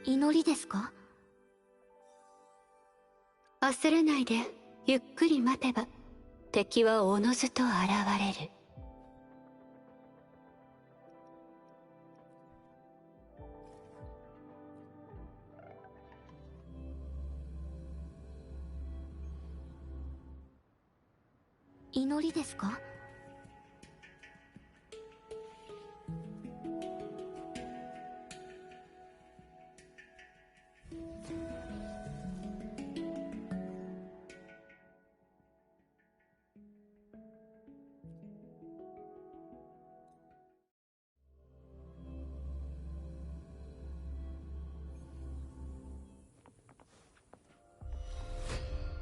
祈りですか？焦らないで、ゆっくり待てば敵はおのずと現れる。祈りですか？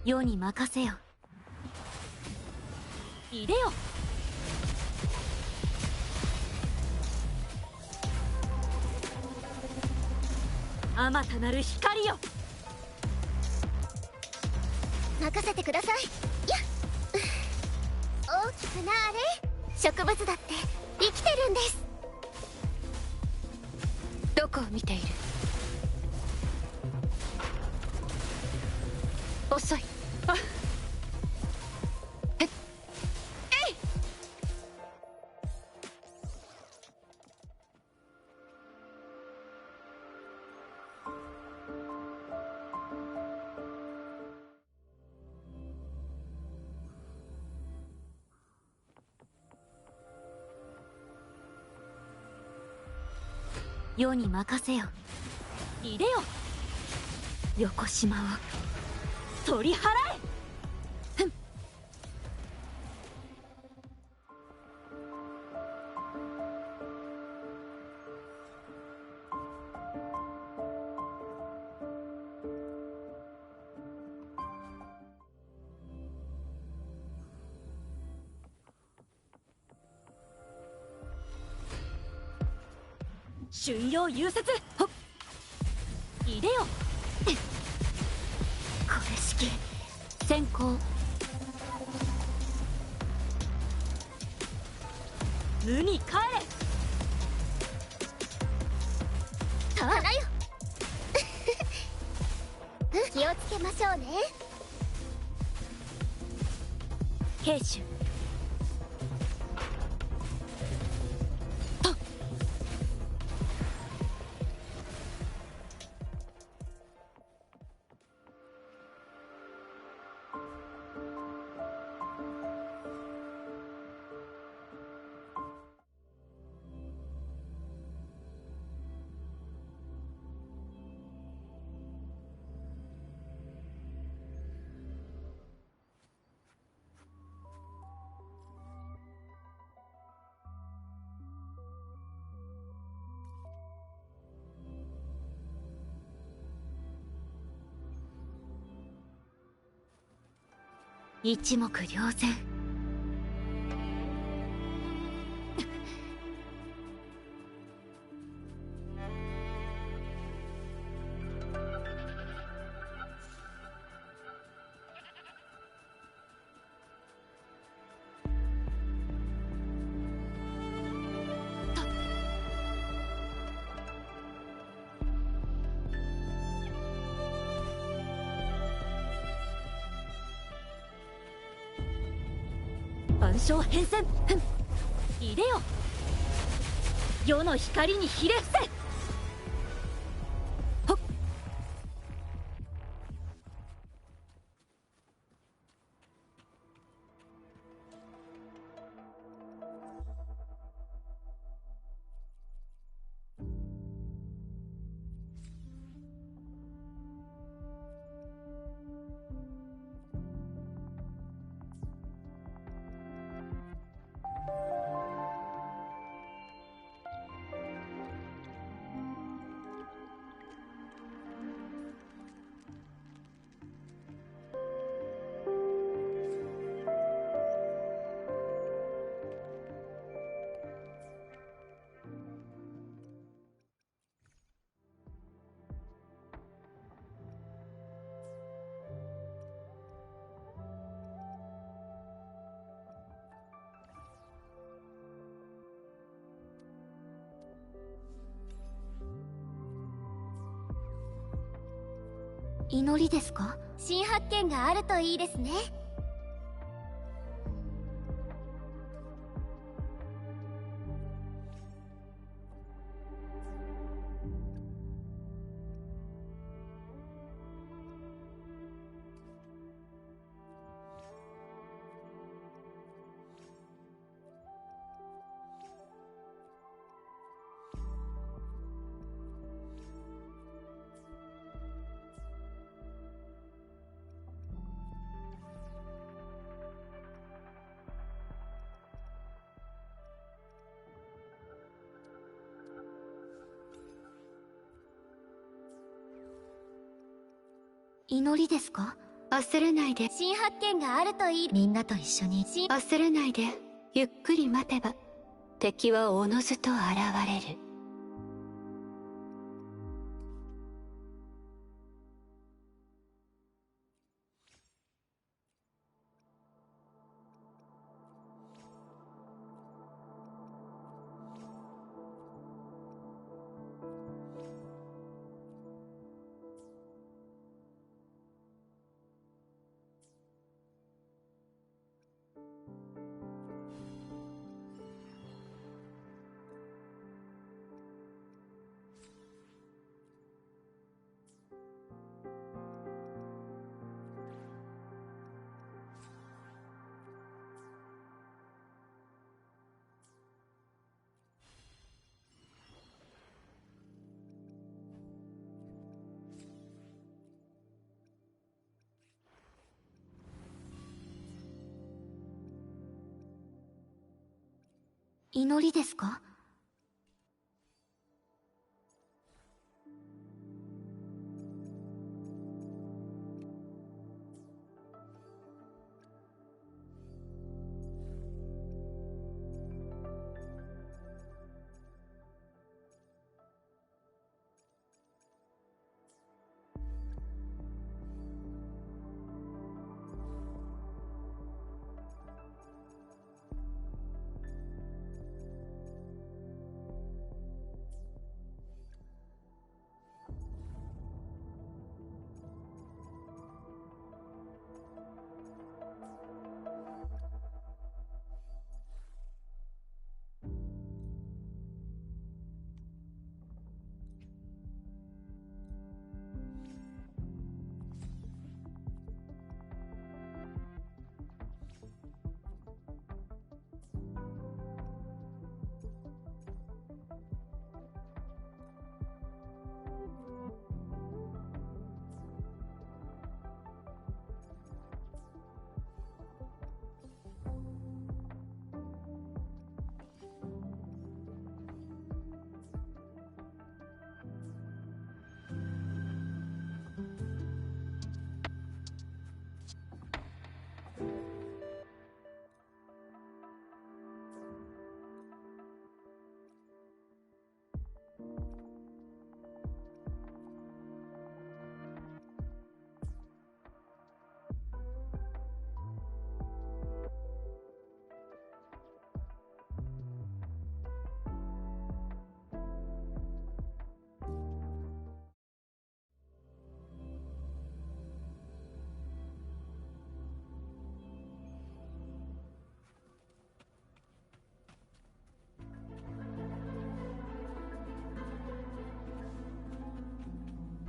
世に任せよ。いでよ。あまたなる光よ。任せてください。やっ大きくなあれ。植物だって生きてるんです。どこを見ている？遅い。あっ、えっ、えい。世に任せよ。いでよ。横島を取り払え。ふん。春陽融雪。ほっ。いでよ。これしき先行。無に帰れ。花よ気をつけましょうね。兵種と。一目瞭然。万象変遷。ふん。いでよ。世の光にひれ伏せ。ほっ。祈りですか？新発見があるといいですね。祈りですか？焦らないで。新発見があるといい。みんなと一緒に。焦らないで。ゆっくり待てば敵はおのずと現れる。祈りですか？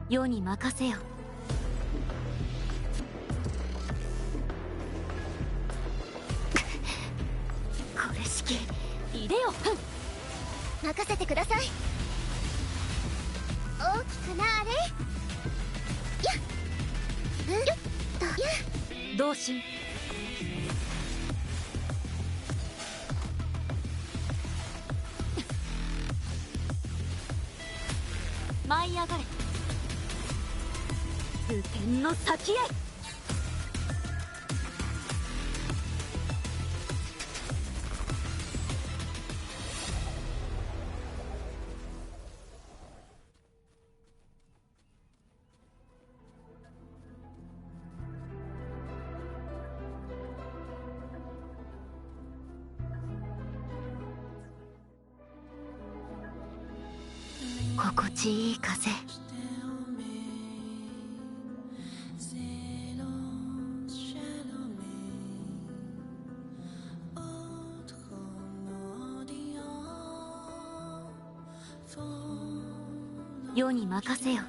世に任せよ。これしきいでよ。任せてください。大きくなあれ。やっよっとや同心。舞い上がれ。通天の先へ。心地いい風。世に任せよ。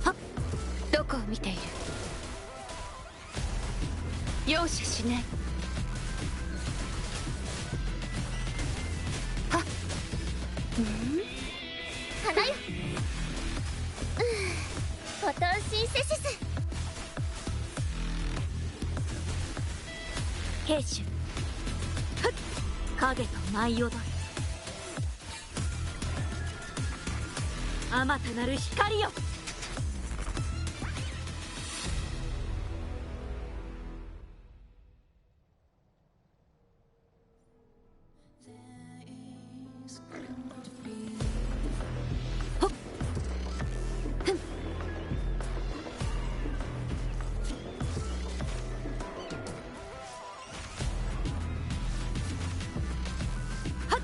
はっ、どこを見ている？容赦しない。はっ、花よ。フォトンシンセシス。兵士、ふっ、影と舞い踊る。あまたなる光よ。ほっ、ふん。はっ、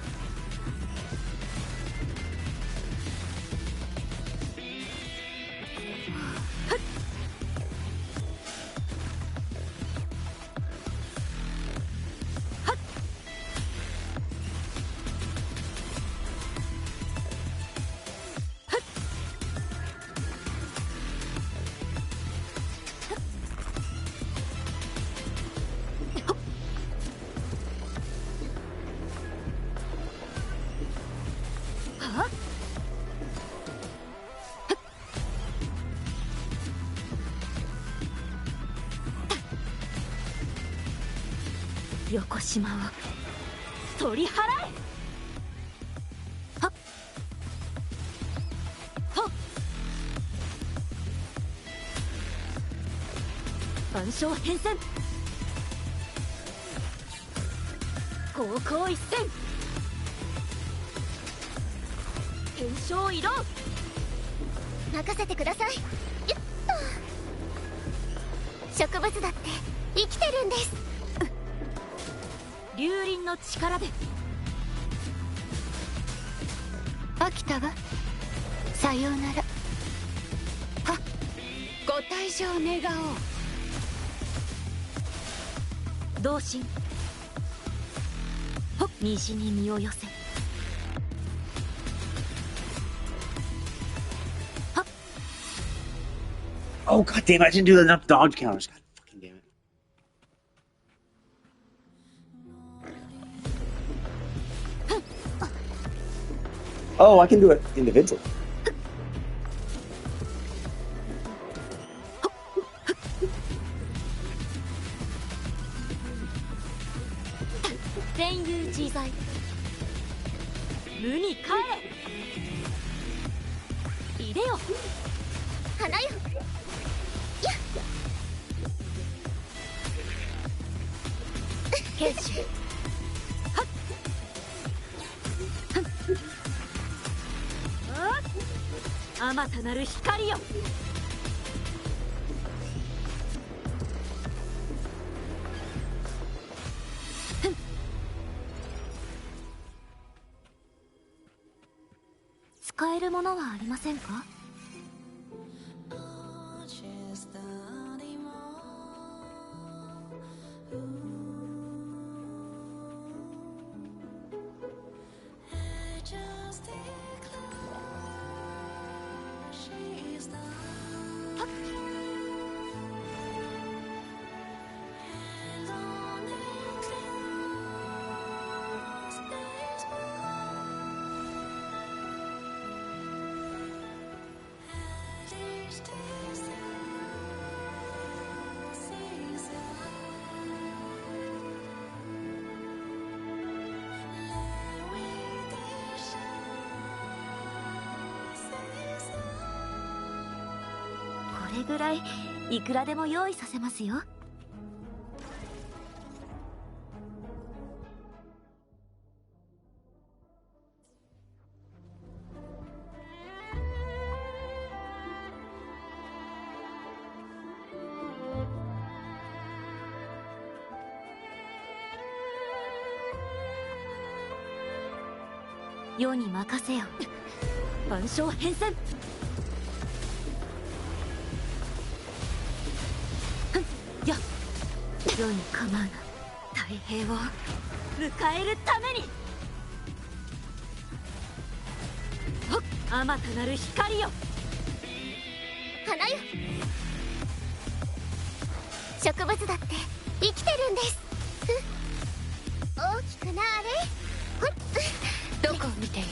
はっ、横島を取り払え。はっ、はっ、万象変遷、高校一戦、変象移動。任せてください。よっと。植物だって生きてるんです。龍輪の力で。飽きたわ。さようなら。はっ、ご退場願おう。同心、ほっ、虹に身を寄せ。はっ、 Oh, god damn, I didn't do enough dodge counters. God fucking damn it. Oh, I can do it individually. 全遊自在、無に帰れ。いでよ。花よ。兵士、はっ、ふん、あっ、あまたなる光よ。ふん、使えるものはありませんか？これぐらいいくらでも用意させますよ。世に任せよ。万象変遷。ふん、やっ、世に構うな太平を。迎えるために。ほっ、あまたなる光よ。花よ。植物だって生きてるんです。大きくなあれ。ほっ。どこを見ている。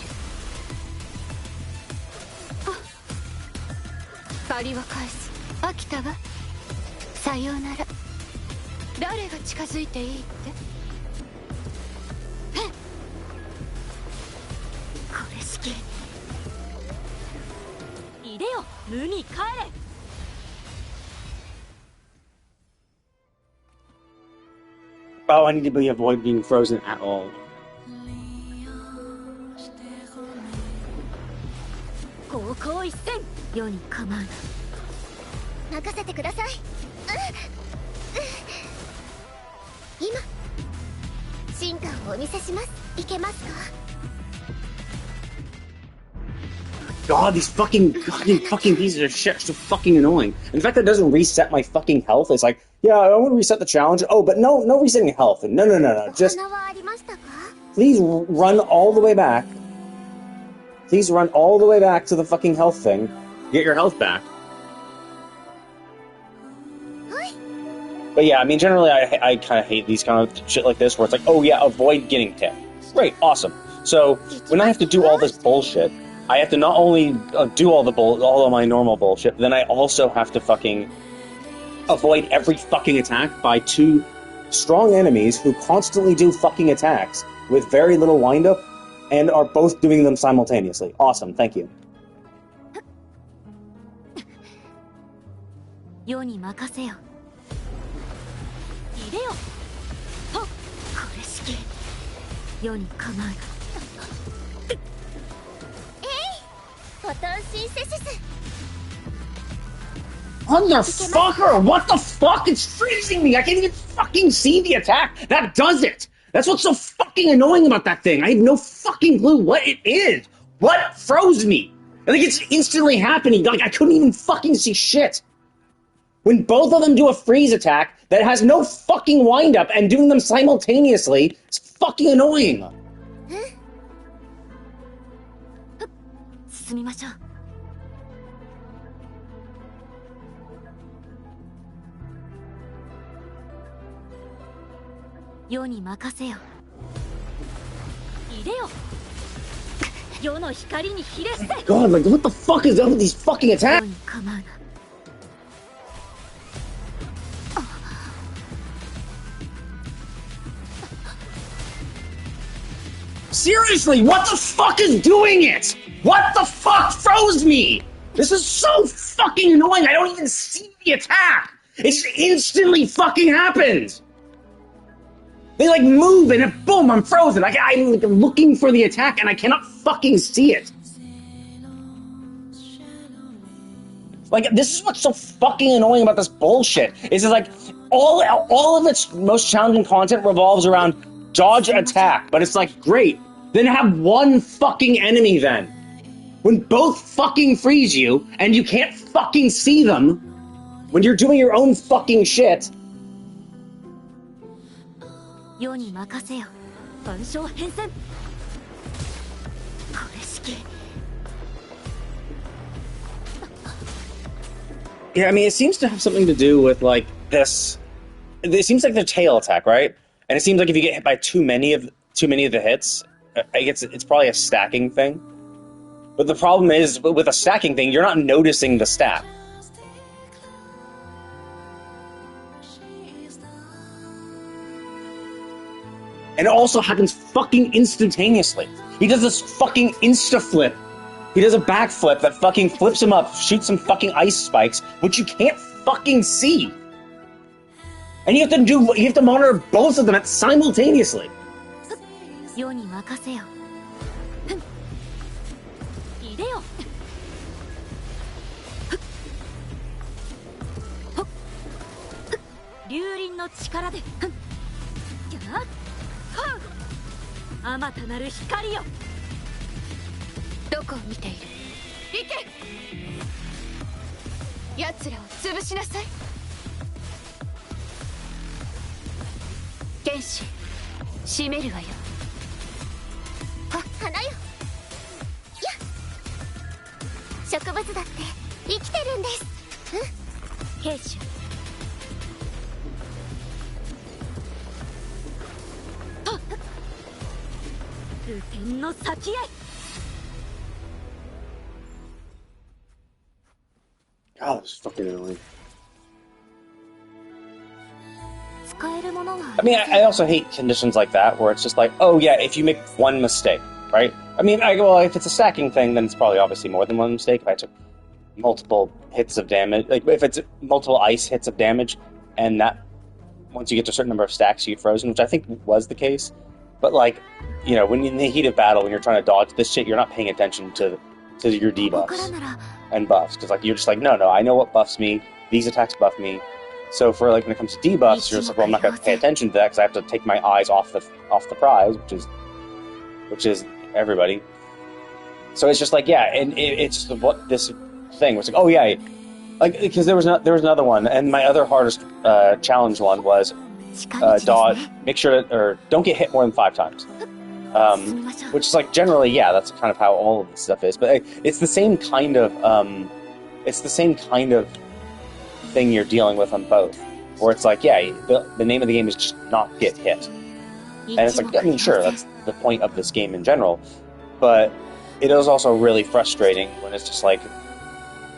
借りは返す。飽きたわ。さようなら。誰が近づいていいって。これしきいでよ、無に帰れ。Oh, I need to be avoid being frozen at all. 高校一戦、世に構うな。任せてください。今進化をお見せします。いけますか。 God, these fucking pieces of shit are so fucking annoying. In fact, that doesn't reset my fucking health. It's like, yeah, I want to reset the challenge. Oh, but no resetting health. No. Just お花はありましたか。 please run all the way back. Please run all the way back to the fucking health thing. Get your health back. はい。 But yeah, I mean, generally, I kind of hate these kind of shit like this, where it's like, oh yeah, avoid getting hit. Great, awesome. So when I have to do all this bullshit, I have to not only do all of my normal bullshit, but then I also have to fucking avoid every fucking attack by two strong enemies who constantly do fucking attacks with very little windup and are both doing them simultaneously. Awesome, thank you. 世に任せよ。いでよ。ほっ、これしき世に構うな。フォトンシンセシス。 Motherfucker! What the fuck? It's freezing me! I can't even fucking see the attack! That does it! That's what's so fucking annoying about that thing! I have no fucking clue what it is! What froze me? I think it's instantly happening, like I couldn't even fucking see shit! When both of them do a freeze attack that has no fucking windup and doing them simultaneously, it's fucking annoying! 進みましょう。世に任せよ。いでよ。世の光にひれ伏せ。 God, like, what the fuck is up with these fucking 世 attacks? に構うな。Seriously, what the fuck is doing it? What the fuck froze me? This is so fucking annoying. I don't even see the attack. It just instantly fucking happens. They like move and it, boom, I'm frozen. I'm like looking for the attack and I cannot fucking see it. Like, this is what's so fucking annoying about this bullshit. Is it's like all of its most challenging content revolves around dodge attack, but it's like, great. Then have one fucking enemy then. When both fucking freeze you, and you can't fucking see them, when you're doing your own fucking shit. 世に任せよ。万象変遷。これしき。 Yeah, I mean, it seems to have something to do with, like, this. It seems like their tail attack, right? And it seems like if you get hit by too many of the hits, I guess it's probably a stacking thing. But the problem is, with a stacking thing, you're not noticing the stack. And it also happens fucking instantaneously. He does this fucking insta-flip. He does a backflip that fucking flips him up, shoots some fucking ice spikes, which you can't fucking see. And you have to monitor both of them simultaneously. 世に任せよ。いでよ。龍輪の力で。あまたなる光よ。どこを見ている。行け。奴らを潰しなさい。剣士閉めるわよ。花よ。やっ、植物だって生きてるんです。兵士雨天の先へ。God, this is fucking annoying. 使えるものは I mean, I also hate conditions like that where it's just like, oh yeah, if you make one mistake, right? I mean, well, if it's a stacking thing, then it's probably obviously more than one mistake. If I took multiple hits of damage, like if it's multiple ice hits of damage, and that once you get to a certain number of stacks, you get frozen, which I think was the case. But like, you know, when in the heat of battle, when you're trying to dodge this shit, you're not paying attention to your ここから debuffs なら and buffs because like you're just like, no, I know what buffs me. These attacks buff me. So for like when it comes to debuffs, you're just like, well, I'm not going to pay attention to that because I have to take my eyes off the prize, which is everybody. So it's just like, yeah, and it's just what this thing was like. Oh yeah, like because there was another one, and my other hardest challenge one was 近道です dodge. ね Make sure that or don't get hit more than 5 times. 進みましょう Which is like generally, yeah, that's kind of how all of this stuff is. But it's the same kind of thing you're dealing with on both, where it's like, yeah, the name of the game is just not get hit, and it's like, I mean, sure, that's the point of this game in general, but it is also really frustrating when it's just like,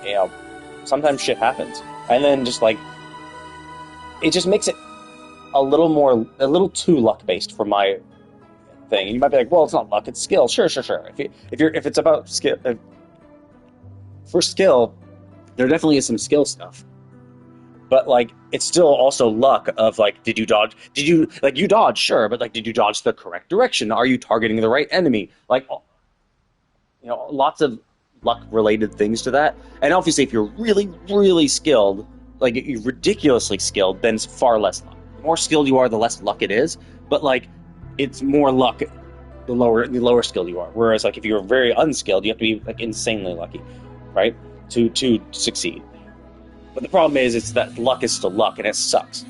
you know, sometimes shit happens, and then just like, it just makes it a little too luck based for my thing. And you might be like, well, it's not luck, it's skill. Sure. If it's about skill, for skill, there definitely is some skill stuff. But like, it's still also luck of like, did you dodge? You dodge, sure, but like, did you dodge the correct direction? Are you targeting the right enemy? Like, you know, lots of luck related things to that. And obviously, if you're really, really skilled, like you're ridiculously skilled, then it's far less luck. The more skilled you are, the less luck it is. But like, it's more luck the lower skilled you are. Whereas like, if you're very unskilled, you have to be like insanely lucky, right, to succeed. But the problem is that luck is still luck, and it sucks.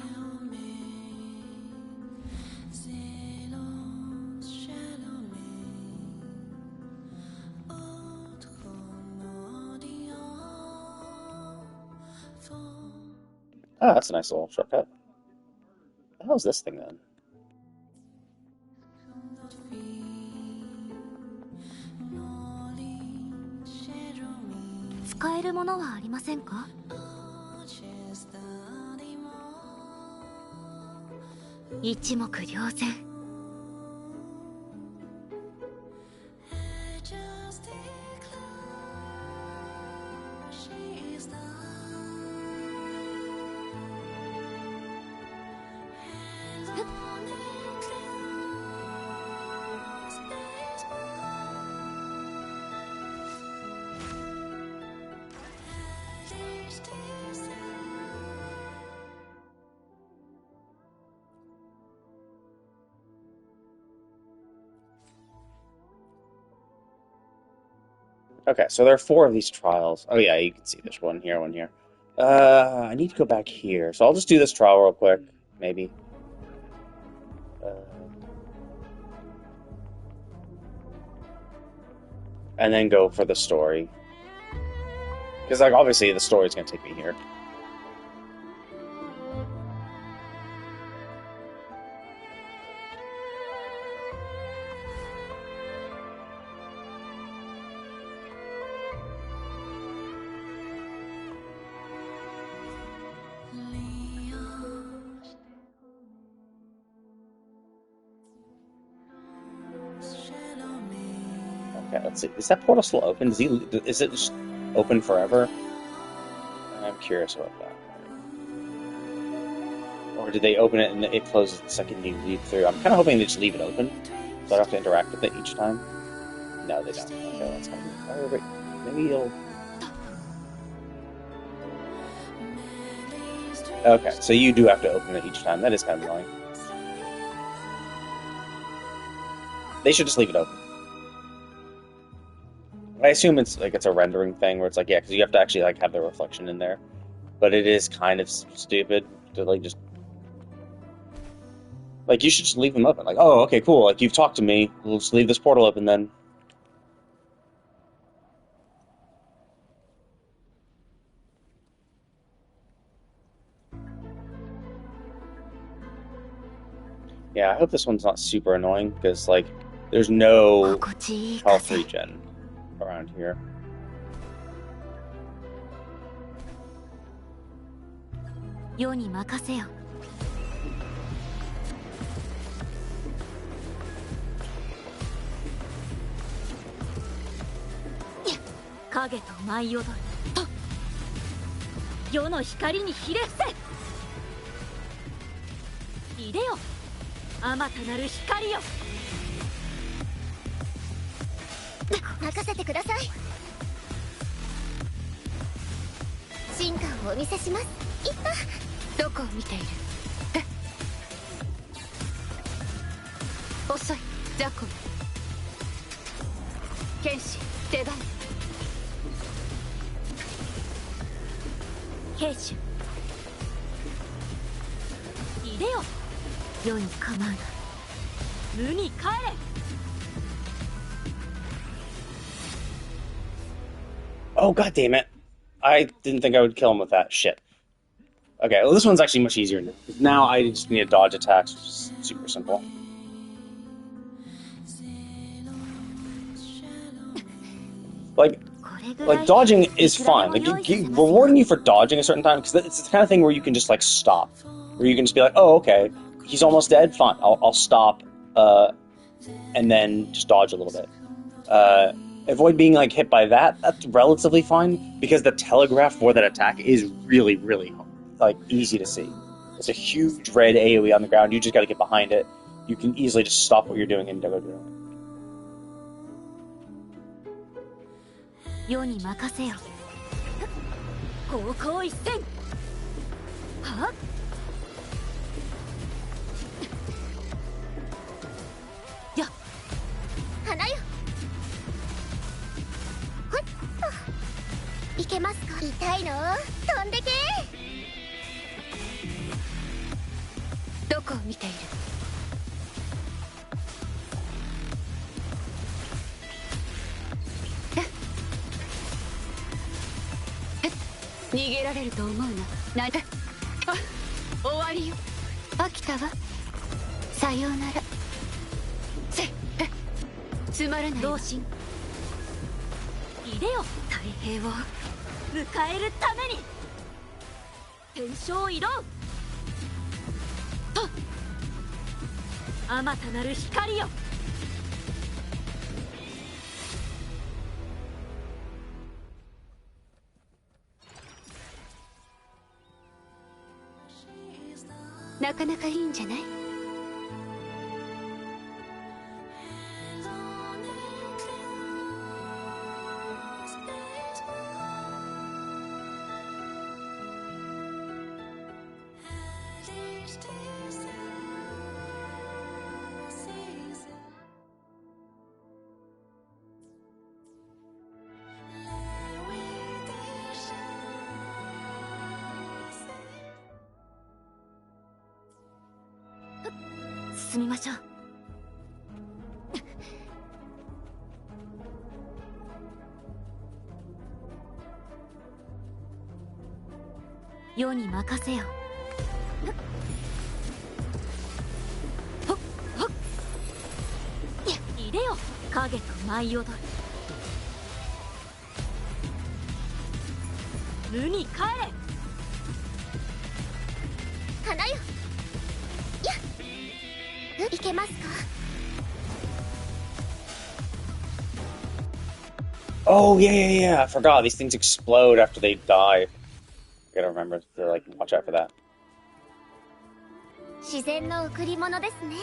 Oh, that's a nice little shortcut. What the hell is this thing then?「使えるものはありませんか?」一目瞭然 Okay, so there are 4 of these trials. Oh yeah, you can see there's one here, one here. I need to go back here, so I'll just do this trial real quick, maybe. And then go for the story. Because, like, obviously the story's gonna take me here. Okay, let's see. Is that portal still open? Is it just open forever? I'm curious about that. Or did they open it and it closes the second you leave through? I'm kind of hoping they just leave it open, so I don't have to interact with it each time. No, they don't. Okay, that's kind of... Oh, wait. Maybe you'll... Okay, so you do have to open it each time. That is kind of annoying. They should just leave it open. I assume it's like it's a rendering thing where it's like, yeah, because you have to actually like have the reflection in there. But it is kind of stupid to like just Like, you should just leave them open. Like, oh, okay, cool. Like, you've talked to me. We'll just leave this portal open then. Yeah, I hope this one's not super annoying, because, like, there's no 心地いい health 風 regen around here. 世に任せよ。影と舞い踊る。世の光にひれ伏せ。いでよ、あまたなる光よ。任せてください。進化をお見せします。いった。どこを見ている？遅い、ザコン。剣士、手番。兵士、いでよ、世に構うな。無に帰れ。Oh, god damn it. I didn't think I would kill him with that. Shit. Okay, well, this one's actually much easier now. Now I just need to dodge attacks, which is super simple. Like, これぐらい like dodging is fine. Like, rewarding you for dodging a certain time, because it's the kind of thing where you can just, like, stop. Where you can just be like, oh, okay, he's almost dead, fine, I'll stop, and then just dodge a little bit. Avoid being, like, hit by that, that's relatively fine, because the telegraph for that attack is really, really, like, easy to see. It's a huge red AoE on the ground, you just gotta get behind it. You can easily just stop what you're doing and go do it. 世に任せよ。方向一閃。はっ。やっ。花よ。ほっと。いけますか？痛いの？飛んでけ。どこを見ている？逃げられると思うな。なだ。あ、終わりよ。飽きたわ。さようなら。つまらない。同心。いでよ、太平を迎えるために。天正移動。あまたなる光よ。なかなかいいんじゃない？進みましょう。世に任せよ。ほっほっ。いでよ、影と舞い踊る。無に帰れ。花よ。やっ。いけますか？ Oh, yeah, yeah, yeah, I forgot. These things explode after they die. I gotta remember to, like, watch out for that. 自然の贈り物ですね。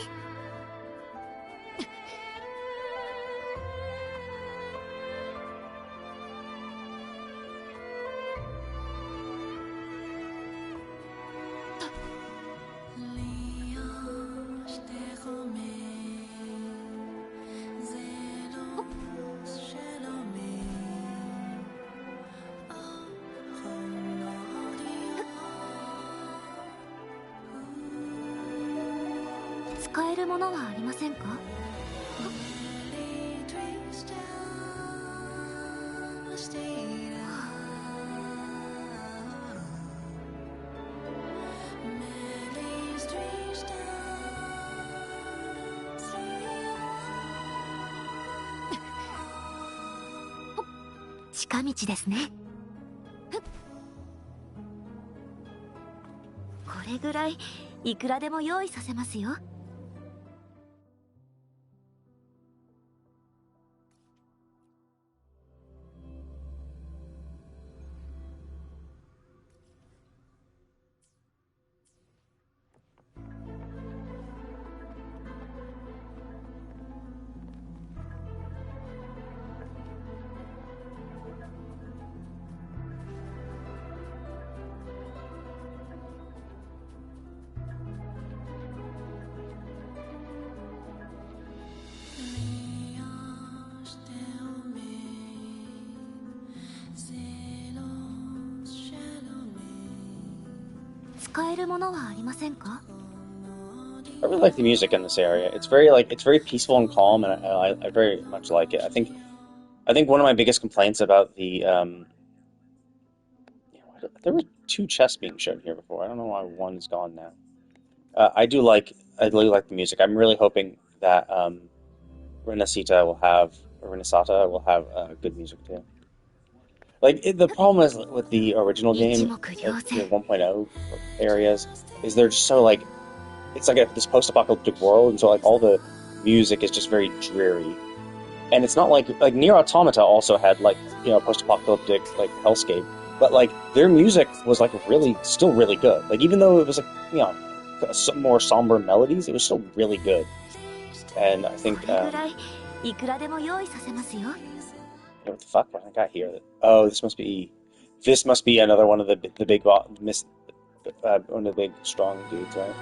使えるものはありませんか？近道ですね。これぐらいいくらでも用意させますよ。使えるものはありませんか？ I really like the music in this area. It's very peaceful and calm, and I very much like it. I think one of my biggest complaints about the there were two chests being shown here before. I don't know why one's gone now. I really like the music. I'm really hoping that Renasita will have good music too. Like the problem is with the original game, like, 1.0 areas, is they're just so like it's like this post-apocalyptic world, and so like all the music is just very dreary. And it's not like Nier Automata also had like post-apocalyptic like hellscape, but like their music was like still really good. Like even though it was like some more somber melodies, it was still really good. And I think what the fuck? What I got here? Oh, this must be another one of the big one of the big strong dudes, right?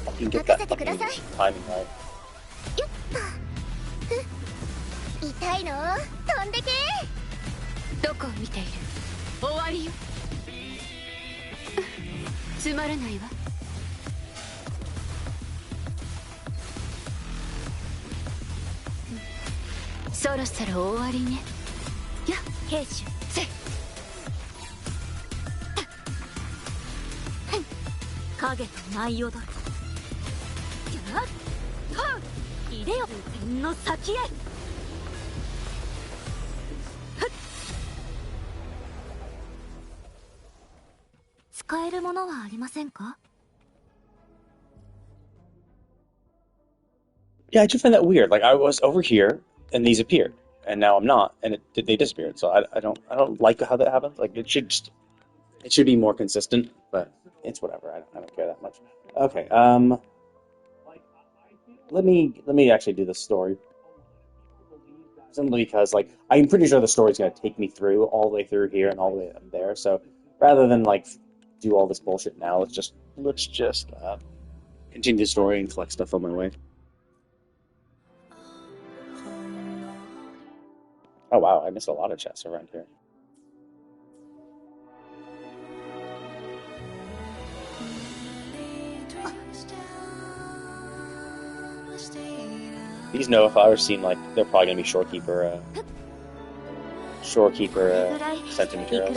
Fucking get that fucking timing right. 痛いの？飛んでけ。どこを見ている？終わりよ。つまらないわ。そろそろ終わりね。や、兵士。せ。影と舞い踊る。いでよ、天の先へ。使えるものはありませんか？ Yeah, I do find that weird. Like I was over here and these appeared, and now I'm not, and they disappeared. So I don't like how that happens. Like it should be more consistent, but it's whatever. I don't care that much. Okay. Let me actually do the story. Simply because like I'm pretty sure the story's gonna take me through all the way through here and all the way up there. So rather than like do all this bullshit now, let's just continue the story and collect stuff on my way. Oh wow, I missed a lot of chests around here. These Noah flowers seem like they're probably gonna be shorekeeper scented materials.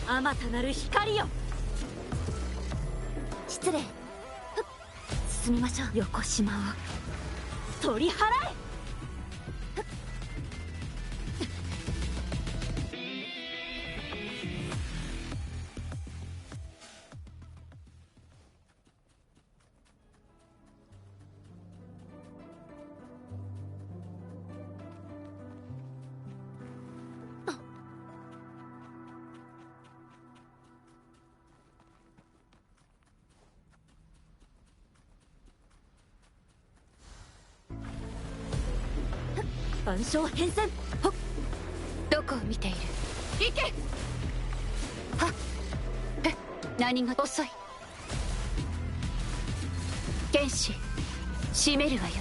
あまたなる光よ。失礼。進みましょう。横島を取り払え。万象変遷。ほっ。どこを見ている。行け。はっ。何が遅い。剣士閉めるわよ。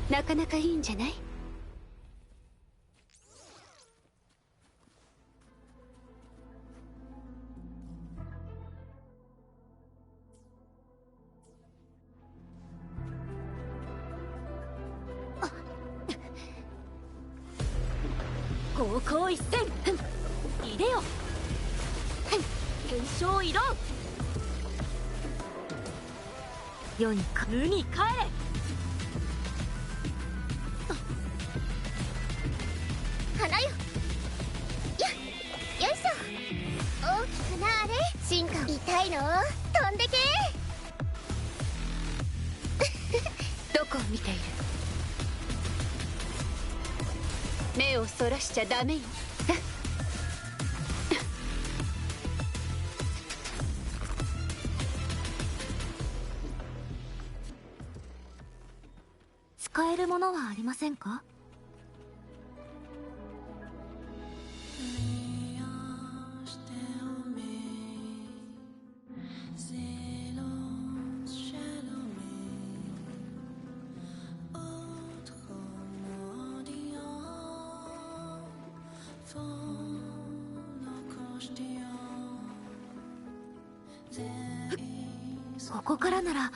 なかなかいいんじゃない。高校一戦。いでよ。検証移動。世にか無に帰れ。花よ。よいしょ。大きくなあれ。進化。痛いの飛んでけ。どこを見ている。目をそらしちゃダメよ。使えるものはありませんか。ここからなら。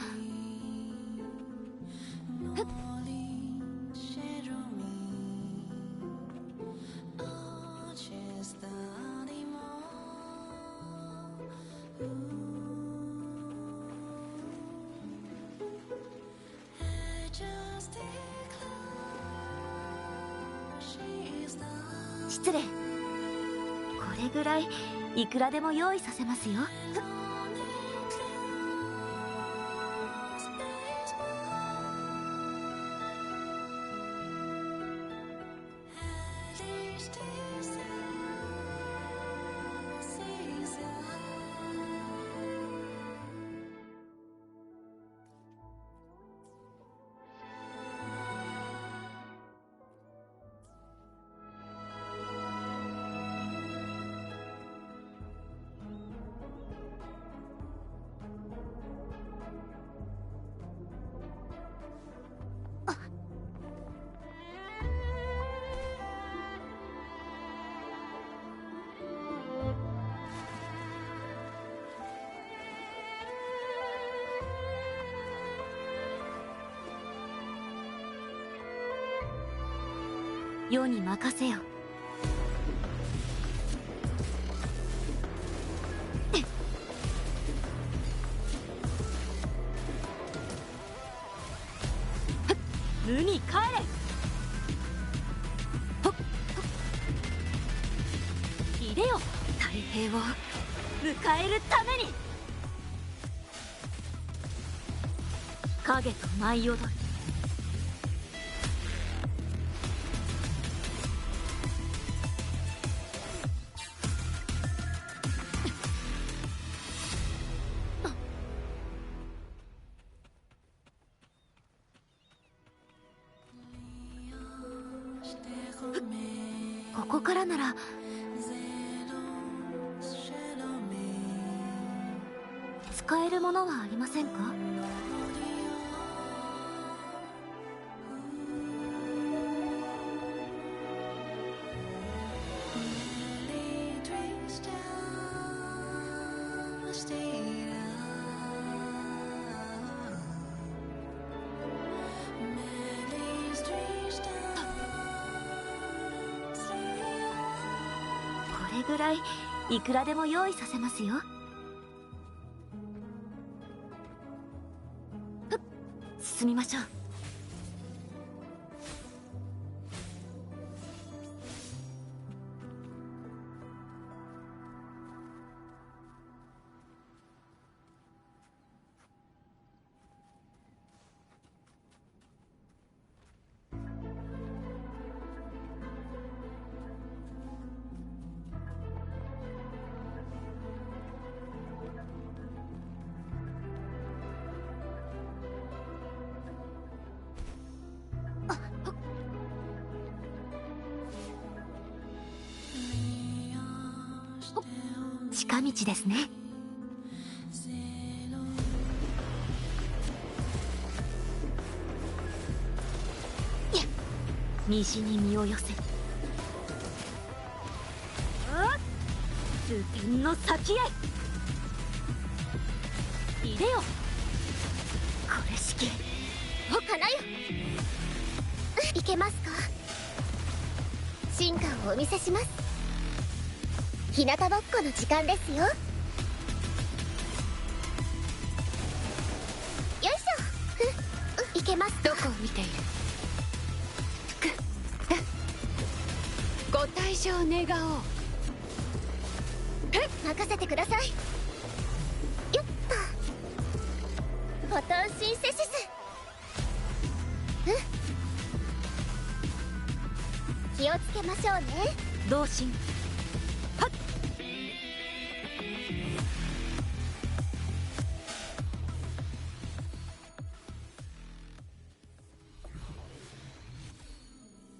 失礼。これぐらいいくらでも用意させますよ。世に任せよ。無に帰れ。ほっ。いでよ。太平を迎えるために。影と舞い踊る。ここからなら。使えるものはありませんか。れぐらいいくらでも用意させますよ。ふっ、進みましょう。近道ですね。西に身を寄せ、通天の先へ入れよ。これしきかなよ。いけますか。進化をお見せします。日向ぼっこの時間ですよ。よいしょ。いけますか。どこを見ている。ご退場願おう。任せてください。よっと。フォトンシンセシス。気をつけましょうね。同心。はっ。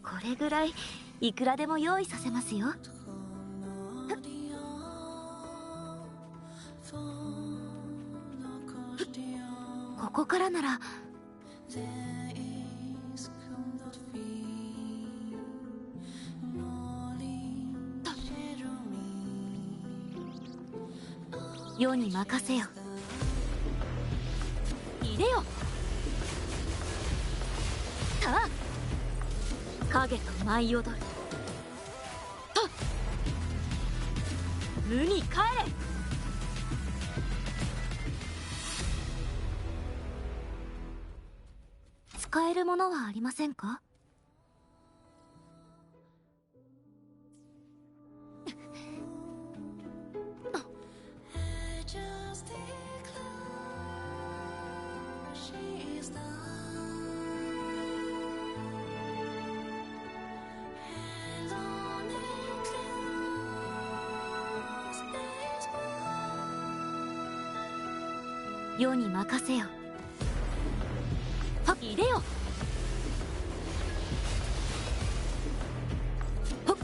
これぐらいいくらでも用意させますよ。ここからなら世に任せよ。入れよ。さあ影と舞い踊る。無に帰れ。使えるものはありませんか。世に任せよ。はっ、入れよ。はっ、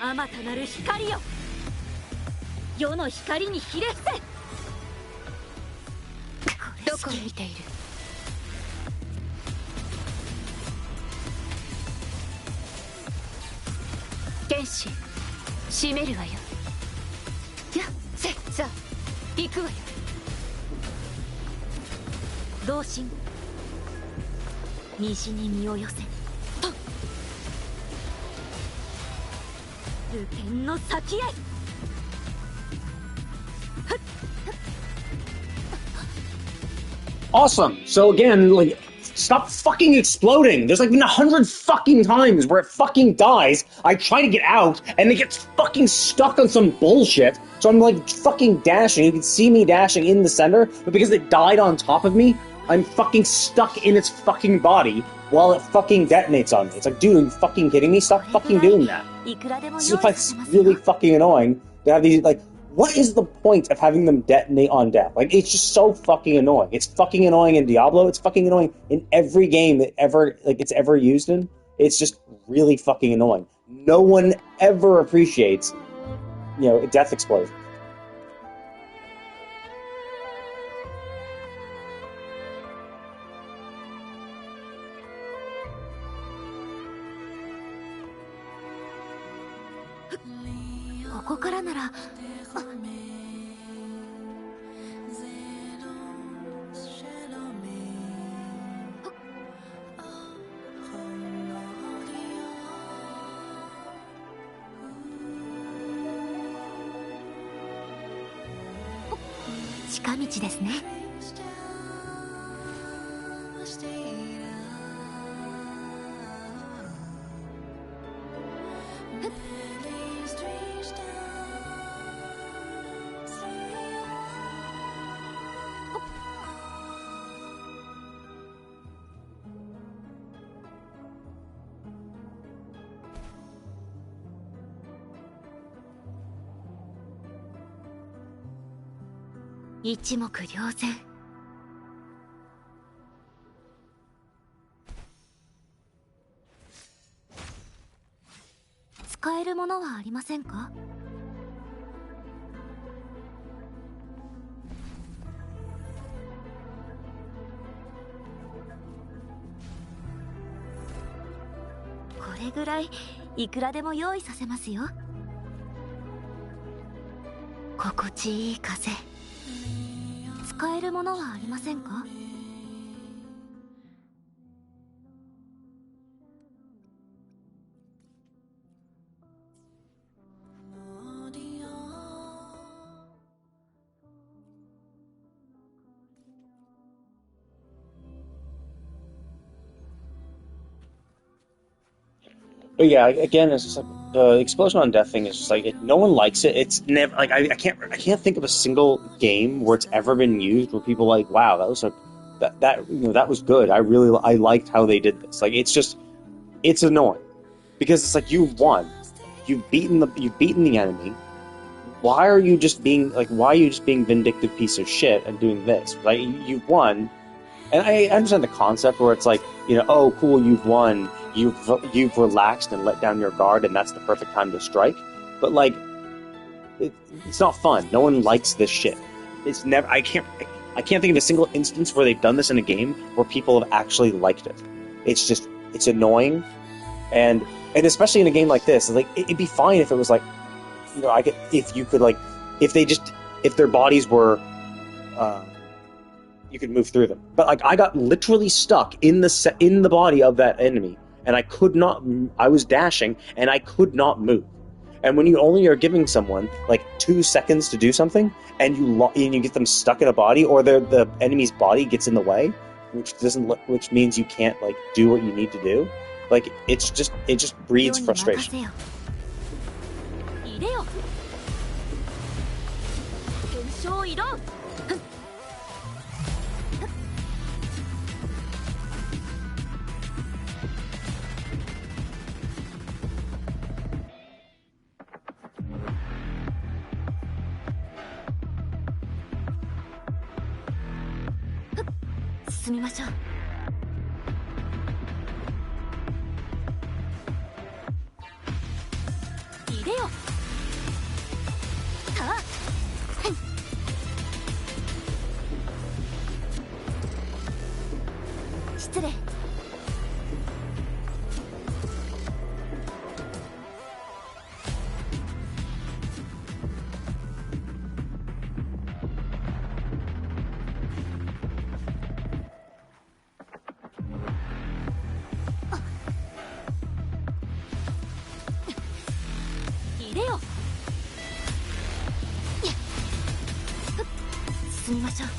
あまたなる光よ。世の光にひれ伏せ。どこを見ている。剣士閉めるわよ。やっせさあ行くわよ。同心。西に身を寄せ。はっ、流天の先へ。Awesome. So again, like, stop fucking exploding. There's like been 100 fucking times where it fucking dies. I try to get out, and it gets fucking stuck on some bullshit. So I'm like fucking dashing. You can see me dashing in the center, but because it died on top of me, I'm fucking stuck in its fucking body while it fucking detonates on me. It's like, dude, are you fucking kidding me? Stop fucking doing that. It's really fucking annoying to have these, like, what is the point of having them detonate on death? Like, it's just so fucking annoying. It's fucking annoying in Diablo. It's fucking annoying in every game that it's ever used in. It's just really fucking annoying. No one ever appreciates, death explosions. 近道ですね。一目瞭然。使えるものはありませんか？これぐらいいくらでも用意させますよ。心地いい風。使えるものはありませんか？But yeah, again, it's just like the explosion on death thing is just like no one likes it. It's never like I can't think of a single game where it's ever been used where people are like, wow, that was that was good. I liked how they did this. Like it's annoying because it's like you've won, you've beaten the enemy. Why are you just being vindictive piece of shit and doing this? Like you've won, and I understand the concept where it's like, oh, cool, you've won, you've relaxed and let down your guard, and that's the perfect time to strike. But like, it's not fun. No one likes this shit. It's never. I can't think of a single instance where they've done this in a game where people have actually liked it. It's annoying, and especially in a game like this, like it'd be fine if it was like, if their bodies were. You could move through them. But like I got literally stuck in the body of that enemy, and I was dashing and I could not move. And when you only are giving someone like 2 seconds to do something, and you get them stuck in a body, or the enemy's body gets in the way, which means you can't like do what you need to do. Like it just breeds frustration. 進みましょう。いでよ。さあ。失礼。進みましょう。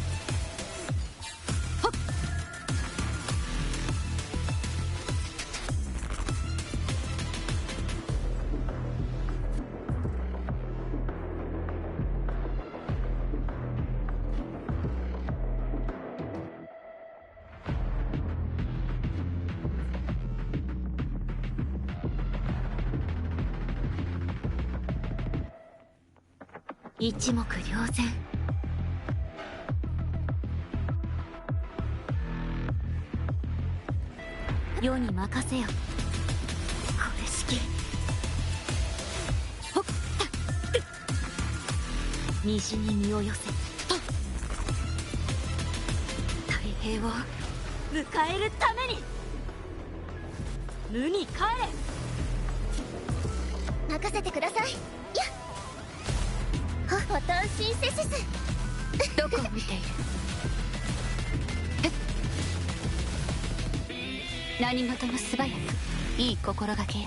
一目瞭然。世に任せよ。これしき。ほっ。虹に身を寄せ。太平を迎えるために。無に帰れ。任せてください。やっ。フォトンシンセシス。どこを見ている？何事も素早く、いい心がけよ。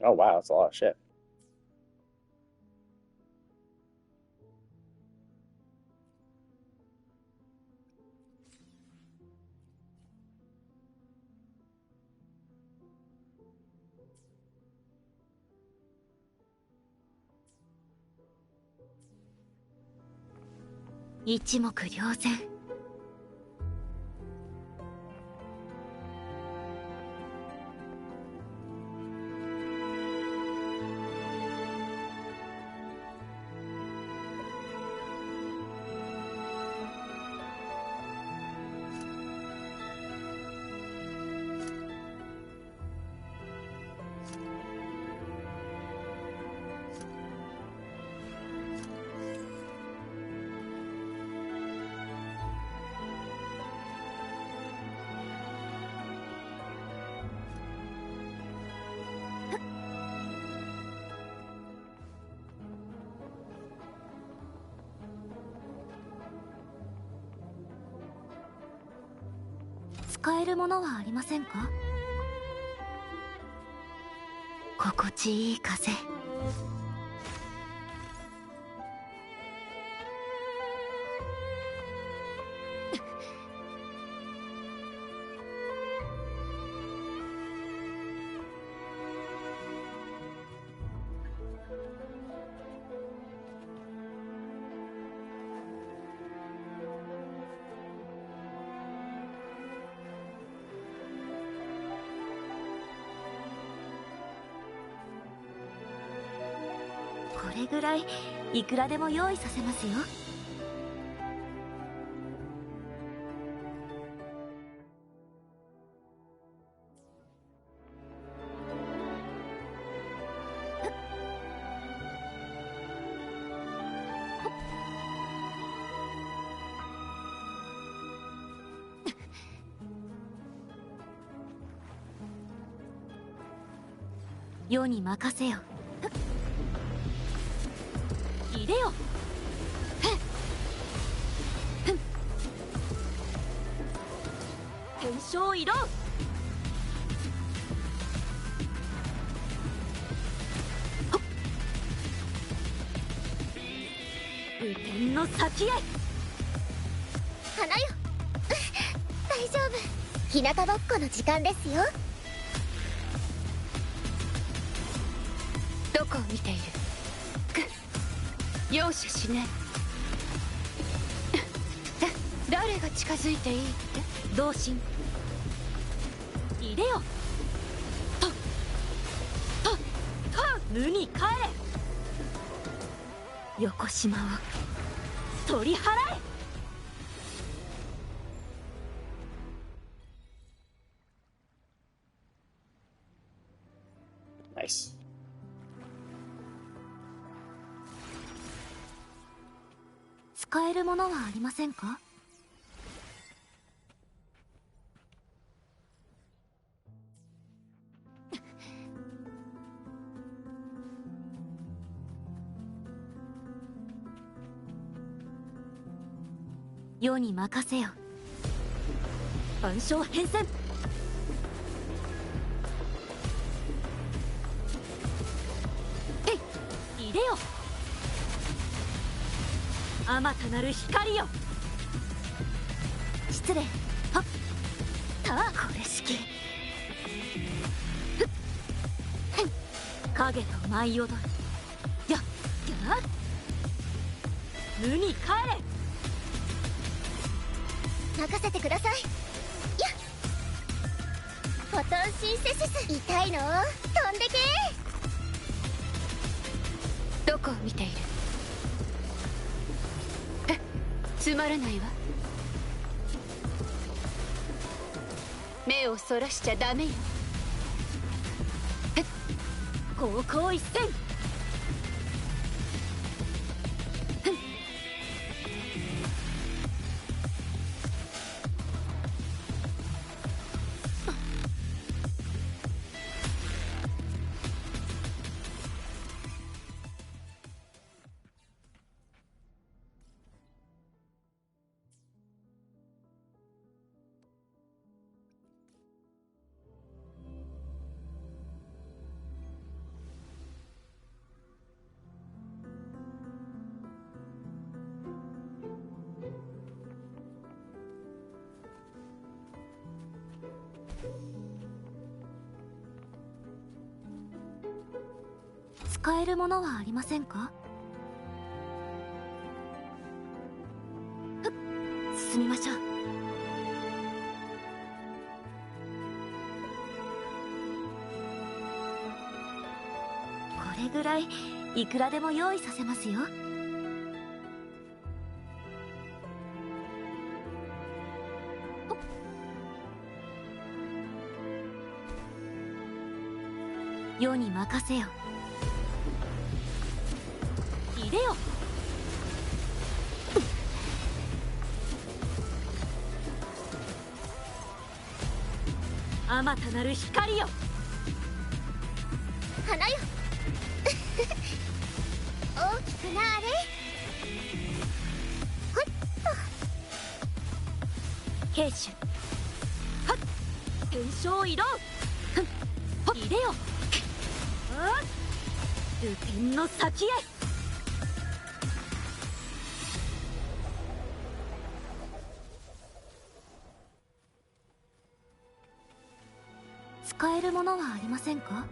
Oh wow, that's a lot of shit.一目瞭然。使えるものはありませんか？心地いい風。これぐらいいくらでも用意させますよ。世に任せよ。入れよ。天正移動。雨天の先へ。花よ大丈夫、日向ぼっこの時間ですよ。どこを見ている？容赦しない。誰が近づいていいって？同心。入れよ。はっはっはっ、無に帰れ。横島を取り払え。ナイス。使えるものはありませんか？世に任せよ。万象変遷。へい、入れよ。あまたなる光よ。失礼。はっ、たあ、これしき。ふっ、へん、影と舞い踊る。やっ、やっ、無に帰れ。任せてください。やっ、フォトンシンセシス。痛いの？飛んでけ。どこを見ている？つまらないわ。目をそらしちゃダメよ。高校一戦。使えるものはありませんか？ふっ、進みましょう。これぐらいいくらでも用意させますよ。世に任せよ。いでよ。あまたなる光よ。花よ大きくなあれ。ほいっ兵士はっ、天正移動。ふんほっ、いでよ。あっ、ルテンの先へ。使えるものはありませんか？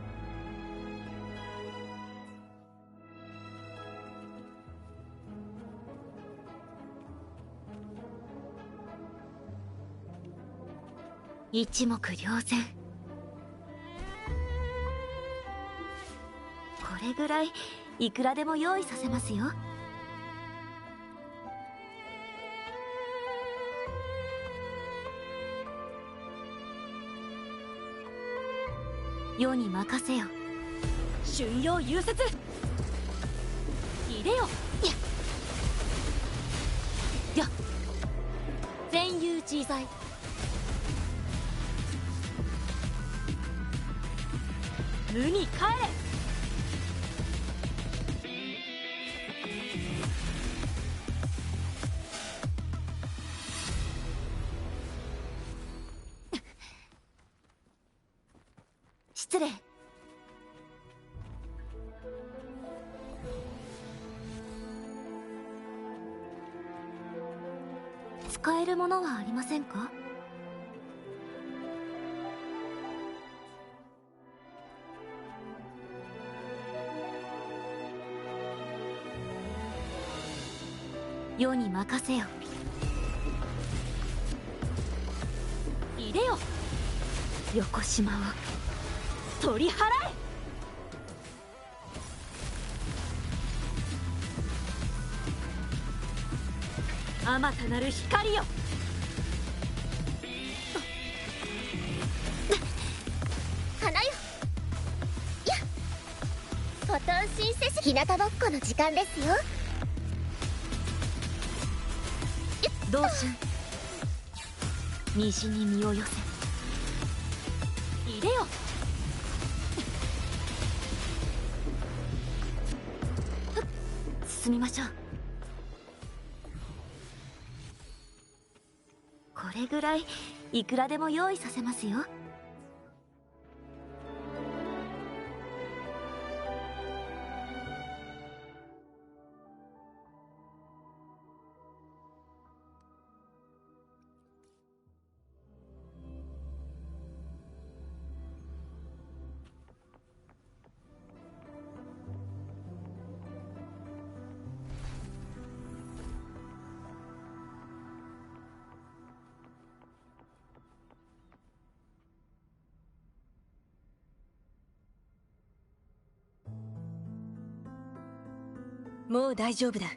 一目瞭然。これぐらいいくらでも用意させますよ。世に任せよ。春陽融雪。いでよ。やっ、全遊自在。無に帰れ。失礼。使えるものはありませんか？世に任せよ。いでよ。横島を取り払え。あまたなる光よ。花よ。やっ、フォトンシンセシ日向ぼっこの時間ですよ。同春、虹に身を寄せ。いでよ。ふっ、進みましょう。これぐらいいくらでも用意させますよ。もう大丈夫だ。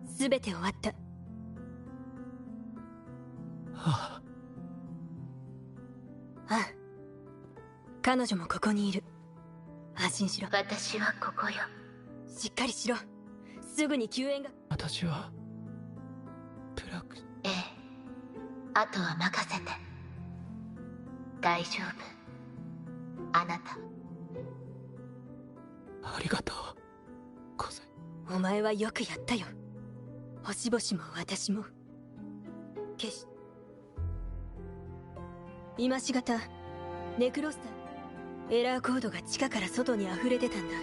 すべて終わった。はあ。ああ、彼女もここにいる。安心しろ。私はここよ。しっかりしろ。すぐに救援が。私はプラク。ええ、あとは任せて。大丈夫、あなた。ありがとうござい。お前はよくやったよ。星々も私も。決し今しがたネクロスターエラーコードが地下から外に溢れ出たんだ。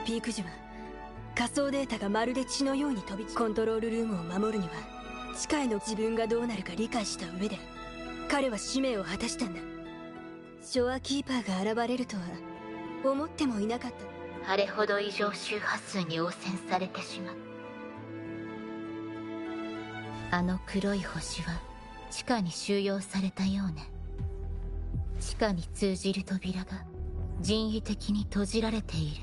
ピーク時は仮想データがまるで血のように飛び散り、コントロールルームを守るには地下への自分がどうなるか理解した上で彼は使命を果たしたんだ。ショアキーパーが現れるとは思ってもいなかった。あれほど異常周波数に汚染されてしまう。あの黒い星は地下に収容されたようね。地下に通じる扉が人為的に閉じられている。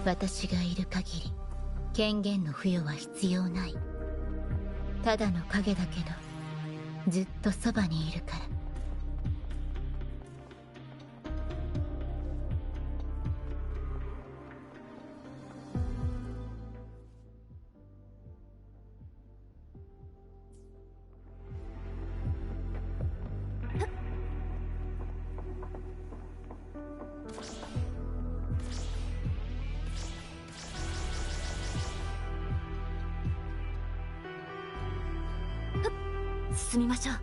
私がいる限り権限の付与は必要ない。ただの影だけどずっとそばにいるから。進みましょう。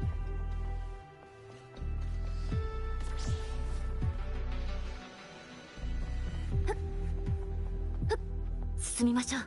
進みましょう。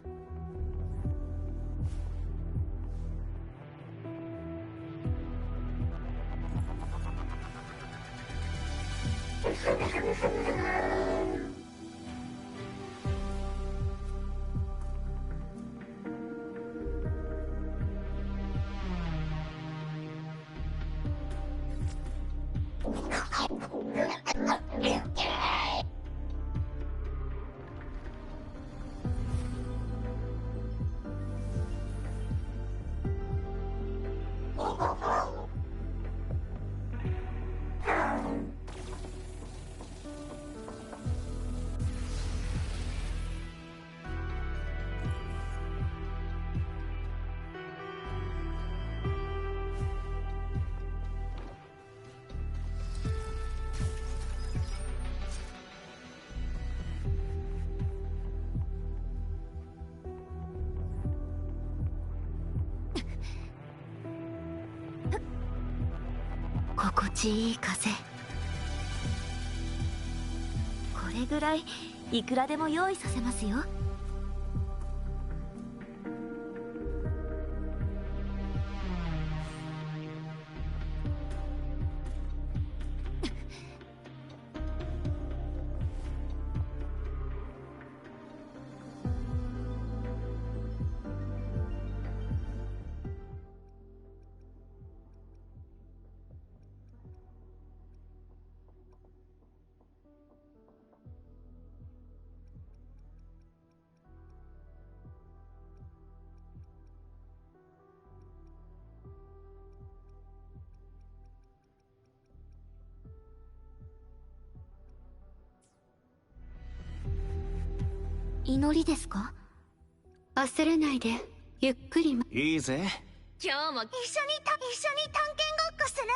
心地いい風。これぐらいいくらでも用意させますよ。祈りですか？焦らないで、ゆっくり。いいぜ。今日も一緒に探検ごっこする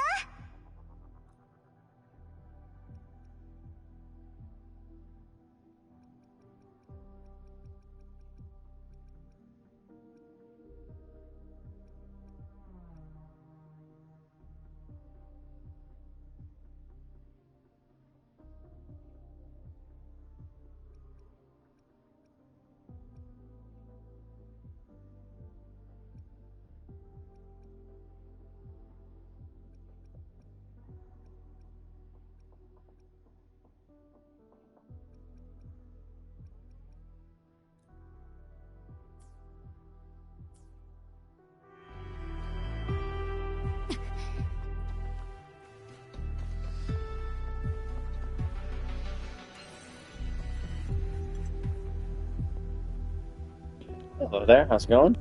？Hello there, how's it going?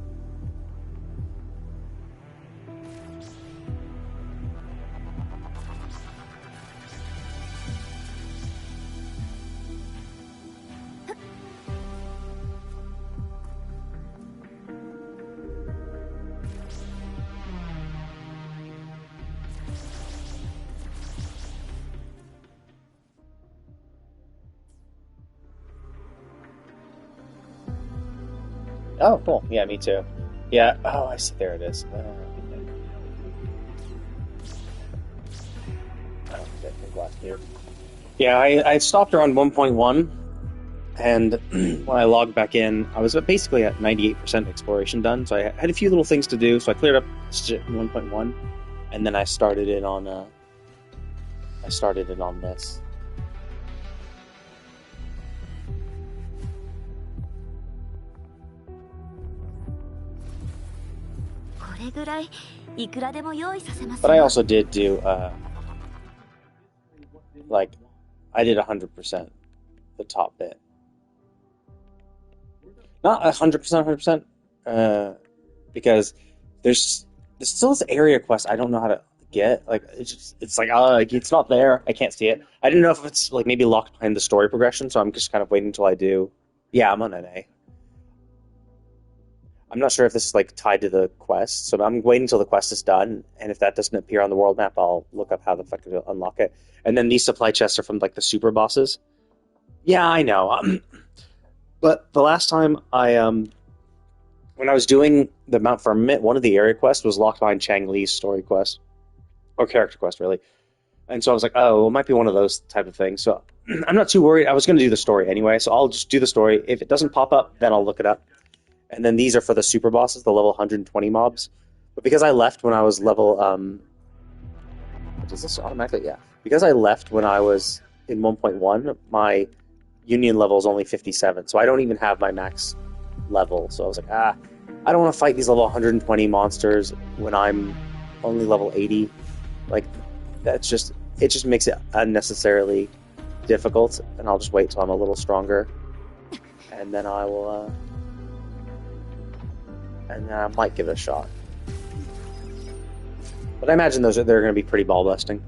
Oh, cool. Yeah, me too. Yeah. Oh, I see. There it is. I don't think I can block here. Yeah, I stopped around 1.1. And when I logged back in, I was basically at 98% exploration done. So I had a few little things to do. So I cleared up shit in 1.1, and then I started it on this. これぐらいいくらでも用意させます But I よ also did do like I did 100% the top bit. Not 100%, because there's still this area quest I don't know how to get. Like it's like it's not there. I can't see it. I didn't know if it's like maybe locked behind the story progression, so I'm just kind of waiting until I do. Yeah, I'm on NA. I'm not sure if this is like tied to the quest, so I'm waiting until the quest is done, and if that doesn't appear on the world map, I'll look up how the fuck to unlock it. And then these supply chests are from like the super bosses. Yeah, I know. But the last time when I was doing the Mount Firmament, one of the area quests was locked behind Chang Li's story quest, or character quest, really. And so I was like, oh, it might be one of those type of things. So I'm not too worried. I was going to do the story anyway, so I'll just do the story. If it doesn't pop up, then I'll look it up. And then these are for the super bosses, the level 120 mobs. But because I left when I was level... does this automatically? Yeah. Because I left when I was in 1.1, my union level is only 57. So I don't even have my max level. So I was like, I don't want to fight these level 120 monsters when I'm only level 80. Like, it just makes it unnecessarily difficult. And I'll just wait till I'm a little stronger. And then I will... and then I might give it a shot. But I imagine they're going to be pretty ball busting.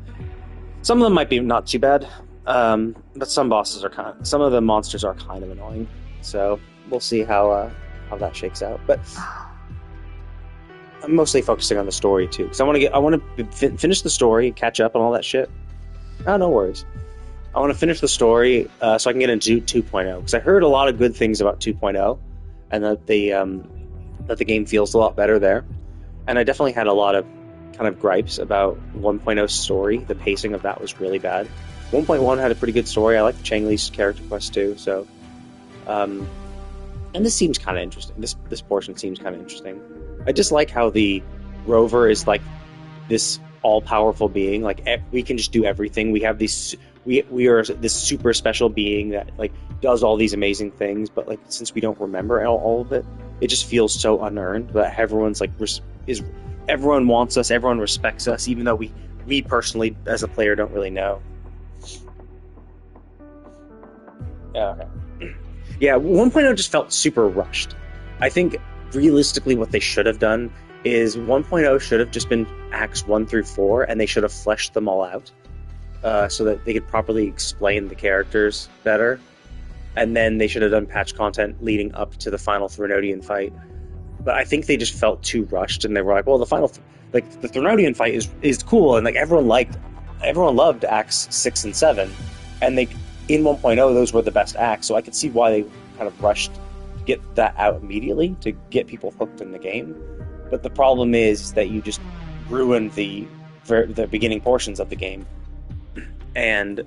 Some of them might be not too bad, but some of the monsters are kind of annoying. So we'll see how that shakes out. But I'm mostly focusing on the story too, because I want to finish the story, catch up on all that shit. Oh, no worries. I want to finish the story so I can get into 2.0, because I heard a lot of good things about 2.0, and that the game feels a lot better there. And I definitely had a lot of kind of gripes about 1.0's story. The pacing of that was really bad. 1.1 had a pretty good story. I like Chang Li's character quest too. So, and this seems kind of interesting. This portion seems kind of interesting. I just like how the rover is like this all-powerful being. Like we can just do everything. We have these. We are this super special being that like does all these amazing things. But like since we don't remember all of it, it just feels so unearned that everyone's like everyone wants us, everyone respects us, even though we personally as a player don't really know. Yeah, okay. Yeah, 1.0 just felt super rushed. I think realistically what they should have done is 1.0 should have just been acts 1 through 4, and they should have fleshed them all out so that they could properly explain the characters better. And then they should have done patch content leading up to the final Threnodian fight. But I think they just felt too rushed, and they were like, well, the Threnodian fight is cool, and like everyone loved acts 6 and 7, and in 1.0 those were the best acts, so I could see why they kind of rushed to get that out immediately to get people hooked in the game. But the problem is that you just ruined the beginning portions of the game, and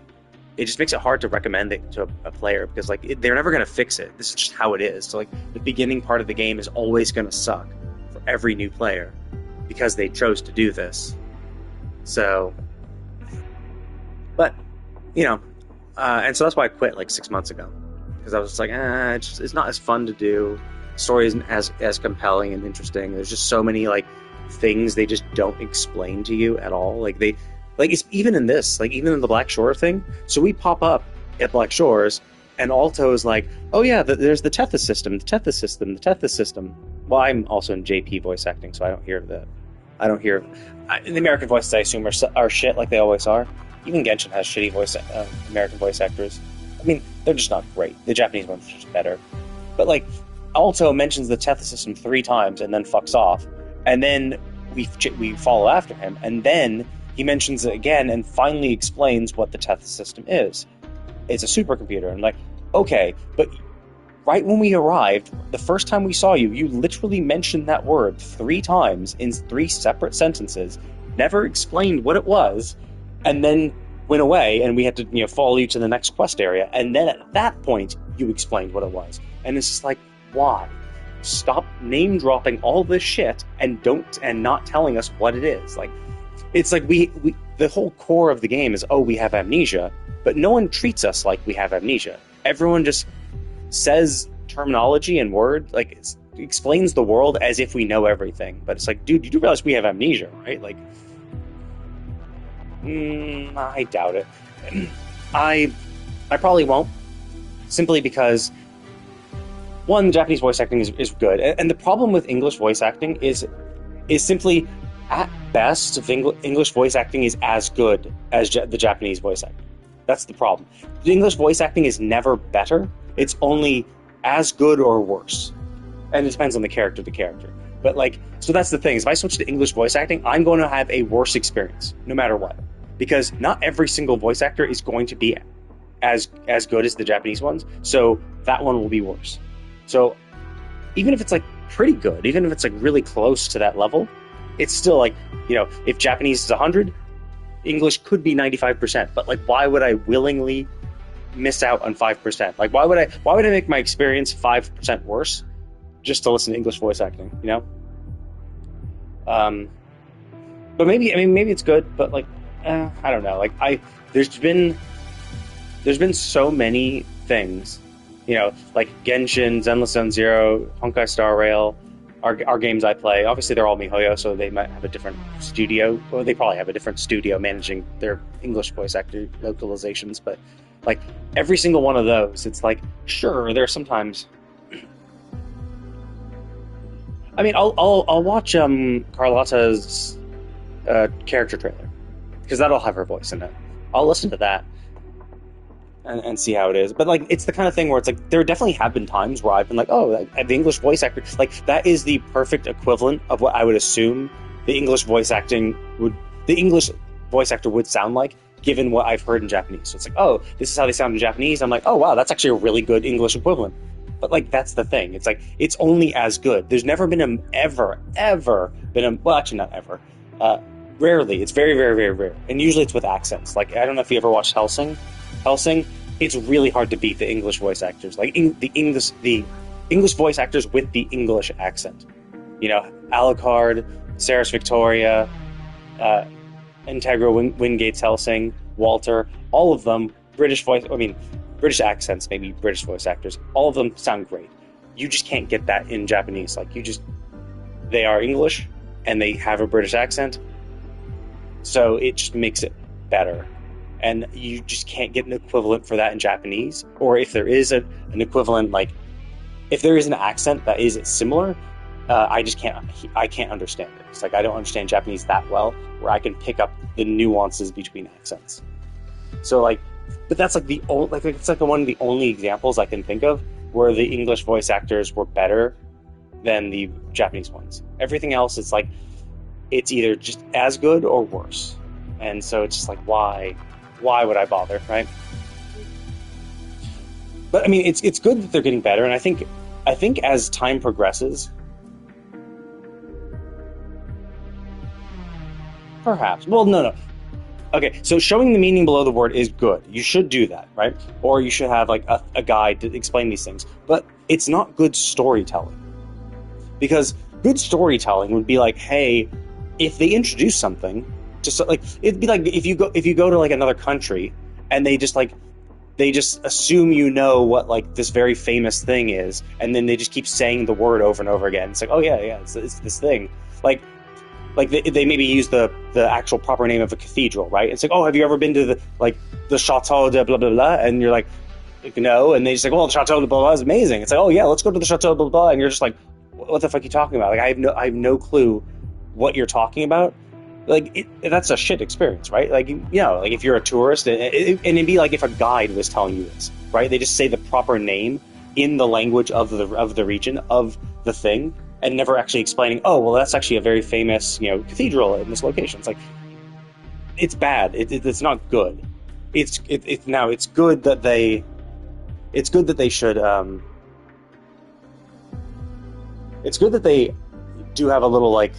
it just makes it hard to recommend it to a player, because like they're never going to fix it. This is just how it is. So like the beginning part of the game is always going to suck for every new player because they chose to do this. So, but and so that's why I quit like 6 months ago, because I was just like, it's not as fun to do. The story isn't as compelling and interesting. There's just so many like things they just don't explain to you at all. Like it's even in this, like even in the Black Shore thing. So we pop up at Black Shores, and Alto is like, "Oh yeah, there's the Tethys system, the Tethys system, the Tethys system." Well, I'm also in JP voice acting, so I don't hear that. The American voices I assume are shit, like they always are. Even Genshin has shitty American voice actors. I mean, they're just not great. The Japanese ones are just better. But like, Alto mentions the Tethys system 3 times and then fucks off, and then we follow after him, and then he mentions it again and finally explains what the Tethys system is. It's a supercomputer. And like, okay, but right when we arrived, the first time we saw you, you literally mentioned that word 3 times in 3 separate sentences, never explained what it was, and then went away, and we had to follow you to the next quest area. And then at that point, you explained what it was. And it's just like, why? Stop name dropping all this shit and not telling us what it is. Like, it's like we the whole core of the game is, oh, we have amnesia, but no one treats us like we have amnesia. Everyone just says terminology and word, like, explains the world as if we know everything. But it's like, dude, you do realize we have amnesia, right? Like, I doubt it. I probably won't, simply because, one, the Japanese voice acting is good, and the problem with English voice acting is simply, at best, English voice acting is as good as the Japanese voice acting. That's the problem. The English voice acting is never better. It's only as good or worse, and it depends on the character to character. But like, so that's the thing. Is if I switch to English voice acting, I'm going to have a worse experience, no matter what, because not every single voice actor is going to be as good as the Japanese ones. So that one will be worse. So even if it's like pretty good, even if it's like really close to that level, it's still like, you know, if Japanese is 100, English could be 95%. But like, why would I willingly miss out on 5%? Like, why would I make my experience 5% worse just to listen to English voice acting, you know? But maybe it's good, but like, I don't know. Like, there's been so many things, you know, like Genshin, Zenless Zone Zero, Honkai Star Rail, are games I play. Obviously, they're all MiHoYo, so they might have a different studio. Well, they probably have a different studio managing their English voice actor localizations. But like, every single one of those, it's like, sure, there are sometimes. I mean, I'll watch Carlotta's character trailer, because that'll have her voice in it. I'll listen to that and see how it is. But like, it's the kind of thing where it's like, there definitely have been times where I've been like, oh, the English voice actor, like, that is the perfect equivalent of what I would assume the English voice actor would sound like, given what I've heard in Japanese. So it's like, oh, this is how they sound in Japanese. I'm like, oh wow, that's actually a really good English equivalent. But like, that's the thing. It's like, it's only as good. There's never been ever been a, well, actually not ever. Rarely. It's very, very, very rare. And usually it's with accents. Like, I don't know if you ever watched Hellsing. It's really hard to beat the English voice actors. Like, the English voice actors with the English accent. You know, Alucard, Saris Victoria, Integra Wingate's Hellsing, Walter, all of them, British accents, maybe British voice actors, all of them sound great. You just can't get that in Japanese. Like, they are English, and they have a British accent, so it just makes it better. And you just can't get an equivalent for that in Japanese. Or if there is an equivalent, like, if there is an accent that is similar, I can't understand it. It's like, I don't understand Japanese that well, where I can pick up the nuances between accents. So like, but that's like it's like one of the only examples I can think of where the English voice actors were better than the Japanese ones. Everything else, it's like, it's either just as good or worse. And so it's just like, why would I bother, right? But I mean, it's good that they're getting better, and I think as time progresses, perhaps. Well, no. Okay, so showing the meaning below the word is good. You should do that, right? Or you should have like a guide to explain these things. But it's not good storytelling. Because good storytelling would be like, hey, if they introduce something, just like, it'd be like if you go to like another country and they just assume you know what like this very famous thing is, and then they just keep saying the word over and over again. It's like, oh yeah, it's this thing. Like they maybe use the actual proper name of a cathedral, right? It's like, oh, have you ever been to the Chateau de blah blah blah? And you're like no, and they just like, well, the Chateau de blah blah is amazing. It's like, oh yeah, let's go to the Chateau de blah blah, and you're just like, what the fuck are you talking about? Like, I have no clue what you're talking about. Like, that's a shit experience, right? Like, you know, like if you're a tourist, and it'd be like if a guide was telling you this, right? They just say the proper name in the language of the region of the thing, and never actually explaining, oh, well, that's actually a very famous, you know, cathedral in this location. It's like, it's bad. It's not good. It's good that they should. It's good that they do have a little like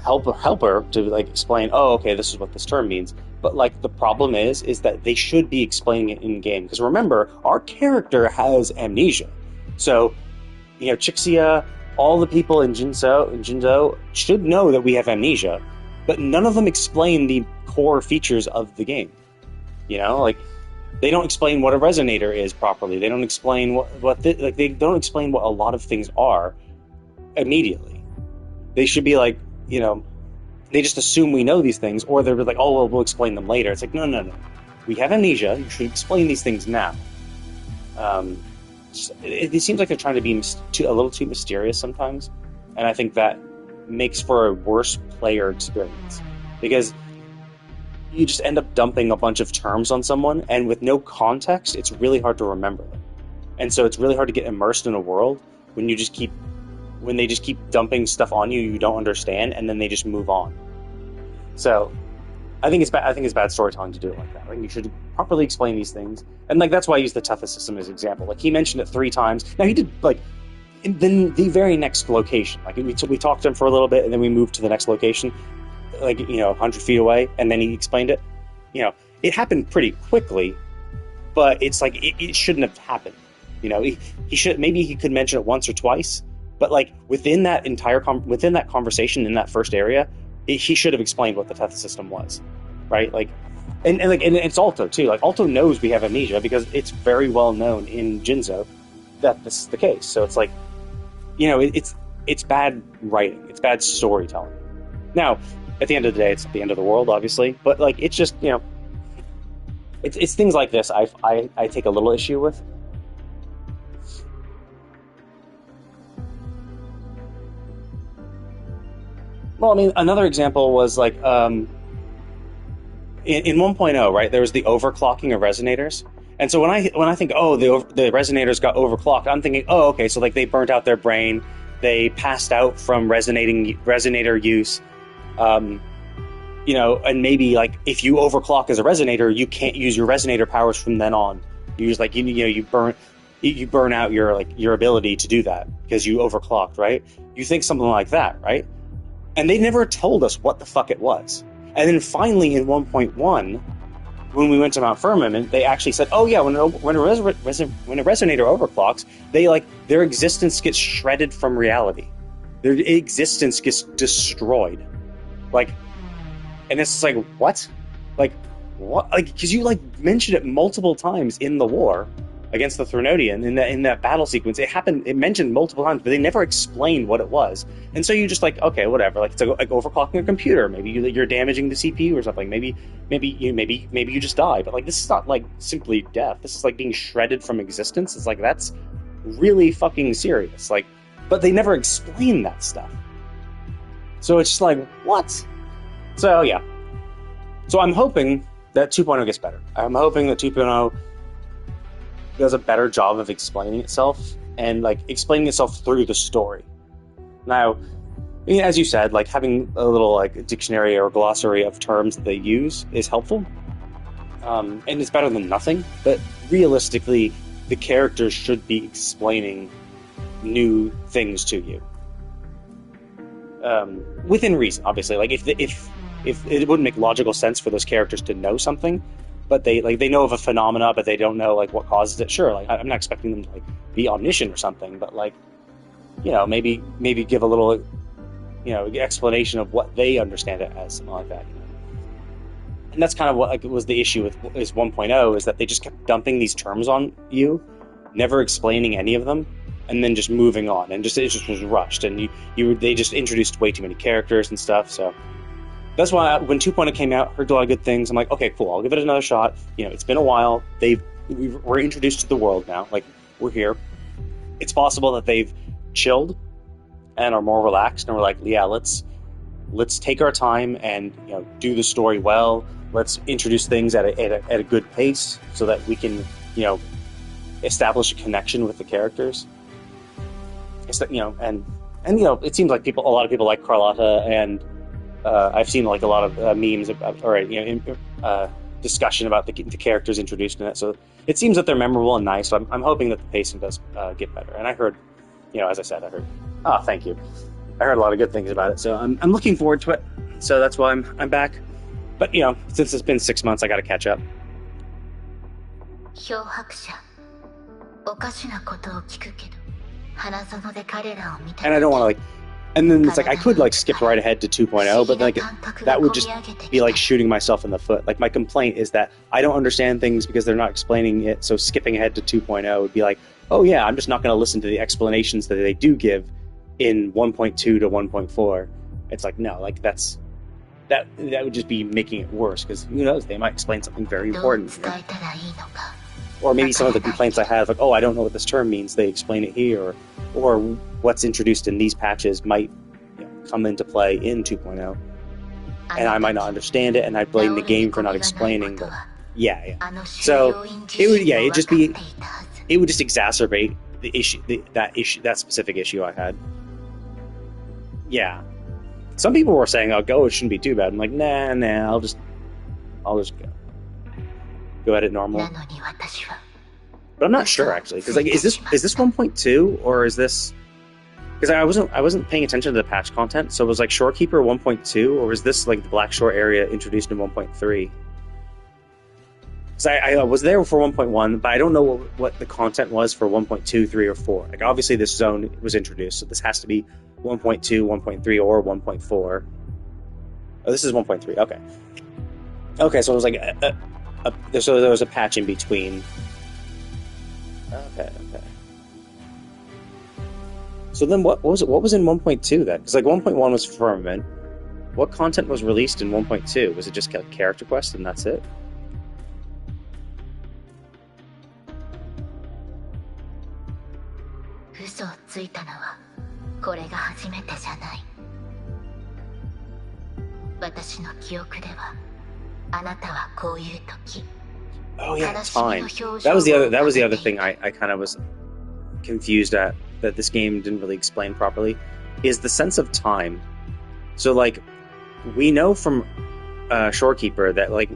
helper to like explain, oh, okay, this is what this term means. But like the problem is that they should be explaining it in game, because remember, our character has amnesia. So, Chixia, all the people in Jinzo should know that we have amnesia, but none of them explain the core features of the game. Like they don't explain what a resonator is properly. They don't explain they don't explain what a lot of things are immediately. They should be like, they just assume we know these things, or they're like, oh, well, we'll explain them later. It's like, no. We have amnesia. You should explain these things now. It seems like they're trying to be a little too mysterious sometimes, and I think that makes for a worse player experience, because you just end up dumping a bunch of terms on someone, and with no context, it's really hard to remember them. And so it's really hard to get immersed in a world when they just keep dumping stuff on you don't understand, and then they just move on. So I think it's bad storytelling to do it like that. Like, you should properly explain these things, and like that's why I use the toughest system as an example. Like, he mentioned it 3 times. Now he did like in the very next location. Like we talked to him for a little bit, and then we moved to the next location, like 100 feet away, and then he explained it. It happened pretty quickly, but it's like it shouldn't have happened. He should, maybe he could mention it once or twice, but like within that within that conversation in that first area, he should have explained what the Tethys system was, right? Like, and it's Alto too. Like, Alto knows we have amnesia because it's very well known in Jinzo that this is the case. So it's like, it's bad writing, it's bad storytelling. Now, at the end of the day, it's the end of the world, obviously, but like, it's just it's things like this I take a little issue with. Well, I mean, another example was like in 1.0, right? There was the overclocking of resonators, and so when I think, oh, the resonators got overclocked, I'm thinking, oh, okay, so like they burnt out their brain, they passed out from resonator use, and maybe like if you overclock as a resonator, you can't use your resonator powers from then on. You use like you burn out your ability to do that because you overclocked, right? You think something like that, right? And they never told us what the fuck it was. And then finally in 1.1, when we went to Mount Firmament, they actually said, oh yeah, when a resonator overclocks, their existence gets shredded from reality. Their existence gets destroyed. And it's like, what? What? Because you mentioned it multiple times in the war against the Threnodian, in that battle sequence. It mentioned multiple times, but they never explained what it was. And so you just okay, whatever. It's like overclocking a computer. Maybe you're damaging the CPU or something. Maybe you just die. But this is not simply death. This is being shredded from existence. It's that's really fucking serious. But they never explain that stuff. So it's just what? So yeah. So I'm hoping that 2.0 gets better. I'm hoping that 2.0 does a better job of explaining itself, and explaining itself through the story. Now, as you said, having a little dictionary or glossary of terms that they use is helpful, and it's better than nothing. But realistically, the characters should be explaining new things to you, within reason. Obviously, if it wouldn't make logical sense for those characters to know something, but they know of a phenomena, but they don't know what causes it. Sure, I'm not expecting them to be omniscient or something, but maybe give a little explanation of what they understand it as, something like that. And that's kind of what was the issue with 1.0, is that they just kept dumping these terms on you, never explaining any of them, and then just moving on, and it just was rushed, and they just introduced way too many characters and stuff. So that's why when 2.0 came out, heard a lot of good things. I'm like, okay, cool, I'll give it another shot. It's been a while. We're introduced to the world now. We're here. It's possible that they've chilled and are more relaxed, and we're like, yeah, let's take our time and do the story well. Let's introduce things at a good pace so that we can establish a connection with the characters. It's that, and it seems like a lot of people like Carlotta, and I've seen a lot of memes about, or discussion about the characters introduced in it. So it seems that they're memorable and nice. So I'm hoping that the pacing does get better. And I heard, as I said, thank you. I heard a lot of good things about it. So I'm looking forward to it. So that's why I'm back. But, since it's been 6 months, I gotta catch up. 漂白者おかしなことを聞くけど花園で彼らを見た And I don't want to, like... And then it's like, I could, like, skip right ahead to 2.0, but, like, that would just be, like, shooting myself in the foot. Like, my complaint is that I don't understand things because they're not explaining it, so skipping ahead to 2.0 would be like, oh, yeah, I'm just not going to listen to the explanations that they do give in 1.2 to 1.4. It's like, no, like, that would just be making it worse, because who knows, they might explain something very どう important. 伝えたらいいのか Or maybe some of the complaints I have, like, oh, I don't know what this term means, they explain it here, or what's introduced in these patches might come into play in 2.0, and I might not understand it, and I blame the game for not explaining, but yeah. So, it would just exacerbate the issue, that specific issue I had. Yeah. Some people were saying, oh, Go, it shouldn't be too bad. I'm like, nah, I'll just go at it normal. なのに私は But I'm not sure, actually, because, like, is this 1.2, or is this... Because I wasn't paying attention to the patch content, so it was, like, Shorekeeper 1.2, or is this, like, the Black Shore area introduced in 1.3? Because I was there for 1.1, but I don't know what the content was for 1.2, 3, or 4. Like, obviously this zone was introduced, so this has to be 1.2, 1.3, or 1.4. Oh, this is 1.3, okay. Okay, so it was, like, so there was a patch in between... Okay. So then what was it? What was in 1.2 then? Because, like, 1.1 was Firmament. What content was released in 1.2? Was it just character quest and that's it?嘘をついたのはこれが初めてじゃない私の記憶ではあなたはこういう時 Oh yeah, time. That was the other thing I kind of was confused at, that this game didn't really explain properly, is the sense of time. So, like, we know from Shorekeeper that, like,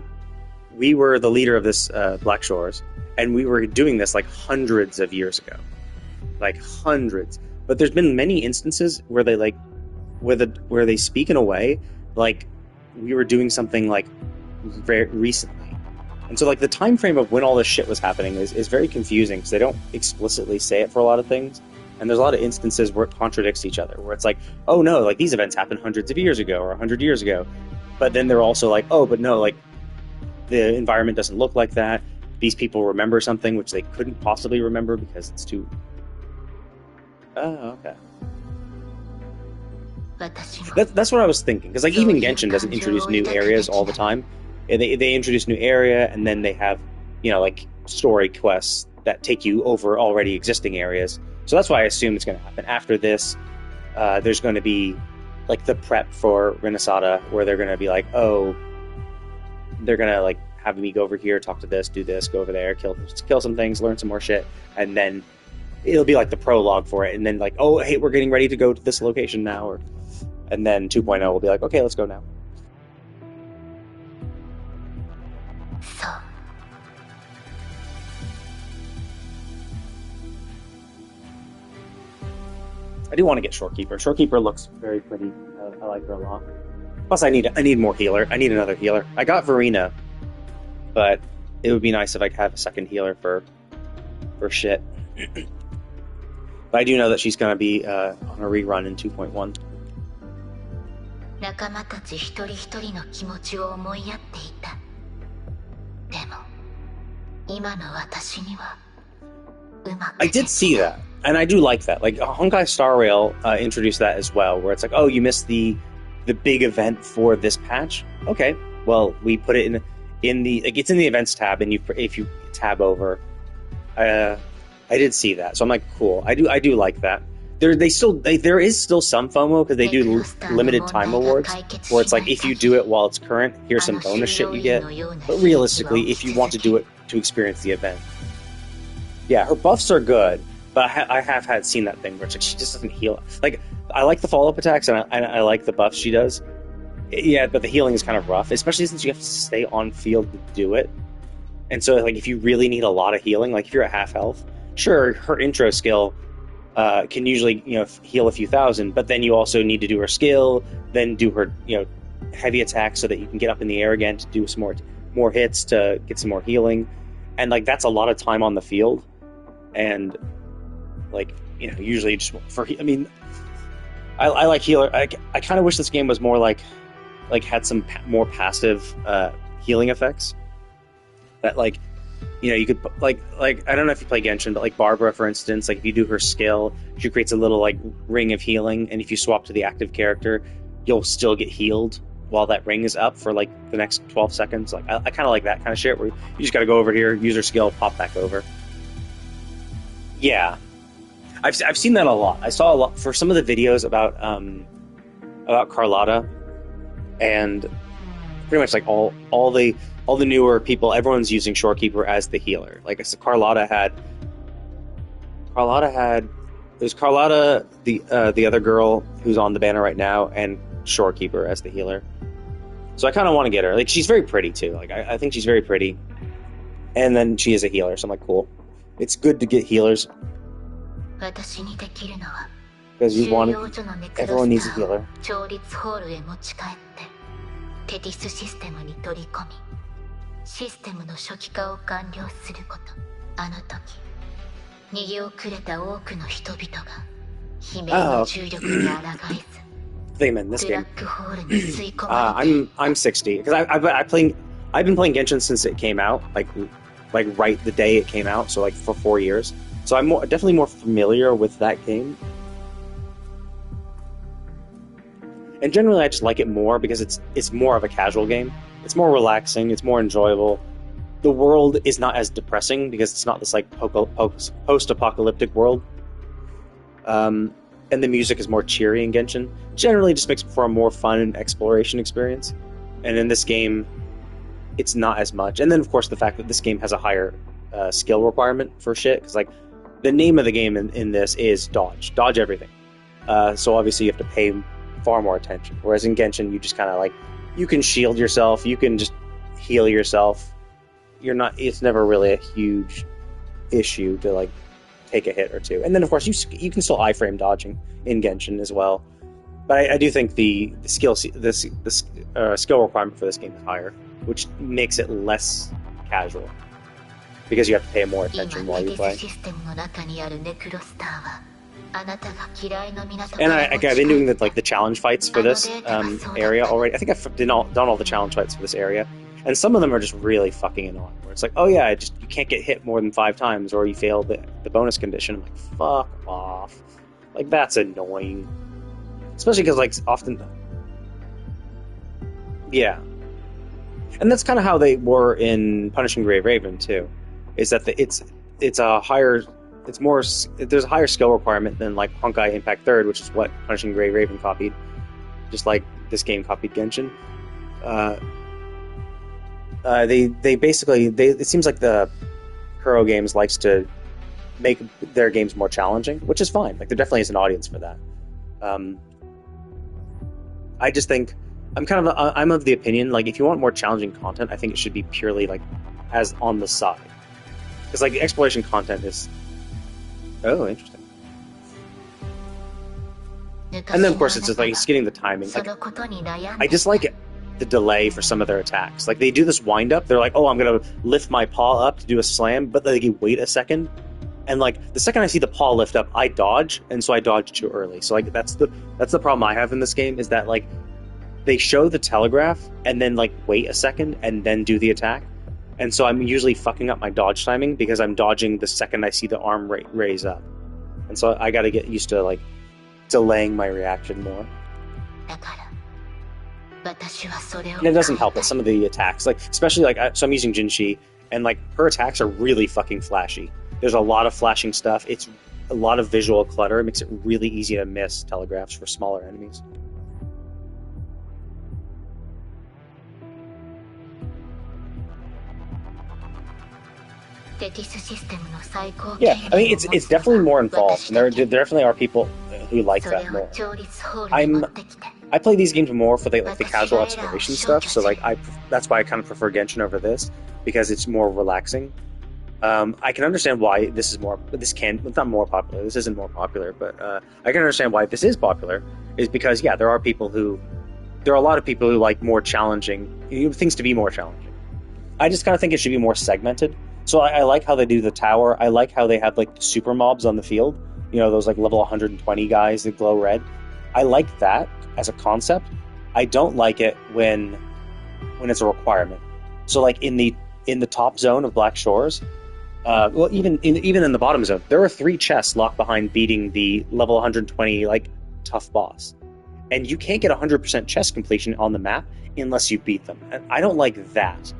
we were the leader of this Black Shores, and we were doing this, like, hundreds of years ago. Like, hundreds. But there's been many instances where they, like, where they speak in a way like we were doing something, like, very recently. And so, like, the time frame of when all this shit was happening is very confusing, because they don't explicitly say it for a lot of things. And there's a lot of instances where it contradicts each other, where it's like, oh no, like, these events happened hundreds of years ago or 100 years ago. But then they're also like, oh, but no, like, the environment doesn't look like that. These people remember something which they couldn't possibly remember because it's too... Oh, okay. That's what I was thinking, because, like, even Genshin doesn't introduce new areas all the time. They introduce new area, and then they have, like, story quests that take you over already existing areas. So that's why I assume it's going to happen. After this, there's going to be, like, the prep for Renesada, where they're going to be like, oh, they're going to, like, have me go over here, talk to this, do this, go over there, kill some things, learn some more shit, and then it'll be like the prologue for it, and then, like, oh, hey, we're getting ready to go to this location now, and then 2.0 will be like, okay, let's go now. So. I do want to get Shorekeeper. Shorekeeper looks very pretty. I like her a lot. Plus, I need more healer. I need another healer. I got Verena, but it would be nice if I could have a second healer for shit. But I do know that she's going to be on a rerun in 2.1. 仲間たち一人一人の気持ちを思いやっていた。でも、今の私にはうまく。I did see that, and I do like that. Like, Honkai Star Rail introduced that as well, where it's like, oh, you missed the big event for this patch. Okay, well, we put it in the, like, it's in the events tab, and if you tab over, I did see that, so I'm like, cool. I do like that. There is still some FOMO, because they do limited time awards, where it's like, if you do it while it's current, here's some bonus shit you get. But realistically, if you want to do it to experience the event, yeah, her buffs are good, but I have seen that thing where it's like, she just doesn't heal. Like, I like the follow-up attacks, and I like the buffs she does. Yeah, but the healing is kind of rough, especially since you have to stay on field to do it. And so, like, if you really need a lot of healing, like if you're at half health, sure, her intro skill can usually, heal a few thousand, but then you also need to do her skill, then do her, heavy attacks so that you can get up in the air again to do some more hits to get some more healing, and like that's a lot of time on the field, and like usually just for I mean I like healer. I kind of wish this game was more like had some more passive healing effects that like you could like I don't know if you play Genshin, but like Barbara, for instance, like if you do her skill, she creates a little like ring of healing, and if you swap to the active character, you'll still get healed while that ring is up for like the next 12 seconds. Like I kind of like that kind of shit where you just got to go over here, use her skill, pop back over. Yeah, I've seen that a lot. I saw a lot for some of the videos about Carlotta, and pretty much like all the newer people, everyone's using Shorekeeper as the healer. Like I said, Carlotta had it was Carlotta, the other girl who's on the banner right now, and Shorekeeper as the healer. So I kind of want to get her. Like she's very pretty too. Like I think she's very pretty, and then she is a healer. So I'm like, cool. It's good to get healers because you want everyone needs a healer. 調律ホールへ持ち帰ってテティスシステムに取り込みシステムの初期化を完了すること。あの時逃げ遅れた多くの人々が悲鳴の重力に抗えず Thing in this ブラ game. ックホールに吸い込まれて I'm 60 because I've been playing Genshin since it came out, like right the day it came out, so like for 4 years. So I'm definitely more familiar with that game. And generally, I just like it more because it's more of a casual game. It's more relaxing. It's more enjoyable. The world is not as depressing because it's not this like post-apocalyptic world. And the music is more cheery in Genshin. Generally, just makes for a more fun exploration experience. And in this game, it's not as much. And then, of course, the fact that this game has a higher skill requirement for shit. Because like the name of the game in this is dodge everything. So obviously, you have to pay far more attention. Whereas in Genshin, you just kind of like you can shield yourself, you can just heal yourself. It's never really a huge issue to like take a hit or two. And then of course you can still iframe dodging in Genshin as well. But I do think the skill requirement for this game is higher, which makes it less casual because you have to pay more attention while you play. And I've been doing the challenge fights for this area already. I think I've done all the challenge fights for this area, and some of them are just really fucking annoying. Where it's like, oh yeah, you can't get hit more than 5 times, or you fail the bonus condition. I'm like, fuck off. Like that's annoying, especially because like often, yeah. And that's kind of how they were in Punishing Grey Raven too. Is that it's a higher. It's more. There's a higher skill requirement than like Honkai Impact Third, which is what Punishing Grey Raven copied, just like this game copied Genshin. They basically it seems like the Kuro Games likes to make their games more challenging, which is fine. Like there definitely is an audience for that. I just think I'm of the opinion like if you want more challenging content, I think it should be purely like as on the side, because like the exploration content is. Oh, interesting. And then, of course, it's just like it's getting the timing. Like, I dislike the delay for some of their attacks. Like they do this wind up. They're like, "Oh, I'm gonna lift my paw up to do a slam," but like you wait a second, and like the second I see the paw lift up, I dodge, and so I dodge too early. So like that's the problem I have in this game is that like they show the telegraph and then like wait a second and then do the attack. And so I'm usually fucking up my dodge timing because I'm dodging the second I see the arm raise up. And so I gotta get used to, like, delaying my reaction more. And it doesn't help that some of the attacks, like, especially, like, so I'm using Jinshi, and, like, her attacks are really fucking flashy. There's a lot of flashing stuff. It's a lot of visual clutter. It makes it really easy to miss telegraphs for smaller enemies. Yeah, I mean it's definitely more involved, and there definitely are people who like that more. I play these games more for the casual exploration stuff, so like that's why I kind of prefer Genshin over this because it's more relaxing. I can understand why it's not more popular. This isn't more popular, but I can understand why this is popular. Is because there are people who there are a lot of people who like more challenging things to be more challenging. I just kind of think it should be more segmented. So I like how they do the tower. I like how they have like super mobs on the field. You know, those like level 120 guys that glow red. I like that as a concept. I don't like it when it's a requirement. So like in the top zone of Black Shores, well, even in the bottom zone, there are 3 chests locked behind beating the level 120 like tough boss, and you can't get 100% chest completion on the map unless you beat them. And I don't like that,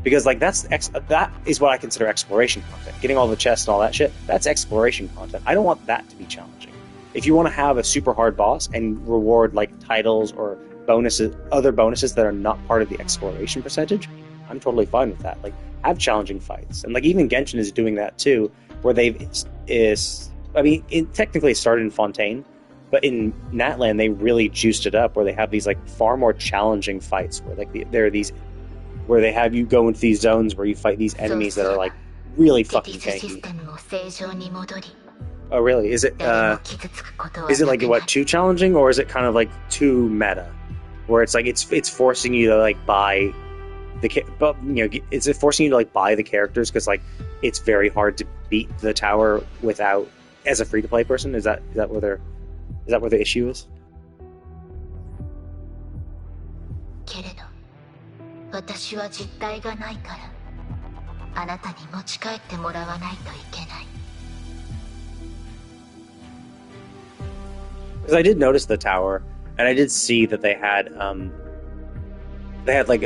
because like that is what I consider exploration content. Getting all the chests and all that shit, that's exploration content. I don't want that to be challenging. If you want to have a super hard boss and reward like titles or bonuses, other bonuses that are not part of the exploration percentage, I'm totally fine with that. Like, have challenging fights. And like even Genshin is doing that too, where it technically started in Fontaine, but in Natlan they really juiced it up, where they have these like far more challenging fights, where like there are these where they have you go into these zones where you fight these enemies that are like really fucking tanky. Oh really? Is it like what, too challenging, or is it kind of like too meta, where it's like it's forcing you to like buy but you know, is it forcing you to like buy the characters because like it's very hard to beat the tower without, as a free to play person? Is that where the issue is? けれど、私は実体がないから、あなたに持ち帰ってもらわないといけない。 Because I did notice the tower, and I did see that they had like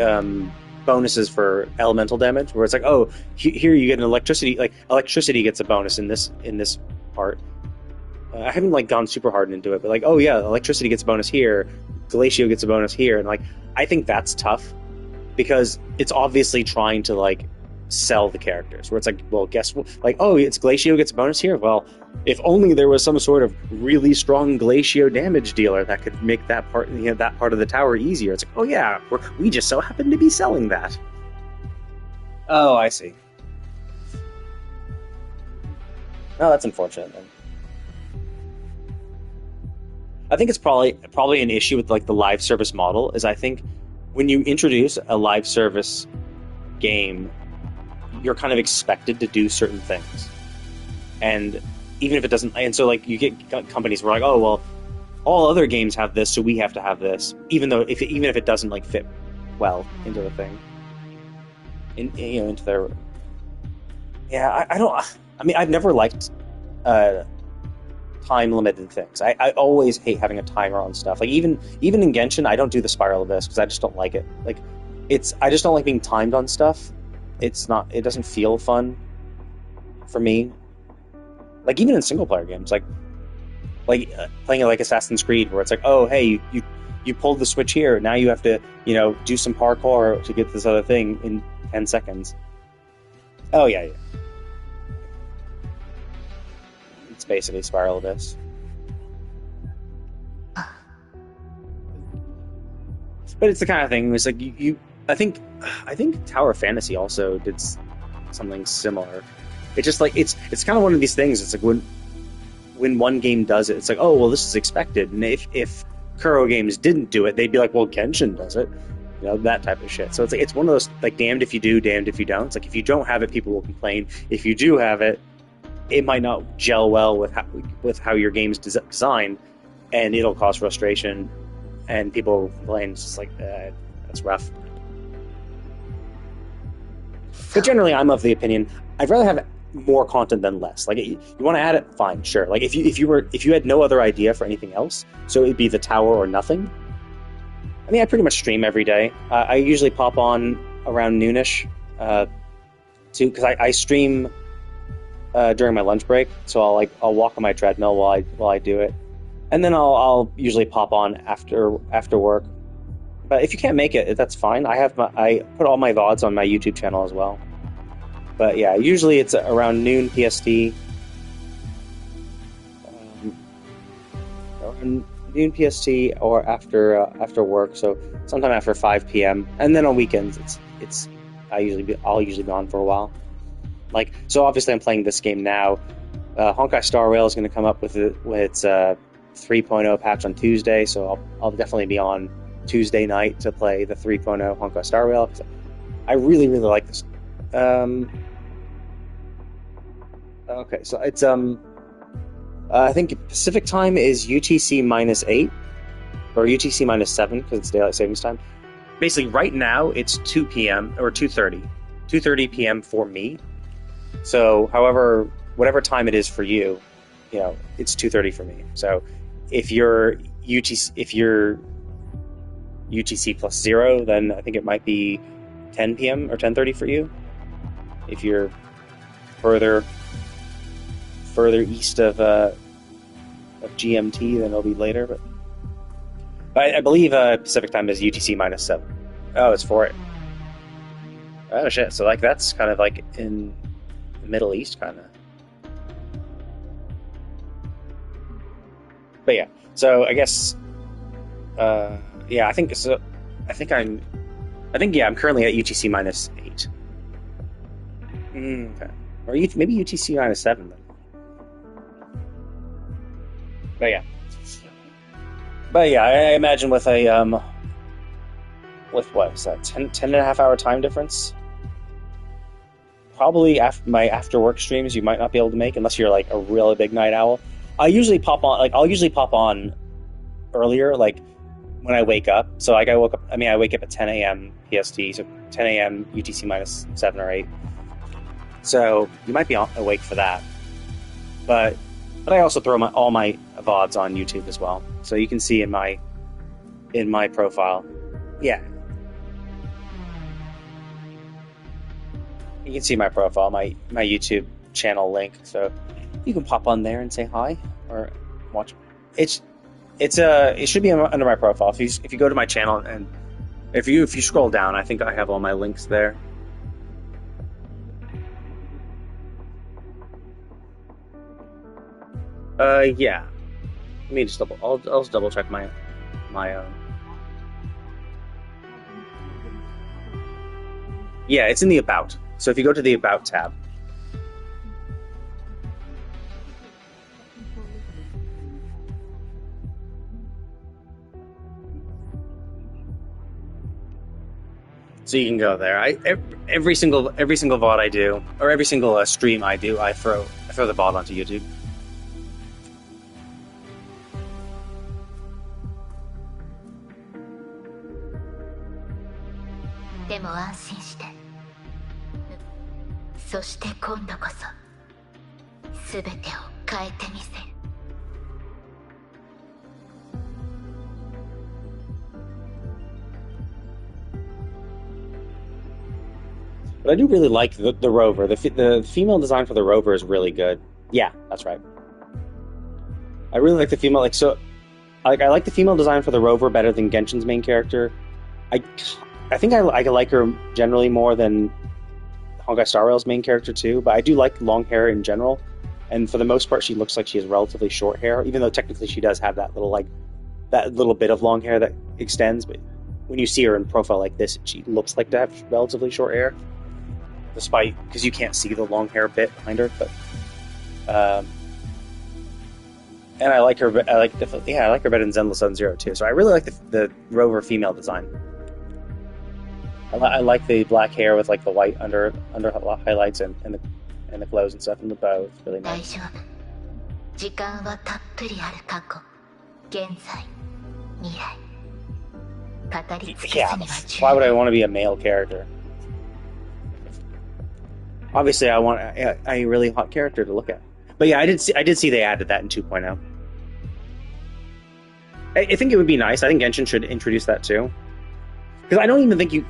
bonuses for elemental damage, where it's like, oh, here you get an electricity, like electricity gets a bonus in this part. I haven't like gone super hard into it, but like, oh yeah, electricity gets a bonus here, Glacio gets a bonus here, and like I think that's tough because it's obviously trying to like sell the characters, where it's like, well, guess what? Like, oh, it's Glacio gets a bonus here. Well, if only there was some sort of really strong Glacio damage dealer that could make that part, you know, that part of the tower easier. It's like, oh yeah, we just so happen to be selling that. Oh, I see. Oh, that's unfortunate then. I think it's probably an issue with like the live service model. Is I think when you introduce a live service game, you're kind of expected to do certain things, and even if it doesn't, and so like you get companies who are like, oh well, all other games have this, so we have to have this, even if it doesn't like fit well into the thing, into their. Yeah, I mean, I've never liked time limited things. I always hate having a timer on stuff. Like even in Genshin, I don't do the Spiral Abyss because I just don't like it. Like I just don't like being timed on stuff. It doesn't feel fun for me. Like even in single player games, like playing like Assassin's Creed, where it's like, oh hey, you pulled the switch here, now you have to, you know, do some parkour to get this other thing in 10 seconds. Oh yeah. It's basically Spiral Abyss. But it's the kind of thing, it's like I think Tower of Fantasy also did something similar. It's just like it's kind of one of these things. It's like when one game does it, it's like, oh well, this is expected. And if Kuro Games didn't do it, they'd be like, well, Genshin does it, you know, that type of shit. So it's like it's one of those like damned if you do, damned if you don't. It's like if you don't have it, people will complain. If you do have it, it might not gel well with how your game's designed, and it'll cause frustration, and people will complain. It's just like that's rough. But generally, I'm of the opinion I'd rather have more content than less. Like, you want to add it, fine, sure. Like if you had no other idea for anything else, so it'd be the tower or nothing. I mean, I pretty much stream every day. I usually pop on around noonish, because I stream during my lunch break. So I'll walk on my treadmill while I do it, and then I'll usually pop on after work. But if you can't make it, that's fine. I put all my VODs on my YouTube channel as well. But yeah, usually it's around noon PST. Around noon PST or after work. So sometime after 5 p.m. And then on weekends, I'll usually be on for a while. Like, so obviously I'm playing this game now. Honkai Star Rail is going to come up with its 3.0 patch on Tuesday, so I'll definitely be on Tuesday night to play the 3.0 Honkai Star Rail, 'cause I really, really like this. Okay, so it's I think Pacific time is UTC -8 or UTC -7 because it's daylight savings time. Basically, right now it's 2 p.m. or 2:30 p.m. for me. So, however, whatever time it is for you, you know, it's 2:30 for me. So, if you're UTC plus 0, then I think it might be 10 p.m. or 10:30 for you. If you're further east of GMT, then it'll be later. But I believe Pacific time is UTC -7. Oh, it's for it. Oh shit! So like that's kind of like in the Middle East, kind of. But yeah, so I guess, yeah, I think so. I think I'm currently at UTC -8. Okay. Or maybe UTC -7 then. But yeah, I imagine with a with what is that 10 and a half hour time difference, probably after work streams you might not be able to make unless you're like a really big night owl. I'll usually pop on earlier, like when I wake up. So like I wake up at 10 a.m. PST, so 10 a.m. UTC -7 or 8. So you might be awake for that. But I also throw all my VODs on YouTube as well, so you can see in my profile. Yeah, you can see my profile, my YouTube channel link, so you can pop on there and say hi or watch. It should be under my profile. If you go to my channel and if you scroll down, I think I have all my links there. Yeah. Let me just I'll just double check my Yeah, it's in the About. So if you go to the About tab. So you can go there. Every single VOD I do, or every single stream I do, I throw the VOD onto YouTube. でも安心して。そして今度こそ全てを変えてみせる。But I do really like the rover. The female design for the rover is really good. Yeah, that's right. I really like the female. I like the female design for the rover better than Genshin's main character. I think I like her generally more than Honkai Star Rail's main character too. But I do like long hair in general, and for the most part, she looks like she has relatively short hair. Even though technically she does have that little bit of long hair that extends. But when you see her in profile like this, she looks like to have relatively short hair. Despite, because you can't see the long hair bit behind her, but and I like her. I like her better than Zenless Zone Zero too. So I really like the rover female design. I like the black hair with like the white under highlights and the clothes and stuff and the bow. It's really nice. 時間はたっぷりある過去、現在、未来。語り尽くすには Why would I want to be a male character? Obviously, I want a really hot character to look at. But yeah, I did see they added that in 2.0. I think it would be nice. I think Genshin should introduce that too. Because I don't even think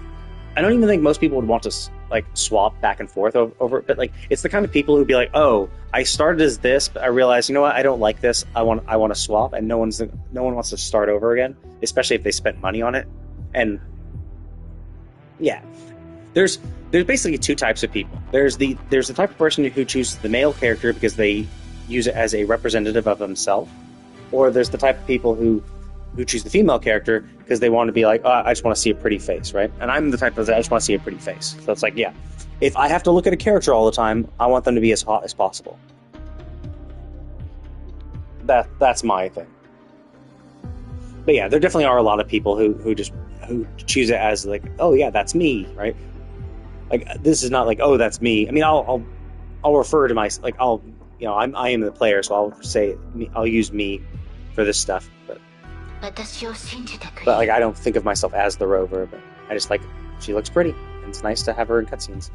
most people would want to like swap back and forth over it. But like, it's the kind of people who'd be like, "Oh, I started as this, but I realized, you know what? I don't like this. I want to swap." And no one wants to start over again, especially if they spent money on it. And yeah. There's basically two types of people. There's the type of person who chooses the male character because they use it as a representative of themselves, or there's the type of people who choose the female character because they want to be like, oh, I just want to see a pretty face, right? And I'm the type of I just want to see a pretty face. So it's like, yeah, if I have to look at a character all the time, I want them to be as hot as possible. That's my thing. But yeah, there definitely are a lot of people who choose it as like, oh yeah, that's me, right? Like this is not like, oh, that's me. I mean, I'll refer to my like I am the player, so I'll say I'll use me for this stuff. But like I don't think of myself as the rover, but I just like she looks pretty, and it's nice to have her in cutscenes.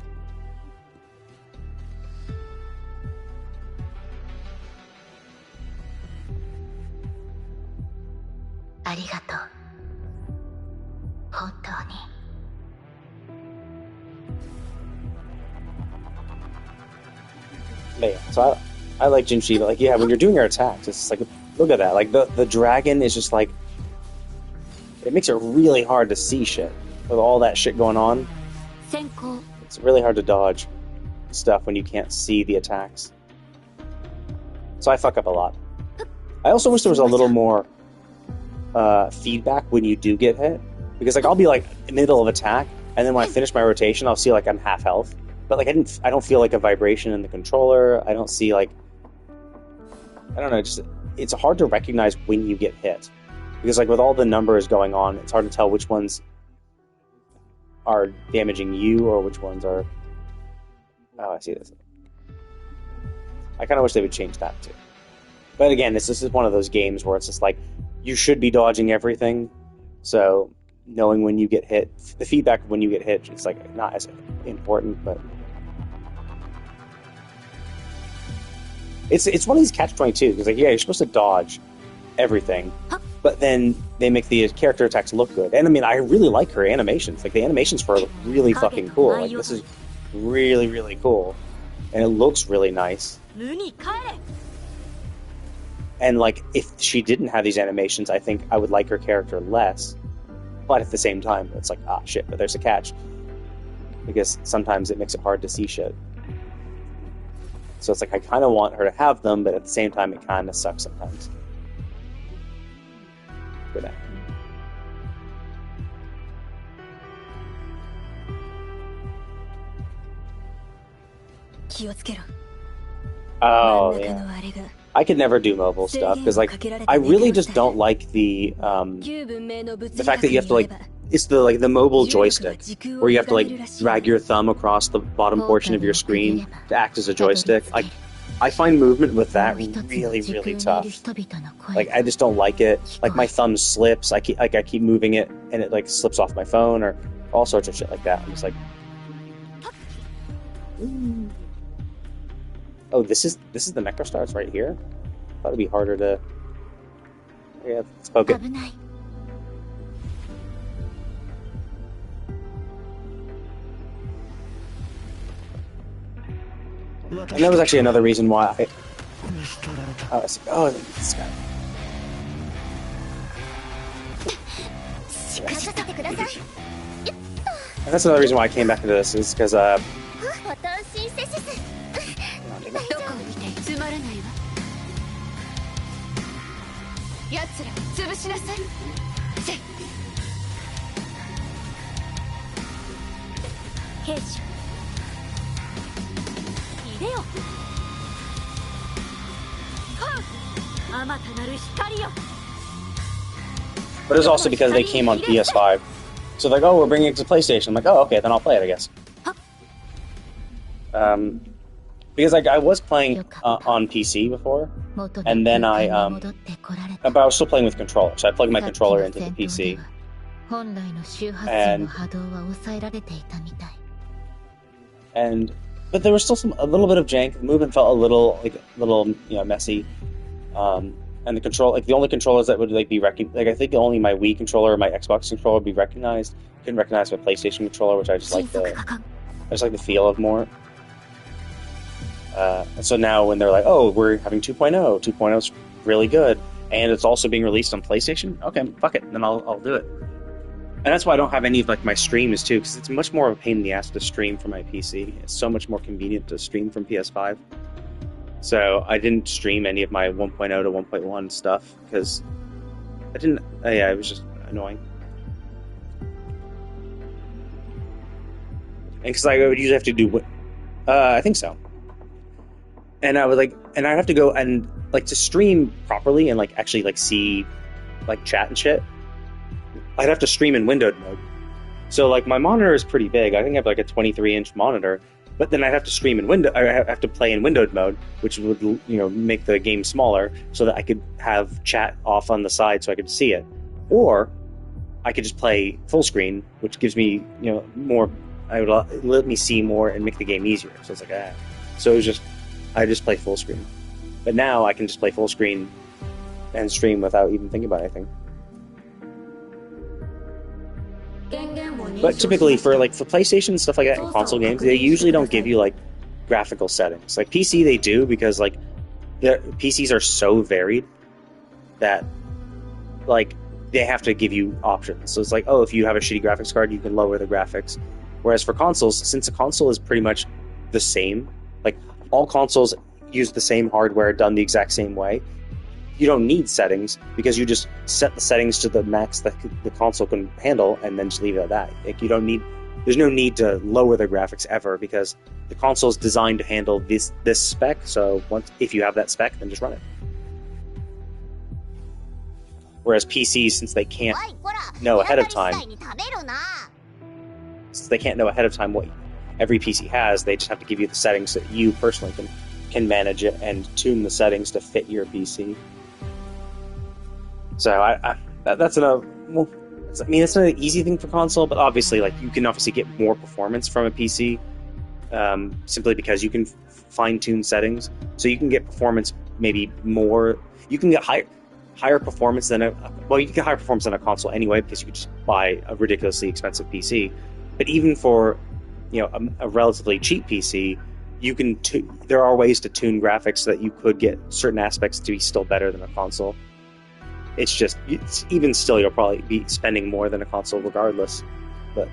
ありがとう。本当に。But yeah, so I like Jinshi, but like yeah, when you're doing your attacks, it's like look at that. Like the dragon is just like it makes it really hard to see shit with all that shit going on. It's really hard to dodge stuff when you can't see the attacks. So I fuck up a lot. I also wish there was a little more feedback when you do get hit, because like I'll be like in the middle of attack, and then when I finish my rotation, I'll see like I'm half health, but like I don't feel like a vibration in the controller. I don't see like I don't know. Just it's hard to recognize when you get hit, because like with all the numbers going on, it's hard to tell which ones are damaging you or which ones are. Oh, I see this. I kind of wish they would change that too. But again, this is one of those games where it's just like you should be dodging everything. So knowing when you get hit, the feedback of when you get hit, it's like not as important. But it's one of these catch-22 because like yeah, you're supposed to dodge everything, but then they make the character attacks look good. And I mean, I really like her animations. Like the animations for her look really fucking cool. Like this is really really cool, and it looks really nice. And like if she didn't have these animations, I think I would like her character less. But at the same time, it's like ah shit. But there's a catch, because sometimes it makes it hard to see shit. So it's like I kind of want her to have them, but at the same time, it kind of sucks sometimes. Good night. Oh yeah. I could never do mobile stuff because like I really just don't like the fact that you have to like it's the mobile joystick where you have to like drag your thumb across the bottom portion of your screen to act as a joystick. I find movement with that really really tough. Like I just don't like it. Like my thumb slips. I keep moving it and it like slips off my phone or all sorts of shit like that. I'm just like. Oh, this is the Necrostar. It's right here. Thought it'd be harder to. Yeah, let's poke it. And that was actually another reason why I. Oh, this guy. And that's another reason why I came back into this is because but it's also because they came on PS5. So like, oh, we're bringing it to PlayStation. I'm like, oh, okay, then I'll play it, I guess. Because like I was playing on PC before, and then but I was still playing with controller, so I plugged my controller into the PC. But there was still a little bit of jank. The movement felt a little messy. And the control, like the only controllers that would like be recognized, like I think only my Wii controller or my Xbox controller would be recognized. Couldn't recognize my PlayStation controller, which I just like the feel of more. And so now when they're like, oh, we're having 2.0, 2.0 is really good, and it's also being released on PlayStation. Okay, fuck it, then I'll do it. And that's why I don't have any of like my streams too, because it's much more of a pain in the ass to stream from my PC. It's so much more convenient to stream from PS5. So I didn't stream any of my 1.0 to 1.1 stuff because I didn't. Yeah, it was just annoying. And because I would usually have to do, I think so. And I would like, and I'd have to go and like to stream properly and like actually like see like chat and shit, I'd have to stream in windowed mode. So like my monitor is pretty big. I think I have like a 23-inch monitor, but then I'd have to stream in window. I have to play in windowed mode, which would make the game smaller so that I could have chat off on the side so I could see it, or I could just play full screen, which gives me more. I would let me see more and make the game easier. So it's like So it was just I just play full screen, but now I can just play full screen and stream without even thinking about anything. But typically for PlayStation and stuff like that in console games, they usually don't give you like graphical settings. Like PC, they do, because like the PCs are so varied that like they have to give you options. So it's like, oh, if you have a shitty graphics card, you can lower the graphics. Whereas for consoles, since a console is pretty much the same, like all consoles use the same hardware done the exact same way, you don't need settings because you just set the settings to the max that the console can handle and then just leave it at that. Like there's no need to lower the graphics ever because the console is designed to handle this spec. So if you have that spec, then just run it. Whereas PCs, since they can't know ahead of time, what every PC has, they just have to give you the settings that you personally can manage it and tune the settings to fit your PC. So that's it's not an easy thing for console, but obviously, like you can get more performance from a PC, simply because you can fine tune settings, so you can get performance maybe more. You can get higher performance than you can get higher performance than a console anyway, because you could just buy a ridiculously expensive PC. But even for a relatively cheap PC, you can there are ways to tune graphics so that you could get certain aspects to be still better than a console. It's just, even still, you'll probably be spending more than a console regardless. But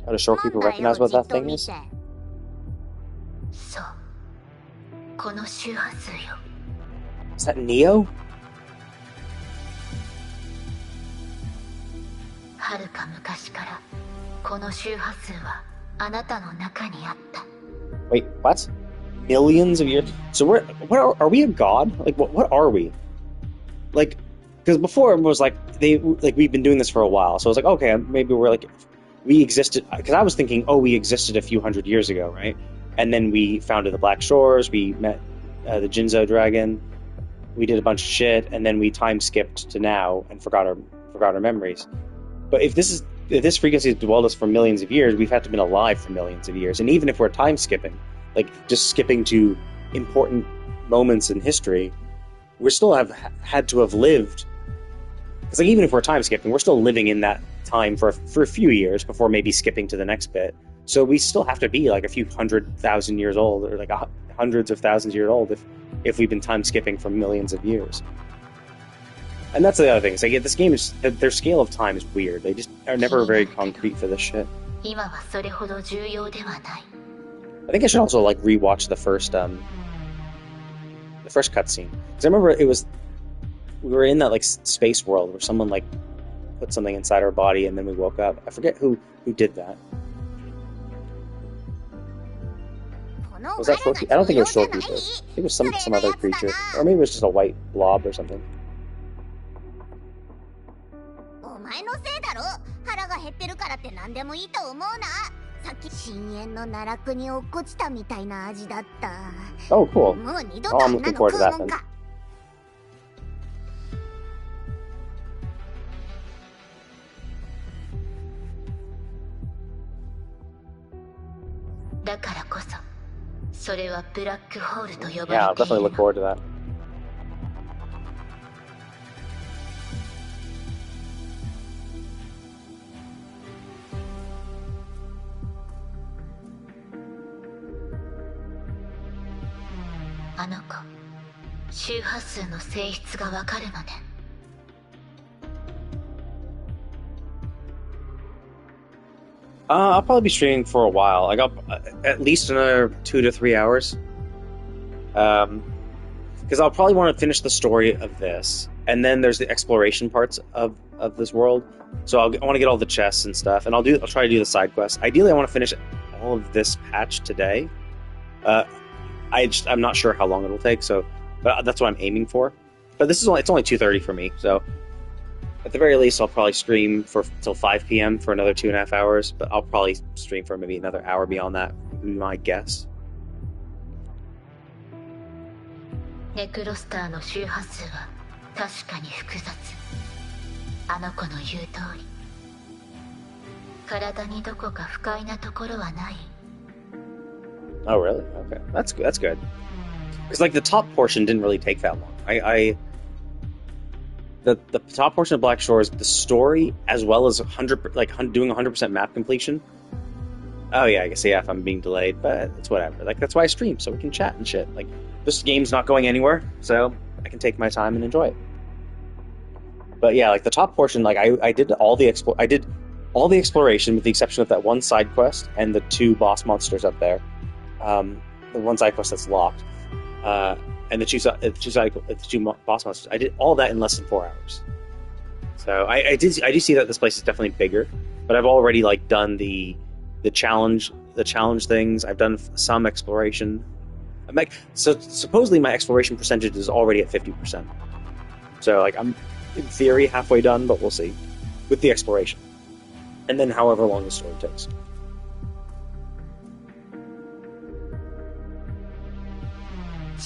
I'll just show people recognize what that thing is. Is that Neo? はるか昔からこの周波数はあなたの中にあった。 Wait, what? Millions of years? So what are we a god? Like what are we? Like, because before it was like we've been doing this for a while, so I was like, okay, maybe we existed, because I was thinking, we existed a few hundred years ago, right? And then we founded the Black Shores, we met the Jinzo dragon, we did a bunch of shit, and then we time skipped to now and forgot our memories. But if this frequency has dwelled us for millions of years, we've had to have been alive for millions of years. And even if we're time skipping, like just skipping to important moments in history, we still have had to have lived. It's like, even if we're time skipping, we're still living in that time for a few years before maybe skipping to the next bit. So we still have to be like a few 100,000 years old, or like hundreds of thousands of years old if we've been time skipping for millions of years. And that's the other thing. It's like, this game their scale of time is weird. They just are never very concrete for this shit. I think I should also like rewatch the first cutscene, because I remember we were in that like space world where someone like put something inside our body and then we woke up. I forget who did that. Was that Short? I don't think it was Short Keeper. I think it was some other creature, or maybe it was just a white blob or something. お前のせいだろ。腹が減ってるからって何でもいいと思うな。さっき深淵の奈落に落っこちたみたいな味だった。Oh, cool. もう二度とあんなの食うもんか。だからこそ、それはブラックホールと呼ばれている。Yeah, I'll definitely look forward to that. あの子、周波数の性質がわかるのね。I'll probably be streaming for a while. I got at least another 2 to 3 hours. Because I'll probably want to finish the story of this, and then there's the exploration parts of of this world. So I want to get all the chests and stuff, and I'll try to do the side quests. Ideally, I want to finish all of this patch today. I'm not sure how long it'll take, but that's what I'm aiming for. But it's only 2:30 for me, so at the very least, I'll probably stream till 5 p.m. for another 2.5 hours. But I'll probably stream for maybe another hour beyond that, would be my guess. ネクロスターの周波数は確かに複雑。あの子の言う通り。体にどこか不快なところはない。 Oh, really? Okay, that's good. That's good. Because like the top portion didn't really take that long. The top portion of Black Shores, the story as well as doing 100% map completion. Oh yeah, I guess if I'm being delayed, but it's whatever. Like that's why I stream, so we can chat and shit. Like this game's not going anywhere, so I can take my time and enjoy it. But yeah, like the top portion, like I did all the exploration with the exception of that one side quest and the 2 boss monsters up there. The one side quest that's locked, and the two boss monsters. I did all that in less than 4 hours. So I do see that this place is definitely bigger, but I've already like done the challenge things. I've done some exploration. So supposedly my exploration percentage is already at 50%. So like I'm in theory halfway done, but we'll see with the exploration, and then however long the story takes.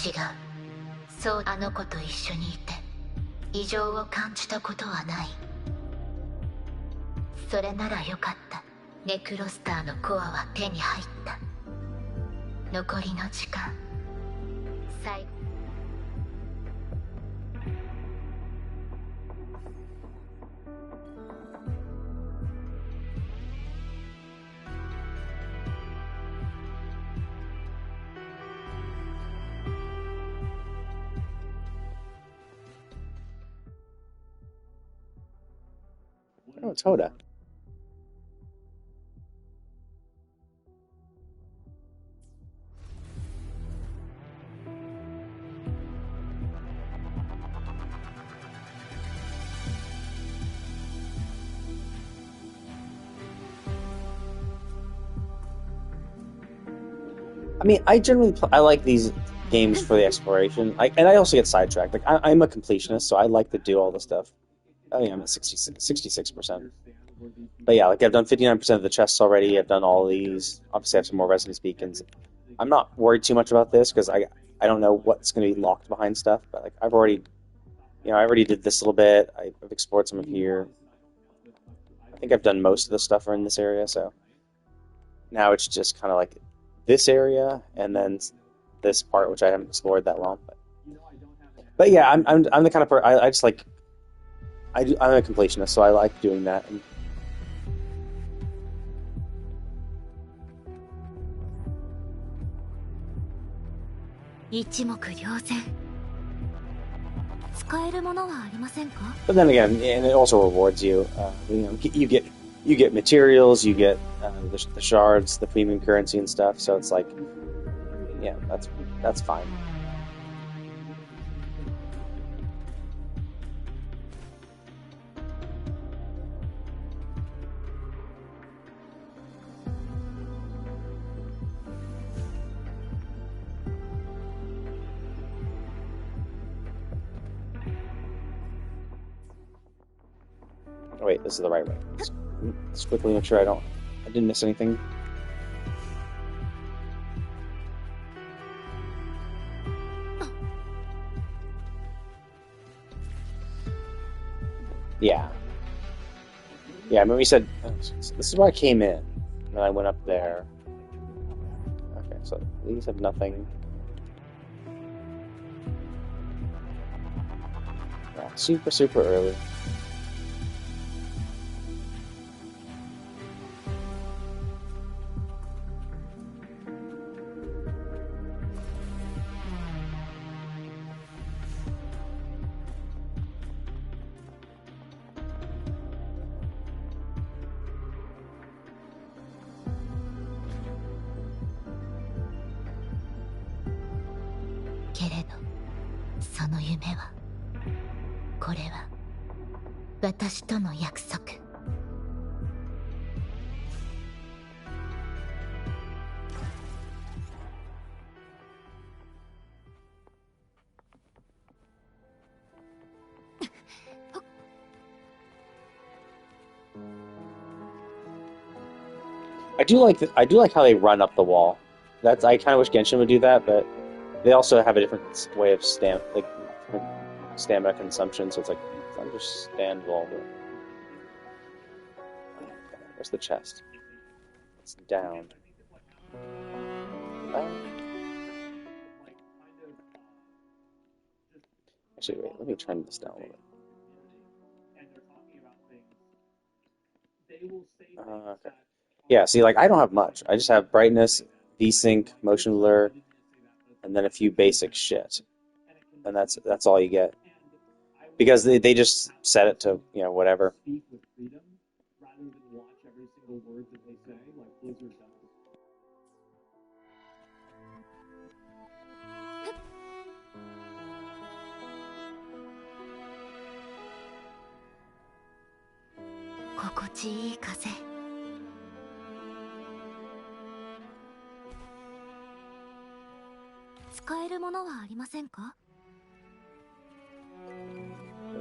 違う。そうあの子と一緒にいて異常を感じたことはない。それならよかった。ネクロスターのコアは手に入った。残りの時間。最後。Oh, it's Hoda. I mean, I generally I like these games for the exploration, and I also get sidetracked. Like I'm a completionist, so I like to do all the stuff. Oh yeah, I'm at 66%. But yeah, like I've done 59% of the chests already. I've done all these. Obviously, I have some more Resonance Beacons. I'm not worried too much about this because I don't know what's going to be locked behind stuff. But like I already did this a little bit. I've explored some of here. I think I've done most of the stuff in this area. So now it's just kind of like this area and then this part, which I haven't explored that long. But yeah, I'm the kind of person I just like. I'm a completionist, so I like doing that. And but then again, and it also rewards you. You get materials, you get the shards, the premium currency and stuff. So it's like, yeah, that's fine. Oh, wait, this is the right way. Let's quickly make sure I didn't miss anything. Yeah. Yeah, I mean, we said, this is where I came in. And then I went up there. Okay, so these have nothing. Yeah, super, super early. 私との約束。I do like how they run up the wall. That's I kind of wish Genshin would do that, but they also have a different way of stamina consumption. So it's like it's understandable. But... Where's the chest? It's down. Actually, wait. Let me turn this down a little bit. Okay. Yeah, see, like, I don't have much. I just have brightness, VSync, motion blur, and then a few basic shit. And that's all you get. Because they just set it to, you know, whatever.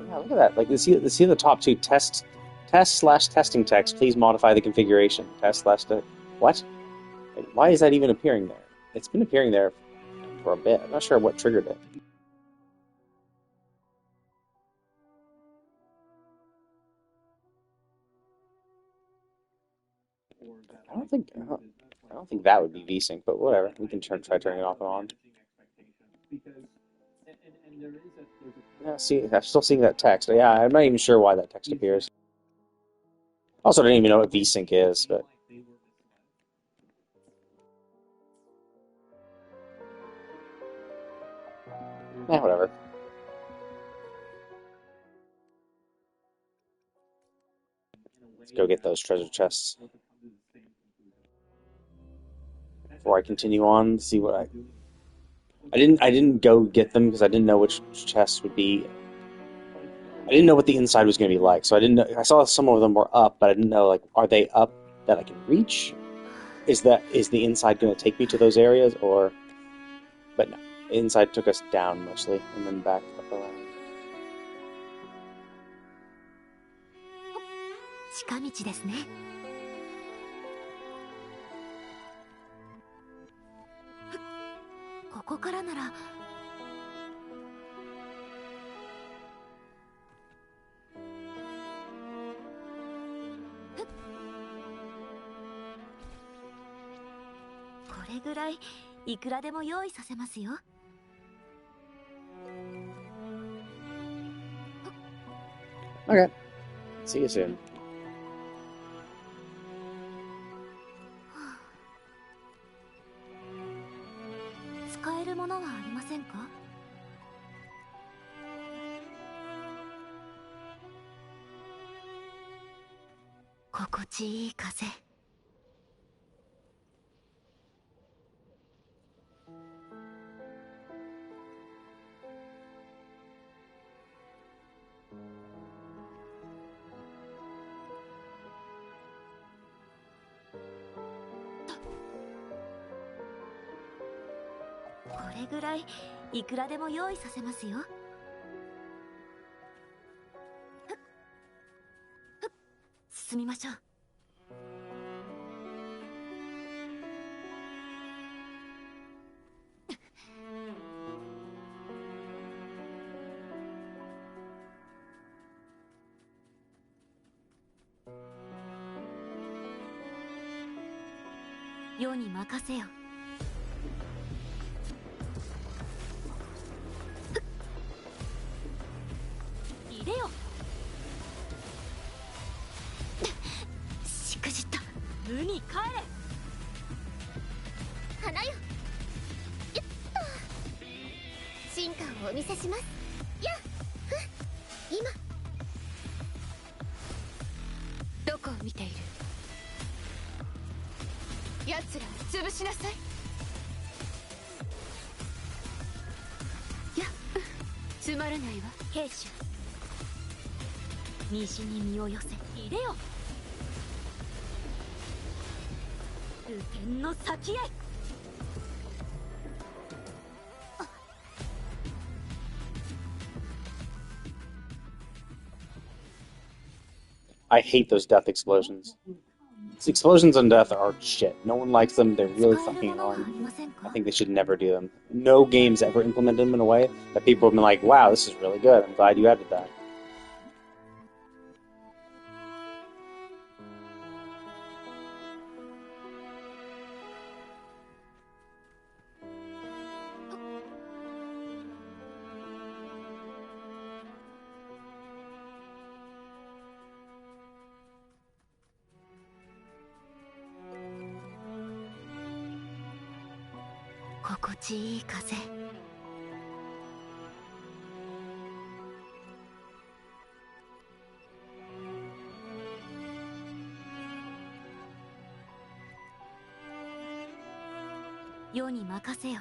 Yeah, look at that. Like, see the top two test/testing text. Please modify the configuration. What? Why is that even appearing there? It's been appearing there for a bit. I'm not sure what triggered it. I don't think that would be VSync, but whatever. We can try turning it off and on. Yeah, see, I'm still seeing that text. Yeah, I'm not even sure why that text appears. Also, I don't even know what VSync is, but... Yeah, whatever. Let's go get those treasure chests. Before I continue on, see what I didn't go get them because I didn't know which chests would be. I didn't know what the inside was going to be like, so I didn't know. I saw some of them were up, but I didn't know, like, are they up that I can reach? Is the inside going to take me to those areas, or? But no, the inside took us down mostly, and then back up around. 近道ですね。ここからなら。これぐらいいくらでも用意させますよ。Okay. See you soon. 使えるものはありませんか？心地いい風。これぐらいいくらでも用意させますよ。進みましょう。世に任せよ。入れよ。しくじった。無に帰れ。花よ。よっと。進化をお見せします。やっ。今。どこを見ている？奴らを潰しなさい。いや、つまらないわ。兵士西に身を寄せ入れよ。雨天の先へ。I hate those death explosions. Explosions on death are shit. No one likes them. They're really fucking annoying. I think they should never do them. No games ever implemented them in a way that people have been like, wow, this is really good. I'm glad you added that.世に任せよ。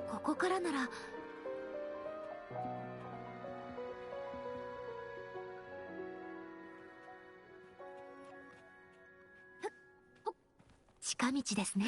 ここからなら。近道ですね。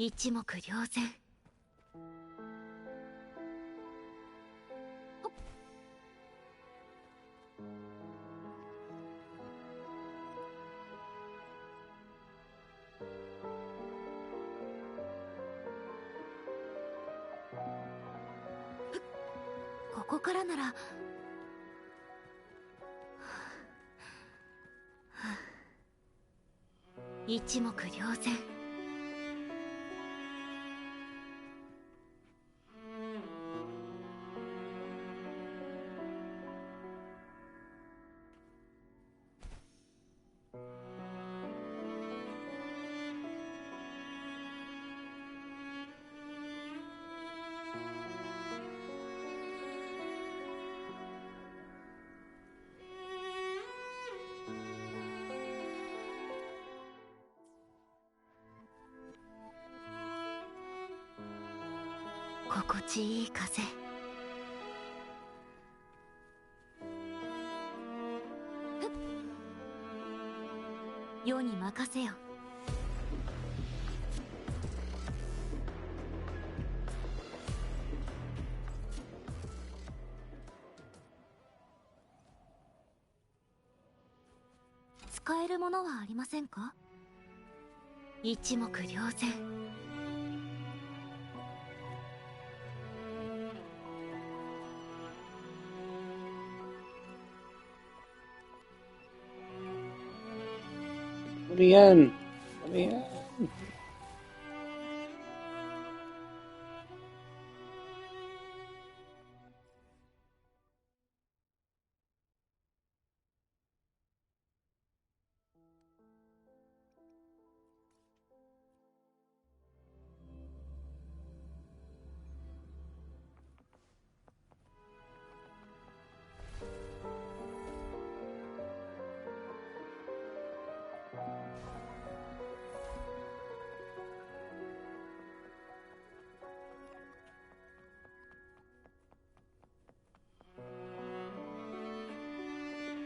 一目瞭然。ここからなら。一目瞭然。心地いい風。世に任せよ。使えるものはありませんか？一目瞭然。Let me in. Let me in.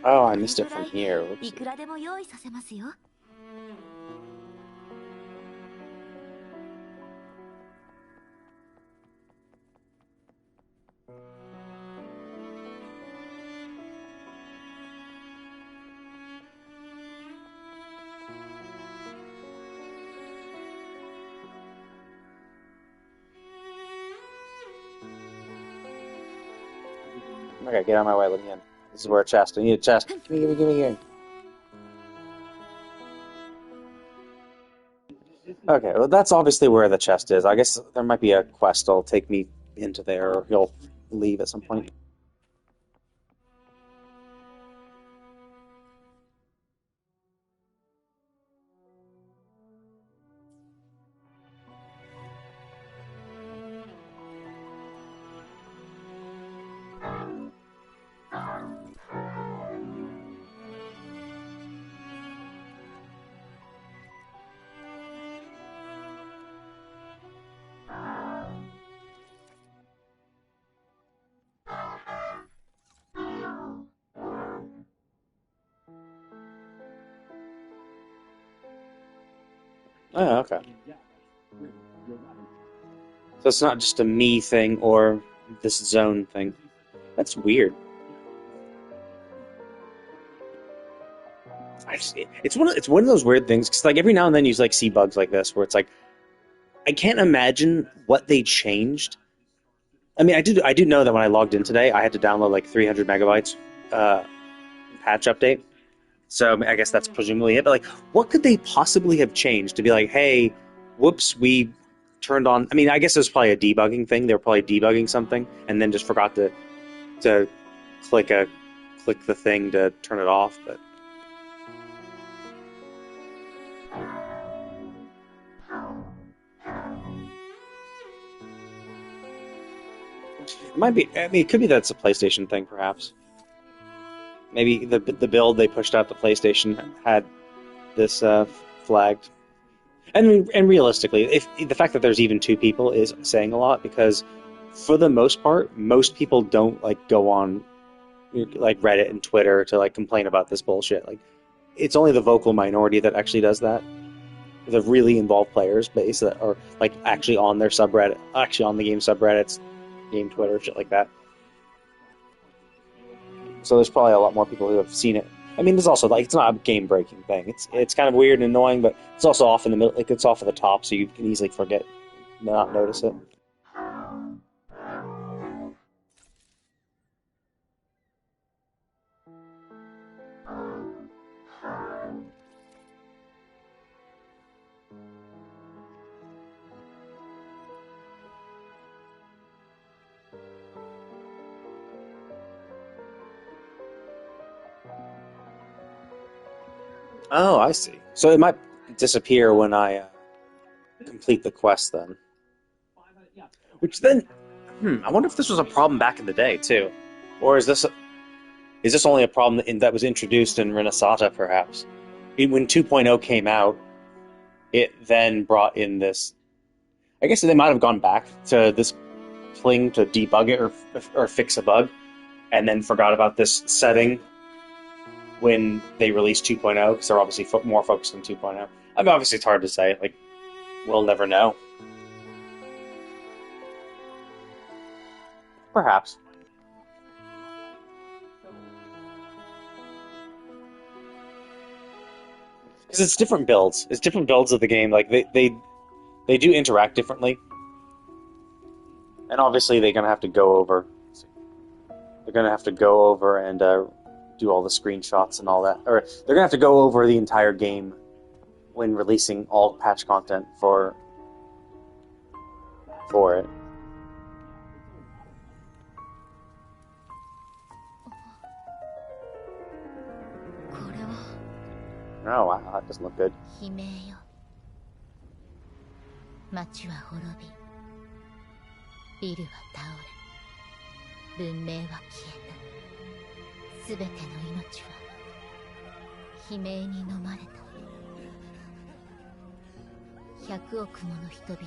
Oh, I missed it from here. い Whoops. くらでも用意させますよ。Okay, get out of my way. Let me in. This is where a chest. I need a chest. Gimme. Okay, well, that's obviously where the chest is. I guess there might be a quest that'll take me into there, or he'll leave at some point. Oh, okay. So it's not just a me thing or this zone thing. That's weird. It's one of those weird things because like every now and then you like see bugs like this where it's like I can't imagine what they changed. I mean, I do know that when I logged in today, I had to download like 300 megabytes patch update. So I guess that's presumably it. But like, what could they possibly have changed to be like, hey, whoops, we turned on? I mean, I guess it was probably a debugging thing. They were probably debugging something and then just forgot to click the thing to turn it off. But it might be. I mean, it could be that it's a PlayStation thing, perhaps. Maybe the build they pushed out the PlayStation had this flagged. And realistically, if the fact that there's even two people is saying a lot because for the most part, most people don't like go on like Reddit and Twitter to like complain about this bullshit. Like it's only the vocal minority that actually does that. The really involved players base that are like actually on their subreddit, actually on the game subreddits, game Twitter, shit like that. So there's probably a lot more people who have seen it. I mean, there's also like it's not a game breaking thing. It's kind of weird and annoying, but it's also off in the middle. Like it's off at the top, so you can easily forget, not notice it. Oh, I see. So it might disappear when I complete the quest then. Which then, I wonder if this was a problem back in the day too, or is this only a problem that was introduced in Renesata, perhaps? When 2.0 came out, it then brought in this. I guess they might have gone back to this thing to debug it or fix a bug, and then forgot about this setting when they released 2.0 because they're obviously more focused on 2.0. I mean, obviously it's hard to say. Like, we'll never know. Perhaps. because it's different builds. It's different builds of the game. Like they do interact differently, and obviously they're gonna have to go over. They're gonna have to go over and do all the screenshots and all that, or they're gonna have to go over the entire game when releasing all patch content for it. Oh wow, that doesn't look good. 悲鳴よ。町は滅び、ビルは倒れ、文明は消えた。すべての命は悲鳴に飲まれた。100億もの人々が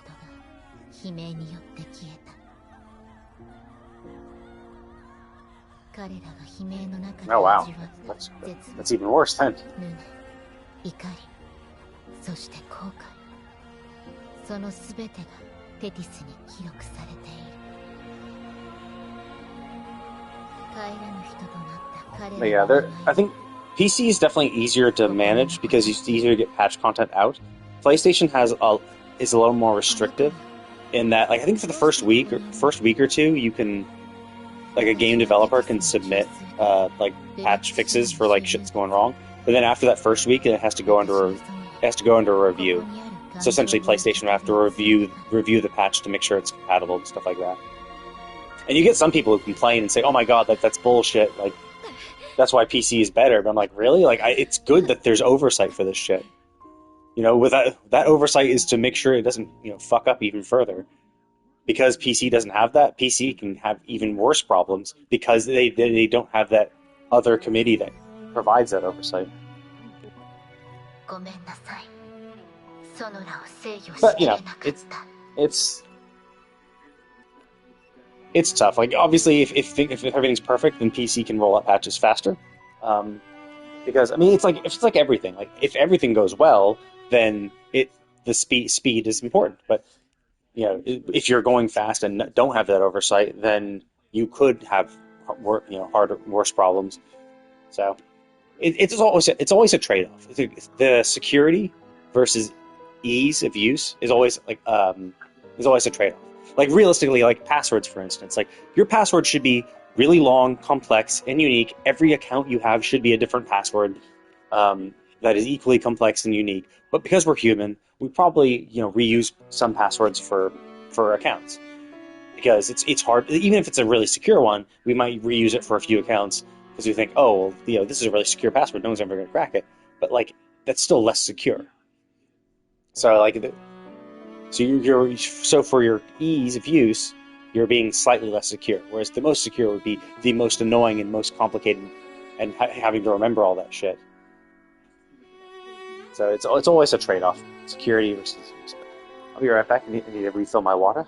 悲鳴によって消えた。彼らが悲鳴の中で Oh wow, 味わった that's even worse then. 無念、怒り、そして後悔。そのすべてがテティスに記録されている。帰らぬ人となった彼 But ら yeah, の I think PC is definitely easier to manage because it's easier to get patch content out. PlayStation is a little more restrictive in that, like, I think for the first week or two, you can, like, a game developer can submit like patch fixes for like shit that's going wrong, but then after that first week, it has to go under a review. So essentially, PlayStation will have to review the patch to make sure it's compatible and stuff like that. And you get some people who complain and say, "Oh my god, that's bullshit." Like, that's why PC is better. But I'm like, really? Like, it's good that there's oversight for this shit. You know, with that oversight is to make sure it doesn't, fuck up even further. Because PC doesn't have that, PC can have even worse problems because they don't have that other committee that provides that oversight. ごめんなさい。ソノラを制御し But き you れ know, なかった。it's tough. Like, obviously, if everything's perfect, then PC can roll out patches faster. Because I mean, it's like everything. Like, if everything goes well, then the speed is important. But if you're going fast and don't have that oversight, then you could have worse problems. So it's always a trade-off. The security versus ease of use is always a trade-off. Like, realistically, like passwords, for instance, like your password should be really long, complex, and unique. Every account you have should be a different password that is equally complex and unique. But because we're human, we probably reuse some passwords for accounts because it's hard. Even if it's a really secure one, we might reuse it for a few accounts because we think, oh, well, this is a really secure password. No one's ever going to crack it. But like, that's still less secure. So like, so for your ease of use, you're being slightly less secure. Whereas the most secure would be the most annoying and most complicated, and having to remember all that shit. So it's always a trade-off: security versus use. I'll be right back. I need to refill my water.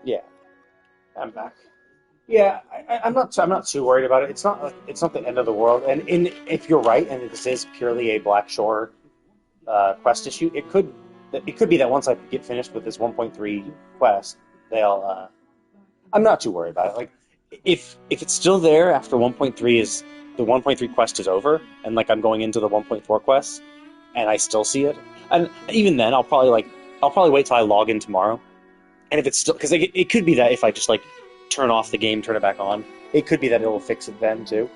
Yeah, I'm back. Yeah, I'm not too worried about it. It's not the end of the world. And if you're right, and this is purely a Black Shore quest issue, it could be that once I get finished with this 1.3 quest, they'll. I'm not too worried about it. Like, if it's still there after 1.3 is the 1.3 quest is over, and like I'm going into the 1.4 quest, and I still see it, and even then I'll probably wait till I log in tomorrow. And if it's still, because it could be that if I just like turn off the game, turn it back on. It could be that it'll fix it then too.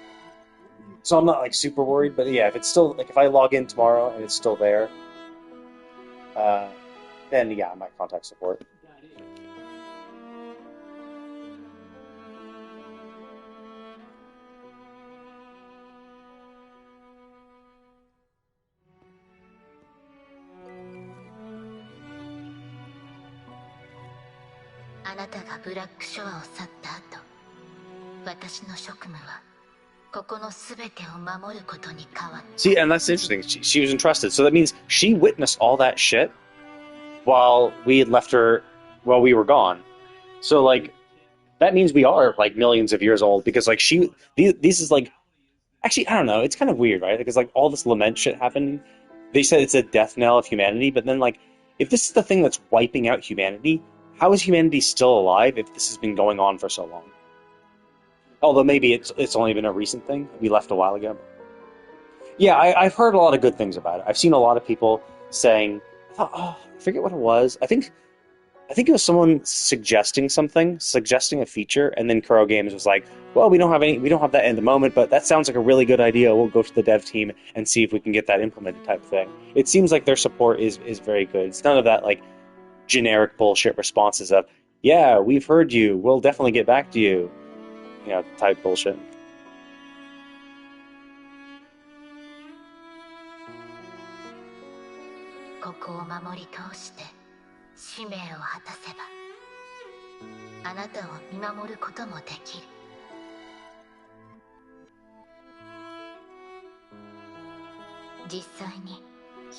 So I'm not like super worried, but yeah, if it's still like if I log in tomorrow and it's still there, then yeah, I might contact support. あなたがブラックショアを去った後、私の職務はここの全てを守ることに変わった。 See, and that's interesting. She was entrusted, so that means she witnessed all that shit while we had left her, while we were gone. So like, that means we are like millions of years old because like this is like, actually I don't know. It's kind of weird, right? Because like all this lament shit happened. They said it's a death knell of humanity, but then like, if this is the thing that's wiping out humanity, how is humanity still alive if this has been going on for so long? Although maybe it's only been a recent thing. We left a while ago. Yeah, I've heard a lot of good things about it. I've seen a lot of people saying, I forget what it was. I think it was someone suggesting a feature, and then Kuro Games was like, well, we don't have that in the moment, but that sounds like a really good idea. We'll go to the dev team and see if we can get that implemented type of thing. It seems like their support is very good. It's none of that like generic bullshit responses of, yeah, we've heard you, we'll definitely get back to you, you know, type bullshit. This ここを守り通して使命を果たせばあなたを見守ることもできる。実際に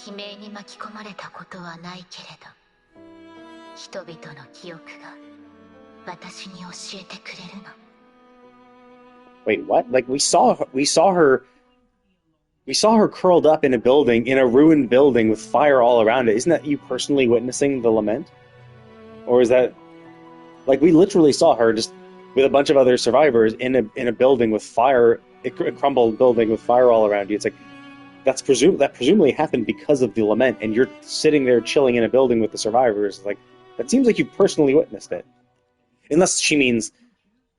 悲鳴に巻き込まれたことはないけれど、人々の記憶が私に教えてくれるの。 Wait, what? Like we saw her curled up in a ruined building with fire all around it. Isn't that you personally witnessing the lament? Or is that like we literally saw her just with a bunch of other survivors in a building with fire, a crumbled building with fire all around you? It's like that presumably happened because of the lament, and you're sitting there chilling in a building with the survivors. Like that seems like you personally witnessed it. Unless she means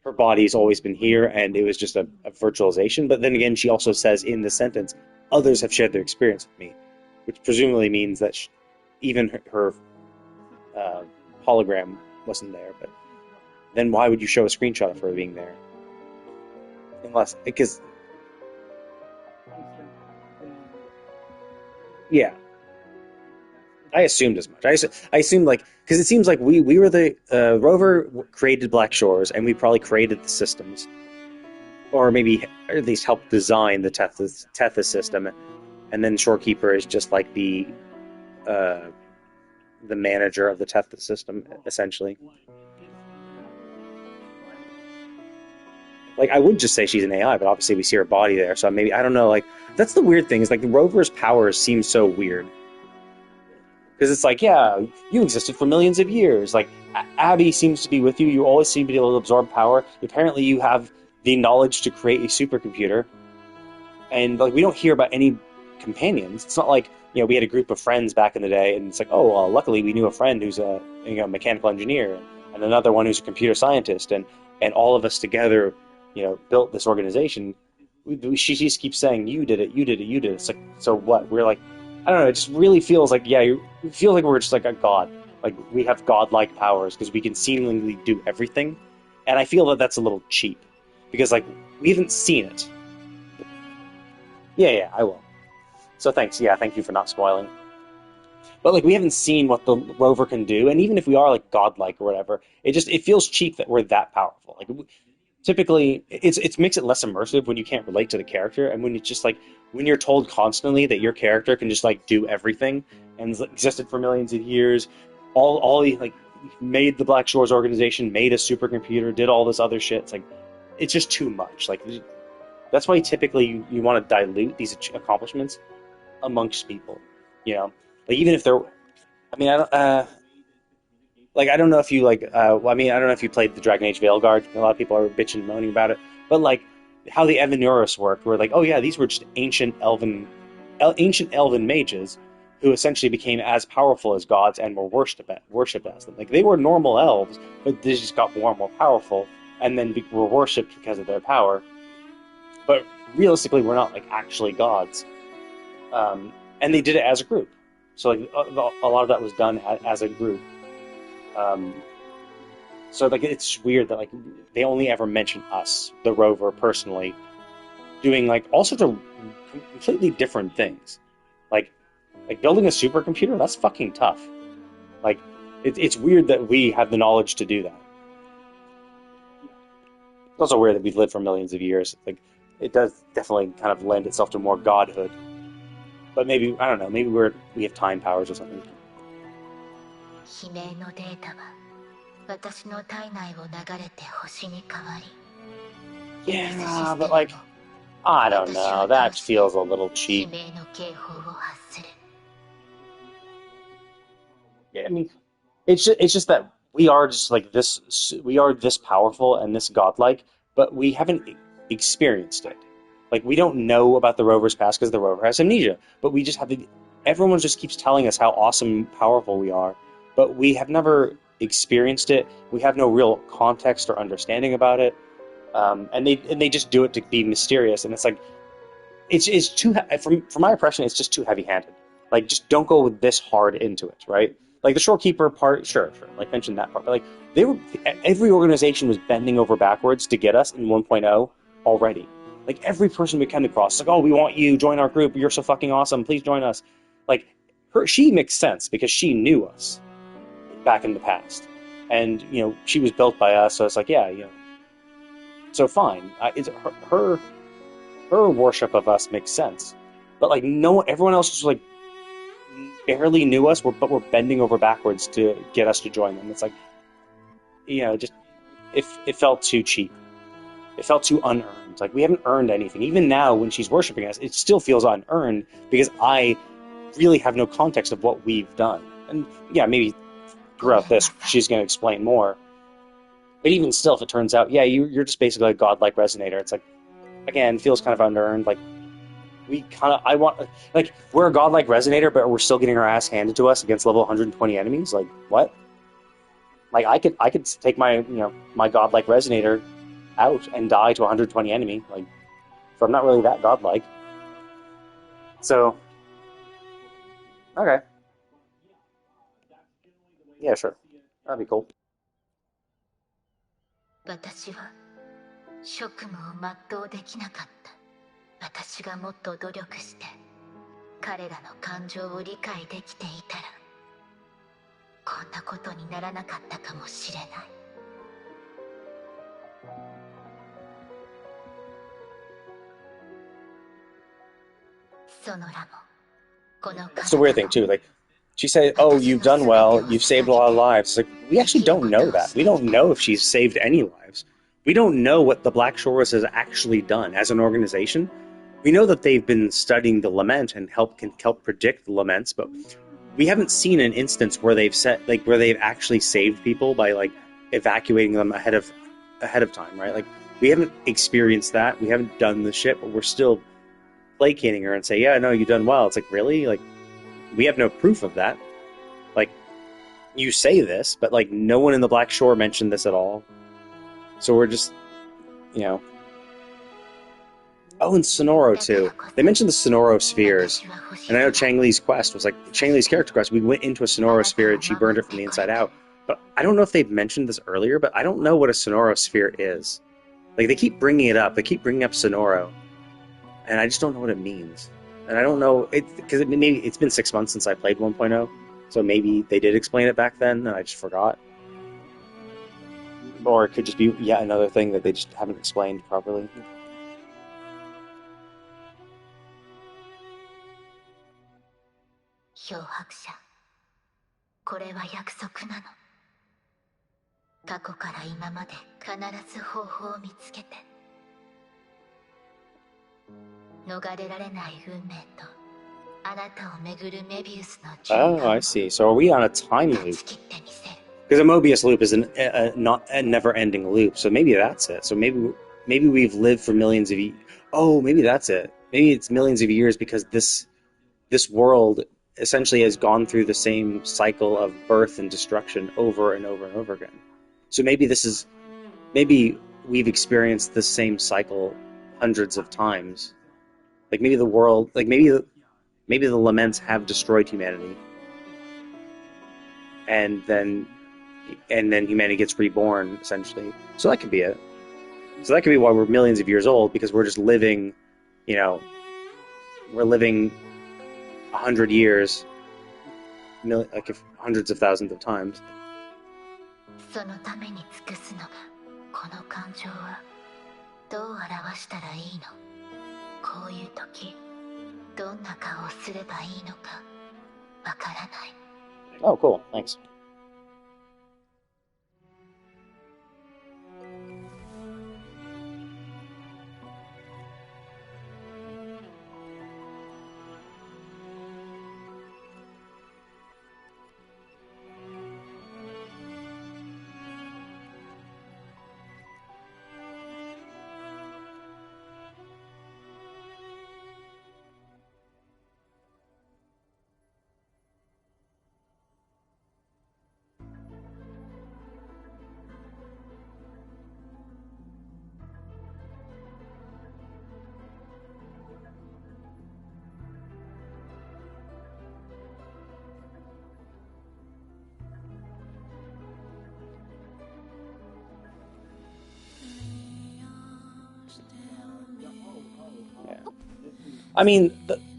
her body's always been here and it was just a virtualization. But then again, she also says in the sentence, others have shared their experience with me, which presumably means that even her hologram wasn't there. But then why would you show a screenshot of her being there? Because yeah, I assumed as much. I assumed like, because it seems like we were the rover created Black Shores, and we probably created the systems, or maybe at least helped design the Tethys system, and then Shorekeeper is just like the manager of the Tethys system, essentially. Like I would just say she's an AI, but obviously we see her body there, so maybe I don't know. Like that's the weird thing is like the rover's powers seem so weird. Because it's like, yeah, you existed for millions of years. Like, Abby seems to be with you. You always seem to be able to absorb power. Apparently, you have the knowledge to create a supercomputer. And, like, we don't hear about any companions. It's not like, you know, we had a group of friends back in the day, and it's like, oh, well, luckily we knew a friend who's a mechanical engineer, and another one who's a computer scientist, and all of us together, you know, built this organization. She just keeps saying, you did it, you did it, you did it. It's like, so what? We're like, I don't know, it just really feels like, yeah, you feel like we're just like a god. Like, we have godlike powers because we can seemingly do everything. And I feel that that's a little cheap. Because, like, we haven't seen it. Yeah, I will. So thanks, yeah, thank you for not spoiling. But, like, we haven't seen what the rover can do, and even if we are, like, godlike or whatever, it feels cheap that we're that powerful. Like, typically, it makes it less immersive when you can't relate to the character, and when it's just, like, when you're told constantly that your character can just, like, do everything, and existed for millions of years, all like, made the Black Shores organization, made a supercomputer, did all this other shit, it's like, it's just too much. Like, that's why typically you want to dilute these accomplishments amongst people, you know? Like, even if they're, I mean, I don't know if you, like, I don't know if you played the Dragon Age Veilguard. A lot of people are bitching and moaning about it. But, like, how the Evanurus worked, where, like, oh yeah, these were just ancient elven mages who essentially became as powerful as gods and were worshipped as them. Like, they were normal elves, but they just got more and more powerful and then we're worshipped because of their power. But realistically, we're not like actually gods. And they did it as a group, so like a lot of that was done as a group. So like it's weird that like they only ever mention us, the rover, personally, doing like all sorts of completely different things, like building a supercomputer. That's fucking tough. Like it's weird that we have the knowledge to do that. It's also weird that we've lived for millions of years. Like it does definitely kind of lend itself to more godhood. But maybe I don't know. Maybe we have time powers or something. 悲鳴のデータは私の体内を流れて星に変わり Yeah, but like I don't know. That feels a little 悲 cheap. 鳴の警報を発する Yeah, I mean, it's just that we are just like this. We are this powerful and this godlike, but we haven't experienced it. Like we don't know about the rover's past because the rover has amnesia. But we just have the. Everyone just keeps telling us how awesome and powerful we are, but we have never experienced it. We have no real context or understanding about it, and they just do it to be mysterious. And it's like it's too from my impression, it's just too heavy-handed. Like just don't go this hard into it, right? Like the shorekeeper part, sure, like mention that part, but like every organization was bending over backwards to get us in 1.0 already. Like every person we came across, like, oh, we want you, join our group, you're so fucking awesome, please join us. Like she makes sense because she knew us back in the past, and you know she was built by us, so it's like yeah, you know, so fine. It's her worship of us makes sense, but like no, everyone else was like barely knew us, but we're bending over backwards to get us to join them. It's like, you know, just it felt too cheap. It felt too unearned. Like we haven't earned anything. Even now, when she's worshiping us, it still feels unearned because I really have no context of what we've done. And yeah, maybe throughout this, she's going to explain more. But even still, if it turns out, yeah, you're just basically a godlike resonator. It's like, again, feels kind of unearned. Like we're a godlike resonator, but we're still getting our ass handed to us against level 120 enemies. Like what? Like I could take my my godlike resonator out and die to 120 enemy. Like, so I'm not really that godlike. So okay, yeah, sure, that'd be cool. 私は職務を全うできなかった。私がもっと努力して彼らの感情を理解できていたらこんなことにならなかったかもしれない。ソノラもこの That's the weird thing too. Like she said, "Oh, you've done well. You've saved a lot of lives." It's like we actually don't know that. We don't know if she's saved any lives. We don't know what the Black Shores has actually done as an organization. We know that they've been studying the lament and can help predict the laments, but we haven't seen an instance where they've actually saved people by like evacuating them ahead of time, right? Like we haven't experienced that. We haven't done the shit, but we're still placating her and say, "Yeah, no, you've done well." It's like, really? Like we have no proof of that. Like you say this, but like no one in the Black Shore mentioned this at all. So we're just, you know. Oh, and Sonoro too. They mentioned the Sonoro spheres, and I know Chang Li's quest was like Chang Li's character quest. We went into a Sonoro sphere and she burned it from the inside out. But I don't know if they've mentioned this earlier, but I don't know what a Sonoro sphere is. Like they keep bringing it up. They keep bringing up Sonoro, and I just don't know what it means. And I don't know because maybe it's been 6 months since I played 1.0, so maybe they did explain it back then, and I just forgot. Or it could just be yet another thing that they just haven't explained properly. 漂白者、これは約束なの。過去から今まで必ず方法を見つけて。逃れられない運命とあなたを巡るメビウスの循環を Oh, I see. So are we on a time 断 loop? ち切ってみせる。 Because a Mobius loop is not a never-ending loop, so maybe that's it. So maybe we've lived for millions of years. Oh, maybe that's it. Maybe it's millions of years because this world essentially has gone through the same cycle of birth and destruction over and over and over again. So maybe we've experienced the same cycle hundreds of times. Like maybe the world, like maybe the laments have destroyed humanity, and then humanity gets reborn essentially. So that could be it. So that could be why we're millions of years old, because we're just living, you know, we're living 100 years, like if hundreds of thousands of times. そのために尽くすのがこの感情はどう表したらいいの。こういう時どんな顔をすればいいのかわからない。 Oh, cool. Thanks. I mean,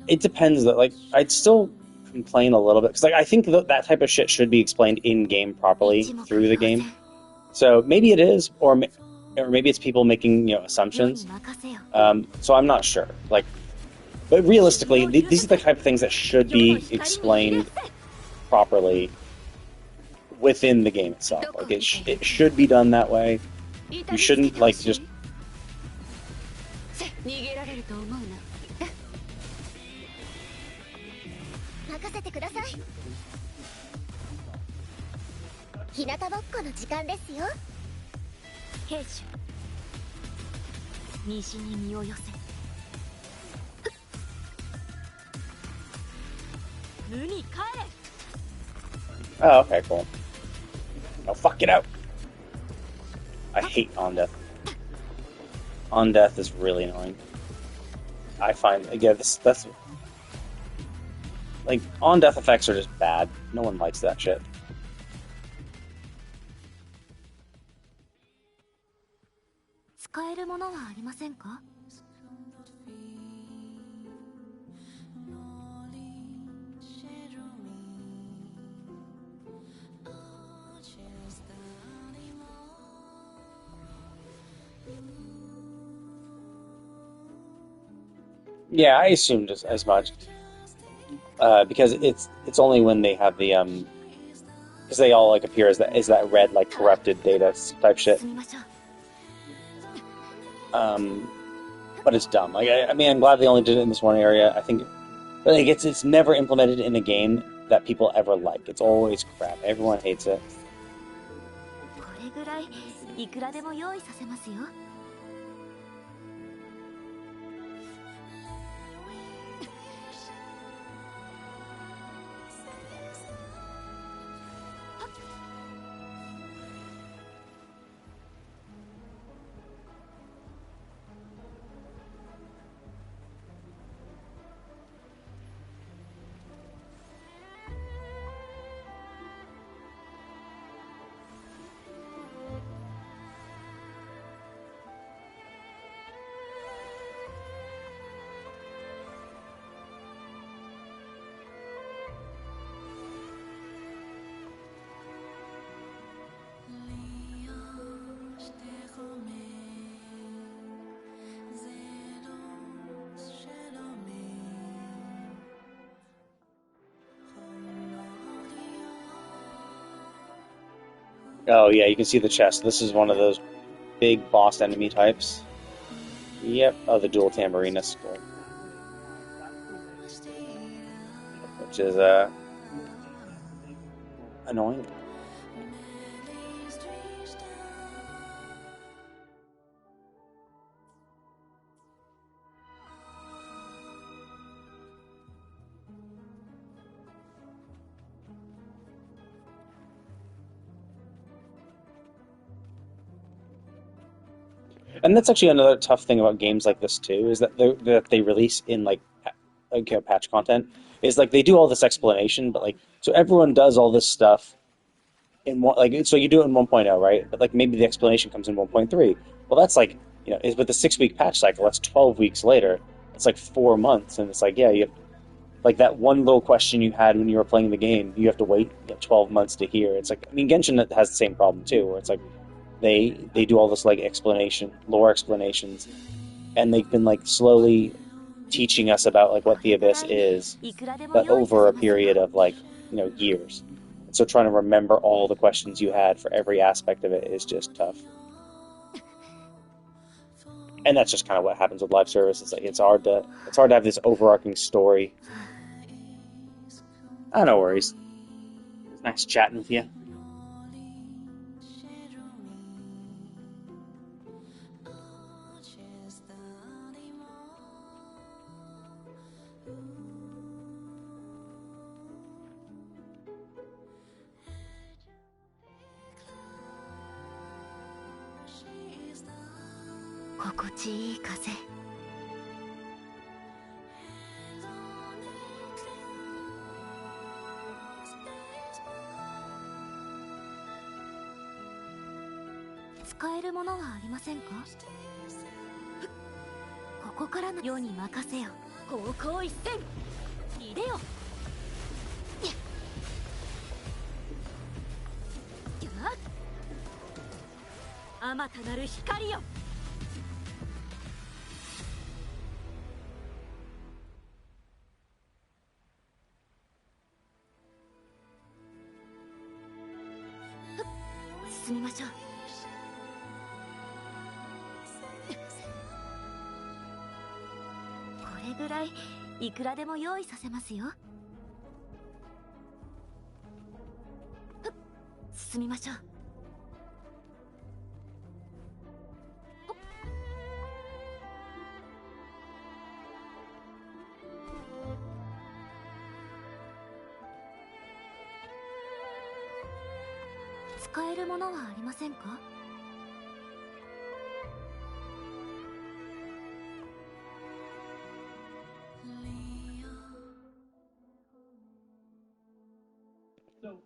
it depends. Like, I'd still complain a little bit because, like, I think that type of shit should be explained in game properly through the game. So maybe it is, or maybe it's people making assumptions. So I'm not sure. Like, but realistically, these are the type of things that should be explained properly within the game itself. Like, it should be done that way. You shouldn't like just. 逃げられると思うな。任せてください。日向ぼっこの時間ですよ。兵士、西に身を寄せ。無に帰れ。 Oh, okay, cool. Oh, fuck it out. I hate On Death. On Death is really annoying. I find, again, that's like, On Death effects are just bad. No one likes that shit. Yeah, I assumed as much. Because it's only when they have the because they all like appear as that red like corrupted data type shit. But it's dumb. Like I mean, I'm glad they only did it in this one area. I think, but like it's never implemented in a game that people ever like. It's always crap. Everyone hates it. これぐらいいくらでも用意させますよ。 Oh yeah, you can see the chest. This is one of those big boss enemy types. Yep. Oh, the dual tambourine skull, which is annoying. And that's actually another tough thing about games like this too, is that they release in patch content. Is like they do all this explanation, but like so everyone does all this stuff in one like so you do it in 1.0, right? But like maybe the explanation comes in 1.3. Well, that's like is with the 6 week patch cycle. That's 12 weeks later. It's like 4 months, and it's like yeah, you have, like that one little question you had when you were playing the game, you have to wait 12 months to hear. It's like I mean Genshin has the same problem too, where it's like they do all this like lore explanations, and they've been like slowly teaching us about like what the Abyss is, but over a period of like years. And so trying to remember all the questions you had for every aspect of it is just tough. And that's just kind of what happens with live service. It's like it's hard to have this overarching story. Oh, no worries. Nice chatting with you.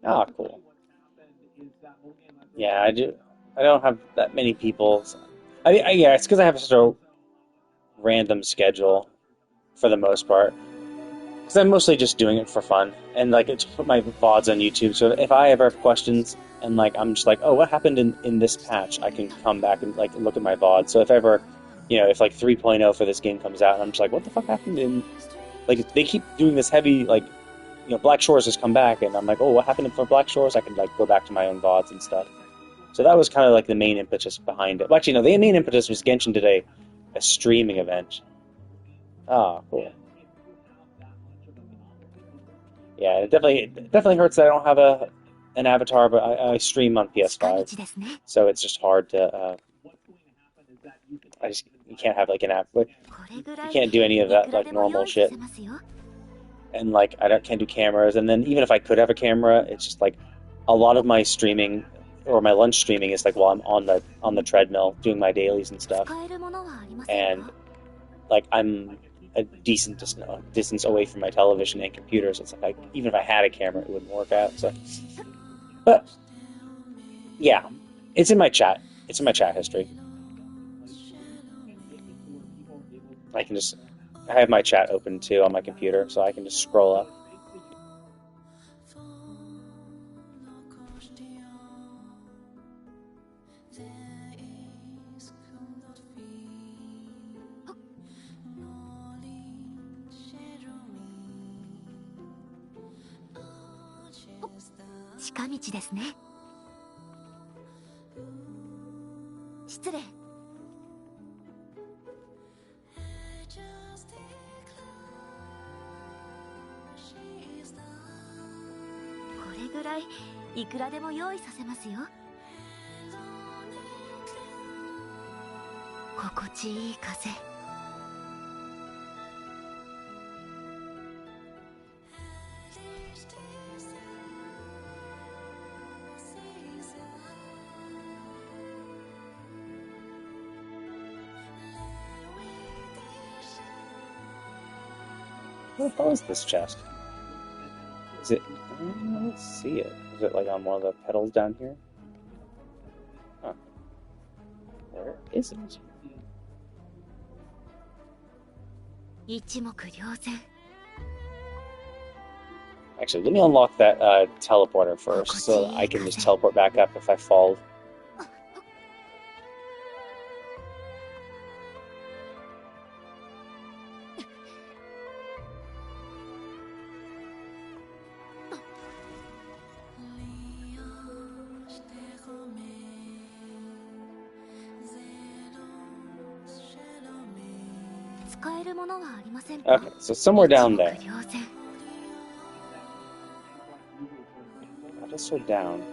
Ah, cool. Yeah, I don't have that many people. Yeah, it's because I have such a random schedule for the most part. Because I'm mostly just doing it for fun and like to put my VODs on YouTube. So if I ever have questions and like I'm just like, oh, what happened in this patch? I can come back and like look at my VOD. So if ever, if like 3.0 for this game comes out and I'm just like, what the fuck happened in like they keep doing this heavy like Black Shores has come back and I'm like, oh, what happened for Black Shores? I can like go back to my own VODs and stuff. So that was kind of like the main impetus behind it. Well, actually, no, the main impetus was Genshin did a streaming event. Ah, cool. Yeah, it definitely hurts that I don't have an avatar, but I stream on PS5, so it's just hard to. You can't have like an app, but you can't do any of that like normal shit, and like can't do cameras. And then even if I could have a camera, it's just like a lot of my streaming or my lunch streaming is like while I'm on the treadmill doing my dailies and stuff, and like I'm a decent distance away from my television and computer, so it's like even if I had a camera, it wouldn't work out. So, but yeah, it's in my chat. It's in my chat history. I have my chat open too on my computer, so I can just scroll up. What the hell is this chest? Is it? Let's see it. Is it like on one of the pedals down here? Huh. Where is it? 一目瞭然。 Actually, let me unlock that teleporter first, so I can just teleport back up if I fall. Okay, so somewhere down there. How does so down?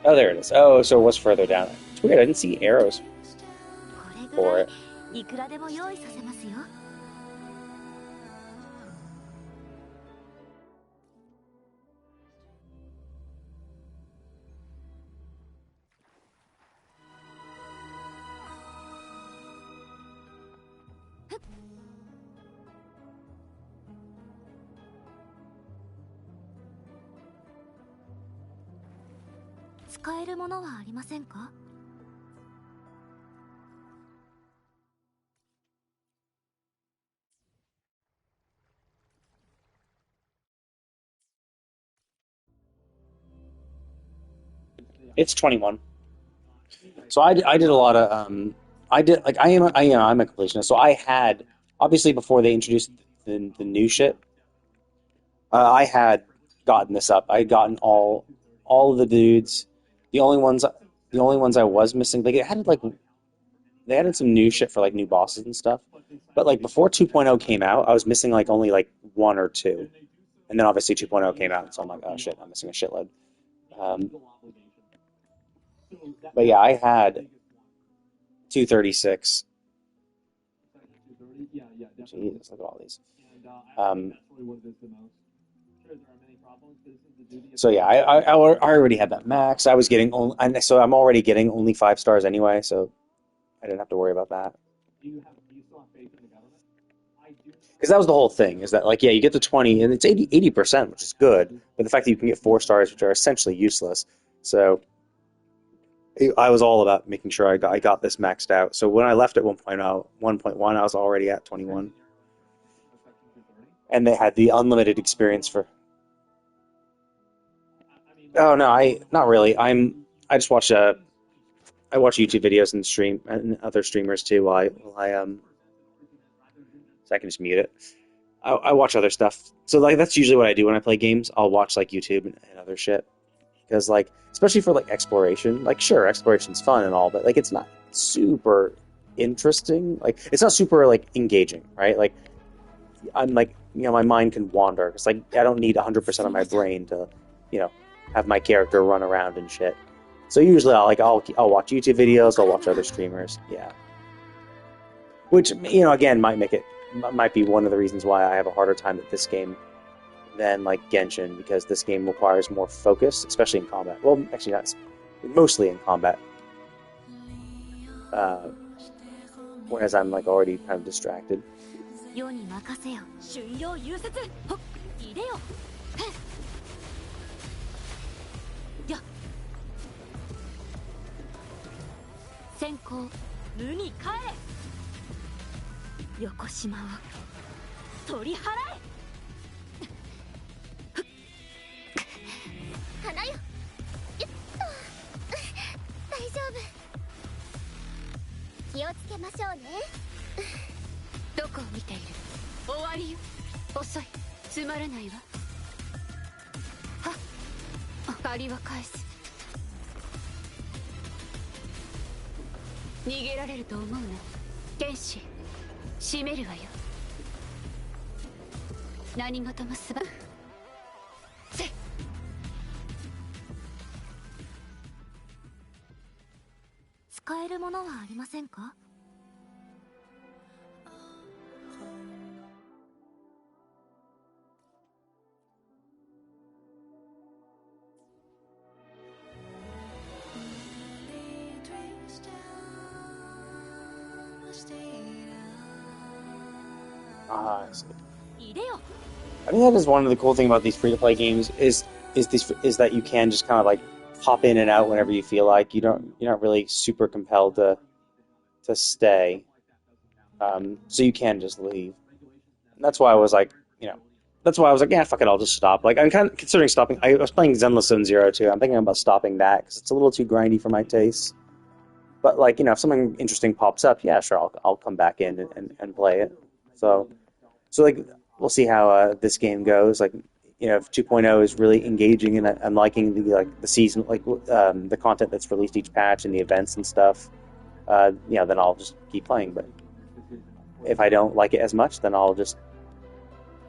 Oh, there it is. Oh, so it was further down. It's weird, I didn't see arrows for it. いくらでも用意させますよ。使えるものはありませんか？ It's 21. So I did a lot of I'm a completionist. So I had obviously before they introduced the new shit, I had gotten this up. I had gotten all of the dudes. The only ones I was missing, like it had like they added some new shit for like new bosses and stuff. But like before 2.0 came out, I was missing like only like one or two. And then obviously 2.0 came out, so I'm like, oh shit, I'm missing a shitload. But yeah, I had 236. Jesus, look at all these. So yeah, I already had that max. I was getting only, so I'm already getting only 5 stars anyway, so I didn't have to worry about that. Because that was the whole thing, is that like, yeah, you get to 20 and it's 80%, which is good, but the fact that you can get 4 stars, which are essentially useless. So I was all about making sure I got this maxed out. So when I left at 1.1, I was already at 21. And they had the unlimited experience for... Oh no, not really. I just watch I watch YouTube videos and stream and other streamers too while I so I can just mute it. I watch other stuff. So like that's usually what I do when I play games. I'll watch like YouTube and other shit. Because like especially for like exploration, like sure, exploration's fun and all, but like it's not super interesting. Like it's not super like engaging, right? Like I'm like, you know, my mind can wander. It's like I don't need 100% of my brain to, you know, have my character run around and shit. So usually I'll watch YouTube videos, I'll watch other streamers, yeah. Which, you know, again might be one of the reasons why I have a harder time with this game than like Genshin, because this game requires more focus, especially in combat. Well, actually not, mostly in combat. Whereas I'm like already kind of distracted. 世に任せよ。春陽融雪。ほっ、入れよ。へっ。や。先行。無に帰れ。横島を取り払え。花よ。よっと。大丈夫。気をつけましょうね。どこを見ている？終わりよ。遅い。つまらないわ。はっ。借りは返す。逃げられると思うな。剣士、閉めるわよ。何事もすば。せっ。使えるものはありませんか？ Stay Ah, I see. 入れよ I think that is one of the cool things about these free-to-play games is that you can just kind of like pop in and out whenever you feel like. You're not really super compelled to stay. So you can just leave. And that's why I was like, yeah, fuck it, I'll just stop. Like, I'm kind of considering stopping. I was playing Zenless Zone Zero too. I'm thinking about stopping that because it's a little too grindy for my taste. But like, if something interesting pops up, yeah, sure, I'll come back in and play it. So like, we'll see how this game goes. Like, if 2.0 is really engaging and I'm liking the season, like the content that's released each patch and the events and stuff, then I'll just keep playing. But if I don't like it as much, then I'll just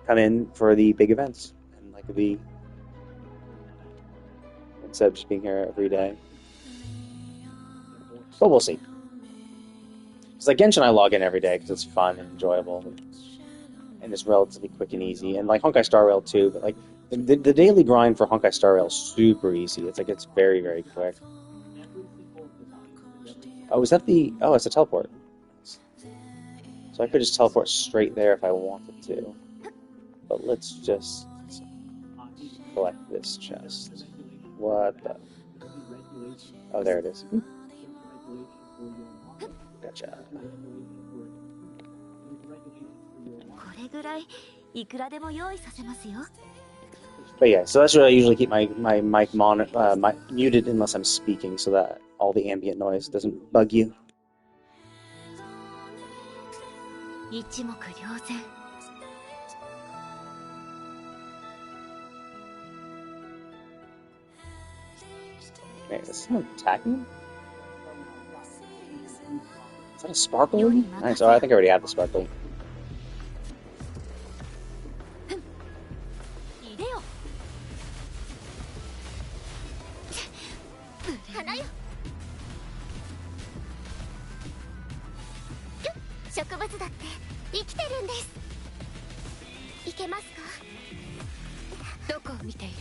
come in for the big events and instead of just being here every day. But we'll see. Because like Genshin, I log in every day because it's fun and enjoyable, and it's relatively quick and easy. And like Honkai Star Rail too, but like the daily grind for Honkai Star Rail is super easy. It's very, very quick. Oh, is that oh, it's a teleport. So I could just teleport straight there if I wanted to. But let's just collect this chest. What the? Oh, there it is. Gotcha. これぐらいいくらでも用意させますよ But yeah, so that's why I usually keep my mic muted unless I'm speaking, so that all the ambient noise doesn't bug you. 一目瞭然 Man, is someone attacking him? Is that a sparkle? Nice. Oh, I think I already have the sparkle. 入れよ花よ植物だって生きてるんですいけますかどこを見ている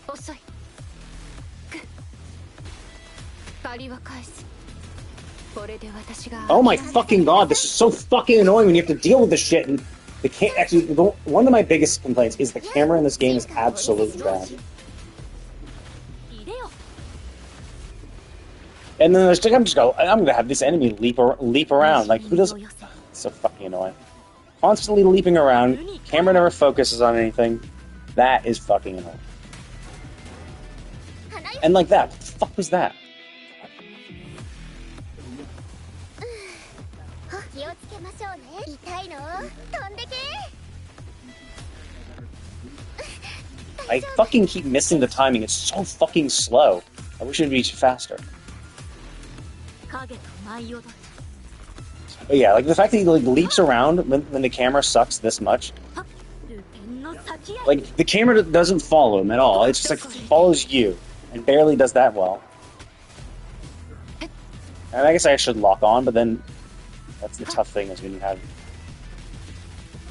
遅い借りは返すこれで私が Oh my fucking god, this is so fucking annoying when you have to deal with this shit. And one of my biggest complaints is the camera in this game is absolutely bad. 入れよ And then I'm gonna have this enemy leap around. Like, who does? It's so fucking annoying. Constantly leaping around. Camera never focuses on anything. That is fucking annoying. And like that. What the fuck was that? 気をつけましょうね痛いの飛んでけ I fucking keep missing the timing. It's so fucking slow. I wish it would be faster. 影と舞い踊る But yeah, like the fact that he like leaps around when the camera sucks this much. ルテンの先へ Like the camera doesn't follow him at all. It's just like follows you and barely does that well. And I guess I should lock on, but then that's the tough thing is when you have.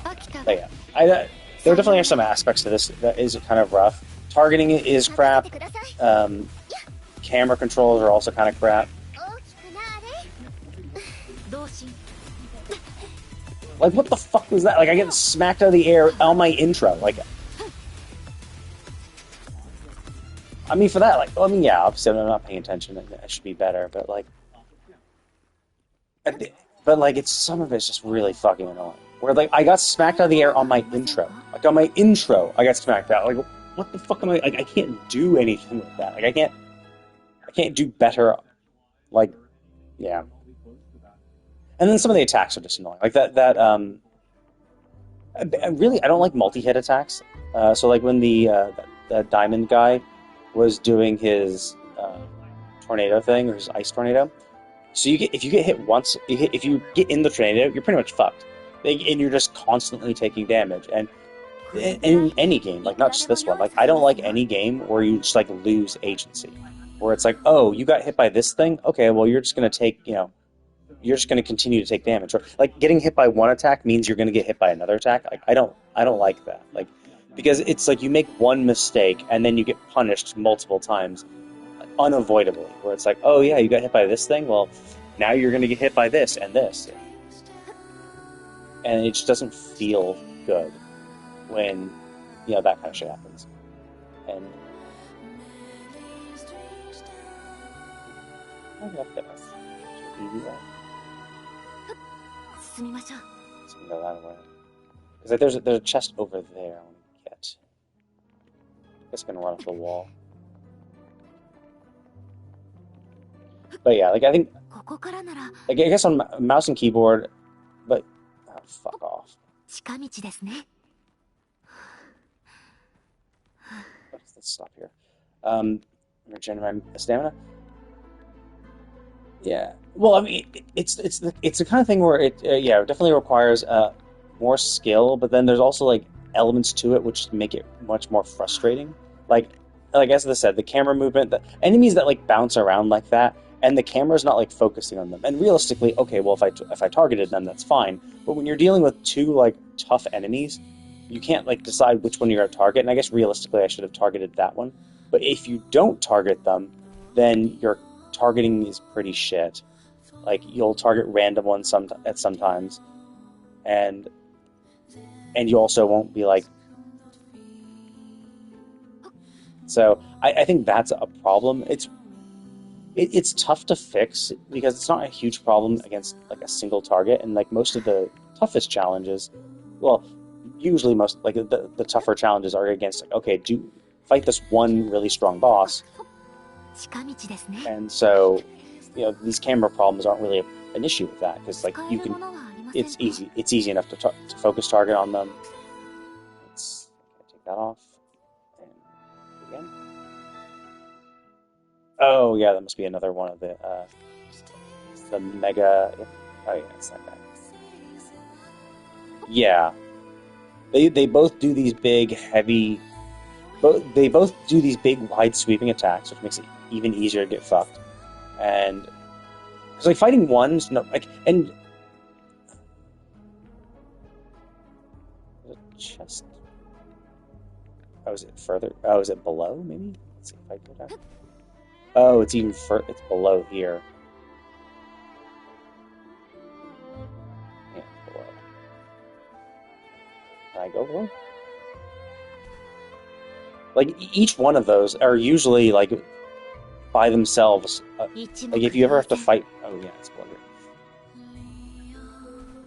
飽きた But yeah, there definitely are some aspects to this that is kind of rough. Targeting is crap. Camera controls are also kind of crap. 大きくなれ 同心 Like, what the fuck was that? Like, I get smacked out of the air on my intro. Like, I mean, for that, like, well, I mean, yeah, obviously I'm not paying attention. I should be better, but like, it's some of it's just really fucking annoying. Where like I got smacked out of the air on my intro. Like on my intro, I got smacked out. Like, what the fuck am I? Like, I can't do anything with that. Like, I can't do better. Like, yeah. And then some of the attacks are just annoying. Like that really, I don't like multi-hit attacks. So like when the diamond guy was doing his tornado thing or his ice tornado, so if you get hit once, if you get in the tornado, you're pretty much fucked, and you're just constantly taking damage. And in any game, like not just this one, like I don't like any game where you just like lose agency, where it's like, oh, you got hit by this thing, okay, well you're just gonna take, you're just going to continue to take damage. Or, like, getting hit by one attack means you're going to get hit by another attack. Like, I don't like that. Like, because it's like you make one mistake and then you get punished multiple times, like, unavoidably. Where it's like, oh yeah, you got hit by this thing. Well, now you're going to get hit by this and this. and it just doesn't feel good when that kind of shit happens. And I love that. Easy way. 進みましょう。 So we can go that way. Because like, there's a chest over there I want to get. I guess I'm gonna run off the wall. But yeah, like I think, ここからなら like I guess on mouse and keyboard, but oh, fuck off. 近道ですね。 Let's stop here. Regenerate my stamina. Yeah. Well, I mean, it's the kind of thing where it definitely requires more skill, but then there's also like elements to it which make it much more frustrating. Like as I said, the camera movement, the enemies that like bounce around like that, and the camera's not like focusing on them. And realistically, okay, well if I targeted them, that's fine. But when you're dealing with two like tough enemies, you can't like decide which one you're gonna target. And I guess realistically, I should have targeted that one. But if you don't target them, then your targeting is pretty shit. Like you'll target random ones sometimes, and you also won't be like. So I think that's a problem. It's tough to fix because it's not a huge problem against like a single target, and like most of the toughest challenges, well, usually most like the tougher challenges are against like, okay, fight this one really strong boss. 近道ですね。 And so, these camera problems aren't really an issue with that because like 使え you る can, ものはありませんか？ it's easy enough to focus target on them. Let's take that off and again. Oh yeah, that must be another one of the mega. Oh yeah, it's that guy. Yeah, they both do these big heavy. They both do these big wide sweeping attacks, which makes it even easier to get fucked. And because like fighting one's no like and chest. Oh, is it further? Oh, is it below? Maybe. Let's see if I go down. Oh, it's even further. It's below here. Yeah, it's below. Can I go below? Like each one of those are usually like by themselves. Like if you ever have to fight, oh yeah, it's below here.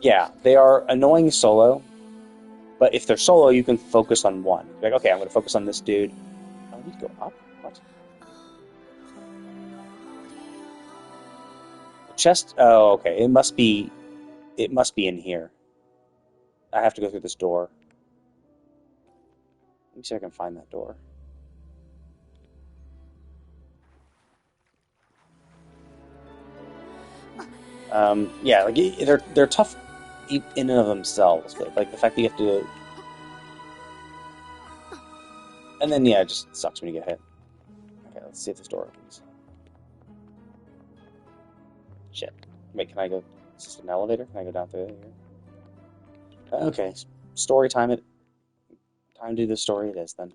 Yeah, they are annoying solo, but if they're solo, you can focus on one. Like, okay, I'm going to focus on this dude. Oh, we go up. What? The chest. Oh, okay. It must be in here. I have to go through this door. Let me see if I can find that door. Yeah, like they're tough in and of themselves, but like the fact that you have to, and then yeah, it just sucks when you get hit. Okay, let's see if this door opens. Shit. Wait, can I go? Is this an elevator? Can I go down through here? Okay, story time. Time to do the story it is then.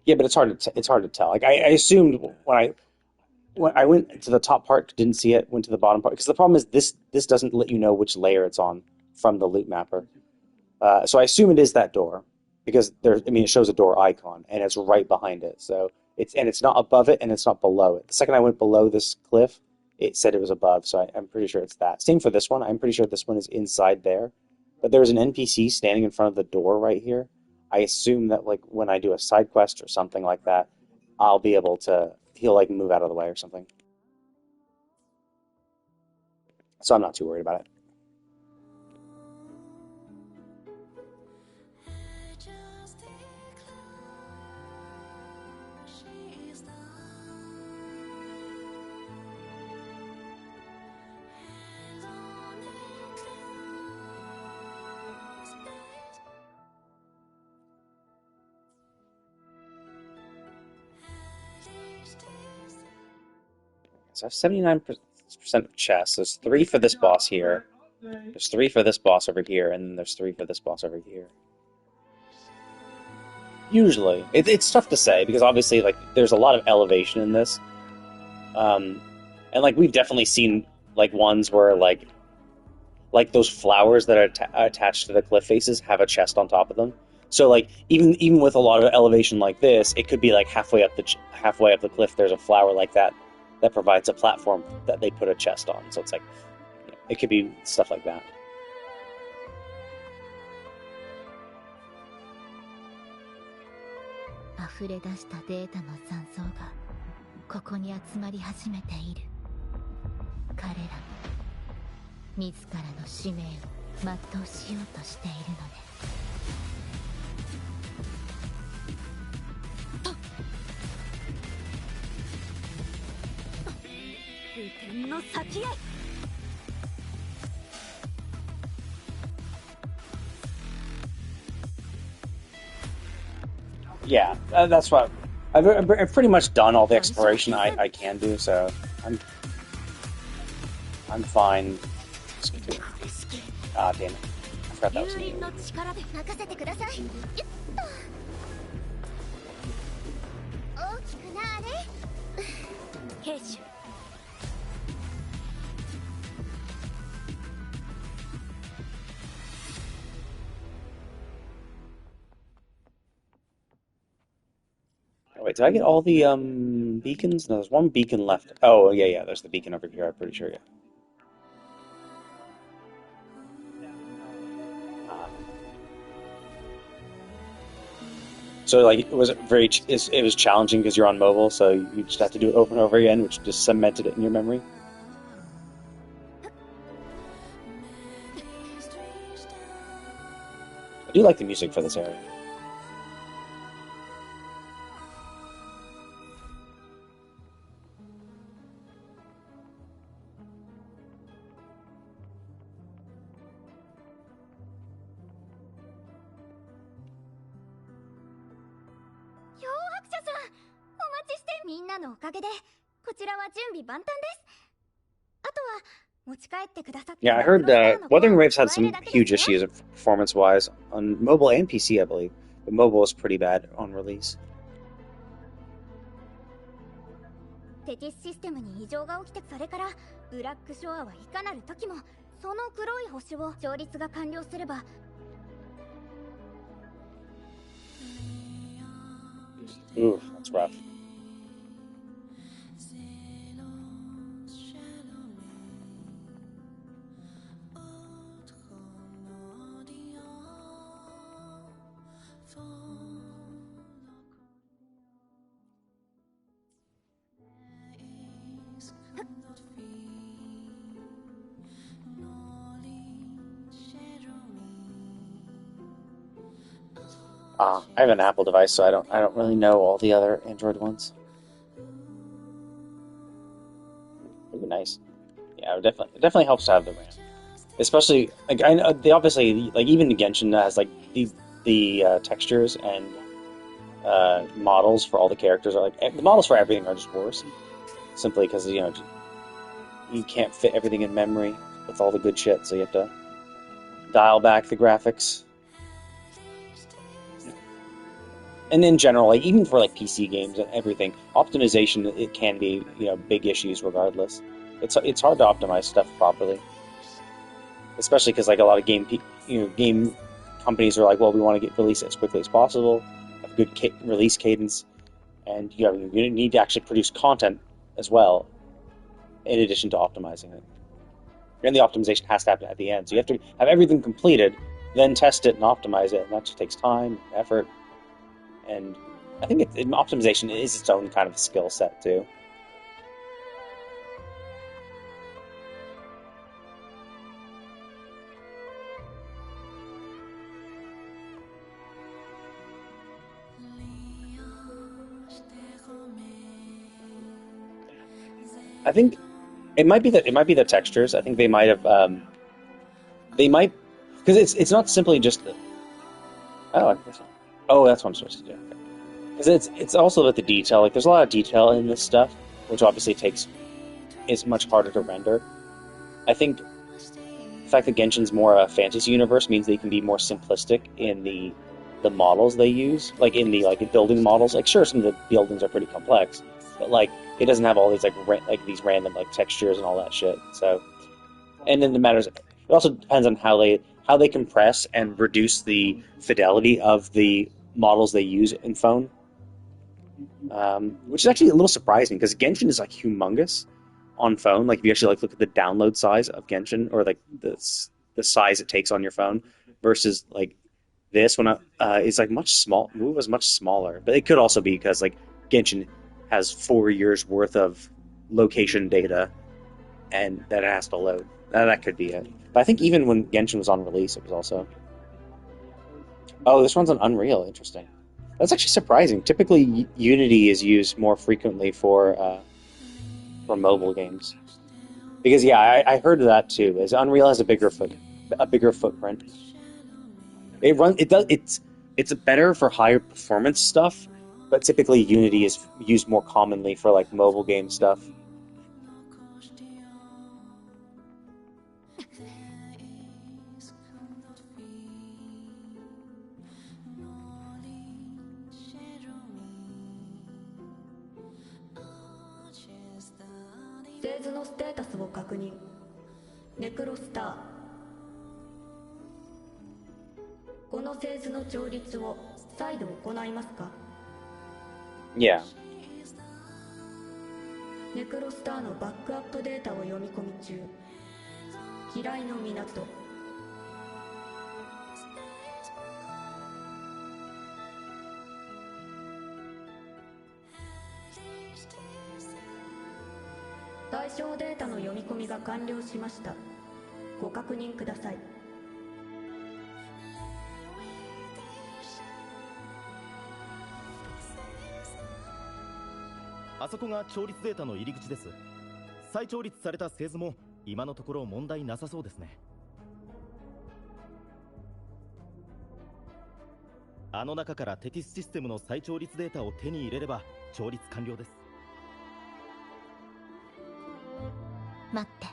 Yeah, but it's hard to tell. Like I assumed when I went to the top part, didn't see it. Went to the bottom part because the problem is this doesn't let you know which layer it's on from the loot mapper. So I assume it is that door because it shows a door icon and it's right behind it. So it's not above it and it's not below it. The second I went below this cliff, it said it was above. So I'm pretty sure it's that. Same for this one. I'm pretty sure this one is inside there. But there's an NPC standing in front of the door right here. I assume that like when I do a side quest or something like that, I'll be able to. He'll like move out of the way or something. So I'm not too worried about it. So I have 79% of chests. There's 3 for this boss here. There's 3 for this boss over here, and then there's 3 for this boss over here. Usually. It's tough to say, because obviously, like, there's a lot of elevation in this. And, like, we've definitely seen, like, ones where, like those flowers that are attached to the cliff faces have a chest on top of them. So, like, even with a lot of elevation like this, it could be, like, halfway up the cliff, there's a flower like that provides a platform that they put a chest on. So it's like, you know, it could be stuff like that. Yeah, that's what I've pretty much done all the exploration I can do, so I'm fine. Ah, damn it! I forgot that was me. Wait, did I get all the beacons? No, there's one beacon left. Oh, yeah, there's the beacon over here, I'm pretty sure, yeah. So, like, it was challenging because you're on mobile, so you just have to do it over and over again, which just cemented it in your memory. I do like the music for this area. Yeah, I heard Wuthering Waves had some huge issues performance-wise on mobile and PC, I believe. But mobile was pretty bad on release. テティスシステムに異常が起きてそれからブラックショアはいかなる時もその黒い星を調律が完了すれば Ooh, that's rough. I have an Apple device, so I don't really know all the other Android ones. Pretty nice. Yeah, it definitely helps to have the RAM, especially like I know they obviously like even Genshin has like the textures and models for all the characters are like the models for everything are just worse, simply because you can't fit everything in memory with all the good shit, so you have to dial back the graphics. And in general, like even for like PC games and everything, optimization it can be big issues regardless. It's hard to optimize stuff properly, especially because like a lot of game companies are like, well, we want to get released as quickly as possible, have a good release cadence, and you need to actually produce content as well, in addition to optimizing it. And the optimization has to happen at the end, so you have to have everything completed, then test it and optimize it, and that just takes time, effort. And I think optimization is its own kind of skill set, too. I think it might be the textures. I think they might have because it's not simply just the that's what I'm supposed to do. Because it's also with the detail. Like there's a lot of detail in this stuff, which obviously takes is much harder to render. I think the fact that Genshin's more a fantasy universe means they can be more simplistic in the models they use, like in the building models. Like, sure, some of the buildings are pretty complex, but like it doesn't have all these these random like textures and all that shit. So, and then it also depends on how they compress and reduce the fidelity of the models they use in phone, which is actually a little surprising because Genshin is like humongous on phone. Like if you actually like look at the download size of Genshin, or like the size it takes on your phone versus like this one is like Move was much smaller, but it could also be because like Genshin has 4 years worth of location data and that it has to load. That could be it. But I think even when Genshin was on release, it was also. Oh, this one's on Unreal. Interesting. That's actually surprising. Typically, Unity is used more frequently for mobile games. Because yeah, I heard of that too. Is Unreal has a bigger footprint. It's better for higher performance stuff, but typically Unity is used more commonly for like mobile game stuff. Yeah. ネクロスターのバックアップデータを読み込み中。機雷の港。対象データの読み込みが完了しました。ご確認ください。あそこが調律データの入り口です。再調律された製図も今のところ問題なさそうですね。あの中からテティスシステムの再調律データを手に入れれば調律完了です。待って。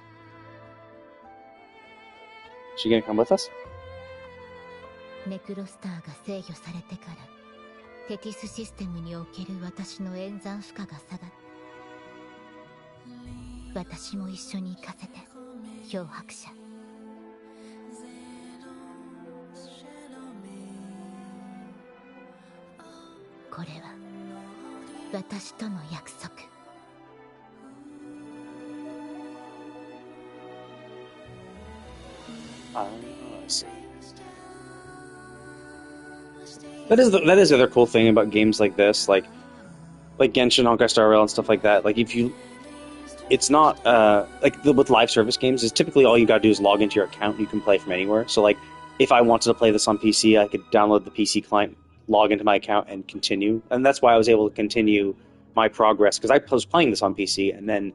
She gonna come with us? ネクロスターが制御されてからテティスシステムにおける私の演算負荷が下がった。私も一緒に行かせて、漂白者。これは私との約束。I see. That is the other cool thing about games like this, like Genshin, Honkai Star Rail, and stuff like that. Like it's not with live service games. Is typically all you gotta do is log into your account. And you can play from anywhere. So like if I wanted to play this on PC, I could download the PC client, log into my account, and continue. And that's why I was able to continue my progress because I was playing this on PC and then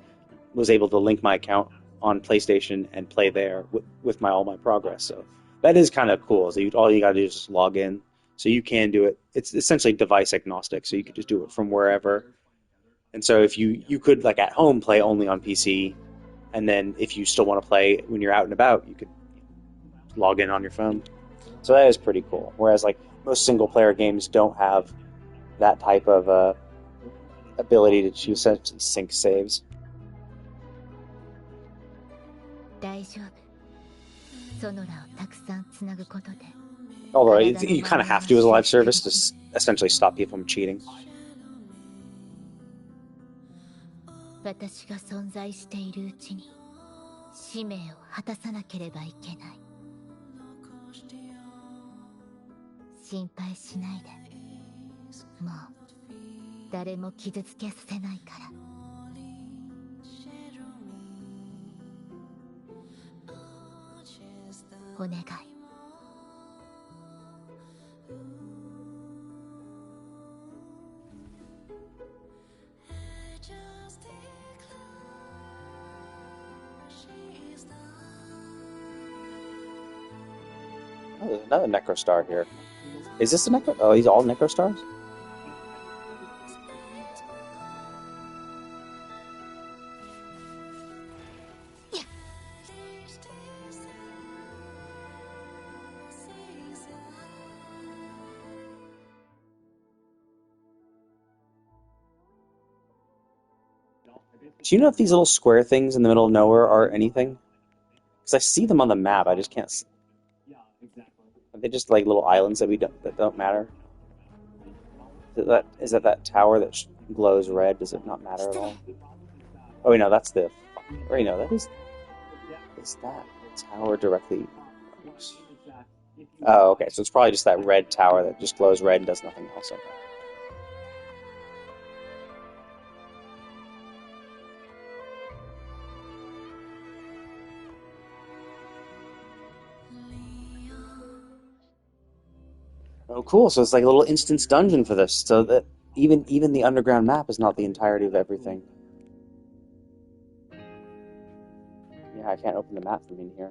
was able to link my account on PlayStation and play there with all my progress. So that is kind of cool. So all you gotta do is just log in. So you can do it. It's essentially device agnostic. So you could just do it from wherever. And so if you could like at home play only on PC, and then if you still want to play when you're out and about, you could log in on your phone. So that is pretty cool. Whereas like most single player games don't have that type of ability to essentially sync saves. 大丈夫。ソノラをたくさんつなぐことで。Although you kind of have to as a live service to essentially stop people from cheating. 私が存在しているうちに使命を果たさなければいけない。心配しないで。もう誰も傷つけさせないから。お願い。Oh, there's another Necrostar here. Is this a Necro? Oh, these all Necrostars? Do you know if these little square things in the middle of nowhere are anything? Because I see them on the map, I just can't. Are they just like little islands that don't matter? Is that tower that glows red? Does it not matter at all? Oh wait, no, that's the. Wait, no, that is. Is that tower directly? Oh, okay. So it's probably just that red tower that just glows red and does nothing else. Okay. Oh, cool. So it's like a little instance dungeon for this, so that even the underground map is not the entirety of everything. Yeah, I can't open the map from in here.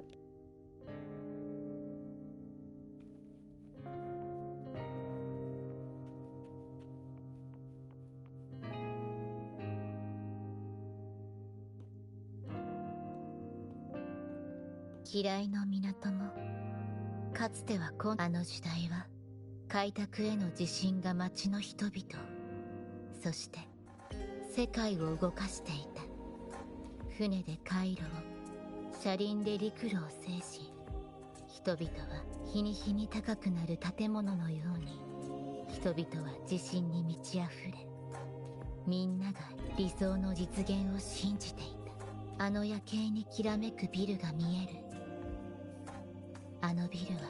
嫌いの港もかつてはあの時代は開拓への自信が町の人々そして世界を動かしていた船で回路を車輪で陸路を制し人々は日に日に高くなる建物のように人々は自信に満ち溢れみんなが理想の実現を信じていたあの夜景にきらめくビルが見えるあのビルは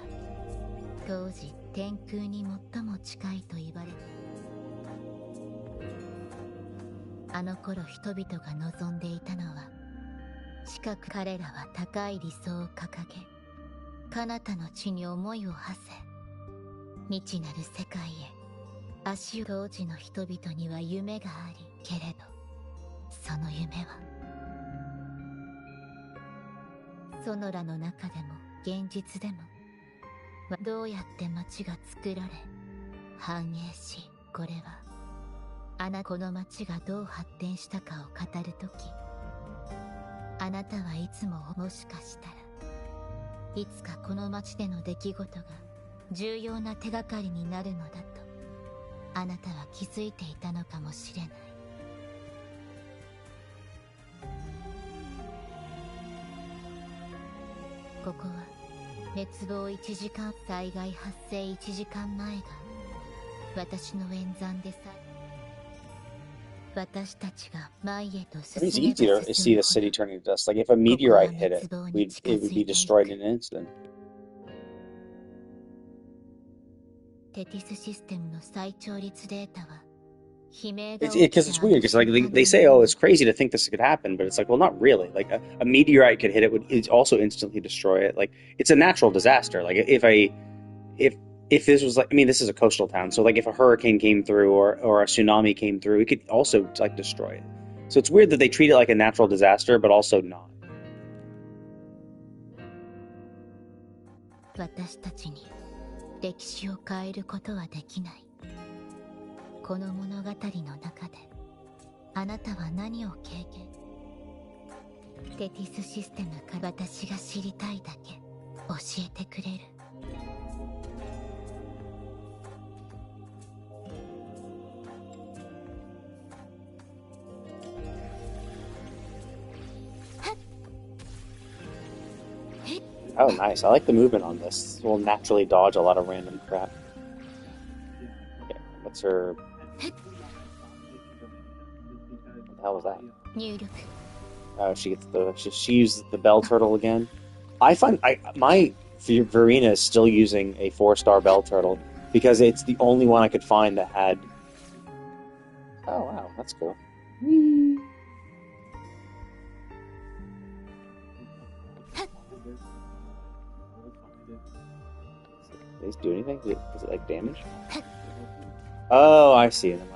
当時天空に最も近いと言われたあの頃人々が望んでいたのは近く彼らは高い理想を掲げ彼方の地に思いを馳せ未知なる世界へ足を当時の人々には夢がありけれどその夢はソノラの中でも現実でもどうやって街が作られ繁栄しこれはこの街がどう発展したかを語るときあなたはいつももしかしたらいつかこの街での出来事が重要な手がかりになるのだとあなたは気づいていたのかもしれない。ここは滅亡1時間災害発生1時間前が私の演算でさ私たちが前へと It's easier to see the city turning to dust. Like if a meteorite hit it, it would be destroyed in an instant. テティスシステムの再調律データは Because it's weird, because like they say, oh, it's crazy to think this could happen, but it's like, well, not really. Like a meteorite could hit it, would also instantly destroy it. Like it's a natural disaster. Like if this was like, I mean, this is a coastal town, so like if a hurricane came through or a tsunami came through, it could also like destroy it. So it's weird that they treat it like a natural disaster, but also not. 私たちに歴史を変えることはできない。この物語の中であなたは何を経験テティスシステムか私が知りたいだけ教えてくれるOh, nice. I like the movement on this. We'll naturally dodge a lot of random crap. Okay, what's her... What the hell was that? Oh, she used the bell turtle again. I find my Verena is still using a 4-star bell turtle because it's the only one I could find that had. Oh wow, that's cool. Does it do anything? Does it like damage? Oh, I see. Never mind.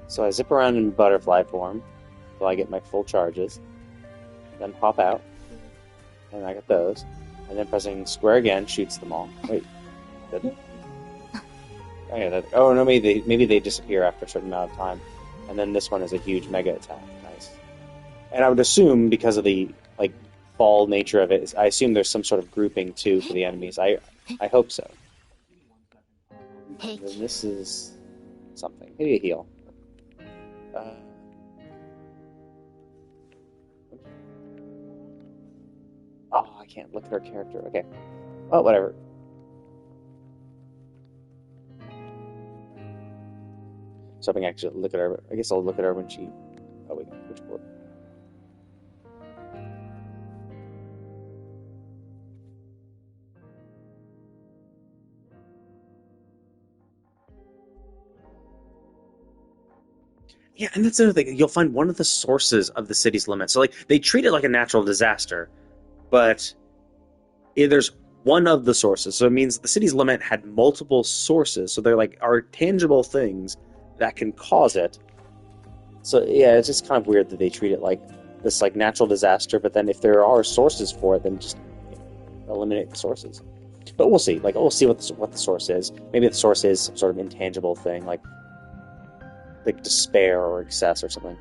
So I zip around in butterfly form until I get my full charges, then pop out, and I get those, and then pressing square again shoots them all. Wait, did it? Oh, yeah, oh no, maybe they disappear after a certain amount of time, and then this one is a huge mega attack. Nice. And I would assume because of the like ball nature of it, I assume there's some sort of grouping too for the enemies. I hope so. And this is something. Maybe a heal. Oh, I can't look at her character. Okay. Well, whatever. So I can actually look at her. I guess I'll look at her when she... Oh, wait. Which board? Yeah, and that's the other thing. You'll find one of the sources of the city's limits. So, like, they treat it like a natural disaster, but there's one of the sources. So it means the city's limit had multiple sources. So they're like are tangible things that can cause it. So yeah, it's just kind of weird that they treat it like this like natural disaster. But then if there are sources for it, then just eliminate the sources. But we'll see. Like we'll see what the source is. Maybe the source is some sort of intangible thing, like despair or excess or something.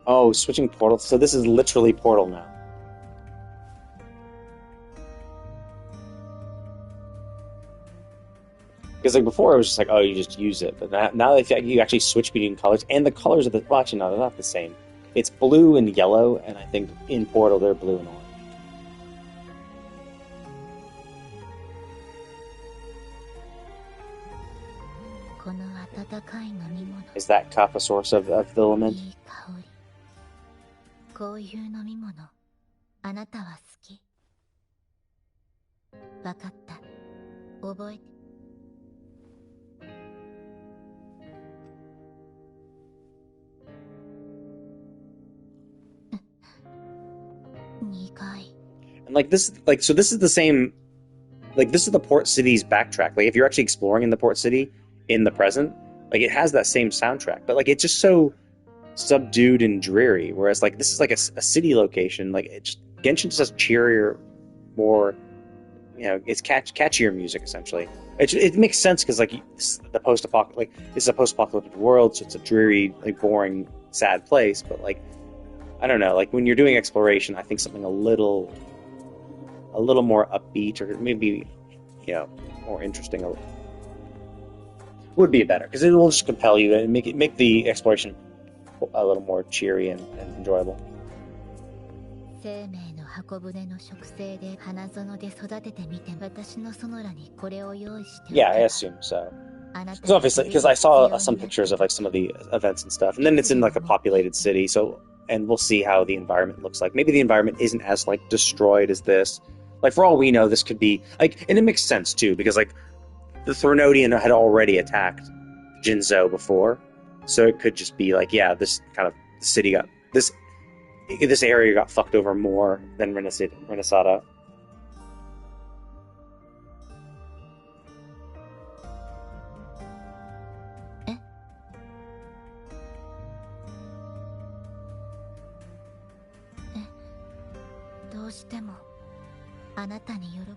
Oh, switching portal. So this is literally Portal now. Because like before, it was just like, oh, you just use it. But now you actually switch between colors, and the colors of the well, actually, no, they're not the same. It's blue and yellow, and I think in Portal they're blue and orange. Is that cup a source of the element? こういう飲み物、あなたは好き。わかった。覚えて。苦い。And like this, like so, this is the same. Like this is the Port City's backtrack. Like if you're actually exploring in the Port City in the present, like it has that same soundtrack, but like it's just so subdued and dreary, whereas like this is like a city location. Like Genshin just has cheerier, more, you know, it's catchier music essentially. It makes sense because like the post-apocalyptic, like this is a post-apocalyptic world, so it's a dreary, like boring, sad place. But like I don't know, like when you're doing exploration, I think something a little more upbeat or maybe more interesting would be better because it will just compel you and make the exploration a little more cheery and enjoyable. Yeah, I assume so. Because obviously, because I saw some pictures of like some of the events and stuff, and then it's in like a populated city, so and we'll see how the environment looks like. Maybe the environment isn't as like destroyed as this. Like for all we know, this could be like, and it makes sense too because like the Threnodian had already attacked Jinzhou before. So it could just be like, yeah, this kind of city got this area got fucked over more than Renesada. Eh? どうしてもあなたに喜ぶ。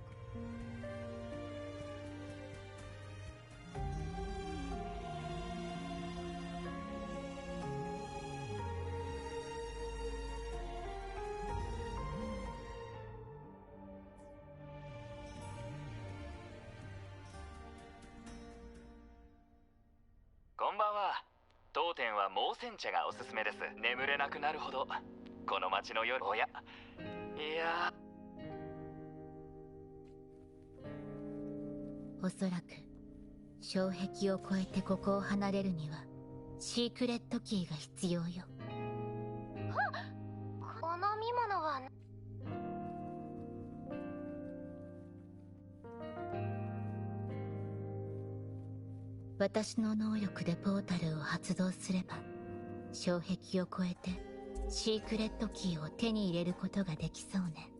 こんばんは。当店は猛戦茶がおすすめです。眠れなくなるほど。この街の夜、おや。いや。おそらく障壁を越えてここを離れるにはシークレットキーが必要よ。お飲み物は私の能力でポータルを発動すれば障壁を越えてシークレットキーを手に入れることができそうね。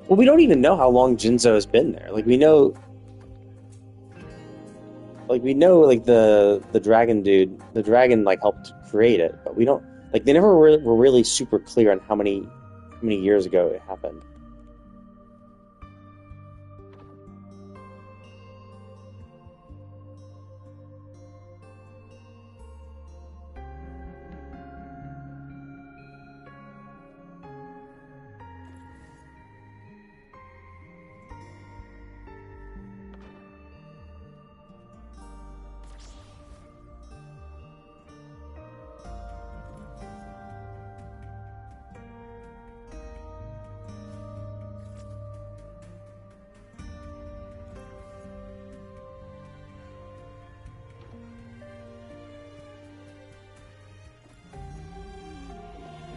Well, we don't even know how long Jinzo has been there. Like we know, like the dragon dude, the dragon like helped create it, but we don't like they never were really super clear on how many years ago it happened.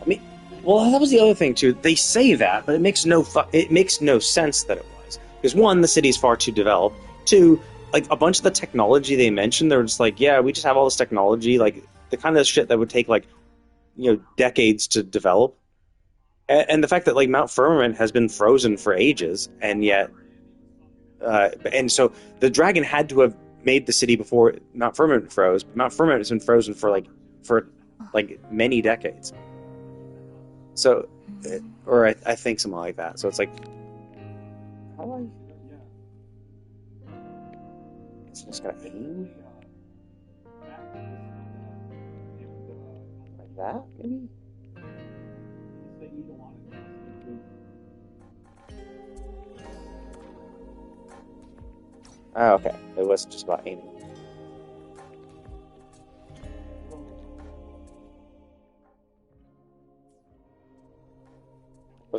I mean, well, that was the other thing too. They say that, but it makes no sense that it was, because one, the city's far too developed. Two, like a bunch of the technology they mentioned, they're just like, yeah, we just have all this technology, like the kind of shit that would take like, decades to develop. And the fact that like Mount Firmament has been frozen for ages, and yet, and so the dragon had to have made the city before Mount Firmament froze. But Mount Firmament has been frozen for many decades. So, or I think something like that. So it's like, how do I? It's just gotta aim like that, maybe. Oh, okay. It wasn't just about aiming.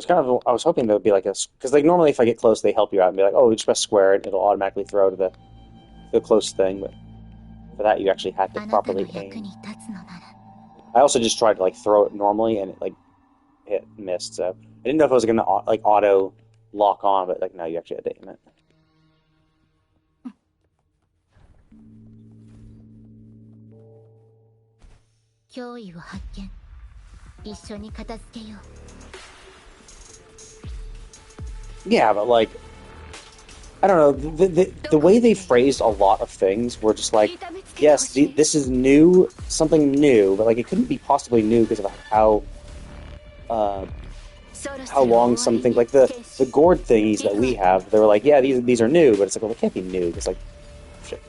I was hoping there would be like because like normally if I get close they help you out and be like, oh, you just press square and it'll automatically throw to the close thing, but for that you actually had to properly aim. I also just tried to like throw it normally and it missed, so I didn't know if I was gonna like auto lock on, but like now you actually had to aim it. Yeah, but like, I don't know, the way they phrased a lot of things were just like, yes, this is new, something new, but like it couldn't be possibly new because of how long some things, like the gourd thingies that we have, they were like, yeah, these are new, but it's like, well, it can't be new. It's like, shit,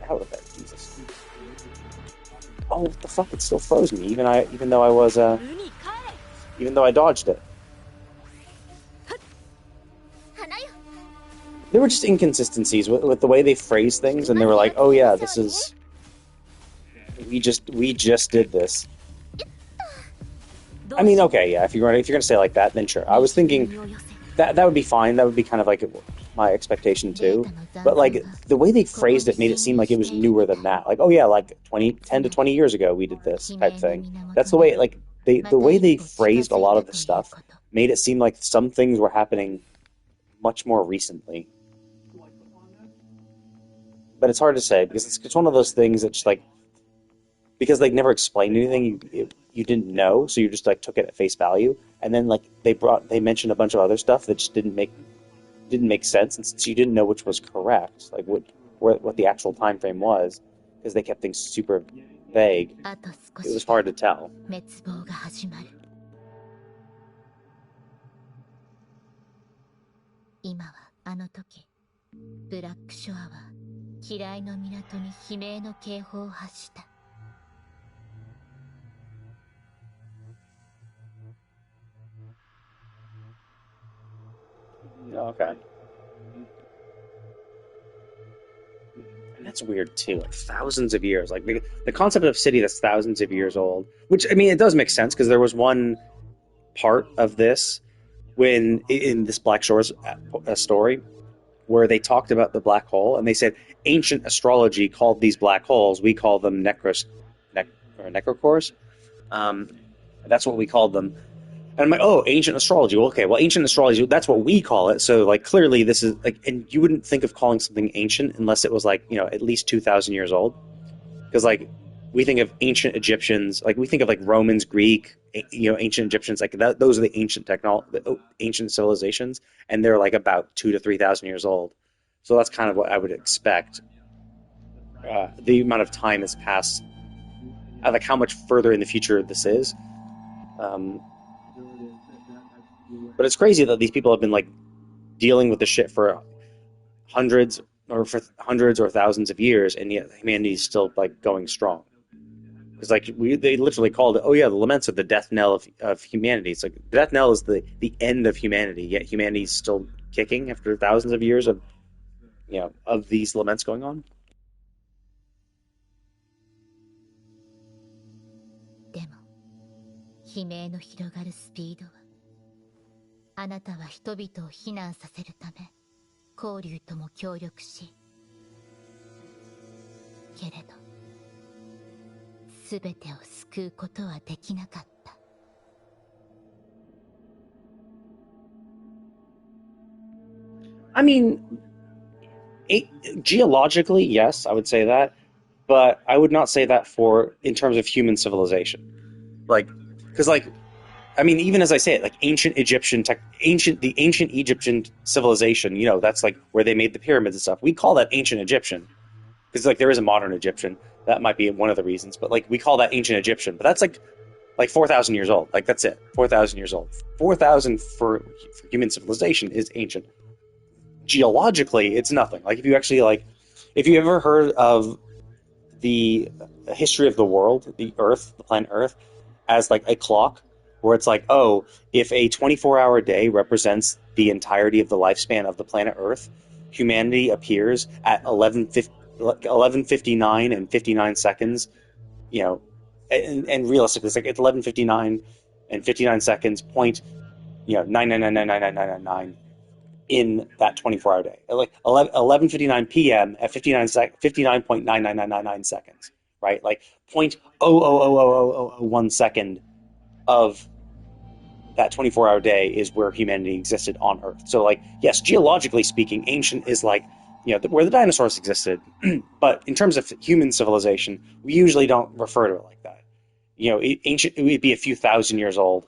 how would that, Jesus. Oh, what the fuck, it still froze me, even though I dodged it. There were just inconsistencies with the way they phrased things, and they were like, oh yeah, this is, we just did this. I mean, okay, yeah, if you're gonna say it like that, then sure. I was thinking that would be fine. That would be kind of like my expectation too. But like the way they phrased it made it seem like it was newer than that. Like, oh yeah, like 10 to 20 years ago we did this type thing. That's the way the way they phrased a lot of the stuff made it seem like some things were happening much more recently. But it's hard to say because it's one of those things that just like, because they never explained anything, you didn't know, so you just like took it at face value, and then like they mentioned a bunch of other stuff that just didn't make sense, and since you didn't know which was correct, like what the actual time frame was, because they kept things super vague, it was hard to tell. 嫌いの港に悲鳴の警報を発した。Okay. And that's weird too, like thousands of years. Like the concept of city that's thousands of years old, which I mean it does make sense because there was one part of this when in this Black Shores story where they talked about the black hole, and they said ancient astrology called these black holes, we call them necrocores. That's what we called them. And I'm like, oh, ancient astrology. Well, okay, well, ancient astrology, that's what we call it. So, like, clearly this is, like, and you wouldn't think of calling something ancient unless it was, like, at least 2,000 years old. Because, like, we think of ancient Egyptians, like we think of like Romans, Greek, ancient Egyptians, like that. Those are the ancient civilizations, and they're like about 2,000 to 3,000 years old. So that's kind of what I would expect. The amount of time has passed, like how much further in the future this is. But it's crazy that these people have been like dealing with the shit for hundreds or thousands of years, and yet humanity is still like going strong. Because like they literally called it, the laments are the death knell of humanity. It's like the death knell is the end of humanity, yet humanity is still kicking after thousands of years of these laments going on. でも、悲鳴の広がるスピードは、あなたは人々を避難させるため、交流とも協力し、けれど、すべてを救うことはできなかった。I mean, geologically, yes, I would say that, but I would not say that in terms of human civilization. Like, because I mean, even as I say it, like ancient Egyptian civilization, that's like where they made the pyramids and stuff. We call that ancient Egyptian because like there is a modern Egyptian. That might be one of the reasons, but like we call that ancient Egyptian. But that's like 4,000 years old. Like that's it, 4,000 years old. 4,000 for human civilization is ancient. Geologically, it's nothing. Like if you ever heard of the history of the world, the Earth, the planet Earth, as like a clock, where it's like, if a 24-hour day represents the entirety of the lifespan of the planet Earth, humanity appears at 11:59 and 59 seconds, and realistically, it's like it's 11:59 and 59 seconds, 9999999 in that 24-hour day. Like 11:59 p.m. at 59.99999 seconds, right? Like 0.00001 second of that 24-hour day is where humanity existed on Earth. So, like, yes, geologically speaking, ancient is like, where the dinosaurs existed. But in terms of human civilization, we usually don't refer to it like that. Ancient, it would be a few thousand years old,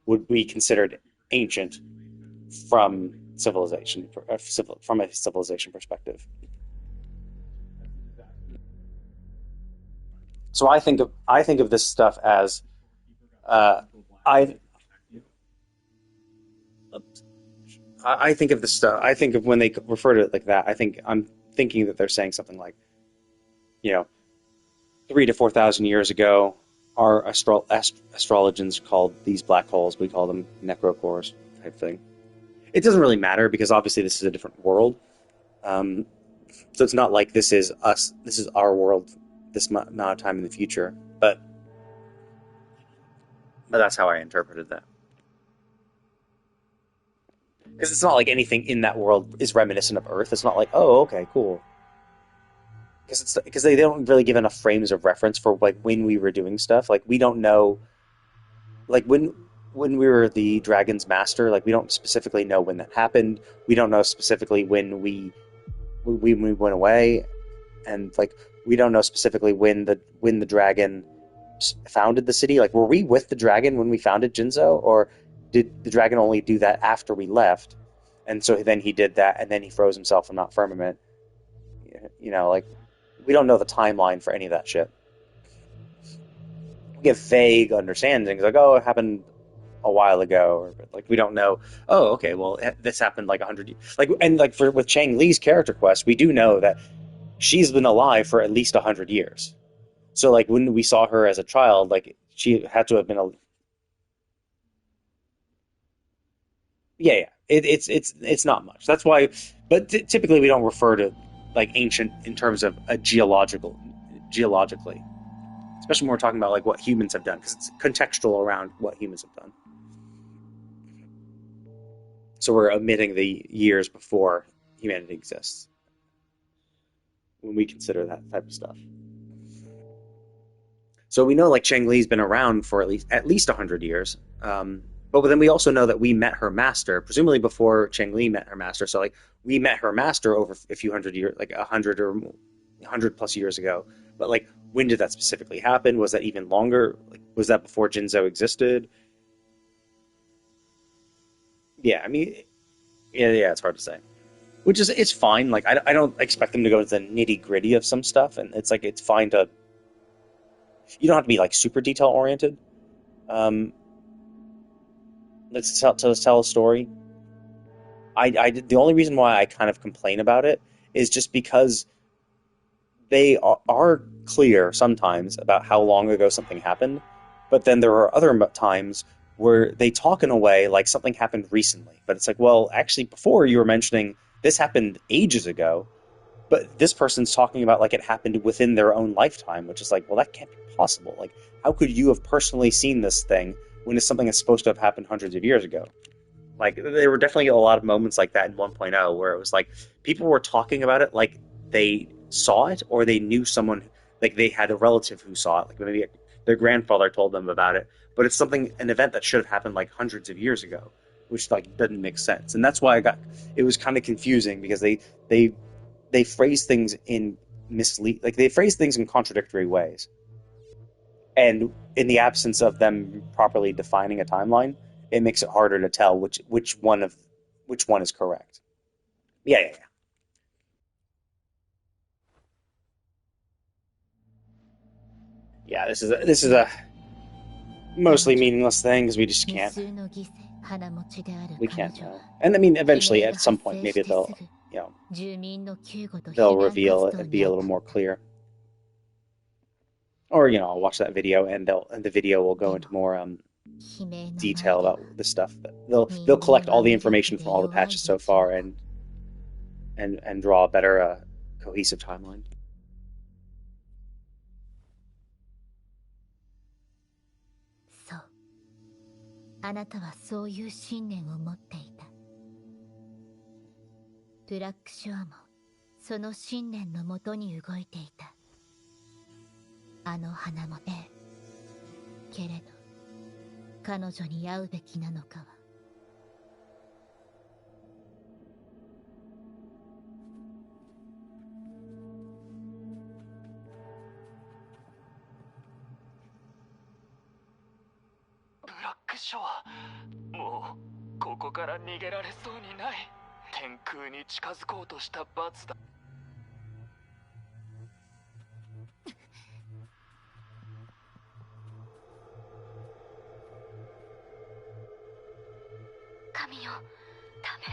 would be considered ancient from a civilization perspective. So I think of this stuff as I think of this stuff. I think of when they refer to it like that. I'm thinking that they're saying something like, 3,000 to 4,000 years ago, our astrologians called these black holes. We call them necrocores type thing. It doesn't really matter because obviously this is a different world. So it's not like this is us. This is our world. This amount of time in the future, but that's how I interpreted that. Because it's not like anything in that world is reminiscent of Earth. It's not like, oh, okay, cool. Because they don't really give enough frames of reference for like when we were doing stuff. Like we don't know, like when we were the Dragon's Master. Like we don't specifically know when that happened. We don't know specifically when we went away, and like we don't know specifically when the dragon founded the city. Like were we with the dragon when we founded Jinzo, or did the dragon only do that after we left? And so then he did that, and then he froze himself in Mount Firmament. Like, we don't know the timeline for any of that shit. We get vague understandings, like, it happened a while ago, or like, we don't know, okay, well, this happened like 100 years. Like, and like with Chang Li's character quest, we do know that she's been alive for at least 100 years. So, like, when we saw her as a child, like, she had to have been it's not much. That's why, but typically we don't refer to like ancient in terms of geologically, especially when we're talking about like what humans have done, because it's contextual around what humans have done. So we're omitting the years before humanity exists when we consider that type of stuff. So we know like Chang Li's been around for at least 100 years. But then we also know that we met her master, presumably before Chang Li met her master. So like we met her master over a few hundred years, like 100 plus years ago. But like when did that specifically happen? Was that even longer? Like, was that before Jinzo existed? Yeah, I mean, yeah, it's hard to say. Which is, it's fine. Like, I don't expect them to go into the nitty gritty of some stuff, and it's like, it's fine to. You don't have to be like super detail oriented. Let's tell a story. The only reason why I kind of complain about it is just because they are clear sometimes about how long ago something happened, but then there are other times where they talk in a way like something happened recently. But it's like, well, actually, before you were mentioning this happened ages ago, but this person's talking about like it happened within their own lifetime, which is like, well, that can't be possible. Like, how could you have personally seen this thing when it's something that's supposed to have happened hundreds of years ago? Like, there were definitely a lot of moments like that in 1.0 where it was like people were talking about it like they saw it or they knew someone, like they had a relative who saw it, like maybe their grandfather told them about it, but it's an event that should have happened like hundreds of years ago, which like doesn't make sense. And that's why it was kind of confusing because they phrase things in they phrase things in contradictory ways. And in the absence of them properly defining a timeline, it makes it harder to tell which one is correct. Yeah. Yeah, this is a mostly meaningless thing because we just can't. We can't know. And I mean, eventually, at some point, maybe they'll reveal it and be a little more clear. Or I'll watch that video and the video will go into more detail about the stuff. They'll collect all the information from all the patches so far and draw a better cohesive timeline. So, あなたはそういう信念を持っていた。ブラックショアもその信念のもとに動いていた。あの花もね。けれど、彼女に会うべきなのかは。ブラックショア、もうここから逃げられそうにない。天空に近づこうとした罰だ。神よ、ダメ。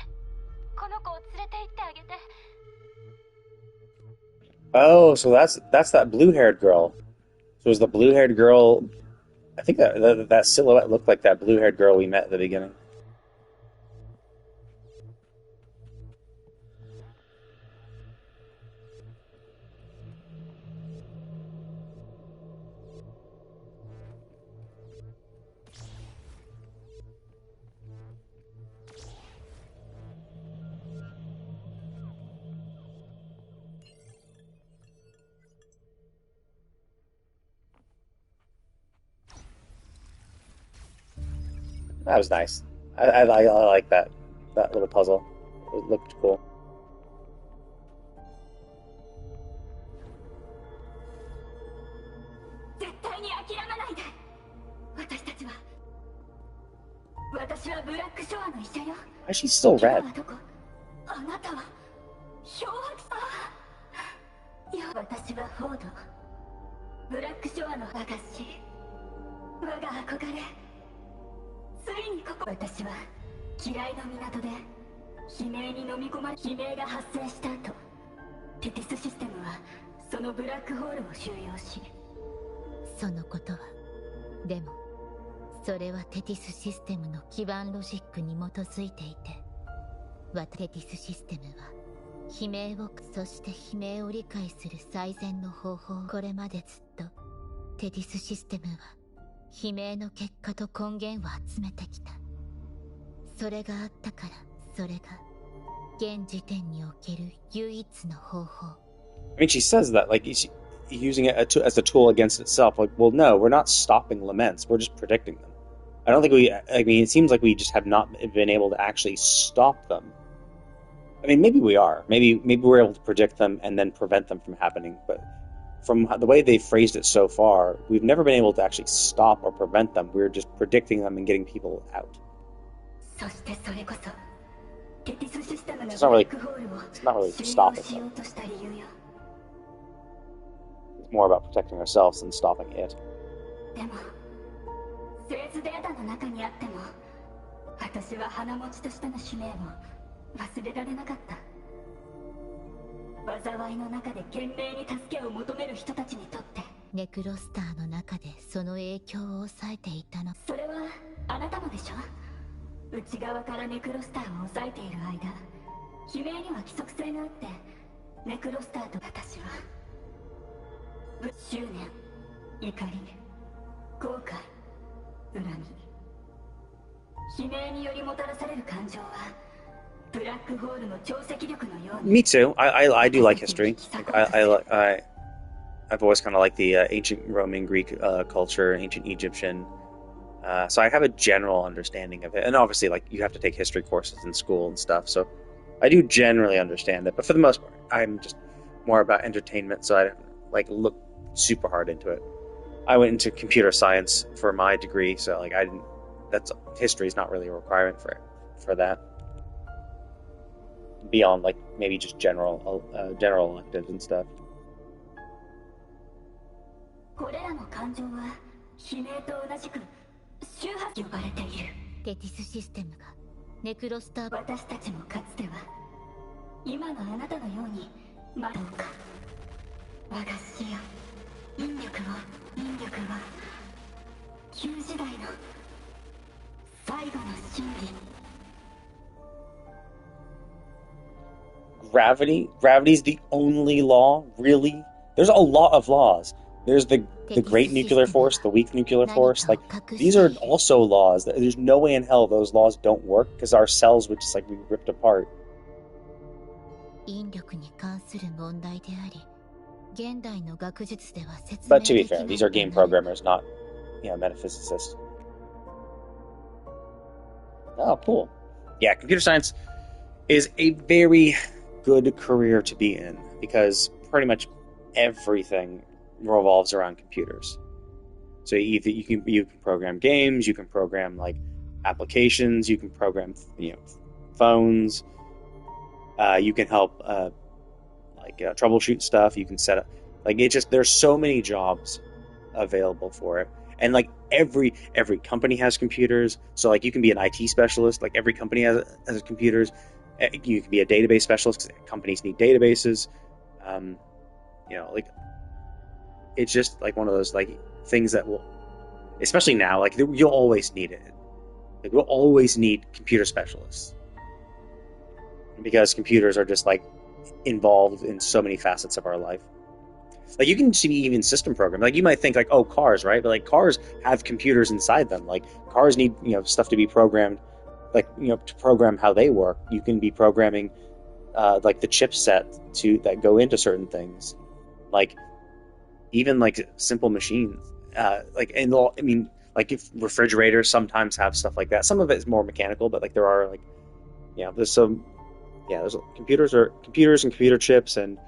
この子を連れて行ってあげて。Oh, so that's that blue-haired girl. So is the blue-haired girl? I think that silhouette looked like that blue-haired girl we met at the beginning. That was nice. I like that little puzzle. It looked cool. Why is she still red? 私はフォード。ブラックショアの証。我が憧れ。ついにここ。私は嫌いの港で悲鳴に飲み込まれ、悲鳴が発生した後、テティスシステムはそのブラックホールを収容し。そのことは、でもそれはテティスシステムの基盤ロジックに基づいていて、テティスシステムは悲鳴を、そして悲鳴を理解する最善の方法をこれまでずっとテティスシステムは悲鳴の結果と根源を集めてきた。それがあったから、それが現時点における唯一の方法。I mean, she says that like she's using it as a tool against itself. Like, well, no, we're not stopping laments. We're just predicting them. I don't think I mean, it seems like we just have not been able to actually stop them. I mean, maybe we are. Maybe we're able to predict them and then prevent them from happening. But from the way they phrased it so far, we've never been able to actually stop or prevent them. We're just predicting them and getting people out. そしてそれこそテティスシステムの It's ブ not ラ really, ックホールを it's not really 収容 stopping しよ them. うとした理由よ。 It's more about protecting ourselves than stopping it. でも製図データの中にあっても私は花持ちとしての使命を忘れられなかった。災いの中で懸命に助けを求める人たちにとってネクロスターの中でその影響を抑えていたの。それはあなたもでしょ。内側からネクロスターを抑えている間、悲鳴には規則性があって、ネクロスターと私は執念、怒り、後悔、恨み、悲鳴によりもたらされる感情はブラックホールの潮汐力のように。 Me too. I do like history. I've always kind of liked the ancient Roman, Greek culture, ancient Egyptian. So I have a general understanding of it. And obviously, like, you have to take history courses in school and stuff. So I do generally understand it. But for the most part, I'm just more about entertainment. So I don't, like, look super hard into it. I went into computer science for my degree. So, like, history is not really a requirement for that. Beyond, like, maybe just general electives and stuff. これらの感情は悲鳴と同じく周波呼ばれている。テティスシステムがネクロスター。私たちもかつては今のあなたのようにどうか我が死よ引力は旧時代の最後の真理。 Gravity's the only law, really? There's a lot of laws. There's the great nuclear force, the weak nuclear force. Like, these are also laws. There's no way in hell those laws don't work, because our cells would just, like, be ripped apart. 引力に関する問題であり、現代の学術では説 But 明 to be できな fair, い these are game programmers, not, metaphysicists. Oh, cool. Yeah, computer science is a very good career to be in, because pretty much everything revolves around computers. So either you can program games, you can program, like, applications, you can program phones, you can help troubleshoot stuff, you can set up, like, there's so many jobs available for it. And, like, every company has computers, so, like, you can be an IT specialist. Like, every company has computers. You can be a database specialist because companies need databases. Like, it's just, like, one of those, like, things that will, especially now, like, you'll always need it. Like, we'll always need computer specialists, because computers are just, like, involved in so many facets of our life. Like, you can see even system programming. Like, you might think, like, oh, cars, right? But, like, cars have computers inside them. Like, cars need, stuff to be programmed, like, to program how they work. You can be programming, like, the chipset that go into certain things. Like, even, like, simple machines. Like, if refrigerators sometimes have stuff like that. Some of it is more mechanical, but, like, there are, like, there's computers and computer chips and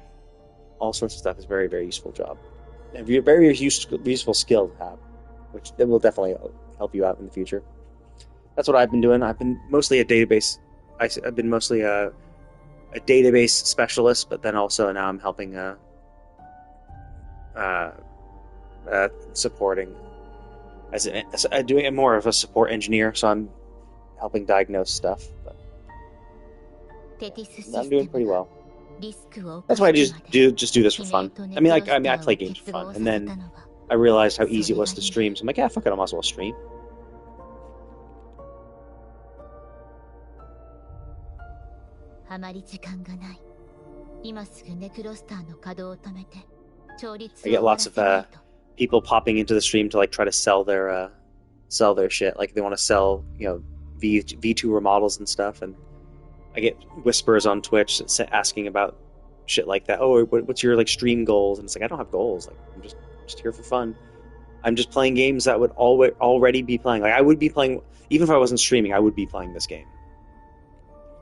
all sorts of stuff. Is a very, very useful job. A very useful skill to have, which it will definitely help you out in the future. That's what I've been doing. I've been mostly a database. I've been mostly a database specialist, but then also now I'm helping supporting as doing it more of a support engineer. So I'm helping diagnose stuff. But I'm doing pretty well. That's why I just do this for fun. I mean, I play games for fun, and then I realized how easy it was to stream. So I'm like, yeah, fuck it, I might as well stream. あまり時間がない。今すぐネクロスターの稼働を止めて、調律を I get lots of people popping into the stream to, like, try to sell their shit. Like, they want to sell, V2 remodels and stuff, and I get whispers on Twitch asking about shit like that. Oh, what's your, like, stream goals? And it's like, I don't have goals. Like, I'm just here for fun. I'm just playing games that would already be playing. Like, I would be playing, even if I wasn't streaming, I would be playing this game.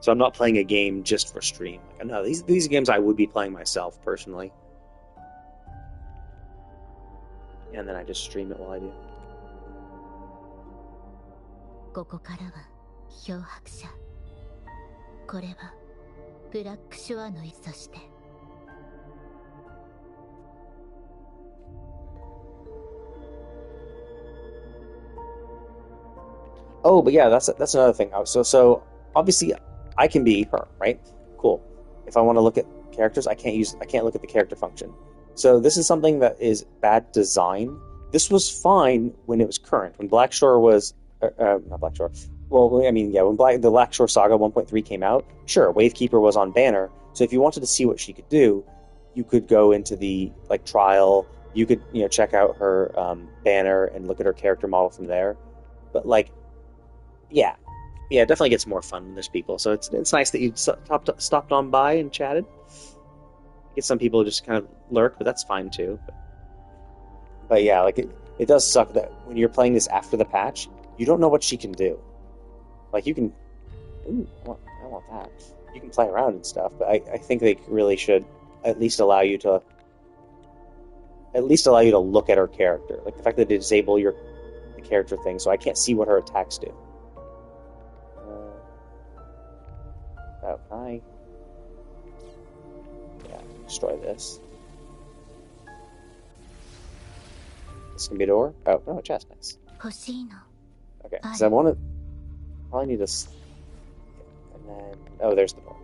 So I'm not playing a game just for stream. Like, no, these games I would be playing myself personally. and then I just stream it while I do. ここからは漂白者。これはブラックショアの意そして。Oh, but yeah, that's another thing. So obviously I can be her, right? Cool. If I want to look at characters, I can't look at the character function. So this is something that is bad design. This was fine when it was current. When Blackshore was not Blackshore. Well, I mean, yeah, when the Blackshore Saga 1.3 came out, sure, Wavekeeper was on banner. So if you wanted to see what she could do, you could go into the trial. You could check out her banner and look at her character model from there. But yeah, it definitely gets more fun when there's people. So it's nice that you stopped on by and chatted. I guess some people just kind of lurk, but that's fine too. But yeah, it does suck that when you're playing this after the patch, you don't know what she can do. You can, ooh, I want that. You can play around and stuff, but I think they really should at least allow you to look at her character. The fact that they disable the character thing, so I can't see what her attacks do. Oh, can I? Yeah, destroy this. This can be a door? Oh, no, a chest, nice. Okay, so I want to... Probably need to... And then... Oh, there's the door.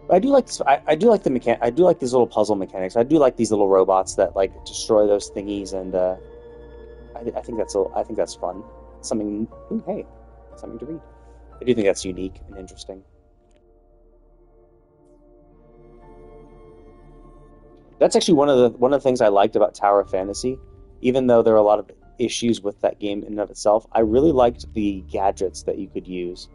I do like this. I do like the I do like these little puzzle mechanics. I do like these little robots that destroy those thingies, and I think that's fun. Something. Ooh, hey, something to read. I do think that's unique and interesting. That's actually one of the things I liked about Tower of Fantasy. Even though there are a lot of issues with that game in and of itself, I really liked the gadgets that you could use.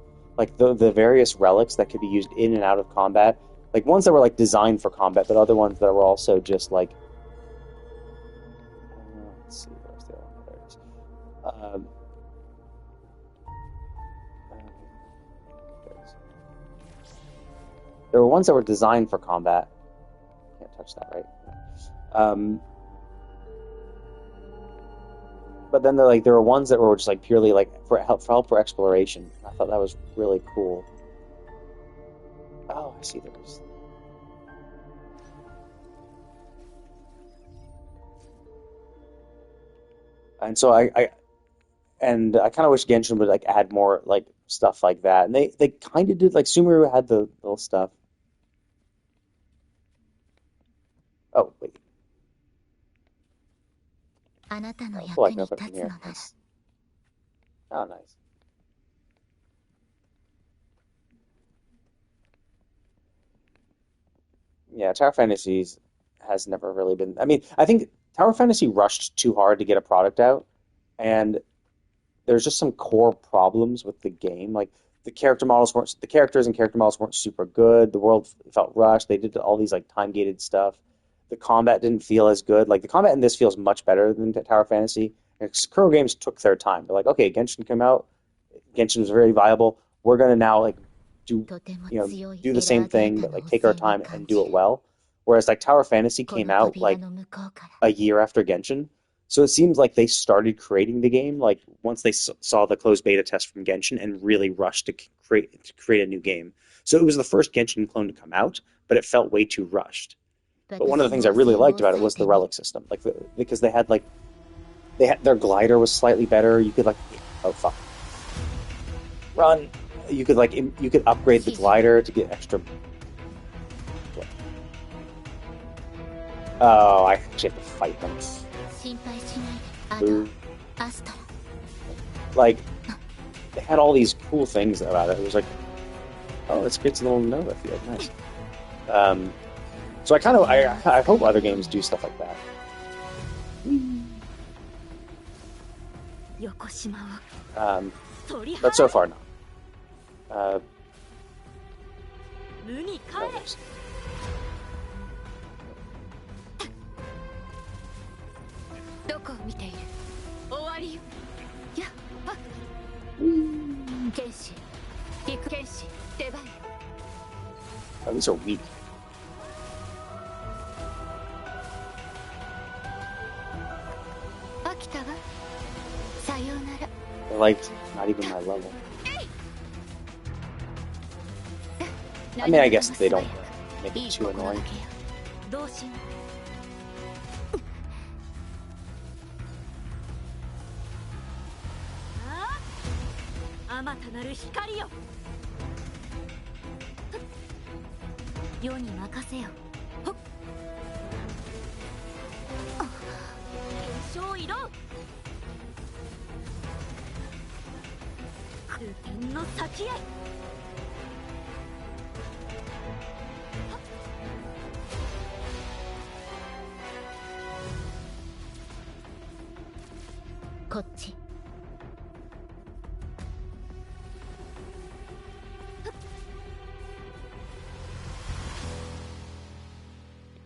The various relics that could be used in and out of combat. Ones that were designed for combat, but other ones that were also just let's see, where's the other one? There it is. There were ones that were designed for combat. Can't touch that, right? But then there were ones that were just purely for help for exploration. I thought that was really cool. Oh, I see. There's. And so I kind of wish Genshin would add more stuff like that. And they kind of did. Sumeru had the little stuff. Oh wait. Oh, nice. Oh, nice. Yeah, Tower Fantasies has never really been... I mean, I think Tower Fantasy rushed too hard to get a product out, and there's just some core problems with the game. The characters and character models weren't super good. The world felt rushed. They did all these time-gated stuff. The combat didn't feel as good. The combat in this feels much better than Tower Fantasy. And Kuro Games took their time. They're okay, Genshin came out. Genshin was very viable. We're gonna now do the same thing, but take our time and do it well. Whereas Tower Fantasy came out a year after Genshin, so it seems like they started creating the game once they saw the closed beta test from Genshin and really rushed to create a new game. So it was the first Genshin clone to come out, but it felt way too rushed. But one of the things I really liked about it was the relic system, because they had their glider was slightly better. You could oh fuck, run. You could you could upgrade the glider to get extra. Oh, I actually have to fight them. Ooh. They had all these cool things about it. It was oh, it's good to know Nova field. Nice. So I hope other games do stuff like that. 横島を But so far, no. 無に帰 No れ news. どこを見ている。終わりよ。やっはっ。剣士行く。剣士出番。 At least are weak. 飽きたわ。さようなら。 They're like not even my level. I mean, I guess they don't make it too annoying. 同心あまたなる光よ世に任せよほっ天色空天の先へこっち。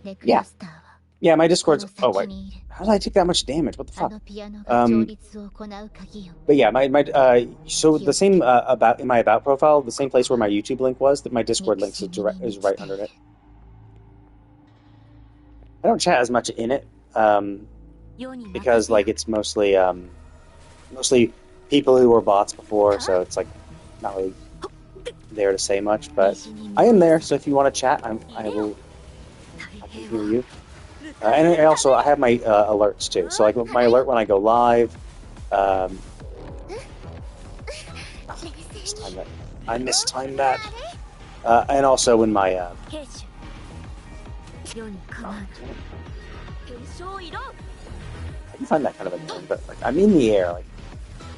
ネクロスターは Yeah, my Discord's. こ Oh の wait, 先にいる。 how did I take that much damage? What the あ fuck? のピアノが調律を行う鍵よ。 But yeah, my so the same about in my about profile, the same place where my YouTube link was, that my Discord link is right under it. I don't chat as much in it, 世に任せよ because like it's mostly mostly people who were bots before, so it's like not really there to say much. But I am there, so if you want to chat, I will. I can hear you. And I also I have my alerts too. So like my alert when I go live. I mistimed that. And also when my 兵士世に構う天正色 I find that kind of annoying, but like I'm in the air,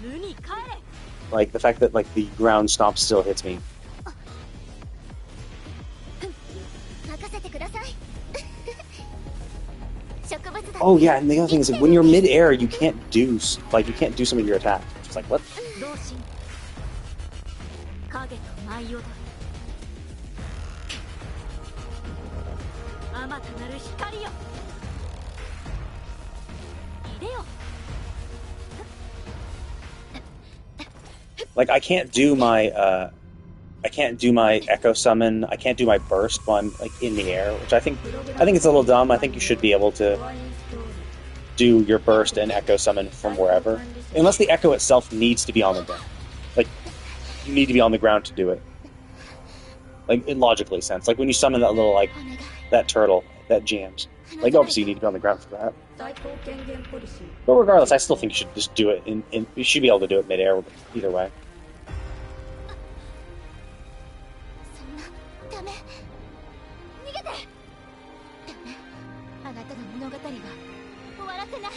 無に帰れ like the fact that like the ground stomp still hits me. 任せてください植物だ Oh yeah, and the other thing is like when you're mid-air, you can't do some of your attacks. It's like what? 同心影と舞い踊るあまたなる光よいでよ Like I can't do my echo summon. I can't do my burst while I'm like in the air, which I think it's a little dumb. I think you should be able to do your burst and echo summon from wherever, unless the echo itself needs to be on the ground. Like you need to be on the ground to do it. Like it logically sense. Like when you summon that little like that turtle that jams. Like obviously you need to be on the ground for that. But regardless, I still think you should just do it you should be able to do it mid-air either way. そんなダメ逃げてダメあなたの物語は終わらせない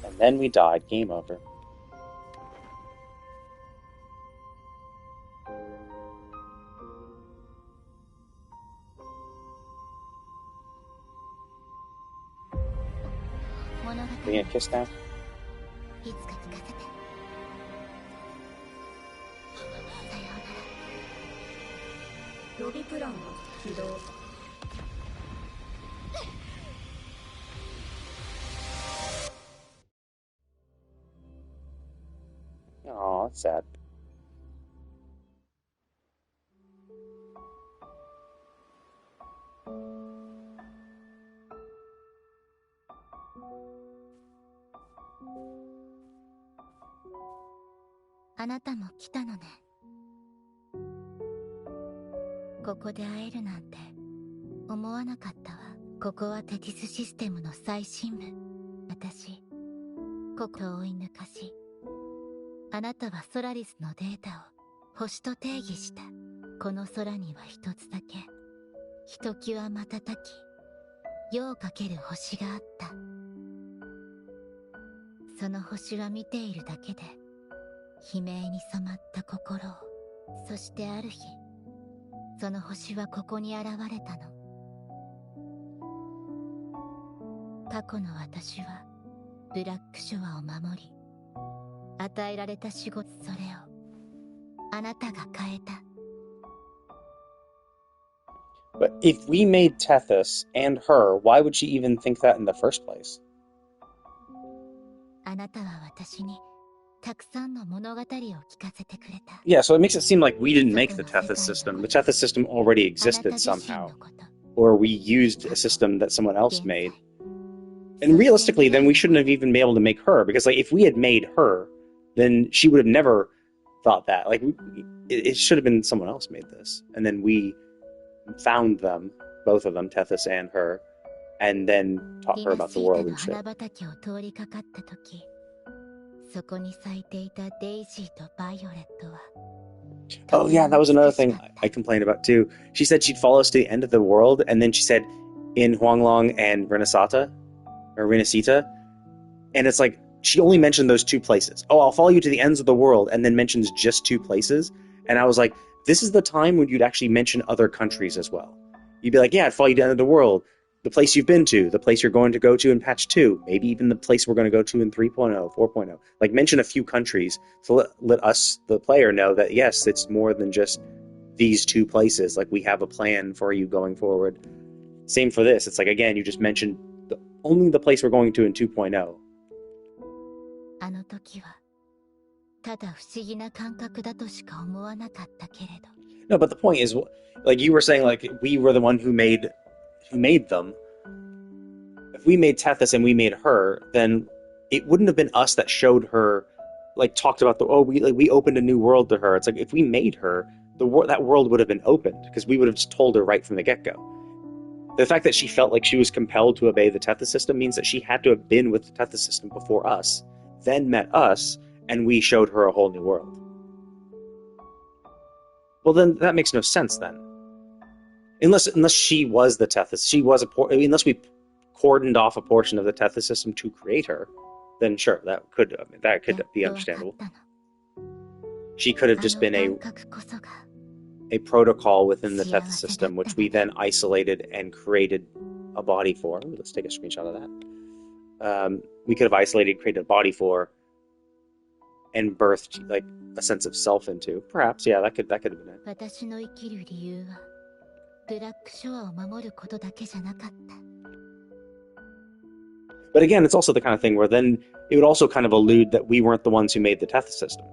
And then we died. Game over. We gonna kiss now? いつか聞かせてさようなら予備プランを起動 Oh, that's sad.あなたも来たのねここで会えるなんて思わなかったわここはテティスシステムの最深部私ここ遠い昔あなたはソラリスのデータを星と定義したこの空には一つだけひときわ瞬き夜をかける星があったその星は見ているだけで悲鳴に染まった心をそしてある日その星はここに現れたの。過去の私はブラックショアを守り、与えられた仕事、それをあなたが変えた。 But if we made Tethys and her, why would she even think that in the first place? あなたは私にたくさんの物語を聞かせてくれた。 Yeah, so it makes it seem like we didn't make the Tethys system. The Tethys system already existed somehow. Or we used a system that someone else made. And realistically, then we shouldn't have even been able to make her, because like if we had made her, then she would have never thought that. Like it should have been someone else made this, and then we found them, both of them, Tethys and her, and then taught her about the world and shit. そこに咲いていたデイジーとバイオレットは Oh yeah, that was another thing I complained about too. She said she'd follow us to the end of the world, and then she said in Huanglong and Renasita, and it's like she only mentioned those two places. Oh, I'll follow you to the ends of the world, and then mentions just two places. And I was like, this is the time when you'd actually mention other countries as well. You'd be like, yeah, I'd follow you to the end of the world, the place you've been to, the place you're going to go to in patch 2, maybe even the place we're going to go to in 3.0, 4.0. Like, mention a few countries to let us, the player, know that, yes, it's more than just these two places. Like, we have a plan for you going forward. Same for this. It's like, again, you just mentioned only the place we're going to in 2.0. あの時はただ不思議な感覚だとしか思わなかったけれど。 No, but the point is, like you were saying, like we were the one who made them. If we made Tethys and we made her, then it wouldn't have been us that showed her, like talked about we opened a new world to her. It's like if we made her, that world would have been opened because we would have just told her right from the get-go. The fact that she felt like she was compelled to obey the Tethys system means that she had to have been with the Tethys system before us, then met us, and we showed her a whole new world. Well, then that makes no sense then. Unless she was the Tethys, unless we cordoned off a portion of the Tethys system to create her, then sure, that could be understandable. She could have just been a protocol within the Tethys system, which we then isolated and created a body for. Ooh, let's take a screenshot of that. We could have isolated, created a body for, and birthed like a sense of self into. Perhaps, yeah, that could have been it. 私の生きる理由はブラックショアを守ることだけじゃなかった。 But again, it's also the kind of thing where then it would also kind of allude that we weren't the ones who made the Tethys system.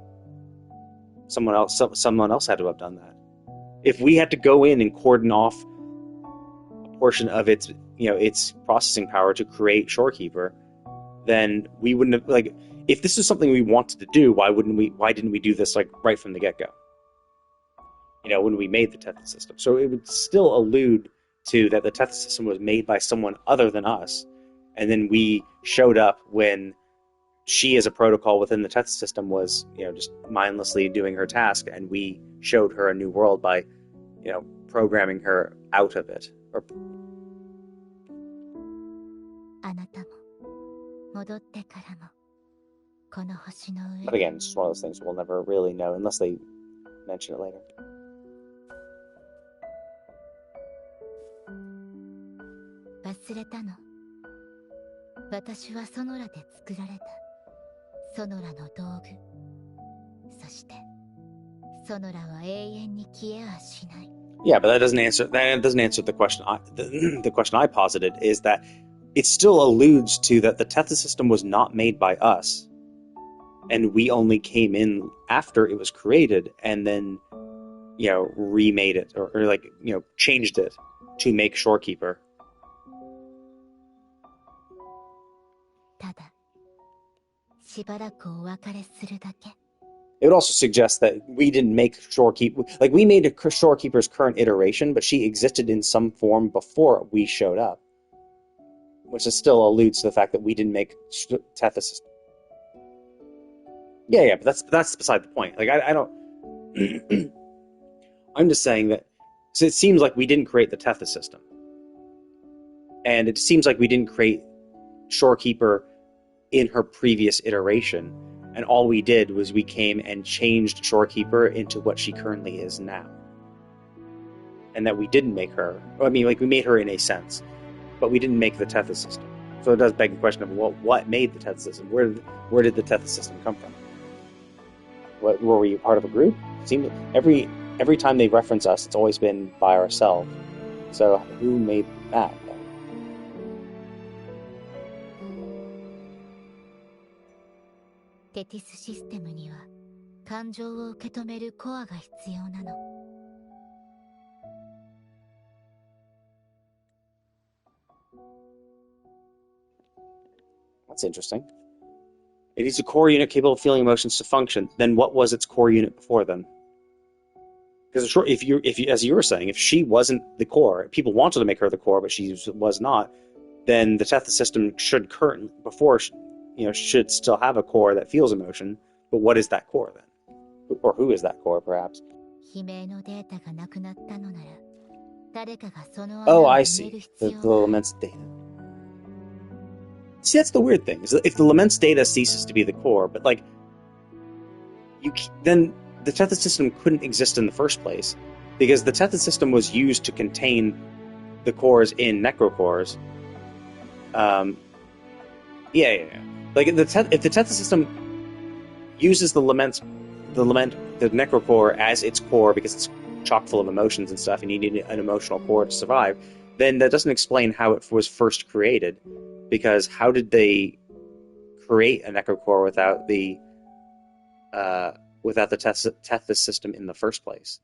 Someone else had to have done that. If we had to go in and cordon off a portion of its processing power to create Shorekeeper, then we wouldn't have, like, if this is something we wanted to do, why didn't we do this like right from the get-go? When we made the Tethys system. So it would still allude to that the Tethys system was made by someone other than us, and then we showed up when she, as a protocol within the Tethys system, was just mindlessly doing her task, and we showed her a new world by programming her out of it. But again, it's just one of those things we'll never really know unless they mention it later. 忘れたの。私はソノラで作られたソノラの道具。そしてソノラは永遠に消えはしない。 Yeah, but that doesn't answer the question. The question I posited is that it still alludes to that the Tethys system was not made by us, and we only came in after it was created, and then remade it or changed it to make Shorekeeper. ただしばらくお別れするだけ。 It would also suggest that we didn't make Shorekeeper, like we made a Shorekeeper's current iteration, but she existed in some form before we showed up, which still alludes to the fact that we didn't make Tethys. Yeah, but that's beside the point. Like I don't. I'm just saying that. So it seems like we didn't create the Tethys system, and it seems like we didn't create Shorekeeper in her previous iteration, and all we did was we came and changed Shorekeeper into what she currently is now. and that we didn't make her. I mean, like, we made her in a sense, but we didn't make the Tethys system. So it does beg the question of what made the Tethys system? Where did the Tethys system come from? What, were we part of a group? It seemed every time they reference us, it's always been by ourselves. So who made that? Tethys システムには感情を受け止めるコアが必要なの。That's interesting. It needs a core unit capable of feeling emotions to function. Then what was its core unit before then? Because if you, as you were saying, if she wasn't the core, people wanted to make her the core, but she was not, then the Tethys system should should still have a core that feels emotion. But what is that core then? Or who is that core, perhaps? Oh, I see. The Laments data. See, that's the weird thing. Is that if the Laments data ceases to be the core, but like, then the Tethys system couldn't exist in the first place, because the Tethys system was used to contain the cores in necrocores. Like if the Tethys system uses the necrocore as its core because it's chock full of emotions and stuff, and you need an emotional core to survive, then that doesn't explain how it was first created. Because how did they create a necrocore without the Tethys system in the first place?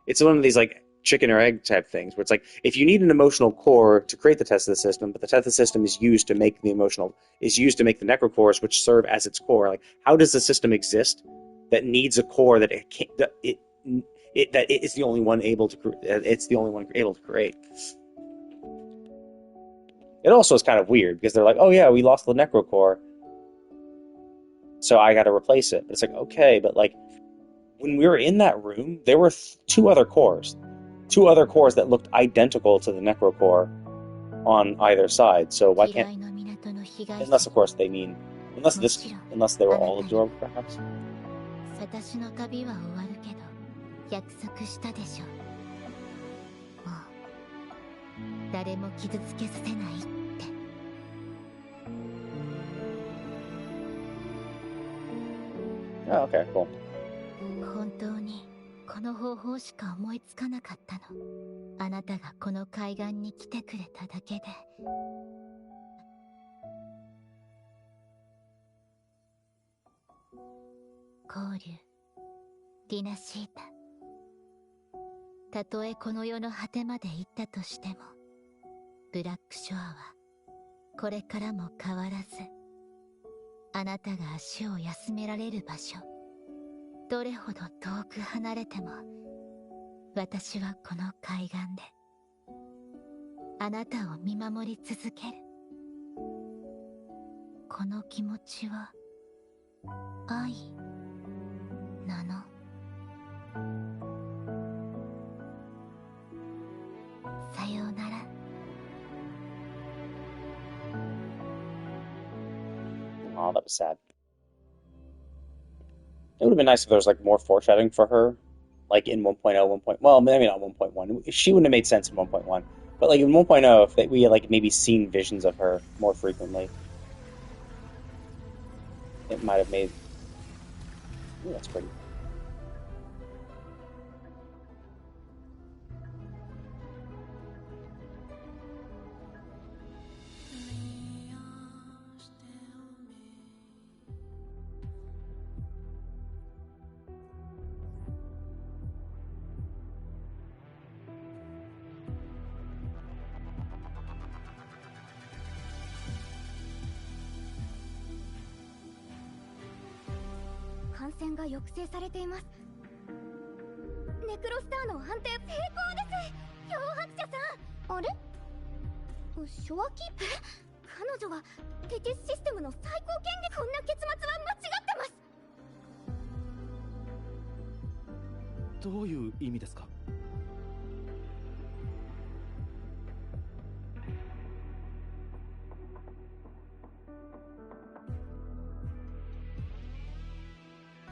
It's one of these like chicken or egg type things where it's like, if you need an emotional core to create the Tethys system, but the Tethys system is used to make the necrocores, which serve as its core. Like, how does the system exist that needs a core that it can't, that it is the only one able to create? It also is kind of weird because they're like, oh yeah, we lost the necrocore, so I got to replace it. But it's like, okay, but like when we were in that room, there were two other cores that looked identical to the necrocore on either side. So why can't? Unless, of course, they mean unless they were all absorbed, perhaps. Oh, okay, cool. 本当にこの方法しか思いつかなかったの。あなたがこの海岸に来てくれただけで。交流、ディナシータ。たとえこの世の果てまで行ったとしても、ブラックショアはこれからも変わらず、あなたが足を休められる場所、どれほど遠く離れても、私はこの海岸であなたを見守り続ける。この気持ちは愛なの。さようなら。Oh, that was sad. It would have been nice if there was like more foreshadowing for her, like in 1.0, well, maybe not 1.1. She wouldn't have made sense in 1.1, but like in 1.0, if we had like maybe seen visions of her more frequently, it might have made. Ooh, that's pretty.感染が抑制されています。ネクロスターの判定成功です。漂白者さん。あれ？ショアキープ？彼女はテティスシステムの最高権限。こんな結末は間違ってます。どういう意味ですか？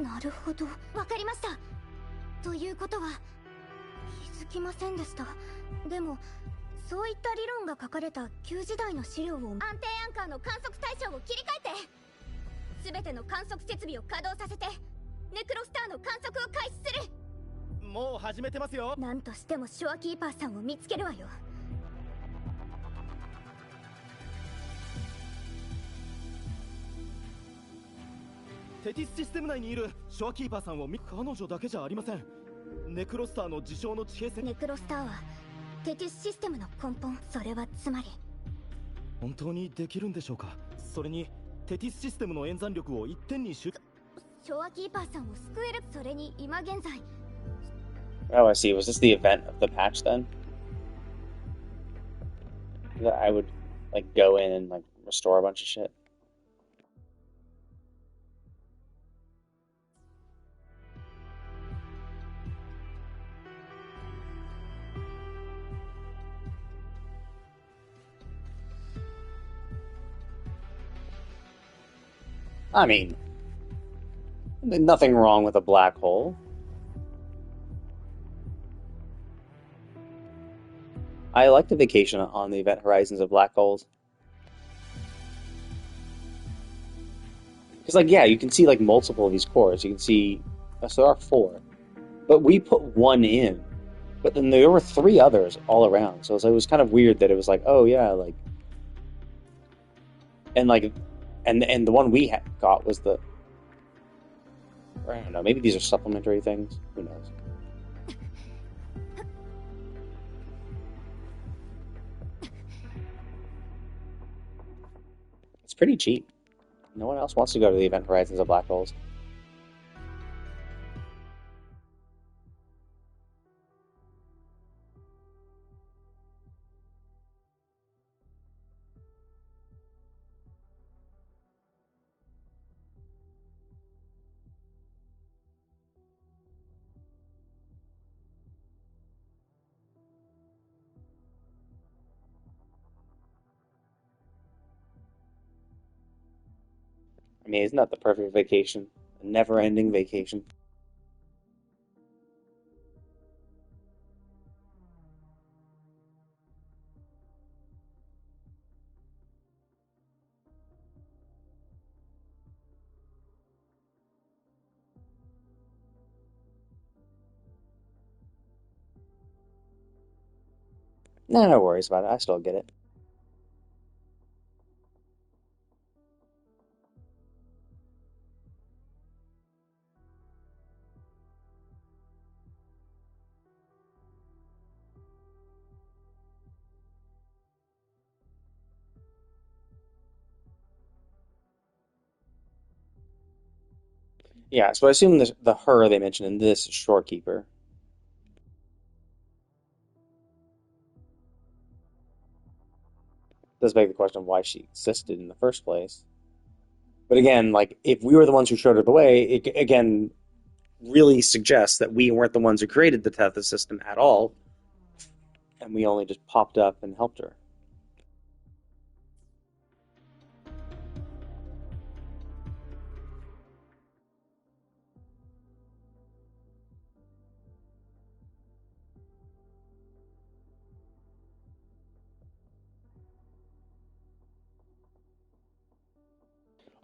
なるほど、わかりました。ということは気づきませんでした。でもそういった理論が書かれた旧時代の資料を、安定アンカーの観測対象を切り替えて、全ての観測設備を稼働させてネクロスターの観測を開始する。もう始めてますよ。なんとしてもシュアキーパーさんを見つけるわよ。テティスシステム内にいるショアキーパーさんを彼女だけじゃありません。ネクロスターの自称の地平線。ネクロスターはテティスシステムの根本。それはつまり、本当にできるんでしょうか。それにテティスシステムの演算力を一点にショアキーパーさんを救える。それに今現在。 Oh, I see. Was this the event of the patch then? That I would like go in and like restore a bunch of shit. I mean, nothing wrong with a black hole. I like the vacation on the event horizons of black holes. Because, like, yeah, you can see, like, multiple of these cores. You can see... So there are 4. But we put 1 in. But then there were 3 others all around. So it was kind of weird that it was like, oh, yeah, like... And, like... And the one we got was the... I don't know, maybe these are supplementary things. Who knows? It's pretty cheap. No one else wants to go to the event horizons of black holes. I mean, isn't that the perfect vacation? A never-ending vacation. Nah, no worries about it. I still get it. Yeah, so I assume the her they mentioned in this is Shorekeeper. Does beg the question of why she existed in the first place. But again, like, if we were the ones who showed her the way, it again really suggests that we weren't the ones who created the Tethys system at all, and we only just popped up and helped her.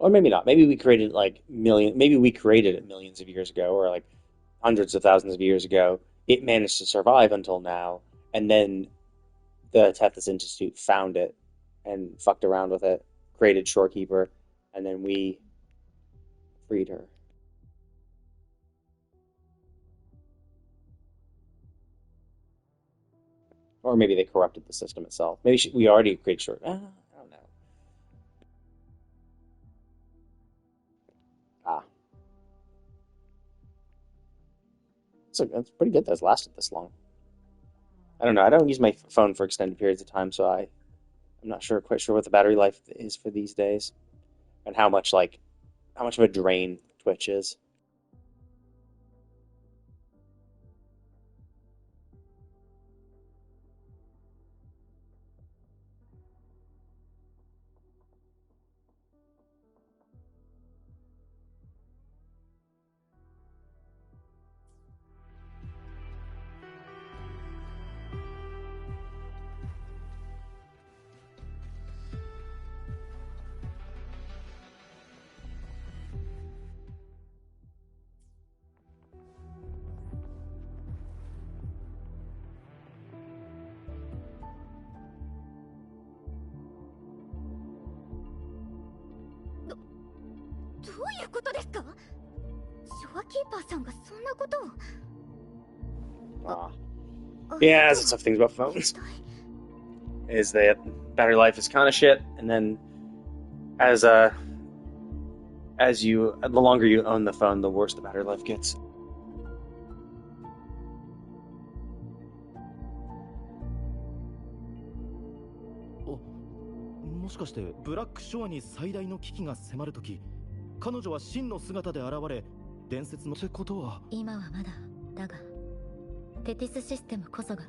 Or maybe not. Maybe we created maybe we created it millions of years ago, or like hundreds of thousands of years ago. It managed to survive until now, and then the Tethys Institute found it and fucked around with it, created Shorekeeper, and then we freed her. Or maybe they corrupted the system itself. Maybe we already created Shore. I don't know. Ah. So that's pretty good that it's lasted this long. I don't know. I don't use my phone for extended periods of time, so I'm not quite sure what the battery life is for these days, and how much of a drain Twitch is. ういうことですか？ショアキーパーさんがそんなことを。 Yeah, that's tough things about phones. Is that battery life is kind of shit, and then as the longer you own the phone, the worse the battery life gets. もしかしてブラックショアに最大の危機が迫るとき、彼女は真の姿で現れ、伝説のってことは。今はまだだが、テティスシステムこそが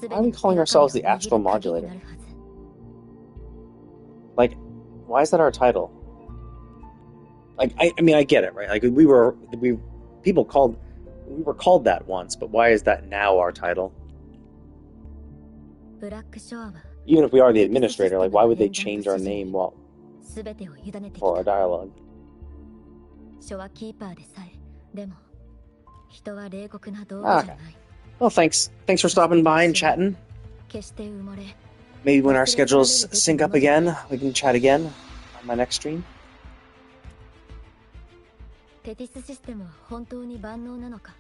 Why are we calling ourselves the Astral Modulator? Like, why is that our title? Like, I mean, I get it, right? Like, we were called that once, but why is that now our title? ブラックショアは Even if we are the administrator, like, why would they change our name for our dialogue? ショアキーパーでさえ、でも人は冷酷な道具じゃない。 Well, thanks for stopping by and chatting. Maybe when our schedules sync up again, we can chat again on my next stream. テティスシステムは本当に万能なのか。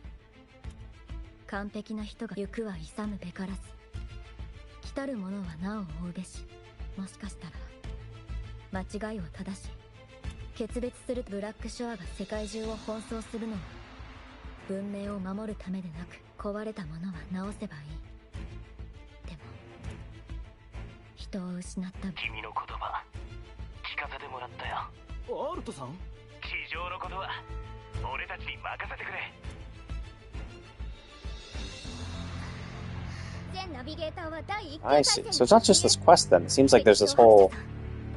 完璧な人が行くは勇むべからず。来たる者はなお追うべし。もしかしたら間違いを正し、決別するブラックショアが世界中を奔走するのは文明を守るためでなく、壊れたものは直せばいい。でも人を失った君の言葉聞かせてもらったよ。アルトさん、地上のことは俺たちに任せてくれ。 I see. So it's not just this quest then. It seems like there's this whole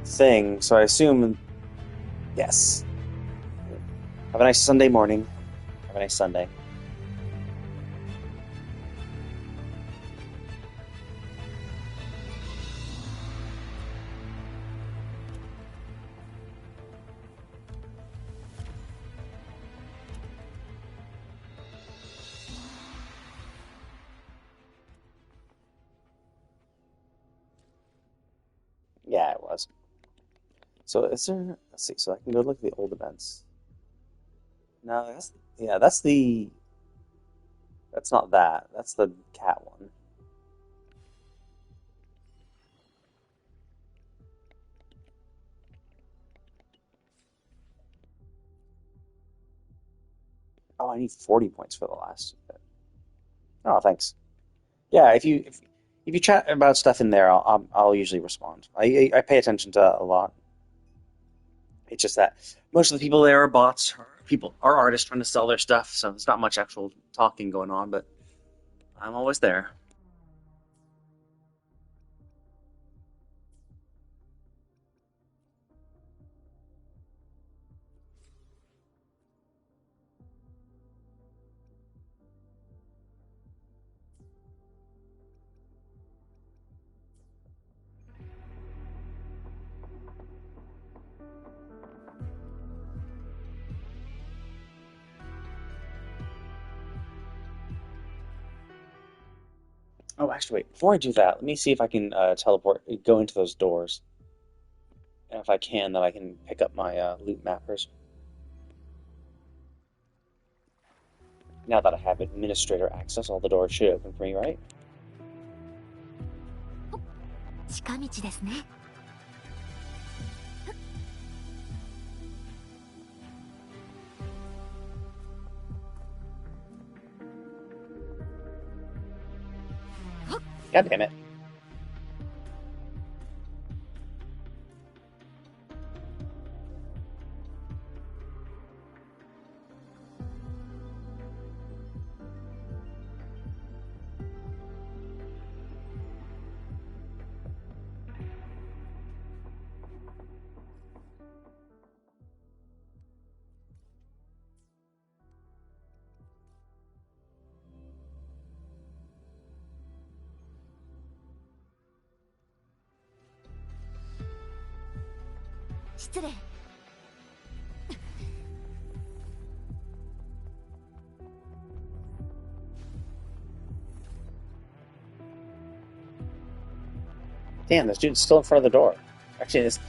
thing. So I assume, yes. Have a nice Sunday morning. Have a nice Sunday. Yeah, it was. So is there? Let's see. So I can go look at the old events. No, that's the. That's not that. That's the cat one. Oh, I need 40 points for the last bit. Oh, thanks. Yeah, if you chat about stuff in there, I'll usually respond. I pay attention to a lot. It's just that most of the people there are bots, are artists trying to sell their stuff, so there's not much actual talking going on, but I'm always there. Oh, actually, wait. Before I do that, let me see if I can go into those doors. And if I can, then I can pick up my loot mappers. Now that I have administrator access, all the doors should open for me, right? 近道ですね。 God damn it. Damn, this dude's still in front of the door. Actually, this...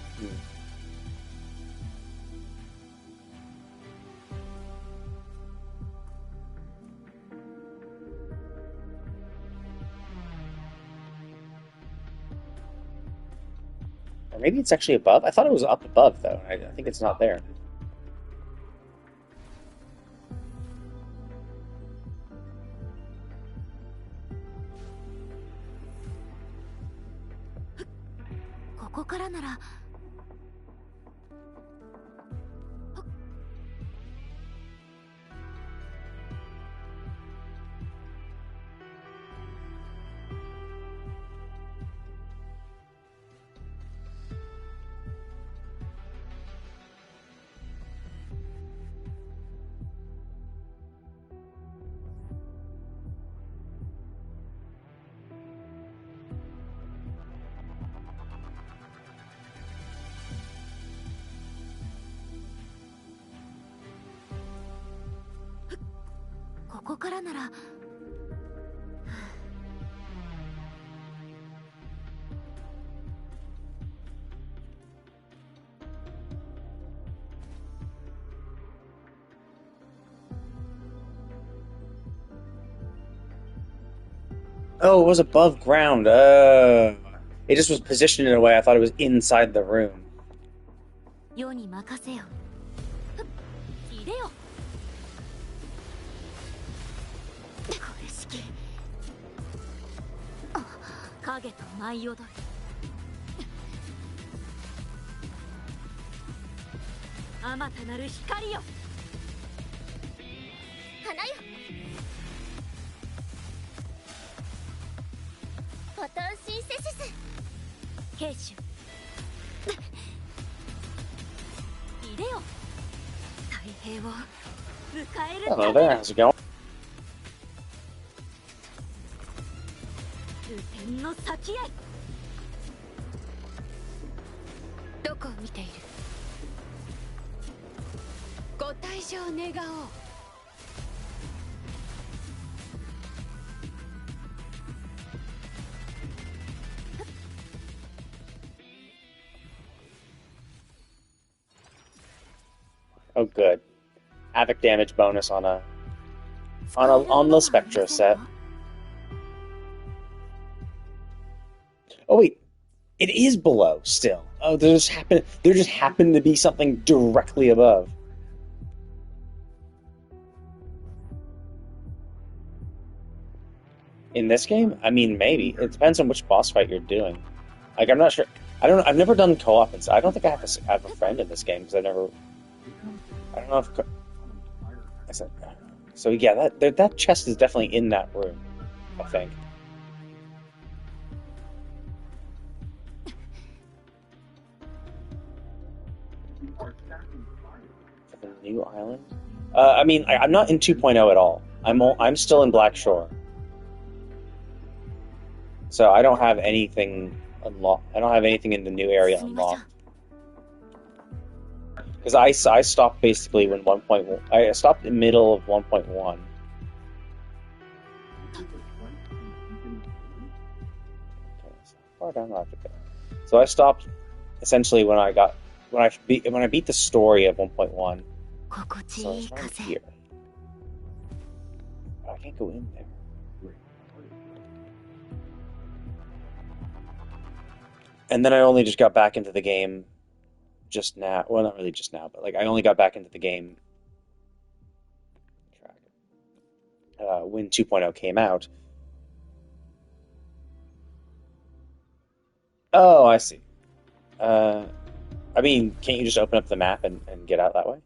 Or maybe it's actually above? I thought it was up above, though. I think it's not there. Oh, it was above ground. It just was positioned in a way I thought it was inside the room. 世に任せよ。入れよ。これ式。影と舞い踊る。あまたなる光よ。花よ。ポトンシンセシス。兵種。入れよ。太平を迎える。 Hello there, how's it going? 雨天の先へ。どこを見ている。ご退場願おう。Oh, good. Havoc damage bonus on the Spectra set. Oh wait, it is below still. Oh, there just happened to be something directly above. In this game, I mean, maybe it depends on which boss fight you're doing. Like, I'm not sure. I've never done co-op, and I don't think I have a friend in this game because I don't know if. So yeah, that chest is definitely in that room, I think. For the new island? I mean, I'm not in 2.0 at all. I'm still in Blackshore. So I don't have anything unlocked. I don't have anything in the new area unlocked. Because I stopped basically when 1.1. I stopped in the middle of 1.1. Far down I have to go. So I stopped essentially when I beat the story of 1.1. So it's right here. Oh, I can't go in there. And then I only just got back into the game just now. Well, not really just now, but like I only got back into the game when 2.0 came out. Oh, I see. I mean, can't you just open up the map and get out that way?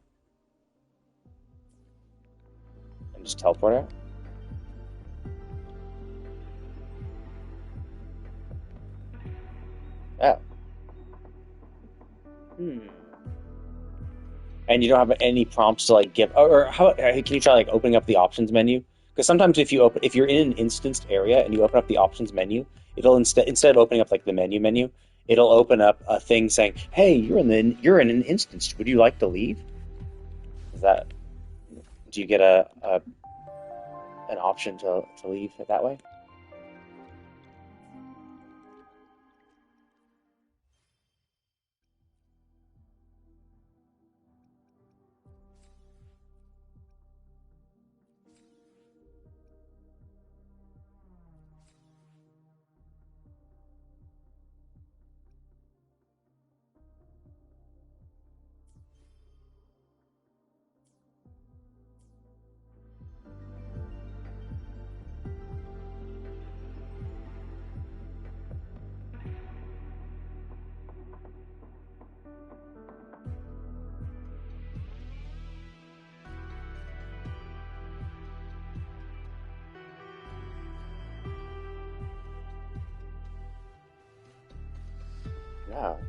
And just teleport out? Oh. And you don't have any prompts to like give, or how can you try like opening up the options menu? Because sometimes if you're in an instanced area and you open up the options menu, it'll instead of opening up like the menu, it'll open up a thing saying, "Hey, you're in an instance. Would you like to leave?" Do you get an option to leave it that way?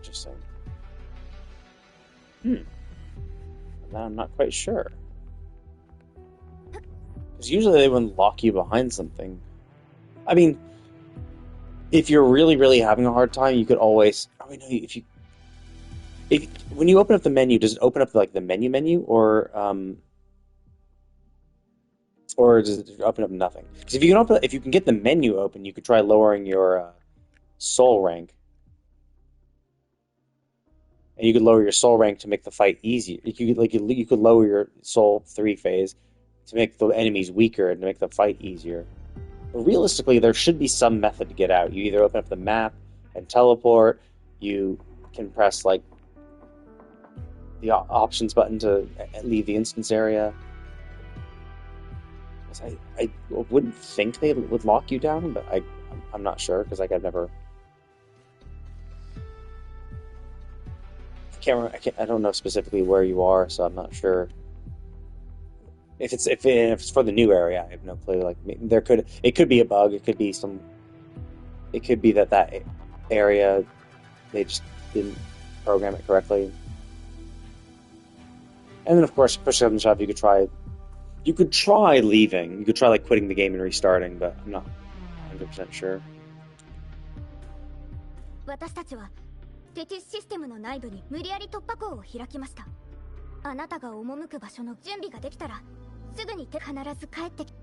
Interesting. I'm not quite sure. Because usually they wouldn't lock you behind something. I mean, if you're really, really having a hard time, you could always... Oh, no, when you open up the menu, does it open up like the menu, or does it open up nothing? Because if you can get the menu open, you could try lowering your soul rank, and you could lower your soul rank to make the fight easier. You could lower your soul 3 phase to make the enemies weaker and to make the fight easier. But realistically, there should be some method to get out. You either open up the map and teleport. You can press like the options button to leave the instance area. I wouldn't think they would lock you down, but I'm not sure because I've never. I don't know specifically where you are, so I'm not sure. If it's for the new area, I have no clue. Like it could be a bug. It could be that area they just didn't program it correctly. And then of course, push up and shove. You could try leaving. You could try like quitting the game and restarting, but I'm not 100% sure. 私たちはテティスシステムの内部に無理やり突破口を開きました。あなたが赴く場所の準備ができたらすぐに必ず帰ってき。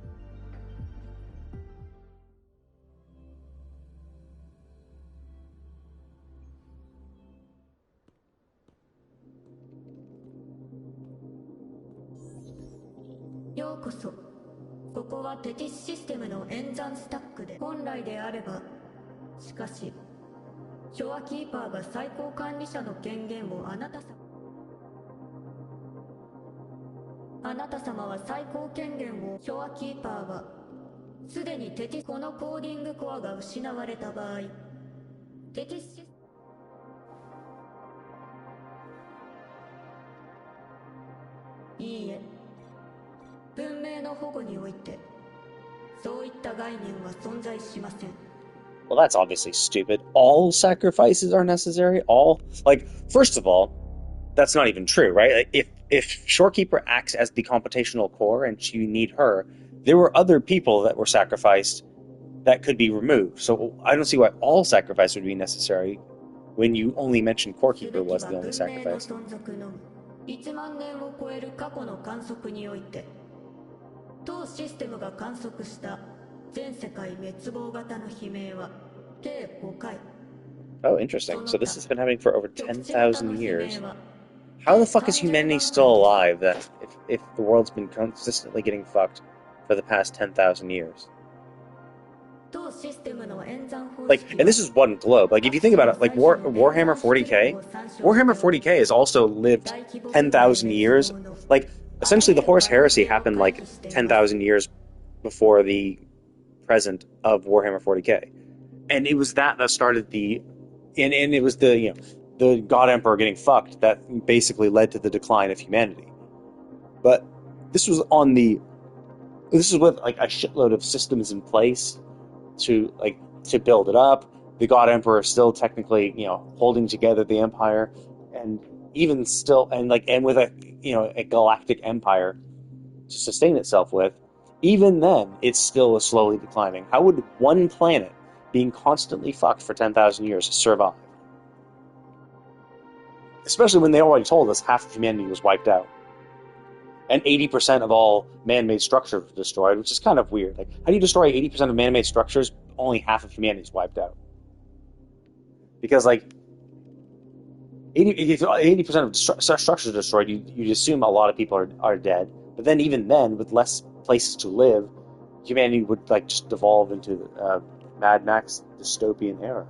ようこそ。ここはテティスシステムの演算スタックで本来であれば、しかしショアキーパーが最高管理者の権限をあなた様は最高権限をショアキーパーはすでにこのコーディングコアが失われた場合、テティスシスいいえ、文明の保護においてそういった概念は存在しません。 Well, that's obviously stupid. All sacrifices are necessary? First of all, that's not even true, right? If Shorekeeper acts as the computational core and you need her, there were other people that were sacrificed that could be removed. So I don't see why all sacrifice would be necessary when you only mentioned Corekeeper was the only sacrifice. 1万年を超える過去の観測において、当システムが観測した全世界滅亡型の悲鳴は計5回。 Oh, interesting. So this has been happening for over 10,000 years. How the fuck is humanity still alive if the world's been consistently getting fucked for the past 10,000 years? And this is one globe. If you think about it, Warhammer 40k has also lived 10,000 years. Essentially the Horus Heresy happened 10,000 years before the present of Warhammer 40k. And it was that started and it was the God Emperor getting fucked that basically led to the decline of humanity. But this was with a shitload of systems in place to build it up. The God Emperor is still technically, holding together the empire, and even still, and with a galactic empire to sustain itself with, even then, it still is slowly declining. How would one planet being constantly fucked for 10,000 years survive? Especially when they already told us half of humanity was wiped out. And 80% of all man-made structures were destroyed, which is kind of weird. How do you destroy 80% of man-made structures? Only half of humanity is wiped out. Because, 80% of structures destroyed, you'd assume a lot of people are dead. But then even then, with less places to live, humanity would, just devolve into Mad Max dystopian era.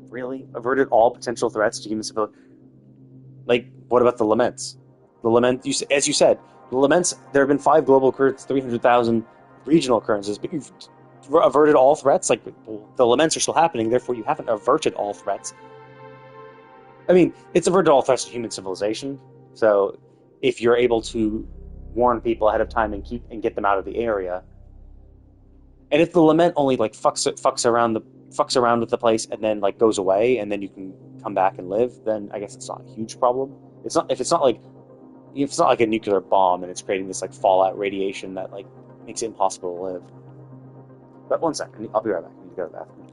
Really? Averted all potential threats to human civilization? What about the Laments? As you said, the Laments, there have been 5 global occurrences, 300,000 regional occurrences, but you've averted all threats? The Laments are still happening, therefore you haven't averted all threats. I mean, it's averted all threats to human civilization, so if you're able to warn people ahead of time and get them out of the area. And if the lament only like fucks around with the place and then like goes away and then you can come back and live, then I guess it's not a huge problem. If it's not like a nuclear bomb and it's creating this like fallout radiation that like makes it impossible to live. But one second, I'll be right back. I need to go to the bathroom.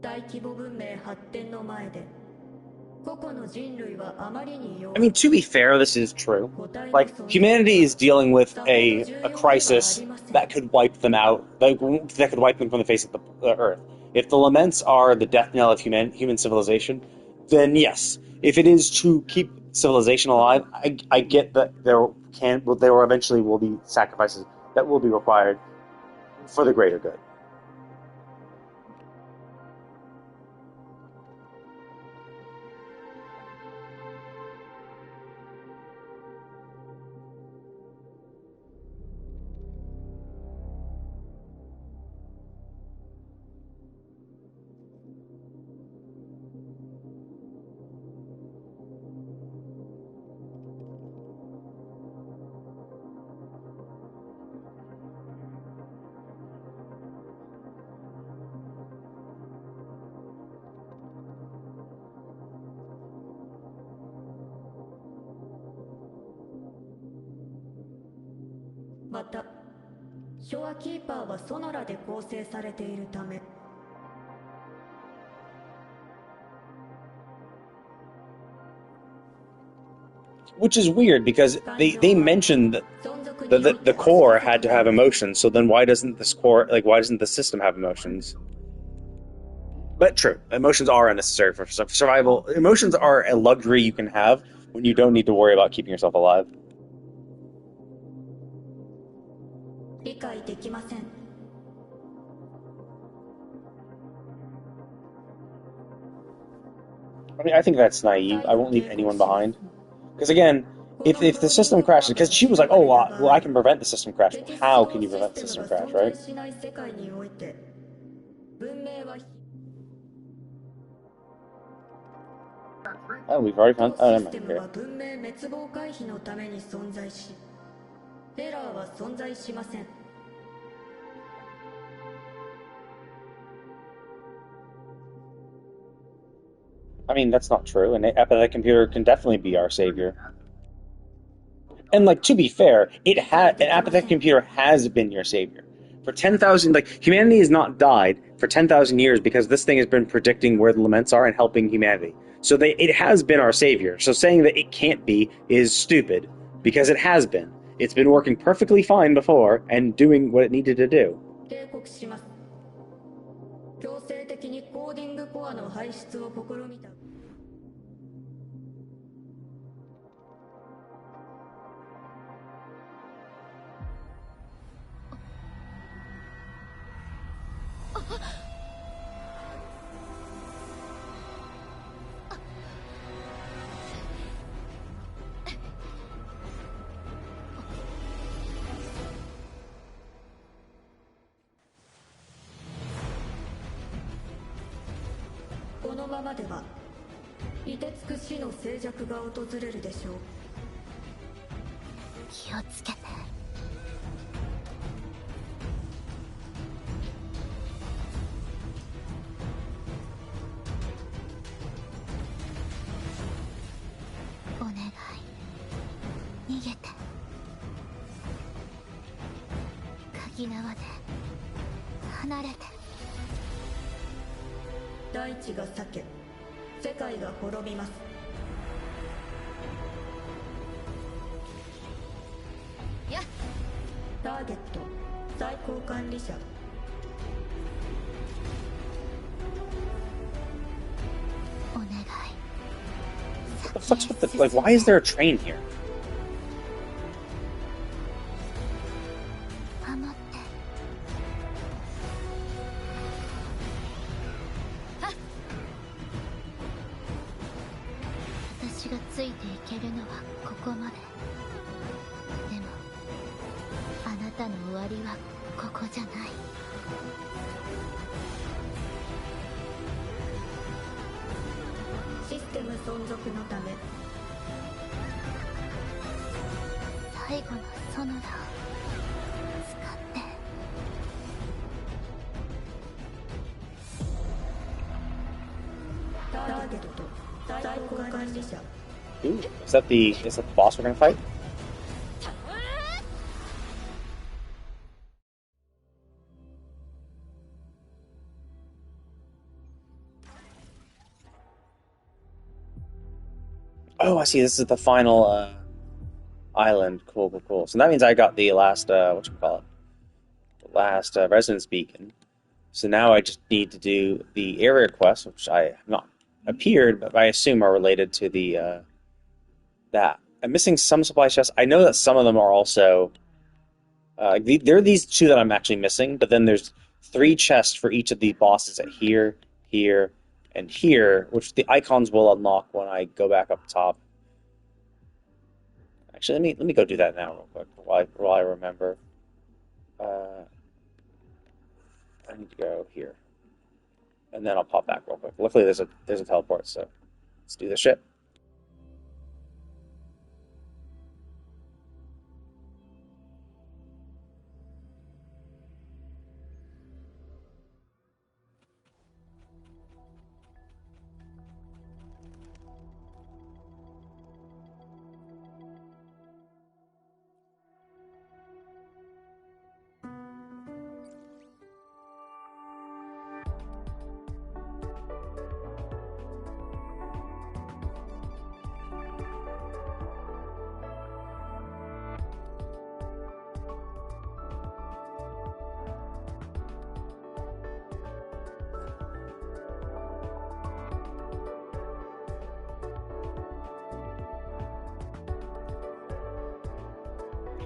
I mean, to be fair, this is true. Like, humanity is dealing with a crisis that could wipe them out, that could wipe them from the face of the Earth. If the laments are the death knell of human civilization, then yes. If it is to keep civilization alive, I get that there eventually will be sacrifices that will be required for the greater good. Which is weird because they mentioned that the core had to have emotions. So then why doesn't the system have emotions? But true, emotions are unnecessary for survival. Emotions are a luxury you can have when you don't need to worry about keeping yourself alive. I mean, I think that's naive. I won't leave anyone behind. Because again, if the system crashes, because she was like, oh, well, I can prevent the system crash. Well, how can you prevent the system crash, right? Oh, we've already found... Oh, never mind. Okay. I mean, that's not true. An apathetic computer can definitely be our savior. And like, to be fair, an apathetic computer has been your savior for 10,000. Like, humanity has not died for 10,000 years because this thing has been predicting where the laments are and helping humanity. So it has been our savior. So saying that it can't be is stupid because it has been. It's been working perfectly fine before and doing what it needed to do. 警告します。強制的にコーディングコアの排出を試みた。このままでは凍てつく死の静寂が訪れるでしょう。気をつけて。お願い、逃げて。鍵縄で離れて。大地が裂け、世界が滅びます。やっ、ターゲット最高管理者。お願い。 What the fuck's with the, like, why is there a train here? 守って。私がついていけるのはここまで。でもあなたの終わりはここじゃない。システム存続のため。最後のソノラを使って。ターゲット最高管理者。 Ooh, is that the boss we're gonna fight? Oh, I see. This is the final island. Cool, cool, cool. So that means I got the last whatchamacallit? The last resonance beacon. So now I just need to do the area quests, which I have not appeared, but I assume are related to the that. I'm missing some supply chests. I know that some of them are also there are these two that I'm actually missing, but then there's 3 chests for each of the bosses at here, here, and here, which the icons will unlock when I go back up top. Actually, let me go do that now real quick while I remember. I need to go here, and then I'll pop back real quick. Luckily, there's a teleport, so let's do this shit.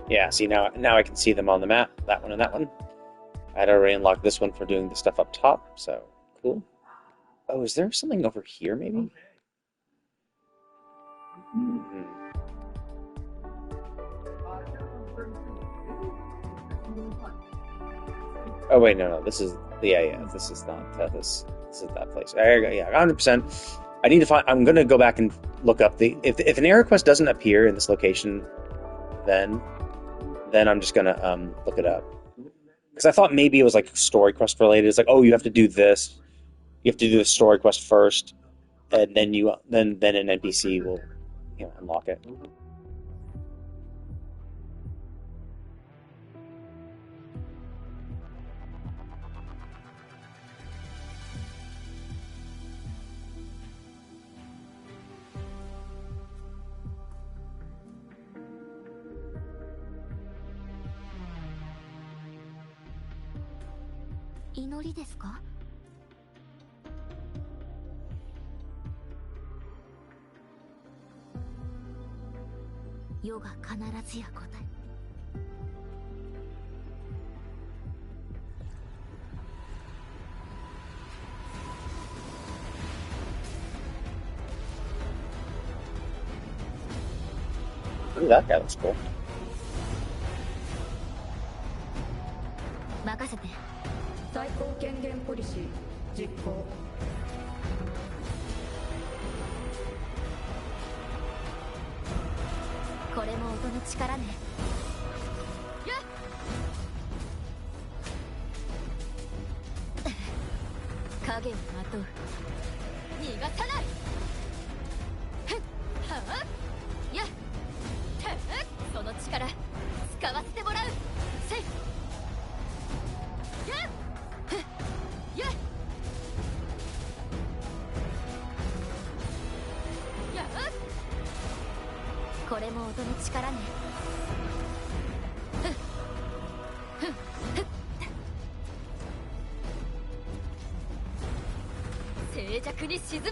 Yeah, see, now I can see them on the map, that one and that one. I'd already unlocked this one for doing the stuff up top, so cool. Oh, is there something over here, maybe? Oh, wait, no, this is... Yeah, this is not... This is that place. Yeah, 100%. I need to find... I'm going to go back and look up the... If an area quest doesn't appear in this location, then I'm just gonna look it up, because I thought maybe it was like story quest related. It's like, oh, you have to do this, you have to do the story quest first, and then an NPC will, unlock it. 祈りですか？世が必ずや答え。Ooh, that guy looks cool. 任せて。最高権限ポリシー実行。これも音の力ね。やっ影をまとう。逃がさない。ふっはあやっその力使わせてもらう。せいやっふっやっやっこれも音の力ね。ふっふっふっ静寂に沈め。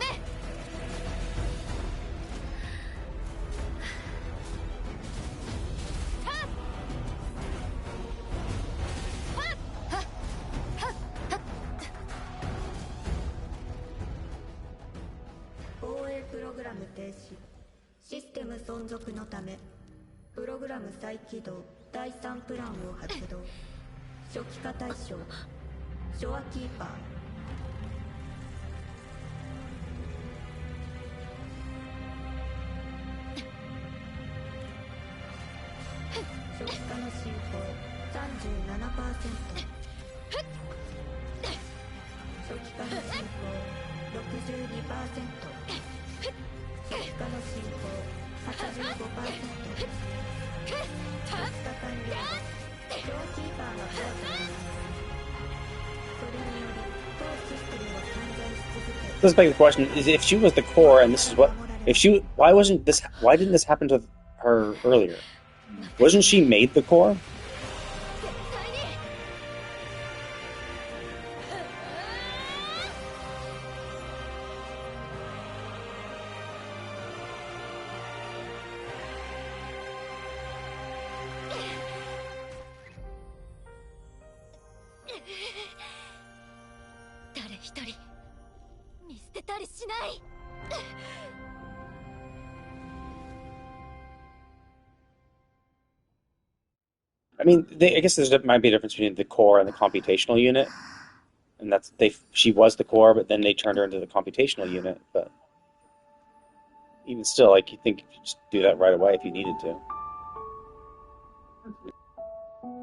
防衛プログラム停止。システム存続のためプログラム再起動第3プランを発動。初期化対象ショアキーパー。初期化の進行 37%。 初期化の進行 62%。 初期化の進行 85%。 初期化完了後ショアキーパーが壊されます。それにより当システムは存在し続け。 This begs the question: is if she was the core, and this is what if she? Why wasn't this? Why didn't this happen to her earlier? Wasn't she made the core? 誰一人見捨てたりしない。 I mean, I guess there might be a difference between the core and the computational unit, and that's she was the core, but then they turned her into the computational unit. But even still, like you think you could just do that right away if you needed to.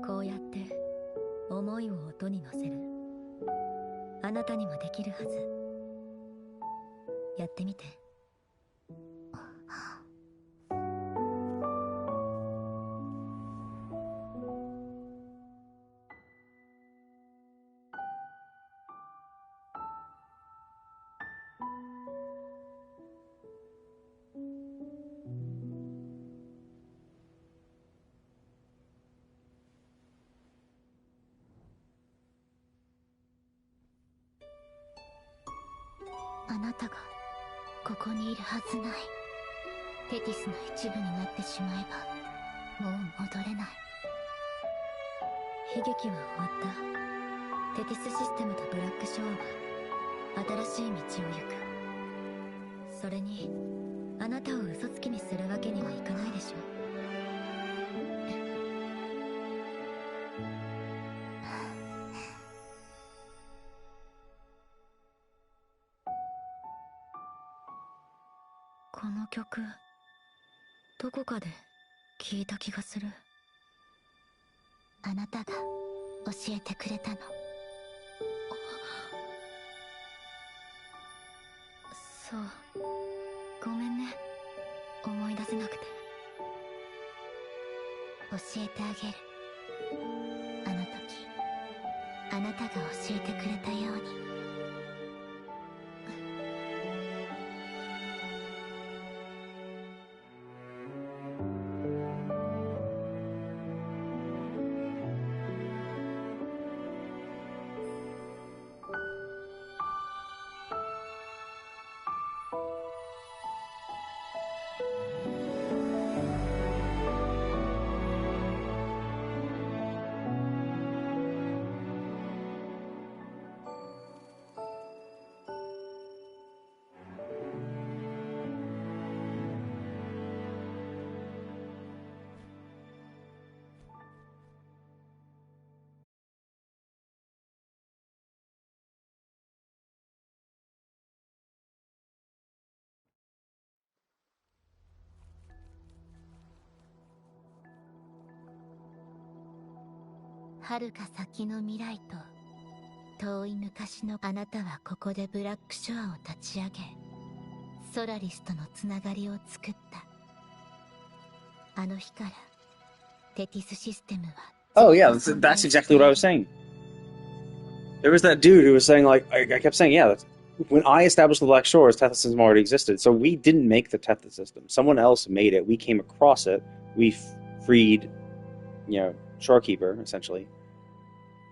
こうやって思いを音に乗せる。あなたにもできるはず。やってみて。あなたがここにいるはずない。テティスの一部になってしまえばもう戻れない。悲劇は終わった。テティスシステムとブラックショアは新しい道を行く。それにあなたを嘘つきにするわけにはいかないでしょ。この曲どこかで聞いた気がする。あなたが教えてくれたの。そうごめんね、思い出せなくて。教えてあげる。あの時あなたが教えてくれたように。遥か先の未来と遠い昔のあなたはここでブラックショアを立ち上げソラリスとのつながりを作った。あの日からテティスシステムは Oh yeah, that's exactly what I was saying. There was that dude who was saying, like, I kept saying, yeah, that's, when I established the Black Shores, Tethys system already existed. So we didn't make the Tethys system. Someone else made it. We came across it. We freed, Shorekeeper, essentially.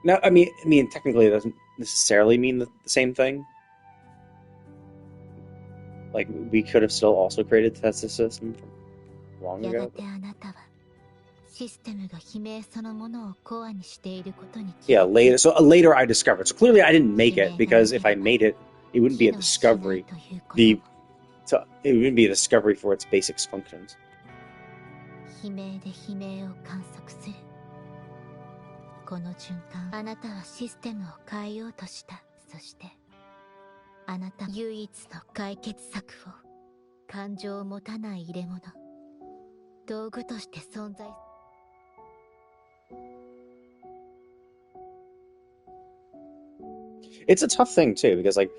Now, I mean, technically it doesn't necessarily mean the same thing. Like, we could have still also created the Tethys system from long ago. Yeah, later. So later I discovered. So clearly I didn't make it, because if I made it, it wouldn't be a discovery. It wouldn't be a discovery for its basic functions. It's a tough thing too, because like,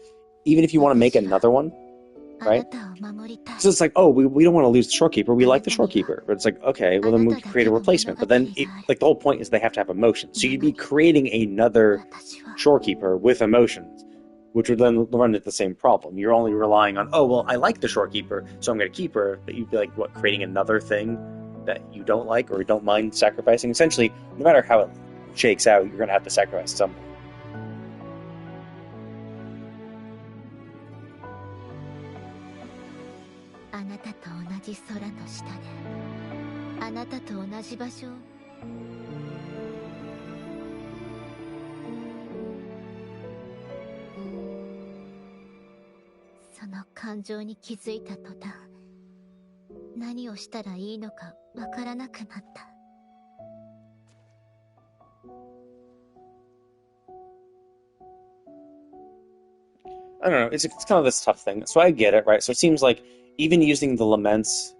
even if you want to make another one, right? So it's like, oh, we don't want to lose the Shorekeeper. We like the Shorekeeper, but it's like, okay, well then we create a replacement. But then, the whole point is they have to have emotions. So you'd be creating another Shorekeeper with emotions, which would then run into the same problem. You're only relying on, oh, well, I like the Shorekeeper, so I'm going to keep her. But you'd be like, what, creating another thing that you don't like or don't mind sacrificing? Essentially, no matter how it shakes out, you're going to have to sacrifice something. I don't know, it's kind of this tough thing. So I get it, right? So it seems like even using the laments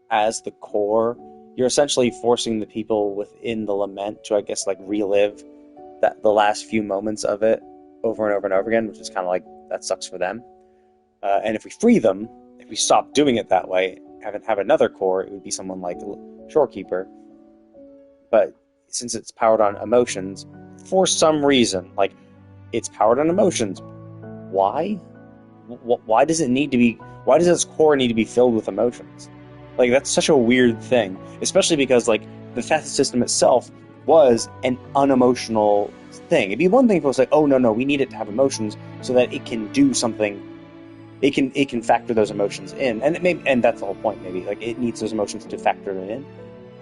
as the core, you're essentially forcing the people within the lament to, I guess, like relive the last few moments of it over and over and over again, which is kind of like, that sucks for them. And if we free them, if we stop doing it that way, have another core, it would be someone like Shorekeeper. But since it's powered on emotions, for some reason, like, it's powered on emotions. Why? Why does it need to be? Why does its core need to be filled with emotions? Like, that's such a weird thing, especially because, like, the Tethys system itself was an unemotional thing. It'd be one thing if it was like, oh no, we need it to have emotions so that it can do something. It can factor those emotions in, and that's the whole point. Maybe like it needs those emotions to factor it in,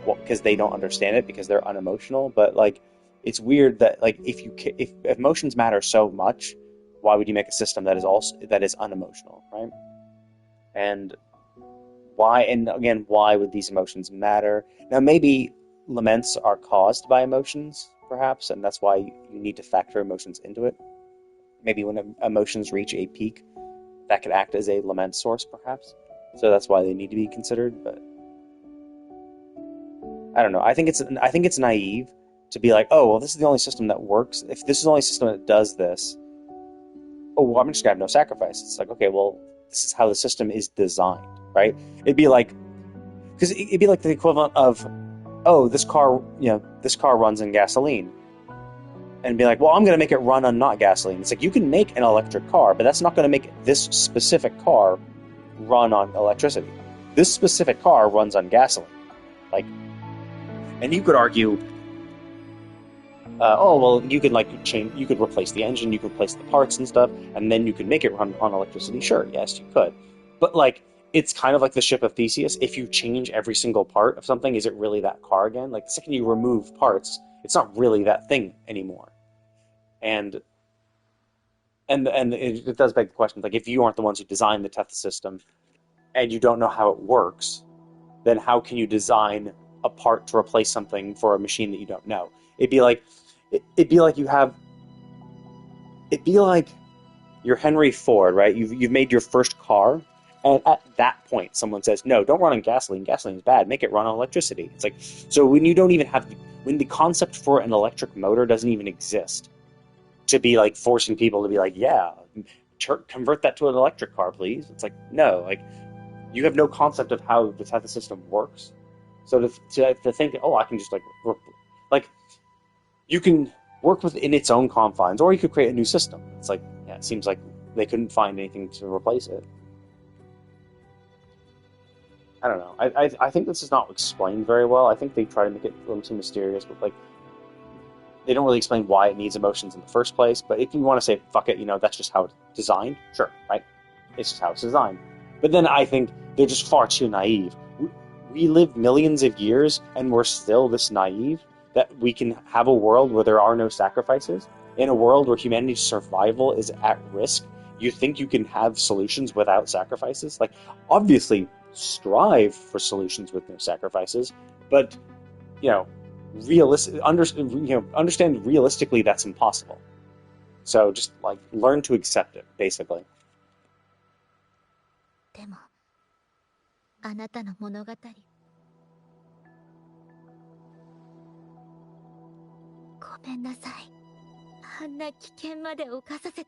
because they don't understand it because they're unemotional. But like, it's weird that like if emotions matter so much, why would you make a system that is unemotional, right? And why would these emotions matter? Now, maybe laments are caused by emotions, perhaps, and that's why you need to factor emotions into it. Maybe when emotions reach a peak, that could act as a lament source, perhaps. So that's why they need to be considered. But I don't know. I think it's naive to be like, oh, well, this is the only system that works. If this is the only system that does this, oh, well, I'm just gonna have no sacrifice. It's like, okay, well, this is how the system is designed, right? It'd be like the equivalent of, oh, this car runs in gasoline, and be like, well, I'm gonna make it run on not gasoline. It's like, you can make an electric car, but that's not gonna make this specific car run on electricity. This specific car runs on gasoline, like, and you could argue, oh, well, you could you could replace the engine, you could replace the parts and stuff, and then you could make it run on electricity. Sure, yes, you could. But like, it's kind of like the ship of Theseus. If you change every single part of something, is it really that car again? Like, the second you remove parts, it's not really that thing anymore. And it does beg the question, like, if you aren't the ones who designed the Tethys system, and you don't know how it works, then how can you design a part to replace something for a machine that you don't know? It'd be like you're Henry Ford, right? You've made your first car, And at that point, someone says, no, don't run on gasoline. Gasoline is bad. Make it run on electricity. It's like, so when you don't even have, when the concept for an electric motor doesn't even exist, to be like forcing people to be like, yeah, convert that to an electric car, please. It's like, no, like, you have no concept of how the system works. So to think, oh, I can just like, you can work within its own confines, or you could create a new system. It's like, yeah, it seems like they couldn't find anything to replace it. I don't know. I think this is not explained very well. I think they try to make it a little too mysterious, but like, they don't really explain why it needs emotions in the first place. But if you want to say, fuck it, that's just how it's designed, sure, right? It's just how it's designed. But then I think they're just far too naive. We live millions of years, and we're still this naive that we can have a world where there are no sacrifices. In a world where humanity's survival is at risk, you think you can have solutions without sacrifices? Like, obviously, strive for solutions with no sacrifices, but, understand realistically that's impossible. So just, like, learn to accept it, basically. でも、あなたの物語。ごめんなさい。あんな危険まで冒させて。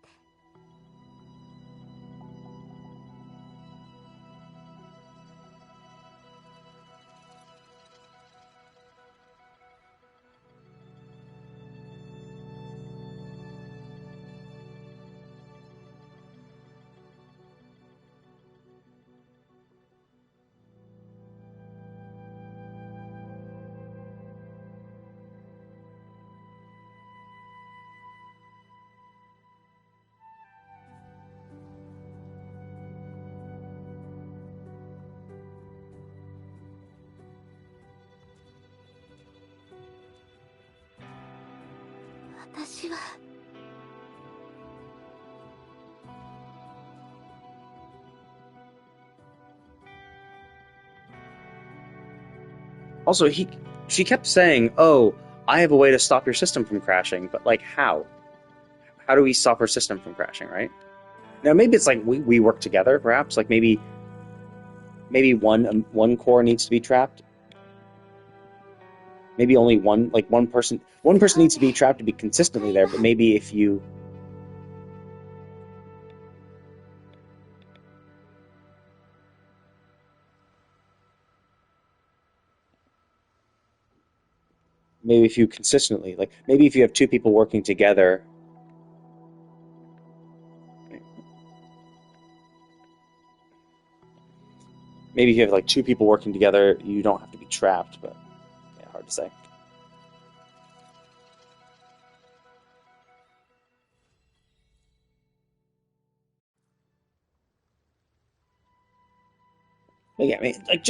私は。Also, she kept saying, oh, I have a way to stop your system from crashing, but like, how? How do we stop her system from crashing, right? Now, maybe it's like we work together, perhaps. Like, maybe one core needs to be trapped. Maybe only one person needs to be trapped to be consistently there, but maybe if you... Maybe if you consistently, like, maybe if you have two people working together... Maybe if you have, like, two people working together, you don't have to be trapped, but... hard to say. But yeah, I mean, like,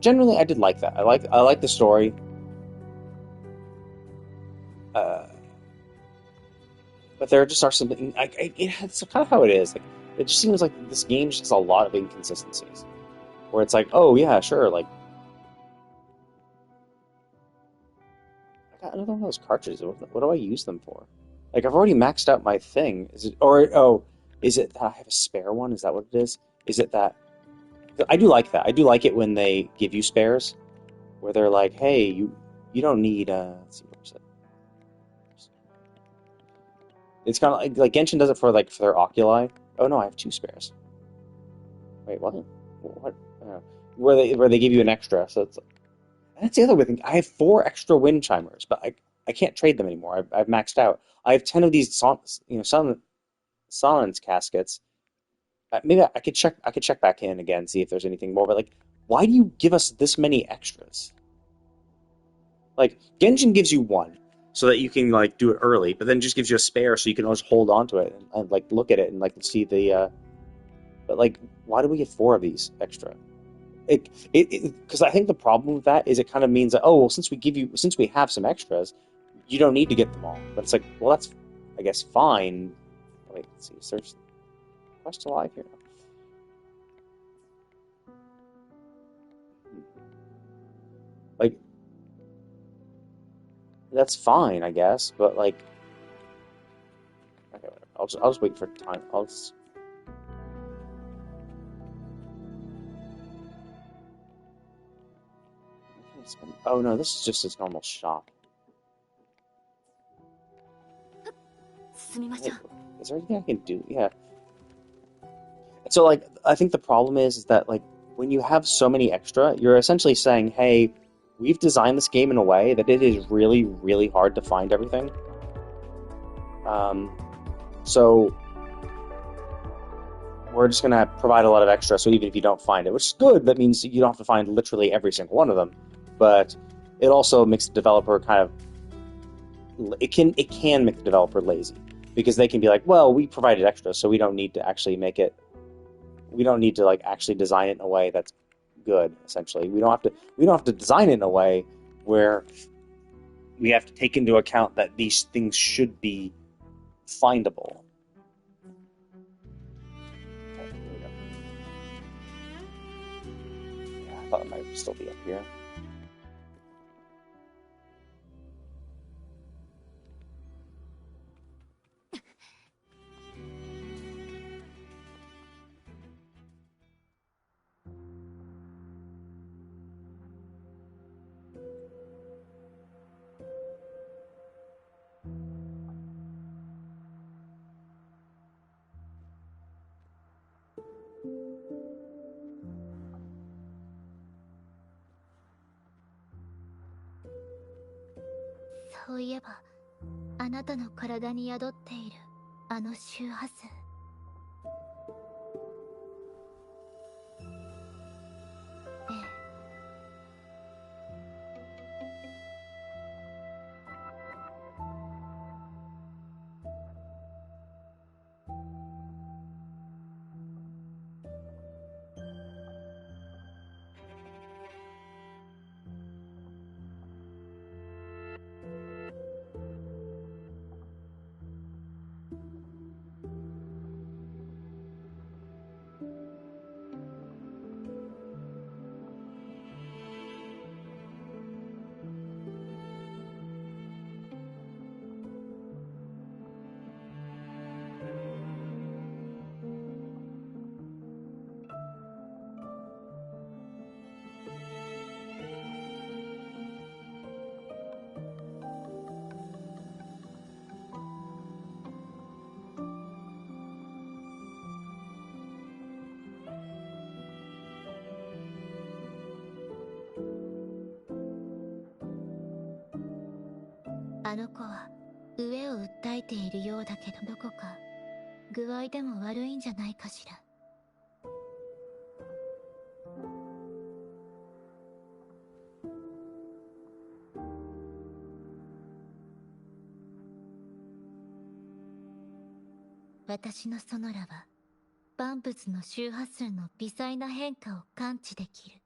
generally, I did like that. I like the story. But there just are some. It's kind of how it is. Like, it just seems like this game just has a lot of inconsistencies, where it's like, oh yeah, sure, like. Another one of those cartridges. What do I use them for? Like, I've already maxed out my thing. Is it that I have a spare one? Is that what it is? Is it that... I do like that. I do like it when they give you spares, where they're like, hey, you don't need... let's see, what is it? It's kind of like Genshin does it for their Oculi. Oh no, I have 2 spares. Wait, what? What? Where they give you an extra, so it's like... That's the other weird thing. I have 4 extra wind chimers, but I can't trade them anymore. I've maxed out. I have 10 of these silence caskets. Maybe I could check back in again, see if there's anything more. But like, why do you give us this many extras? Like, Genshin gives you 1 so that you can like do it early, but then just gives you a spare so you can always hold on to it and like look at it and like see the. But like, why do we get 4 of these extra? Because I think the problem with that is it kind of means that, oh, well, since we have some extras, you don't need to get them all. But it's like, well, that's, I guess, fine. Wait, let's see, search quest alive here. Like, that's fine, I guess, but like, okay, whatever. I'll just wait for time. Oh no, this is just his normal shop. すみません。 Is there anything I can do? Yeah. So, like, I think the problem is that, like, when you have so many extra, you're essentially saying, hey, we've designed this game in a way that it is really, really hard to find everything. So we're just going to provide a lot of extra, so even if you don't find it, which is good, that means you don't have to find literally every single one of them, but it also makes the developer kind of... It can make the developer lazy, because they can be like, well, we provided extra, so we don't need to actually make it... We don't need to, like, actually design it in a way that's good, essentially. We don't have to design it in a way where we have to take into account that these things should be findable. Okay, here we go. Yeah, I thought it might still be up here. "そういえば、あなたの体に宿っているあの周波数。ええ。あの子は上を訴えているようだけど、どこか具合でも悪いんじゃないかしら。私のソノラは万物の周波数の微細な変化を感知できる。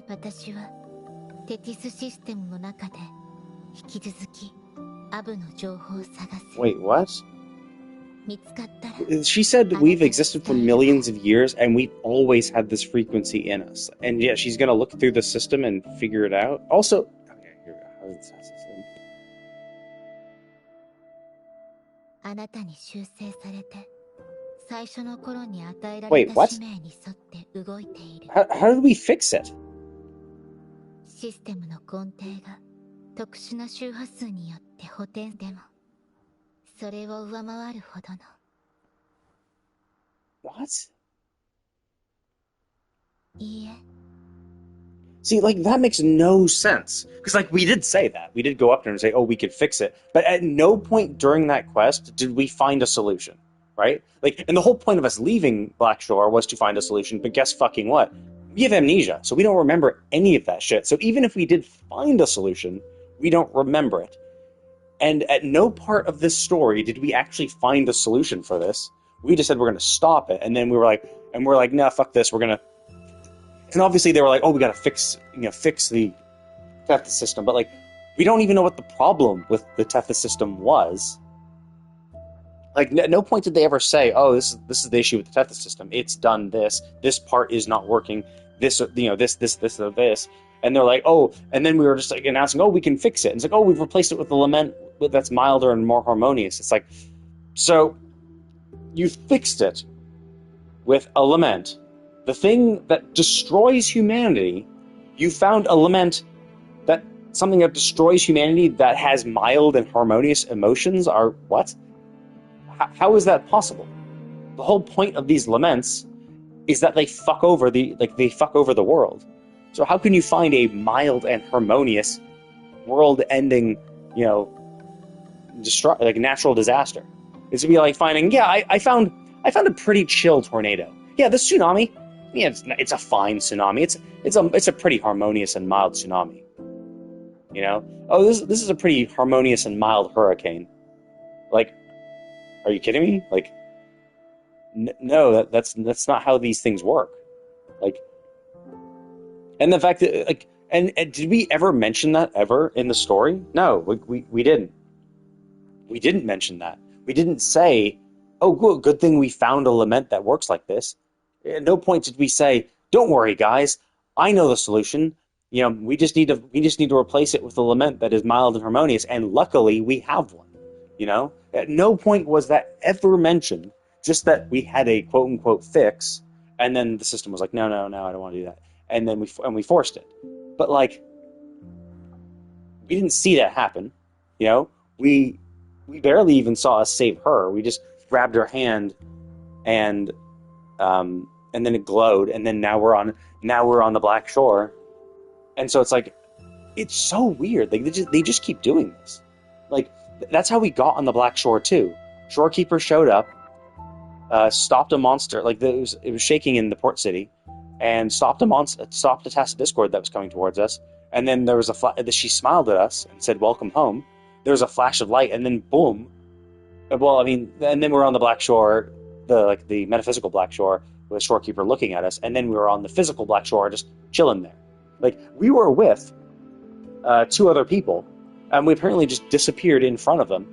私はテティスシステムの中で引き続きアブの情報を探す。 Wait, what? 見つかったら She said we've existed for millions of years and we've always had this frequency in us. And yeah, she's gonna look through the system and figure it out. Also, okay, here we go. How does this system? あなたに修正されて最初の頃に与えられ Wait, た what? 使命に沿って動いている。 How did we fix it? システムの根底が特殊な周波数によって補填でもそれを上回るほどの What? いいえ See, like, that makes no sense. Because, like, we did say that. We did go up there and say, oh, we could fix it. But at no point during that quest did we find a solution, right? Like, and the whole point of us leaving Blackshore was to find a solution, but guess fucking what? We have amnesia, so we don't remember any of that shit. So even if we did find a solution, we don't remember it. And at no part of this story did we actually find a solution for this. We just said we're going to stop it, and then we're like, nah, fuck this, we're going to... And obviously they were like, oh, we gotta fix the Tethys system. But, like, we don't even know what the problem with the Tethys system was. Like, at no point did they ever say, oh, this is the issue with the Tethys system. It's done this. This part is not working. This. And they're like, oh, and then we were just, like, announcing, oh, we can fix it. And it's like, oh, we've replaced it with a lament that's milder and more harmonious. It's like, so you fixed it with a lament. The thing that destroys humanity, you found a lament that something that destroys humanity that has mild and harmonious emotions are what? How is that possible? The whole point of these laments is that they fuck over the world. So how can you find a mild and harmonious, world-ending, like natural disaster? It's gonna be like finding, I found a pretty chill tornado. Yeah, the tsunami. Yeah, it's a fine tsunami. It's a pretty harmonious and mild tsunami. Oh, this is a pretty harmonious and mild hurricane. Like, are you kidding me? Like, no, that's not how these things work. Like, and the fact that, like, and did we ever mention that ever in the story? No, we didn't. We didn't mention that. We didn't say, oh, good thing we found a lament that works like this. At no point did we say, don't worry, guys, I know the solution. We just need to replace it with a lament that is mild and harmonious, and luckily we have one. At no point was that ever mentioned, just that we had a quote-unquote fix, and then the system was like, no, I don't want to do that. And then we forced it. But, like, we didn't see that happen. We barely even saw us save her. We just grabbed her hand and then it glowed, and then now we're on the Black Shore, and so it's like, it's so weird. Like, they just keep doing this. Like, that's how we got on the Black Shore too. Shorekeeper showed up, stopped a monster. Like, it was shaking in the port city, and stopped a Tacit Discord that was coming towards us. And then there was she smiled at us and said, "Welcome home." There was a flash of light, and then boom. Well, I mean, and then we're on the Black Shore, the metaphysical Black Shore, with a Shorekeeper looking at us, and then we were on the physical Black Shore just chilling there. Like, we were with two other people, and we apparently just disappeared in front of them,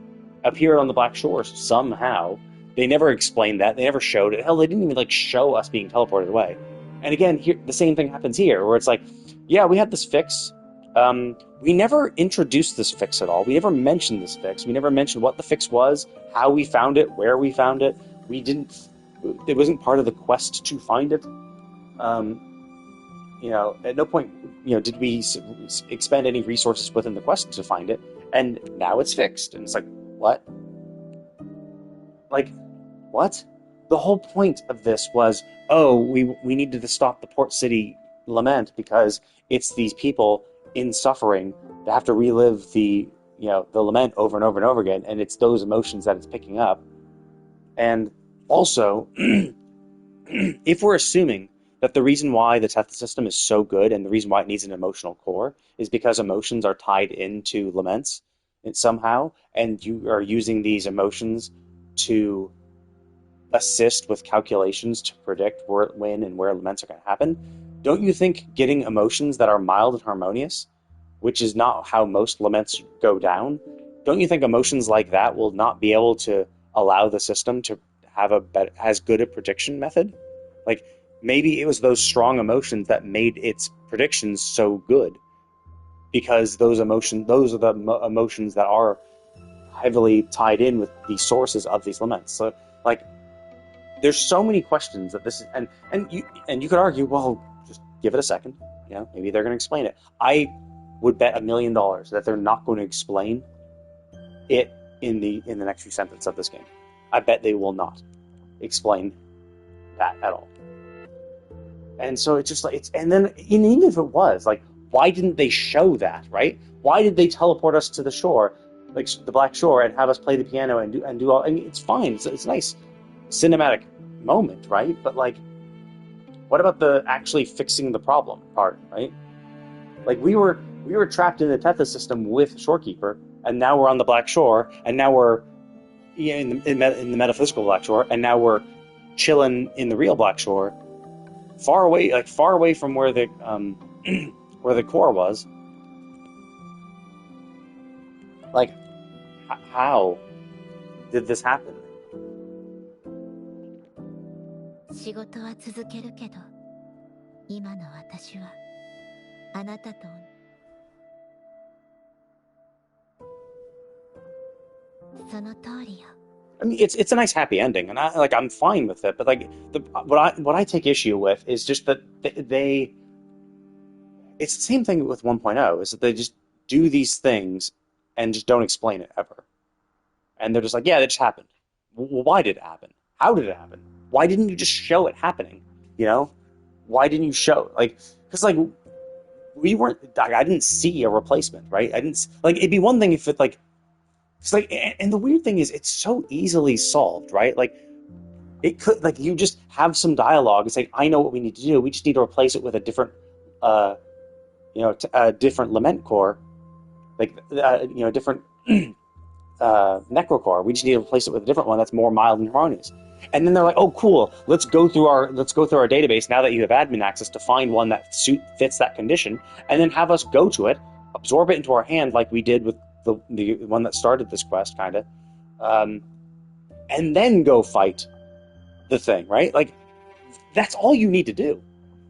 appeared on the Black Shore somehow. They never explained that. They never showed it. Hell, they didn't even, show us being teleported away. And again, here the same thing happens here, where it's like, yeah, we had this fix. We never introduced this fix at all. We never mentioned this fix. We never mentioned what the fix was, how we found it, where we found it. It wasn't part of the quest to find it. At no point, did we expend any resources within the quest to find it. And now it's fixed. And it's like, what? Like, what? The whole point of this was, oh, we needed to stop the Port City lament because it's these people in suffering that have to relive the lament over and over and over again, and it's those emotions that it's picking up. And also, if we're assuming that the reason why the Tethys system is so good and the reason why it needs an emotional core is because emotions are tied into laments somehow, and you are using these emotions to assist with calculations to predict when and where laments are going to happen, don't you think getting emotions that are mild and harmonious, which is not how most laments go down, don't you think emotions like that will not be able to allow the system to have as good a prediction method? Like, maybe it was those strong emotions that made its predictions so good, because those are the emotions that are heavily tied in with the sources of these laments. So, like, there's so many questions that this is, and you could argue, well, just give it a second, maybe they're going to explain it. I would bet $1 million that they're not going to explain it in the next few sentences of this game. I bet they will not explain that at all. And so it's just like, and even if it was, like, why didn't they show that, right? Why did they teleport us to the shore, like the Black Shore, and have us play the piano and do all? I mean, it's fine. It's a nice cinematic moment, right? But, like, what about the actually fixing the problem part, right? Like, we were trapped in the Tethys system with Shorekeeper, and now we're on the Black Shore, and now we're in the metaphysical Black Shore, and now we're chilling in the real Black Shore, far away from where the where the core was. Like, how did this happen? 仕事は続けるけど、今の私はあなたと。その通りよ。I mean, it's a nice happy ending, and I'm fine with it. But, like, what I take issue with is just that they it's the same thing with 1.0, is that they just do these things and just don't explain it ever. And they're just like, yeah, that just happened. Well, why did it happen? How did it happen? Why didn't you just show it happening? Why didn't you show? Like, because, like, we weren't. I didn't see a replacement, right? I didn't. Like, it'd be one thing if it, like. It's like, and the weird thing is, it's so easily solved, right? Like, it could, like, you just have some dialogue and say, I know what we need to do. We just need to replace it with a different, different lament core, like, different necrocore. We just need to replace it with a different one that's more mild and harmonious. And then they're like, oh, cool. Let's go through our database now that you have admin access to find one that fits that condition, and then have us go to it, absorb it into our hand like we did with the one that started this quest, kind of, and then go fight the thing, right? Like, that's all you need to do.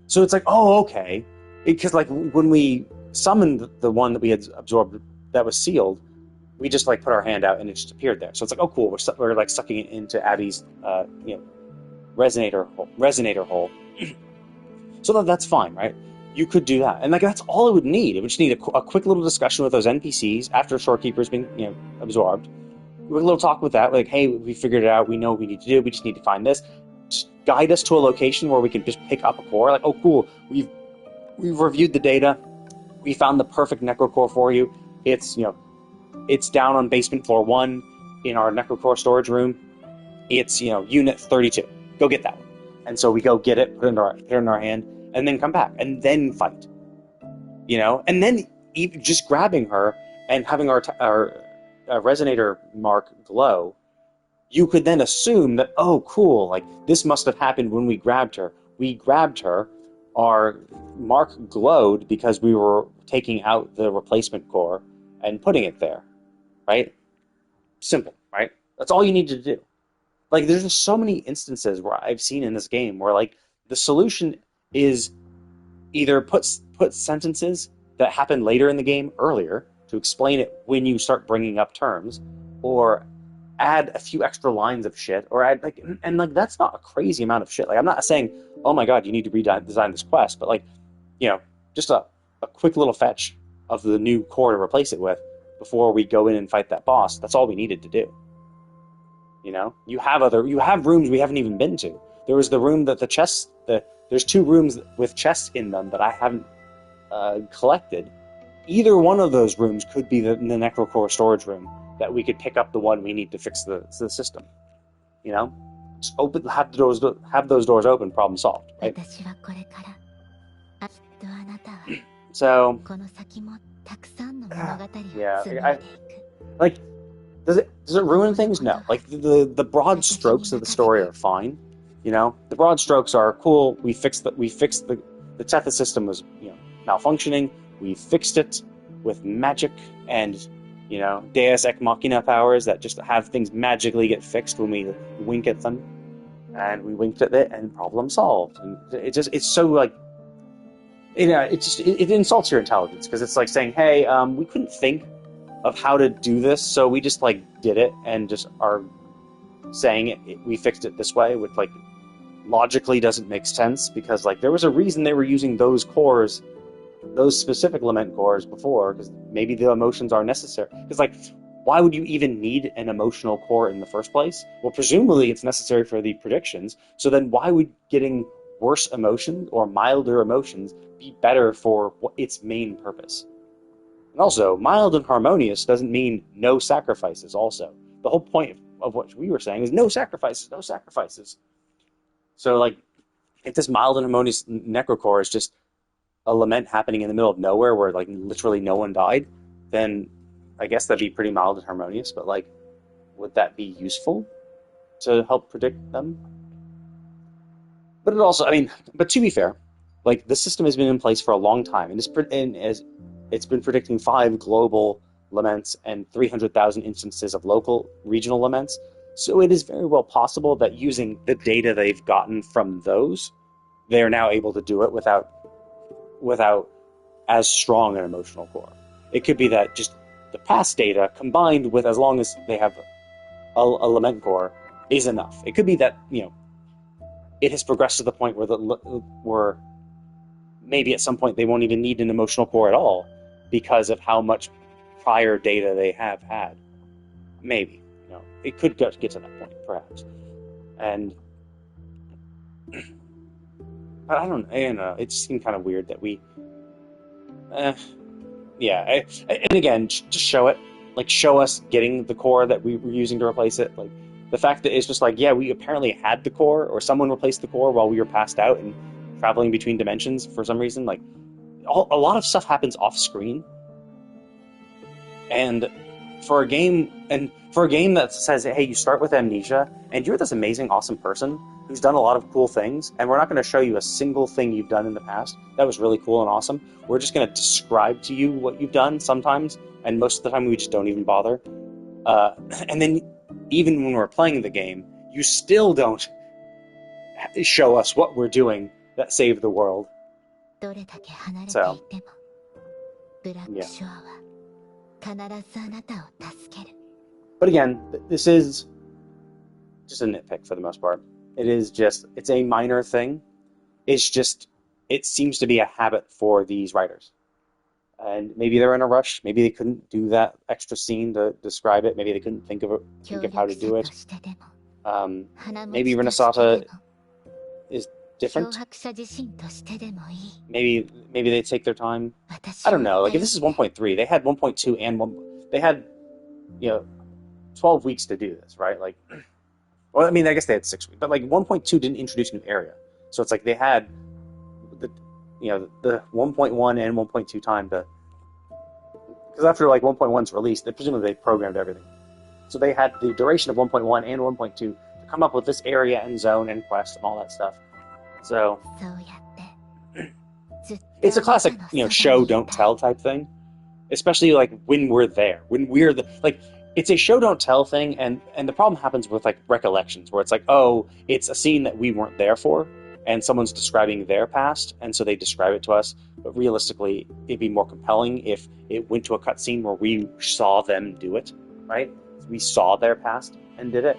So it's like, oh, okay, because, like, when we summoned the one that we had absorbed that was sealed, we just, like, put our hand out and it just appeared there. So it's like, oh, cool, we're like sucking it into Abby's resonator hole. So that's fine, right? You could do that, and, like, that's all it would need. It would just need a quick little discussion with those NPCs after Shorekeeper's been absorbed. A little talk with that, like, hey, we figured it out. We know what we need to do. We just need to find this. Just guide us to a location where we can just pick up a core. Like, oh, cool, we've reviewed the data. We found the perfect necrocore for you. It's down on basement floor 1 in our necrocore storage room. It's unit 32. Go get that one. And so we go get it, put it in our hand. And then come back, and then fight, and then even just grabbing her and having our resonator mark glow, you could then assume that, oh, cool, like, this must have happened when we grabbed her. We grabbed her, our mark glowed because we were taking out the replacement core and putting it there, right? Simple, right? That's all you need to do. Like, there's just so many instances where I've seen in this game where, like, the solution is either put sentences that happen later in the game earlier to explain it when you start bringing up terms, or add a few extra lines of shit, or add, like, and like, that's not a crazy amount of shit. Like, I'm not saying, oh my god, you need to redesign this quest, but, like, just a quick little fetch of the new core to replace it with before we go in and fight that boss. That's all we needed to do. You have rooms we haven't even been to. There was the room that there's 2 rooms with chests in them that I haven't collected. Either one of those rooms could be the necrocore storage room that we could pick up the one we need to fix the system. Just have those doors open, problem solved, right? So, yeah, like, does it ruin things? No. Like, the broad strokes of the story are fine. The broad strokes are cool. We fixed the the Tethys system was, malfunctioning. We fixed it with magic and, Deus Ex Machina powers that just have things magically get fixed when we wink at them. And we winked at it, and problem solved. And it's so like, it insults your intelligence, because it's like saying, hey, we couldn't think of how to do this, so we just like did it, and just are saying we fixed it this way, which like logically doesn't make sense, because like there was a reason they were using those cores, those specific lament cores before, because maybe the emotions are necessary. Because like, why would you even need an emotional core in the first place? Well, presumably it's necessary for the predictions. So then why would getting worse emotions or milder emotions be better for its main purpose? And also, mild and harmonious doesn't mean no sacrifices also. The whole point of what we were saying is no sacrifices, no sacrifices. So like, if this mild and harmonious necrocore is just a lament happening in the middle of nowhere where like literally no one died, then I guess that'd be pretty mild and harmonious, but like, would that be useful to help predict them? But it also, but to be fair, like the system has been in place for a long time, and it's been predicting 5 global laments and 300,000 instances of local regional laments. So it is very well possible that using the data they've gotten from those, they are now able to do it without as strong an emotional core. It could be that just the past data combined with, as long as they have a lament core, is enough. It could be that it has progressed to the point where maybe at some point they won't even need an emotional core at all because of how much prior data they have had. Maybe, it could get to that point, perhaps. And but I don't know. It just seemed kind of weird that we. Yeah, and again, just show it. Like, show us getting the core that we were using to replace it. Like, the fact that it's just like, yeah, we apparently had the core, or someone replaced the core while we were passed out and traveling between dimensions for some reason. Like, a lot of stuff happens off screen. And for a game that says, hey, you start with amnesia, and you're this amazing, awesome person who's done a lot of cool things, and we're not going to show you a single thing you've done in the past that was really cool and awesome. We're just going to describe to you what you've done sometimes, and most of the time we just don't even bother. And then even when we're playing the game, you still don't show us what we're doing that saved the world. So, yeah. But again, this is just a nitpick for the most part. It's a minor thing. It seems to be a habit for these writers. And maybe they're in a rush. Maybe they couldn't do that extra scene to describe it. Maybe they couldn't think of how to do it. Maybe Renesata is different. Maybe they take their time. I don't know. Like, if this is 1.3, they had 1.2 and they had 12 weeks to do this, right? Like, well, I guess they had 6 weeks, but like 1.2 didn't introduce a new area, so it's like they had the 1.1 and 1.2 time to, because after like 1.1's released, presumably they programmed everything, so they had the duration of 1.1 and 1.2 to come up with this area and zone and quest and all that stuff. So it's a classic, show don't tell type thing, especially like when we're there, it's a show don't tell thing, and the problem happens with like recollections, where it's like, oh, it's a scene that we weren't there for, and someone's describing their past, and so they describe it to us. But realistically, it'd be more compelling if it went to a cutscene where we saw them do it, right? We saw their past and did it.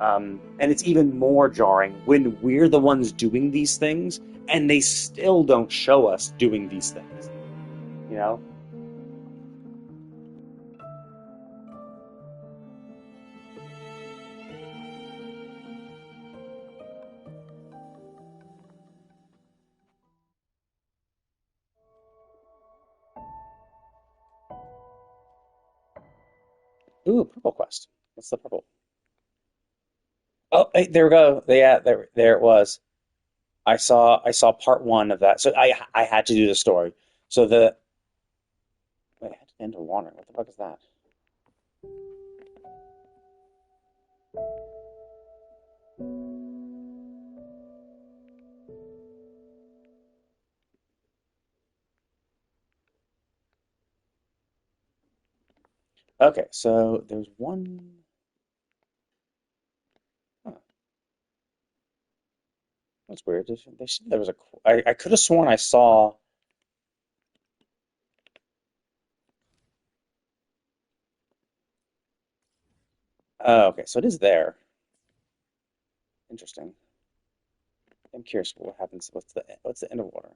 And it's even more jarring when we're the ones doing these things, and they still don't show us doing these things, Ooh, purple quest. What's the purple? Oh, hey, there we go. Yeah, there it was. I saw part 1 of that. So I had to do the story. So I had to enter water. What the fuck is that? Okay, so there's one. Huh, that's weird. They said there was a. I could have sworn I saw. Oh, okay, so it is there. Interesting. I'm curious what happens. What's the end of water?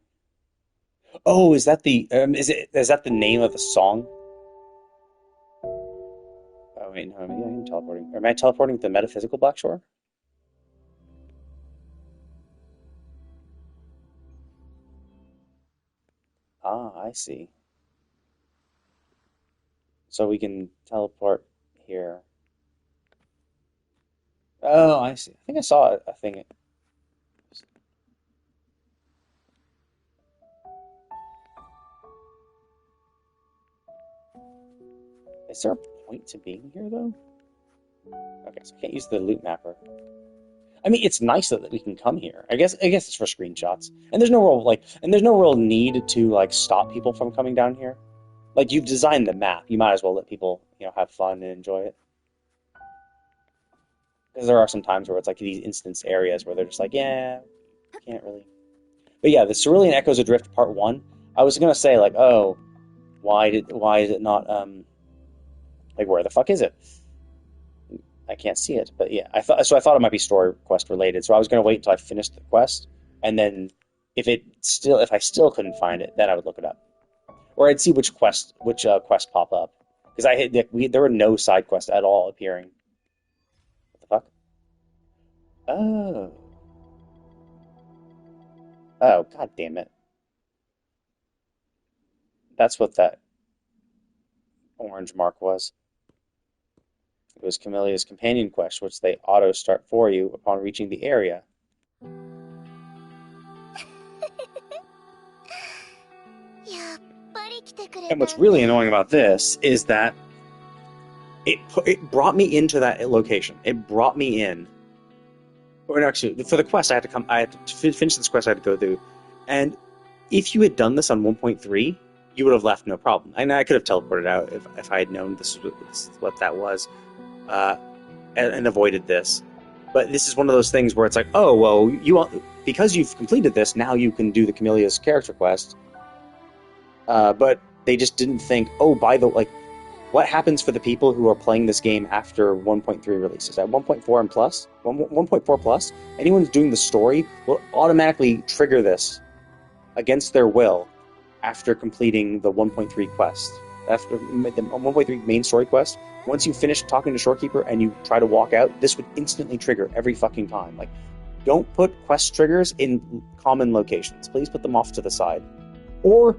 Oh, is that the is that the name of the song? Oh wait, no, maybe I'm teleporting. Or am I teleporting to the metaphysical Black Shore? Ah, I see. So we can teleport here. Oh, I see. I think I saw a thing. Is there a point to being here though? Okay, so I can't use the loot mapper. I mean, it's nice that we can come here. I guess it's for screenshots. And there's no real need to like stop people from coming down here. Like you've designed the map, you might as well let people, have fun and enjoy it. Because there are some times where it's like these instance areas where they're just like, yeah, can't really. But yeah, the Cerulean Echoes Adrift Part 1, I was gonna say like, oh, why is it not like where the fuck is it? I can't see it, but yeah, I thought it might be story quest related. So I was gonna wait until I finished the quest, and then if I still couldn't find it, then I would look it up, or I'd see which quests pop up, because there were no side quests at all appearing. What the fuck? Oh, oh, god damn it! That's what that orange mark was. It was Camelia's companion quest, which they auto-start for you upon reaching the area. And what's really annoying about this is that it brought me into that location. It brought me in. Or actually, for the quest, I had to finish this quest I had to go through. And if you had done this on 1.3, you would have left no problem. And I could have teleported out if I had known this is what that was. And avoided this. But this is one of those things where it's like, oh, well, because you've completed this, now you can do the Camelia's character quest. But they just didn't think, oh, what happens for the people who are playing this game after 1.3 releases? At 1.4 and plus, 1.4 plus, anyone who's doing the story will automatically trigger this against their will after completing the 1.3 quest. After the 1.3 main story quest, once you finish talking to Shorekeeper and you try to walk out, this would instantly trigger every fucking time. Like, don't put quest triggers in common locations. Please put them off to the side. Or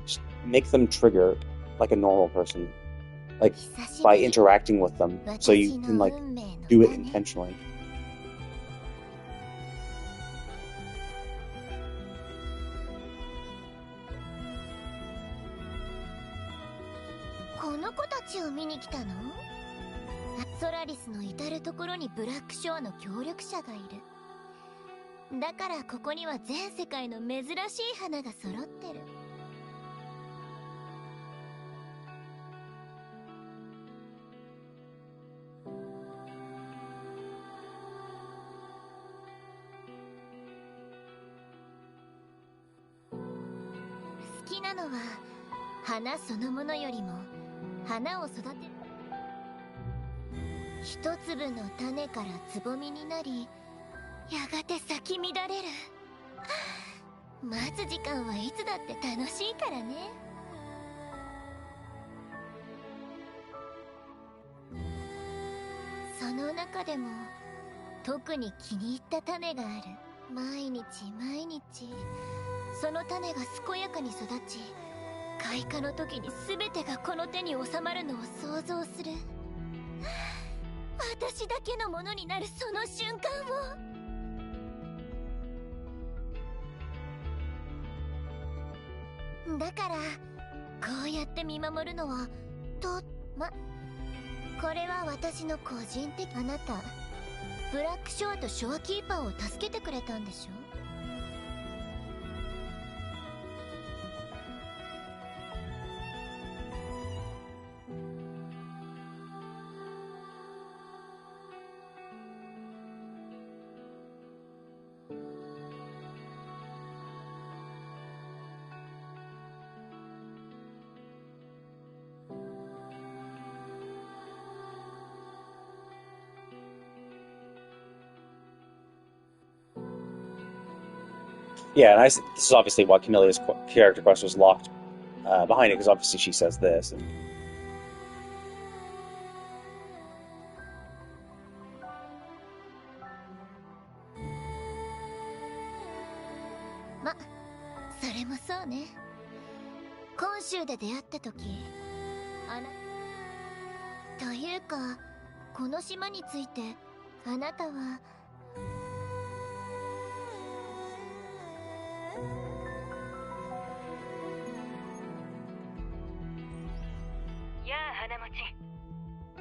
just make them trigger like a normal person. Like, by interacting with them, so you can, like, do it intentionally.ソラリスの至るところにブラックショアの協力者がいる。だからここには全世界の珍しい花が揃ってる。好きなのは花そのものよりも花を育てる。一粒の種からつぼみになり、やがて咲き乱れる。待つ時間はいつだって楽しいからね。その中でも特に気に入った種がある。毎日毎日その種が健やかに育ち、開花の時に全てがこの手に収まるのを想像する。私だけのものになるその瞬間を。だからこうやって見守るのはこれは私の個人的。あなたブラックショアとショアキーパーを助けてくれたんでしょ。Yeah, and this is obviously why Camille's character quest was locked behind it, because obviously she says this. And...それもそうね。今週で出会った時、というか、この島についてあなたは。やあ花持ち、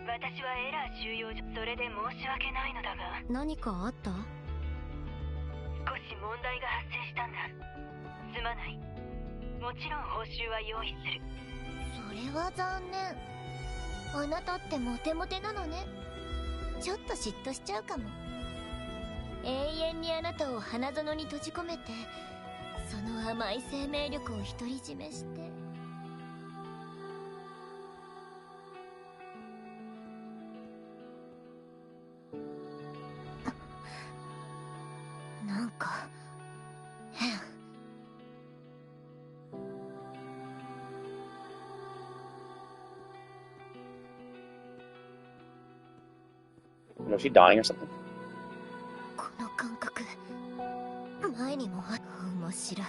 私はエラー収容所、それで申し訳ないのだが、何かあった？少し問題が発生したんだ。すまない。もちろん報酬は用意する。それは残念。あなたってモテモテなのね。ちょっと嫉妬しちゃうかも。永遠にあなたを花園に閉じ込めて、その甘い生命力を独り占めして。なんか変。You know, is she dying or something? この感覚、前にも面白い。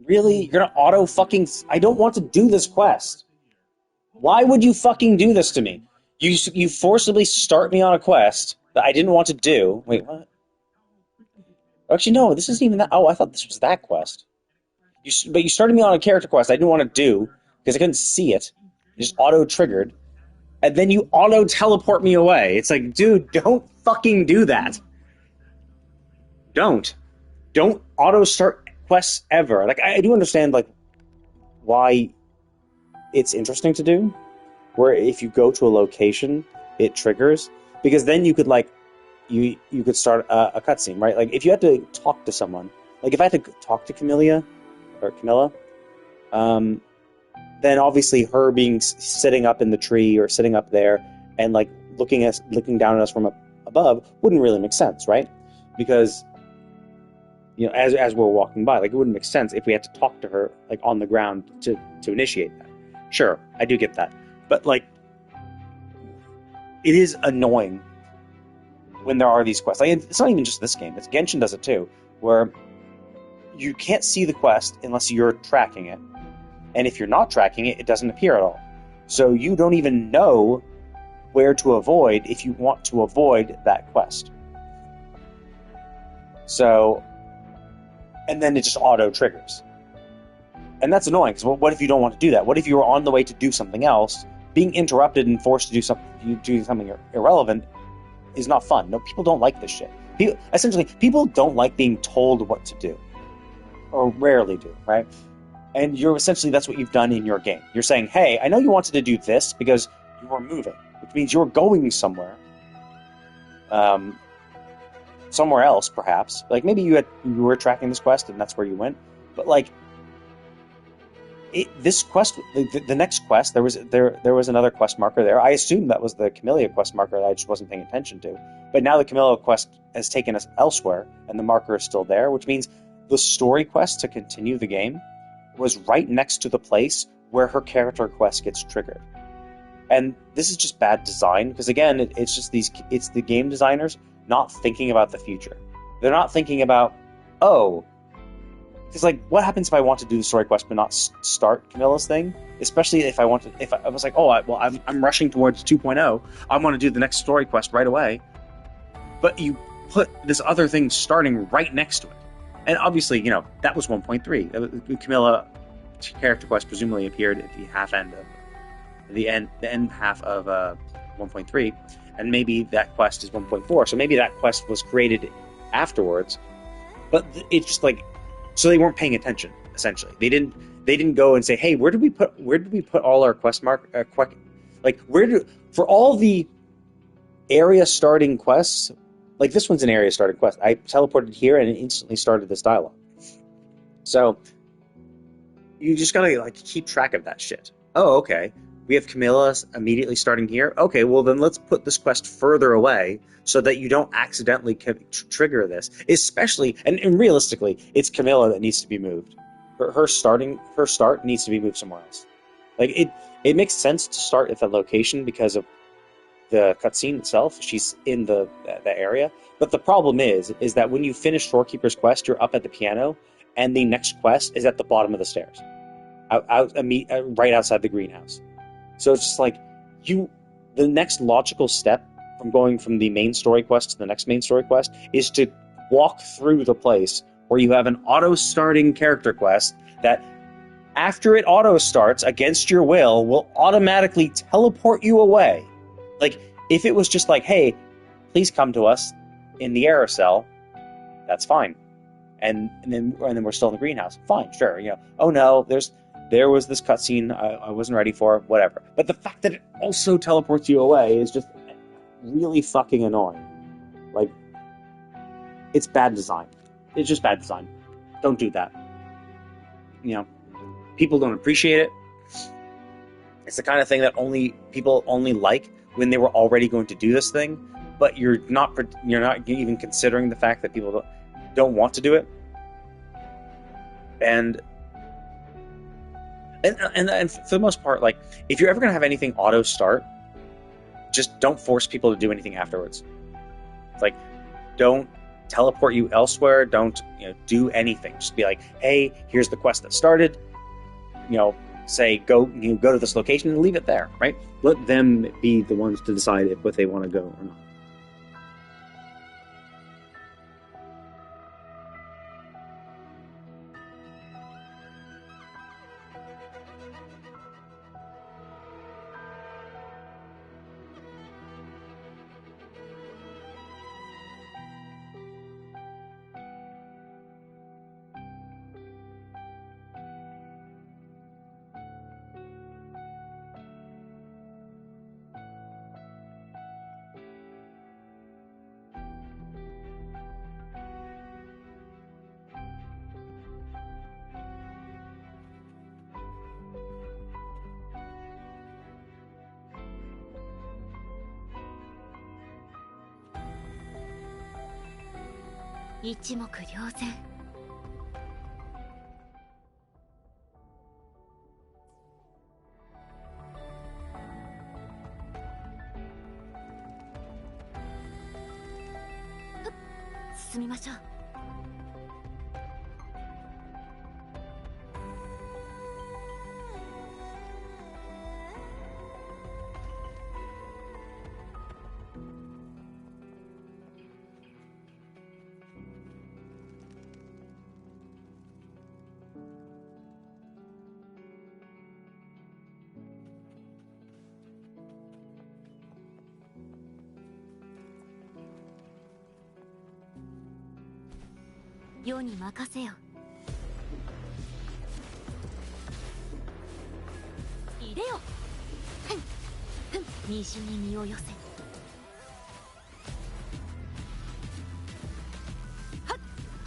Really? You're gonna auto fucking... I don't want to do this quest. Why would you fucking do this to me? You forcibly start me on a quest that I didn't want to do. Wait, what? Actually, no, this isn't even that... Oh, I thought this was that quest. But you started me on a character quest I didn't want to do, because I couldn't see it. It just auto-triggered. And then you auto-teleport me away. It's like, dude, don't fucking do that. Don't auto-start quests ever. Like, I do understand, like, why it's interesting to do, where if you go to a location, it triggers, because then you could, like, you could start a cutscene, right? Like, if you had to talk to someone, like, if I had to talk to Camilla, then obviously her being sitting up in the tree or sitting up there and, like, looking down at us from above wouldn't really make sense, right? Because, you know, as we're walking by, like, it wouldn't make sense if we had to talk to her, like, on the ground to initiate that. Sure, I do get that. But, like, it is annoying when there are these quests. Like, it's not even just this game. It's Genshin does it too, where you can't see the quest unless you're tracking it. And if you're not tracking it, it doesn't appear at all. So you don't even know where to avoid if you want to avoid that quest. So, and then it just auto-triggers. And that's annoying, because what if you don't want to do that? What if you were on the way to do something else, being interrupted and forced to do something irrelevant is not fun. No, people don't like this shit. People don't like being told what to do. Or rarely do, right? And that's what you've done in your game. You're saying, hey, I know you wanted to do this because you were moving, which means you were going somewhere. Somewhere else, perhaps. Like, maybe you were tracking this quest and that's where you went. But, like, this quest, the next quest, there was another quest marker there. I assumed that was the Camilla quest marker that I just wasn't paying attention to. But now the Camilla quest has taken us elsewhere, and the marker is still there, which means the story quest to continue the game was right next to the place where her character quest gets triggered. And this is just bad design, because again, it's the game designers not thinking about the future. They're not thinking about, because, like, what happens if I want to do the story quest but not start Camilla's thing? Especially if I was like, I'm rushing towards 2.0, I want to do the next story quest right away. But you put this other thing starting right next to it. And obviously, you know, that was 1.3. Camilla character quest presumably appeared at the end half of 1.3, and maybe that quest is 1.4. So maybe that quest was created afterwards. But it's just like, so they weren't paying attention. Essentially, they didn't go and say, hey, where did we put all our quest for all the area starting quests? Like, this one's an area starting quest. I teleported here and it instantly started this dialogue. So You just gotta like keep track of that shit. Oh, okay. We have Camilla immediately starting here. Okay, well then let's put this quest further away so that you don't accidentally trigger this. Especially, and realistically, it's Camilla that needs to be moved. Her start needs to be moved somewhere else. Like it makes sense to start at that location because of the cutscene itself. She's in the area. But the problem is that when you finish Storekeeper's quest, you're up at the piano, and the next quest is at the bottom of the stairs, right outside the greenhouse. So it's just like the next logical step from going from the main story quest to the next main story quest is to walk through the place where you have an auto-starting character quest that, after it auto-starts against your will automatically teleport you away. Like, if it was just like, hey, please come to us in the Aerocell, that's fine. And then we're still in the greenhouse. Fine, sure. Oh no, there was this cutscene I wasn't ready for, whatever. But the fact that it also teleports you away is just really fucking annoying. Like, it's bad design. It's just bad design. Don't do that. People don't appreciate it. It's the kind of thing that people only like when they were already going to do this thing, but you're not even considering the fact that people don't want to do it. And for the most part, like, if you're ever going to have anything auto start, just don't force people to do anything afterwards. It's like, don't teleport you elsewhere. Don't do anything. Just be like, hey, here's the quest that started. Say go to this location and leave it there. Right? Let them be the ones to decide if they want to go or not.一目瞭然。進みましょう。世に任せよ。入れよ。虹に身を寄せ。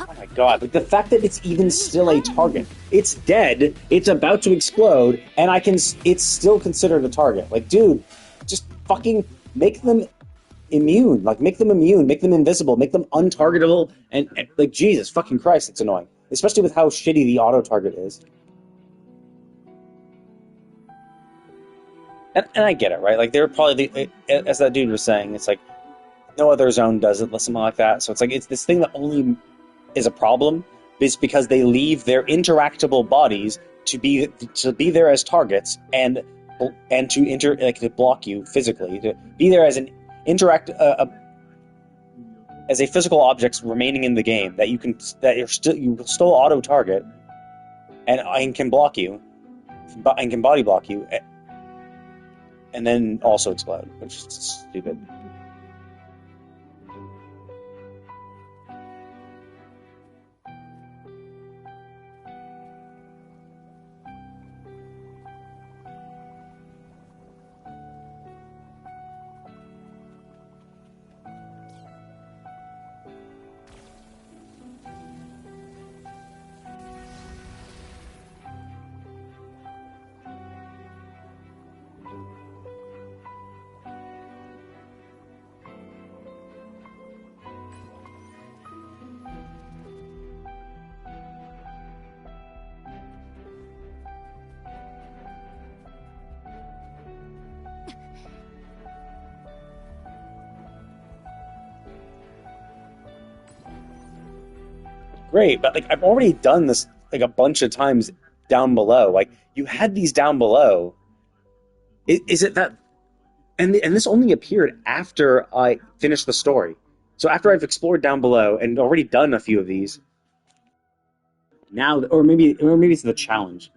Oh my god, like the fact that it's even still a target. It's dead, it's about to explode, and it's still considered a target. Like, dude, just fucking make them immune. Like, make them immune, make them invisible, make them untargetable, and like, Jesus fucking Christ, it's annoying. Especially with how shitty the auto-target is. And I get it, right? Like, they're probably, as that dude was saying, it's like, no other zone does it, something like that. So it's like, it's this thing that only is a problem is because they leave their interactable bodies to be there as targets and to block you physically, to be there as an as a physical object remaining in the game that you still auto target and can block you and can body block you and then also explode, which is stupid. great, but like I've already done this like a bunch of times down below. Like you had these down below. Is it that? And this only appeared after I finished the story. So after I've explored down below and already done a few of these, now or maybe it's the challenge.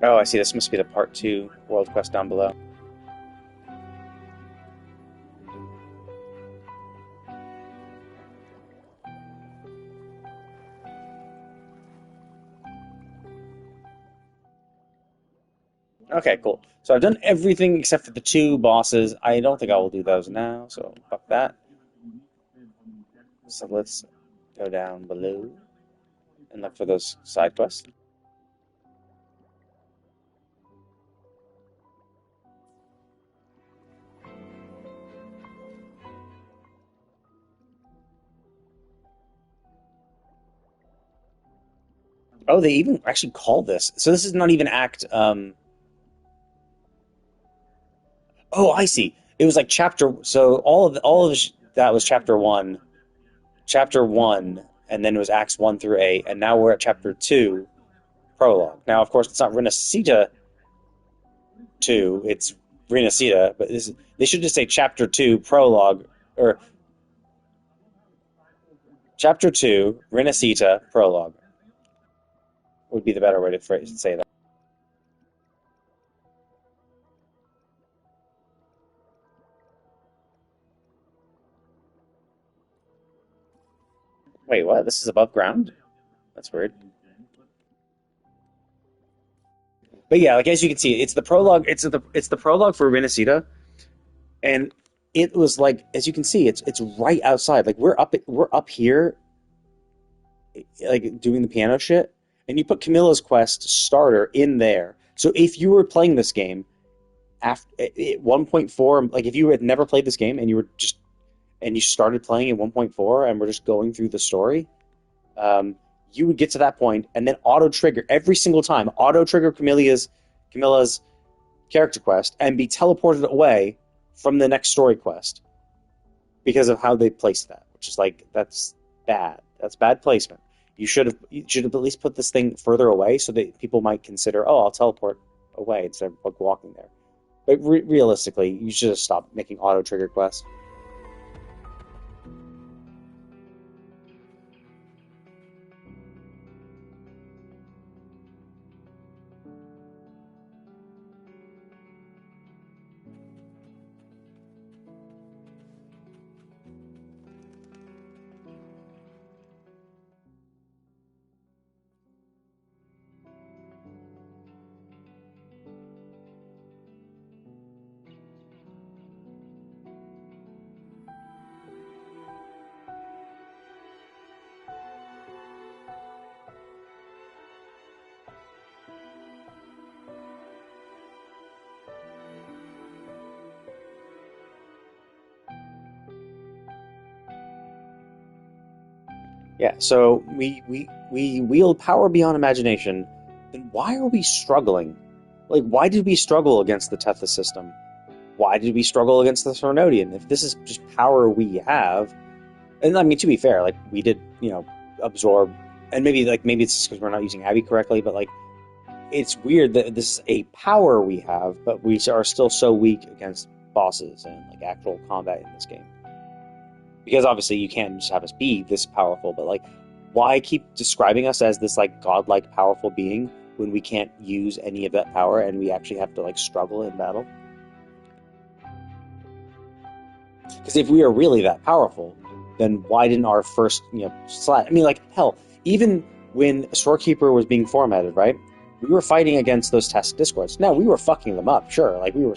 Oh, I see. This must be the part 2 world quest down below. Okay, cool. So I've done everything except for the 2 bosses. I don't think I will do those now, so fuck that. So let's go down below and look for those side quests. Oh, they even actually called this. So this is not even act. Oh, I see. It was like chapter. So that was chapter 1, and then it was acts 1 through 8, and now we're at chapter 2, prologue. Now, of course, it's not Renacita 2. It's Renacita, but they should just say chapter 2, prologue, or chapter 2, Renacita, prologue. Would be the better way to say that. Wait, what? This is above ground? That's weird. But yeah, like as you can see, it's the prologue. It's the prologue for Renacita, and it was like as you can see, it's right outside. Like we're up here, like doing the piano shit, and you put Camilla's Quest starter in there. So if you were playing this game after at 1.4, like if you had never played this game and you started playing at 1.4 and we're just going through the story, you would get to that point and then auto trigger every single time, auto trigger Camilla's character quest and be teleported away from the next story quest because of how they placed that, which is like that's bad. That's bad placement. You should have at least put this thing further away so that people might consider, oh, I'll teleport away instead of like walking there. But realistically, you should have stopped making auto trigger quests. Yeah, so we wield power beyond imagination. Then why are we struggling? Like, why did we struggle against the Tethys system? Why did we struggle against the Sornodian? If this is just power we have, and I mean, to be fair, like, we did, absorb, and maybe it's just because we're not using Abby correctly, but like, it's weird that this is a power we have, but we are still so weak against bosses and like actual combat in this game. Because obviously you can't just have us be this powerful, but like, why keep describing us as this like godlike powerful being when we can't use any of that power and we actually have to like struggle in battle? Because if we are really that powerful, then why didn't our first, slot? I mean, like, hell, even when Storekeeper was being formatted, right? We were fighting against those test discords. Now, we were fucking them up, sure. Like, we were,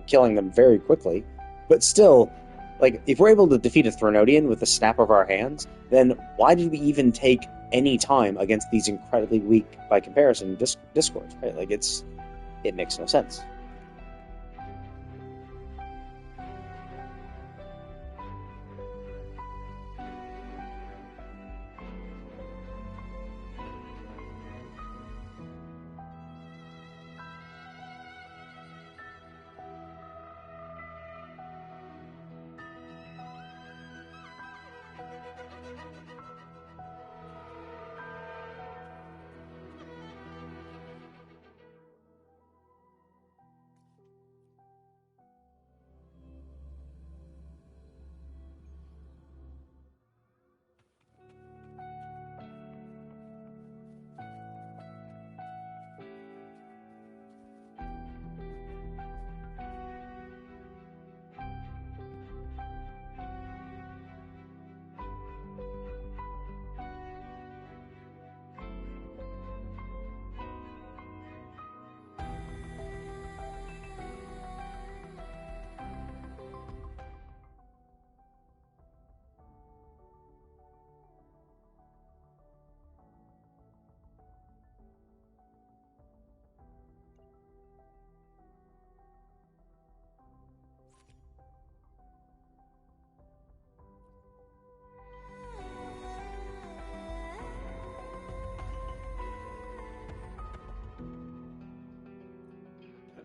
killing them very quickly. But still, like, if we're able to defeat a Threnodian with a snap of our hands, then why did we even take any time against these incredibly weak, by comparison, discords, right? Like, it makes no sense.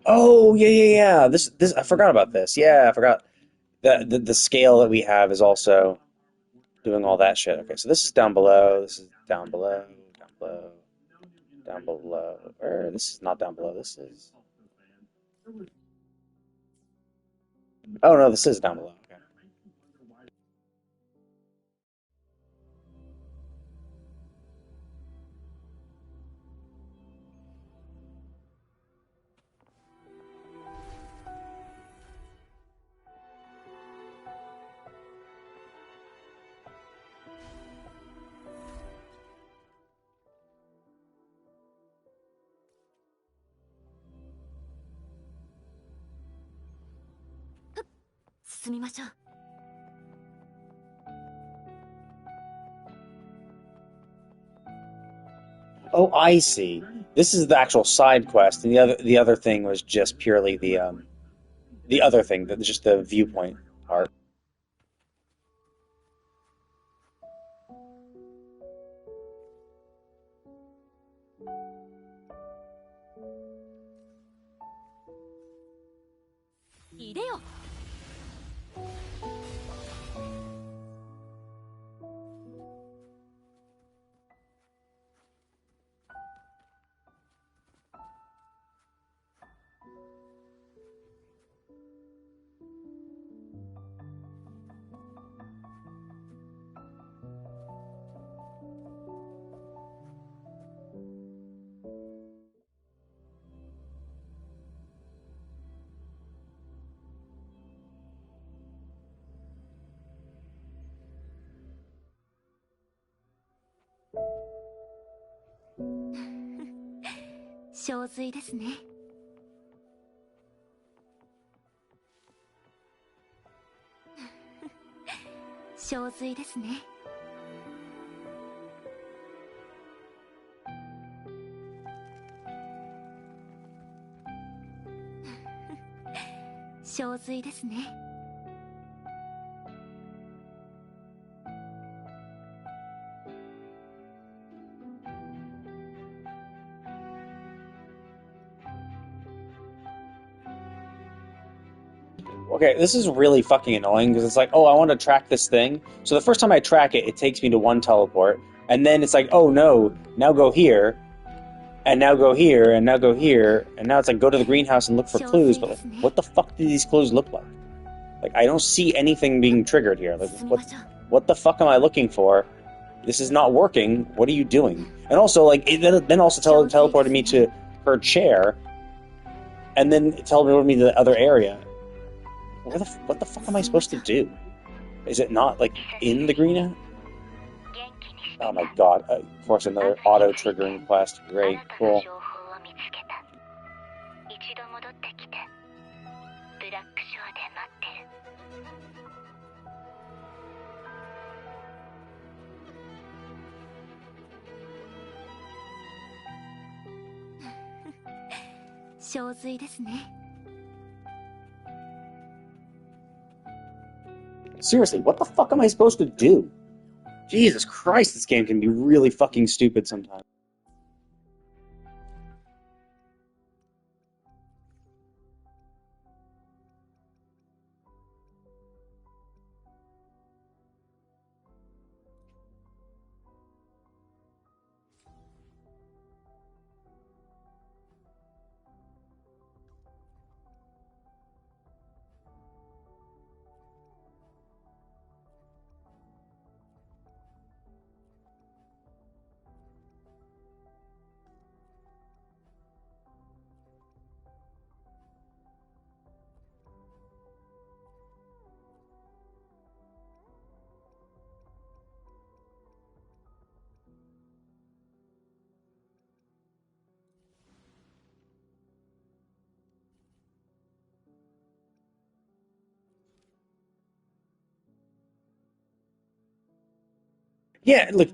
Oh, yeah. This I forgot about this. Yeah, I forgot. The scale that we have is also doing all that shit. Okay, so this is down below. This is down below. Down below. Down below. Or this is not down below. This is. Oh no, this is down below. Okay. Oh, I see. This is the actual side quest, and the other thing was just purely the other thing, just the viewpoint part. Okay, this is really fucking annoying because it's like, oh, I want to track this thing. So the first time I track it, it takes me to one teleport, and then it's like, oh no, now go here, and now go here, and now go here, and now it's like go to the greenhouse and look for clues. But like, what the fuck do these clues look like? Like, I don't see anything being triggered here. Like, what the fuck am I looking for? This is not working. What are you doing? And also, like, it then also teleported me to her chair, and then it teleported me to the other area. What the fuck am I supposed to do? Is it not, like, in the greenhouse? Oh my god. Of course, another auto-triggering quest. Great. Cool. Seriously, what the fuck am I supposed to do? Jesus Christ, this game can be really fucking stupid sometimes. Yeah, look,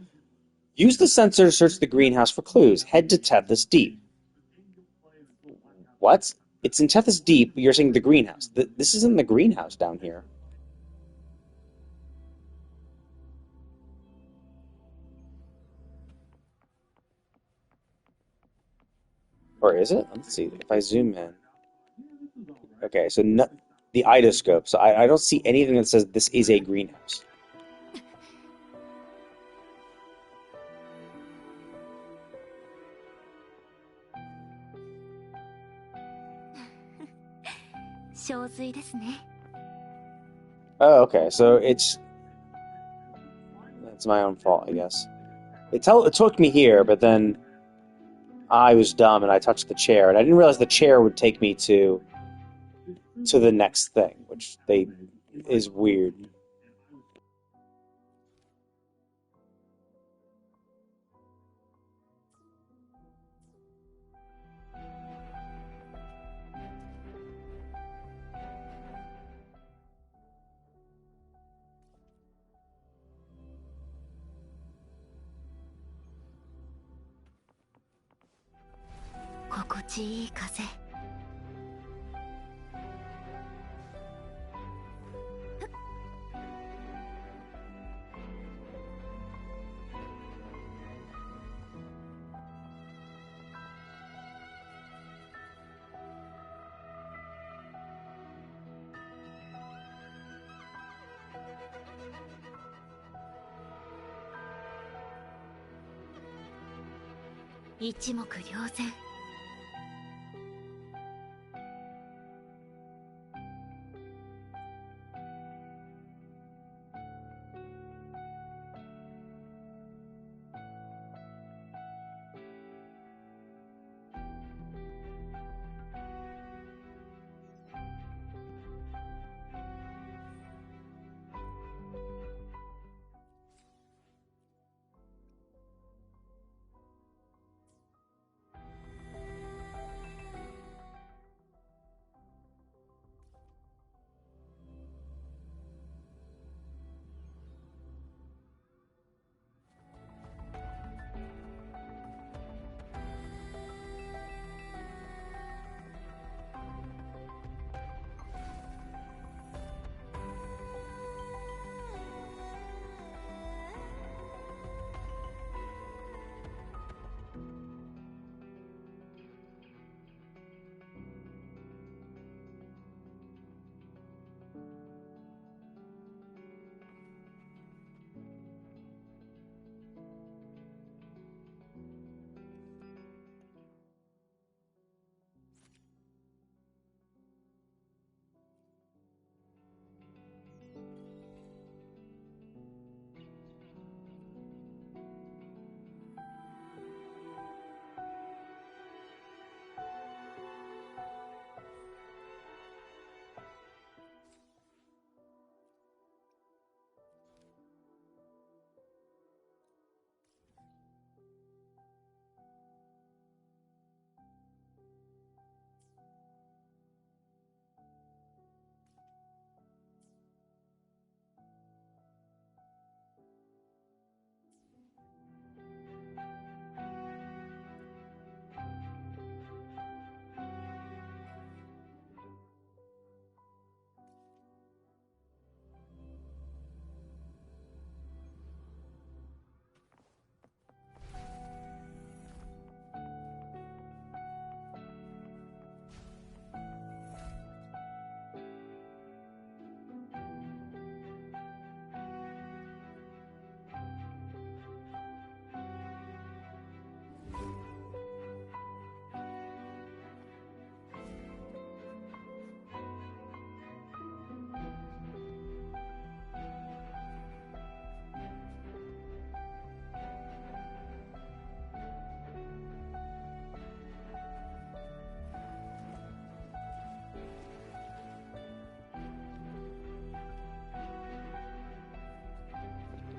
use the sensor to search the greenhouse for clues. Head to Tethys Deep. What? It's in Tethys Deep, but you're saying the greenhouse. This isn't the greenhouse down here. Or is it? Let's see. If I zoom in. Okay, so the idoscope. So I don't see anything that says this is a greenhouse. Oh, okay. So that's my own fault, I guess. It took me here, but then I was dumb and I touched the chair, and I didn't realize the chair would take me to the next thing, which is weird. Nice. 一目瞭然。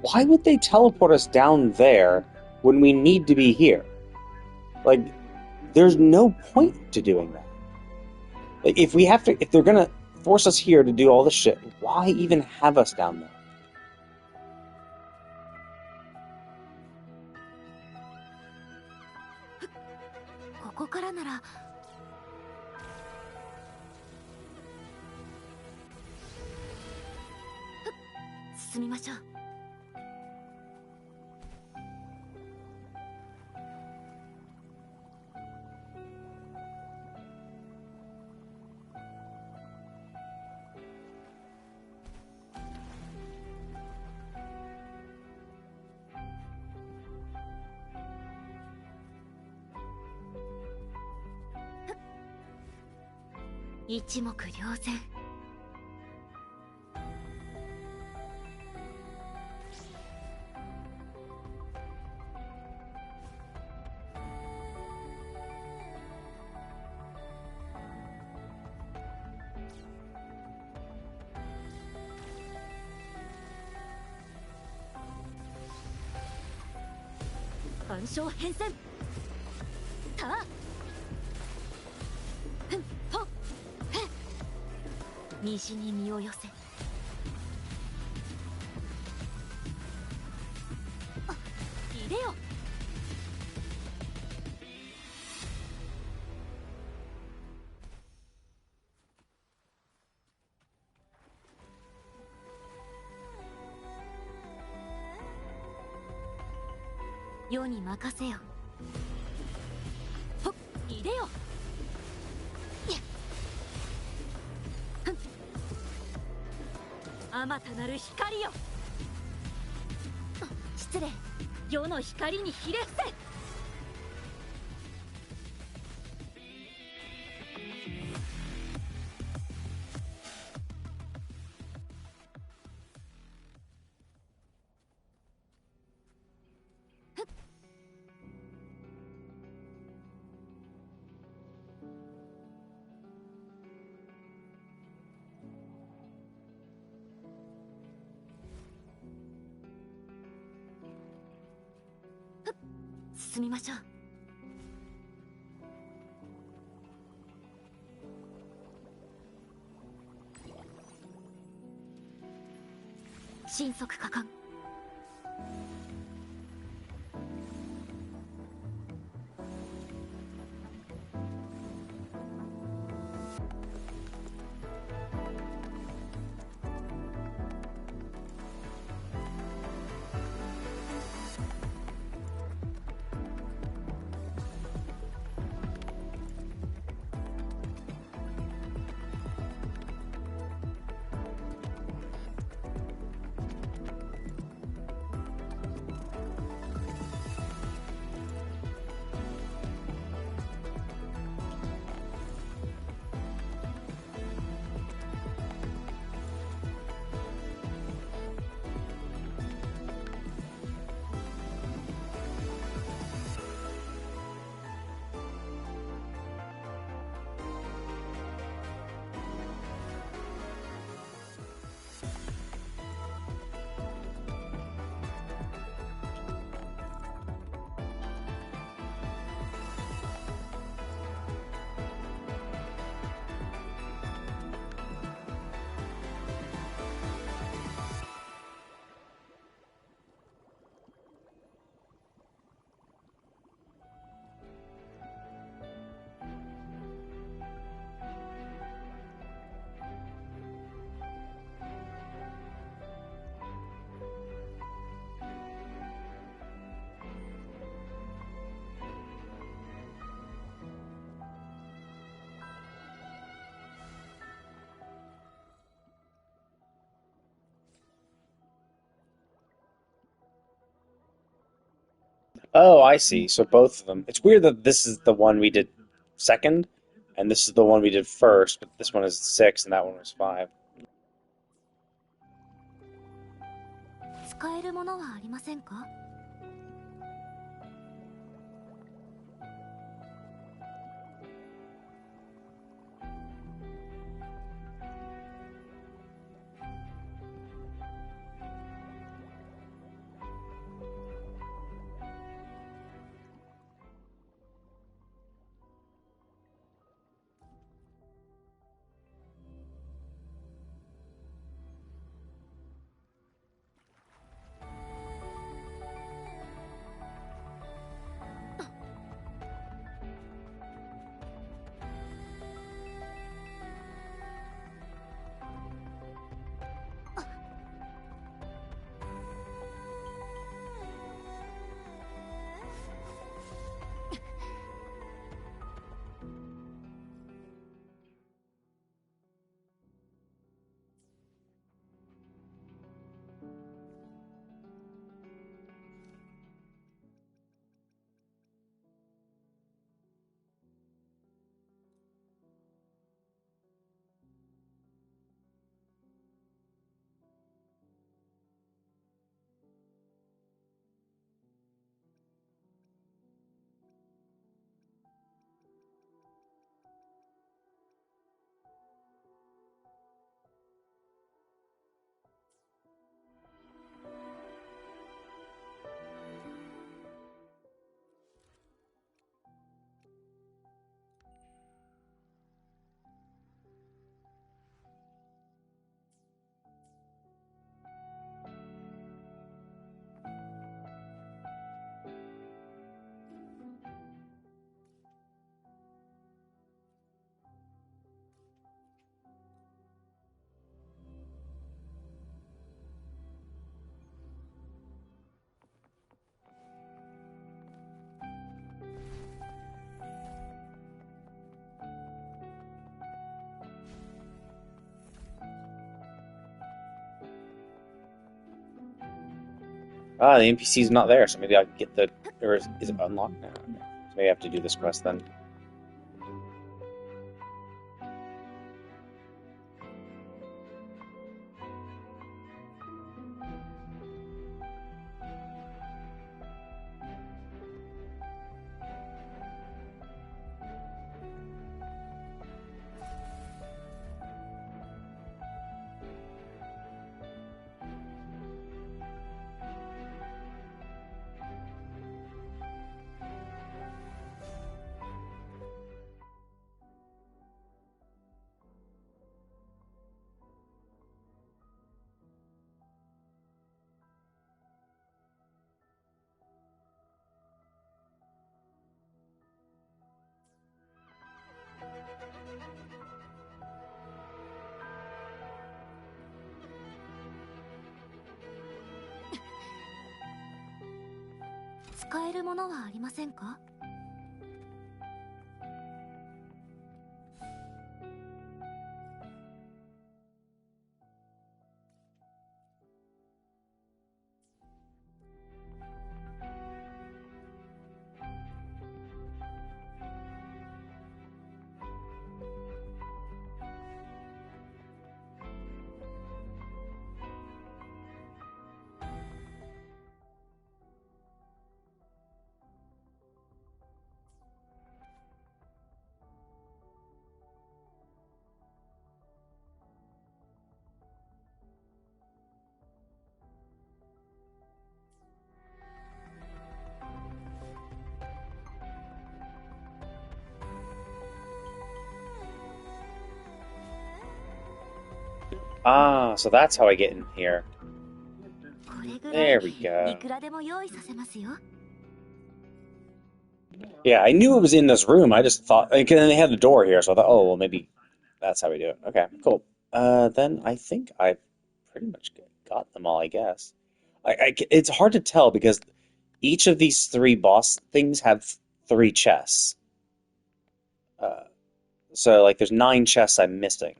why would they teleport us down there when we need to be here? Like, there's no point to doing that. Like, if they're gonna force us here to do all this shit, why even have us down there? ここからなら進みましょう。一目瞭然。反証変遷。たあ。ふんほっ。西に身を寄せ。あ、いでよ。世に任せよ。ほっ、いでよ。あまたなる光よ。失礼。世の光にひれ伏せ。進みましょう。神速果敢。Oh, I see. So both of them. It's weird that this is the one we did second, and this is the one we did first, but this one is 6 and that one was 5. 使えるものはありませんか？ Ah, the NPC's not there, so maybe I can get the... Or is it unlocked now? Okay. So maybe I have to do this quest then.使えるものはありませんか？Ah, so that's how I get in here. There we go. Yeah, I knew it was in this room. I just thought, and then they had the door here, so I thought, oh, well, maybe that's how we do it. Okay, cool. Then I think I've pretty much got them all, I guess. It's hard to tell because each of these three boss things have 3 chests. So, like, there's 9 chests I'm missing.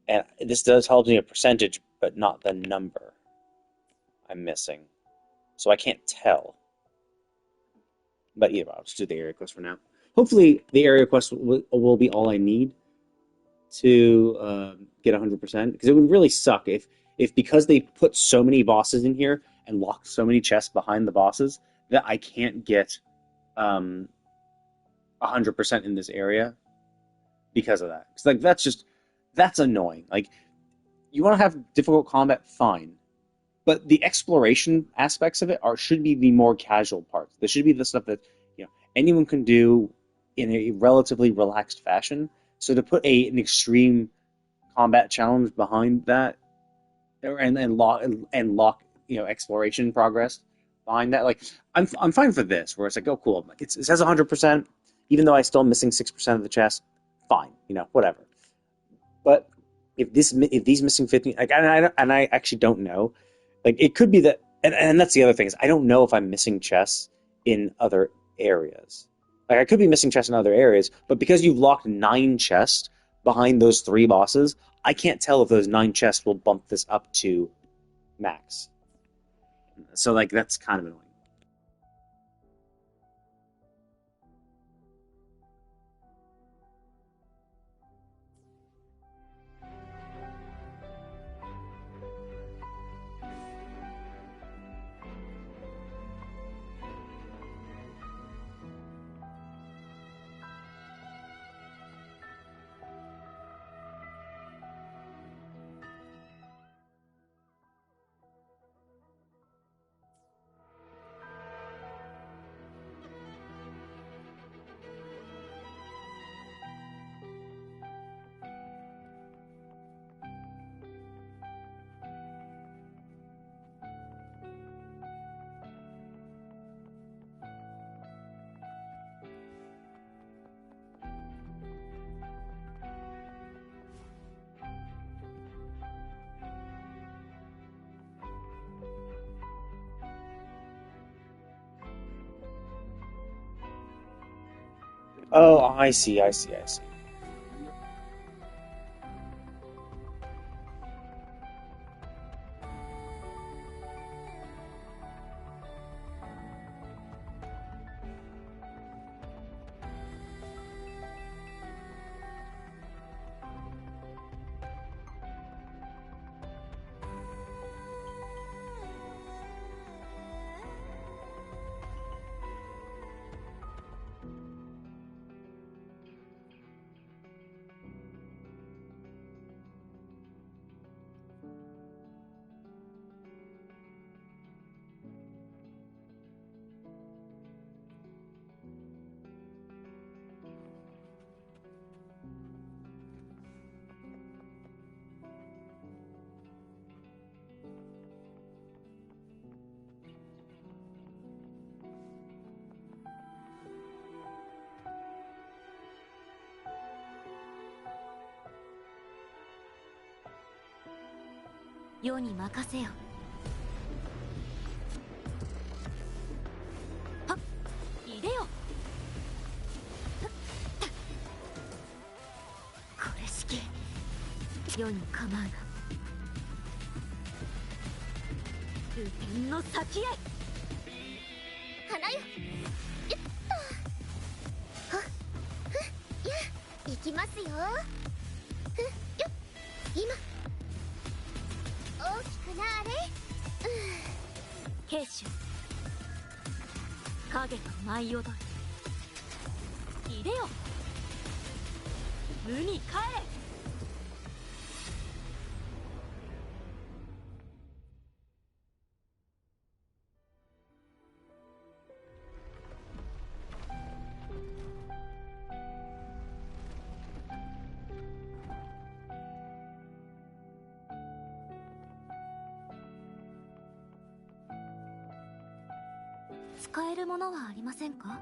And this does help me a percentage, but not the number I'm missing. So I can't tell. But yeah, I'll just do the area quest for now. Hopefully the area quest will be all I need to get 100%. Because it would really suck if because they put so many bosses in here and locked so many chests behind the bosses that I can't get 100% in this area because of that. Because like that's annoying. Like, you want to have difficult combat, fine. But the exploration aspects of it should be the more casual parts. This should be the stuff that, you know, anyone can do in a relatively relaxed fashion. So to put an extreme combat challenge behind that, and lock you know, exploration progress behind that, like, I'm fine for this, where it's like, oh cool, like, it says 100%, even though I'm still missing 6% of the chest, fine, you know, whatever. But if these missing 15, like, and I actually don't know, like, it could be that, and that's the other thing, is I don't know if I'm missing chests in other areas. Like, I could be missing chests in other areas, but because you've locked 9 chests behind those 3 bosses, I can't tell if those 9 chests will bump this up to max. So, like, that's kind of annoying. Oh, I see. 世に任せよ。はっ、いでよ。これしき世に構うな。流天の先へ。花よ。よっと。はっ、ふっ、や、行きますよ。ふっ、よっ、今。大きくなれ。慶州影が舞い踊る。いでよ。無に帰れ。使えるものはありませんか？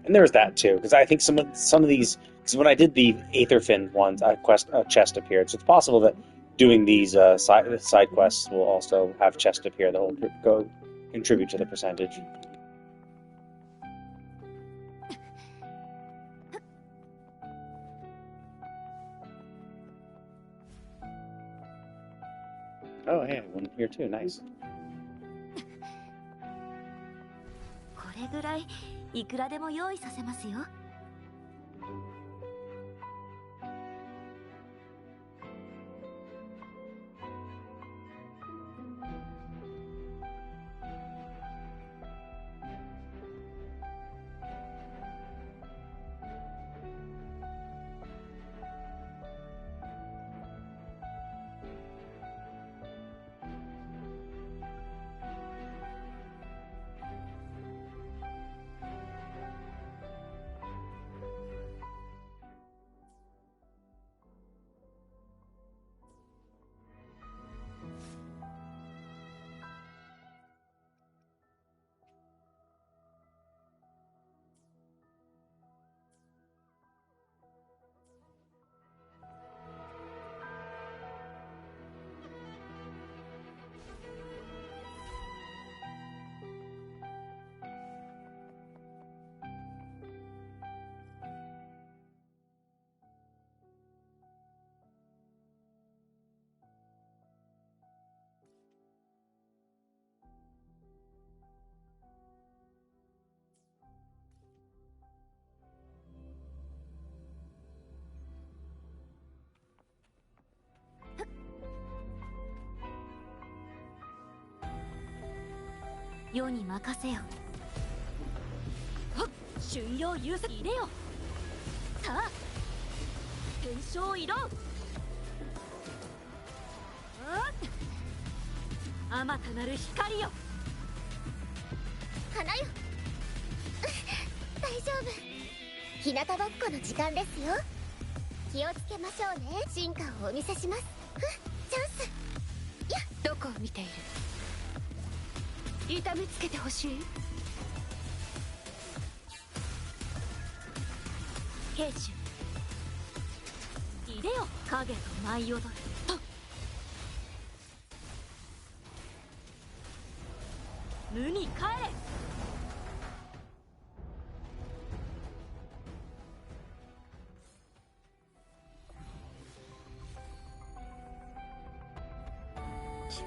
And there was that too, because I think some of these, because when I did the Aetherfin ones, a chest appeared. So it's possible that doing these side quests will also have chest appear that will go contribute to the percentage. Oh, hey, one here too. Nice. これぐらいいくらでも用意させますよ。世に任せよ。はっ、春陽優作入れよ。さあ天正移動。あまたなる光よ。花よ。大丈夫。日向ぼっこの時間ですよ。気をつけましょうね。進化をお見せします。チャンス。やっ、どこを見ている？痛めつけてほしい？慶州いでよ。影が舞い踊る。無に帰れ。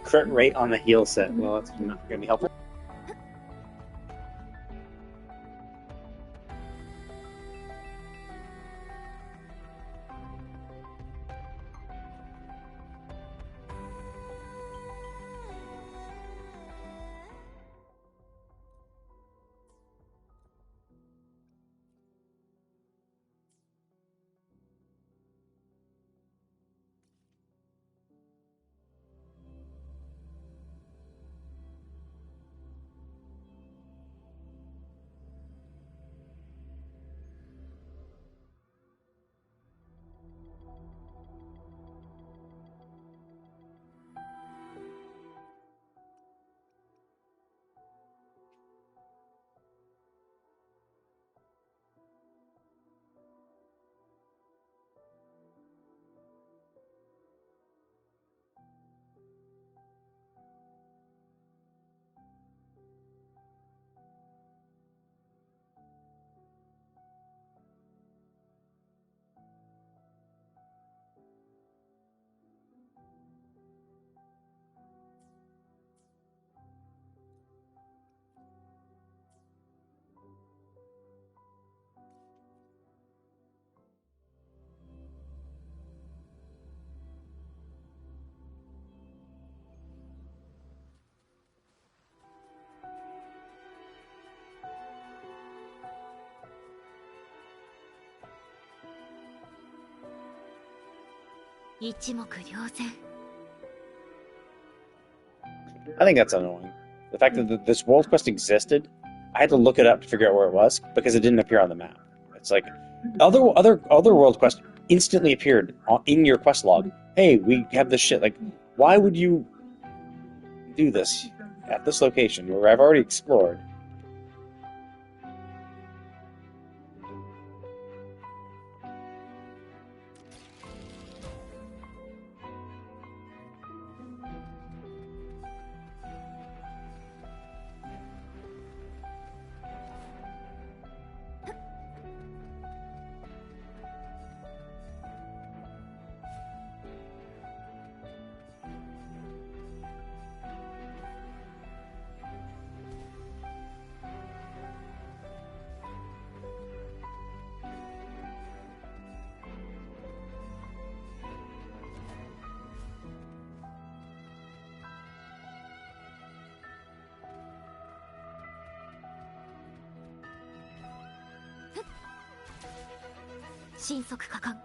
Crit rate on the heal set. Well, that's not going to be helpful. 一目瞭然。 I think that's annoying. The fact that this world quest existed, I had to look it up to figure out where it was because it didn't appear on the map. It's like other world quests instantly appeared in your quest log. Hey, we have this shit. Like, why would you do this at this location where I've already explored?神速果敢。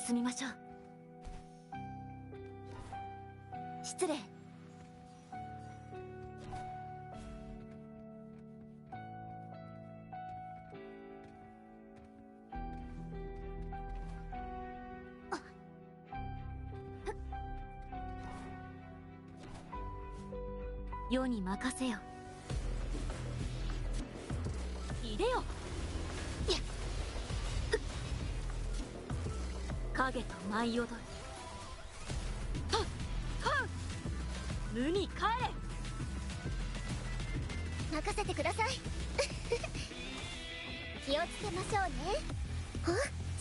進みましょう。失礼。世に任せよ。いでよ。影と舞い踊る。はっはっ。無に帰れ。任せてください。気をつけましょうね。お、チ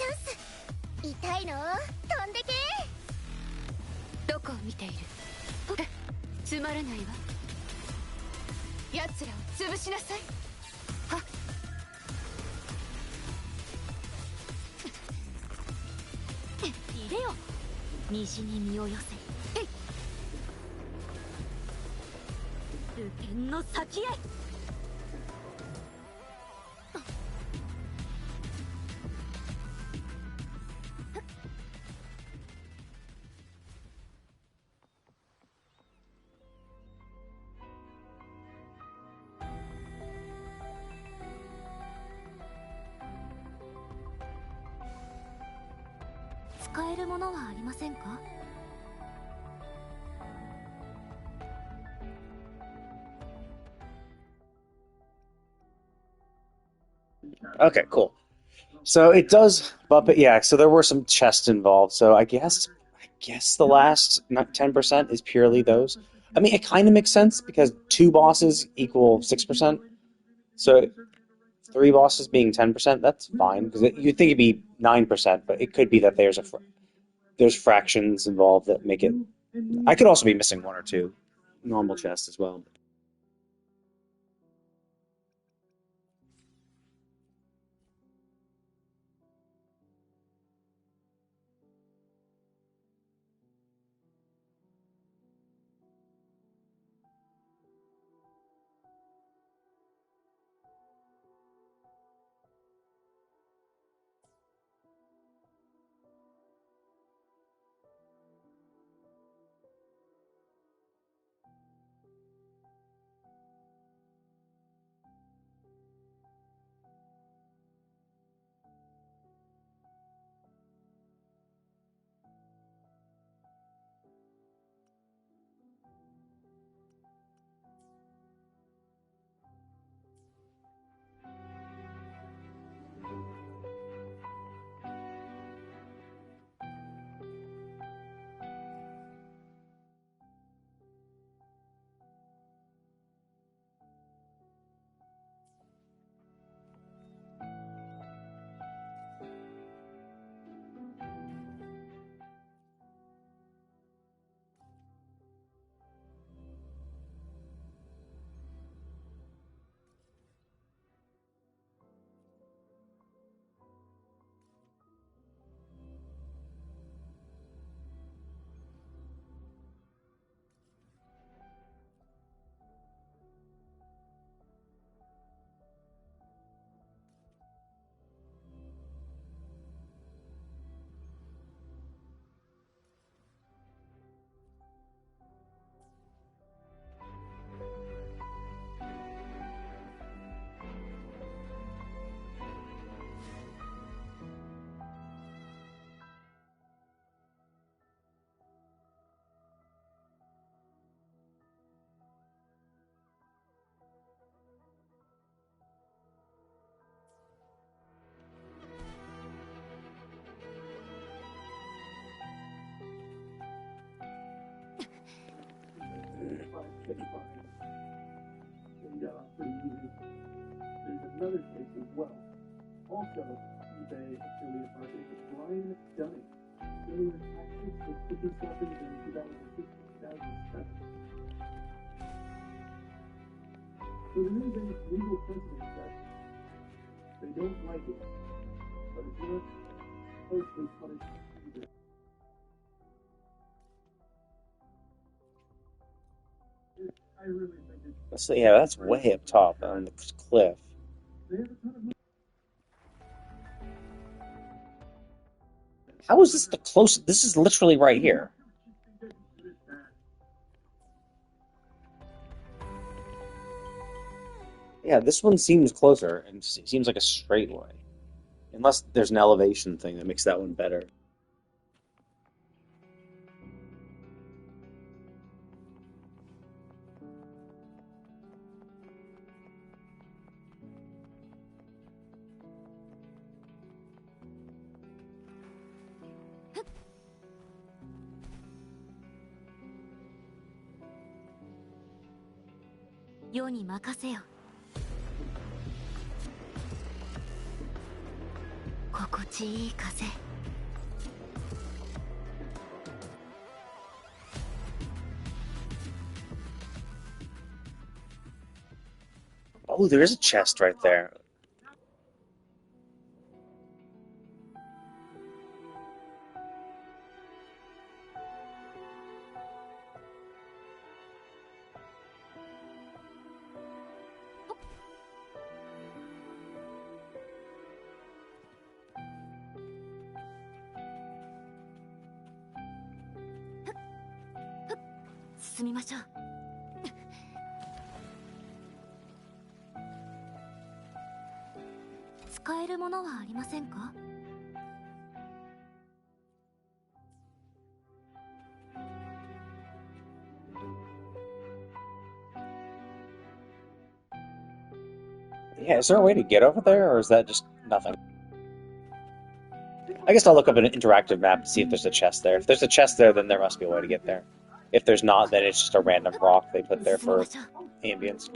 ャンス。痛いの？飛んでけ。どこを見ている？つまらないわ。奴らを潰しなさい。はっ。いでよ。虹に身を寄せ。流剣の先へ。使えるものはありませんか？ Okay, cool. So it does bump it, yeah. So there were some chests involved. So I guess the last 10% is purely those. I mean, it kind of makes sense because 2 bosses equal 6%. So 3 bosses being 10%, that's fine because you'd think it'd be 9%, but it could be that there's fractions involved that make it. I could also be missing 1 or 2 normal chests as well. So yeah, that's way up top on the cliff. How is this the closest? This is literally right here. Yeah, this one seems closer and seems like a straight way. Unless there's an elevation thing that makes that one better. Oh, there is a chest right there. Yeah, is there a way to get over there, or is that just nothing? I guess I'll look up an interactive map to see if there's a chest there. If there's a chest there, then there must be a way to get there. If there's not, then it's just a random rock they put there for ambience.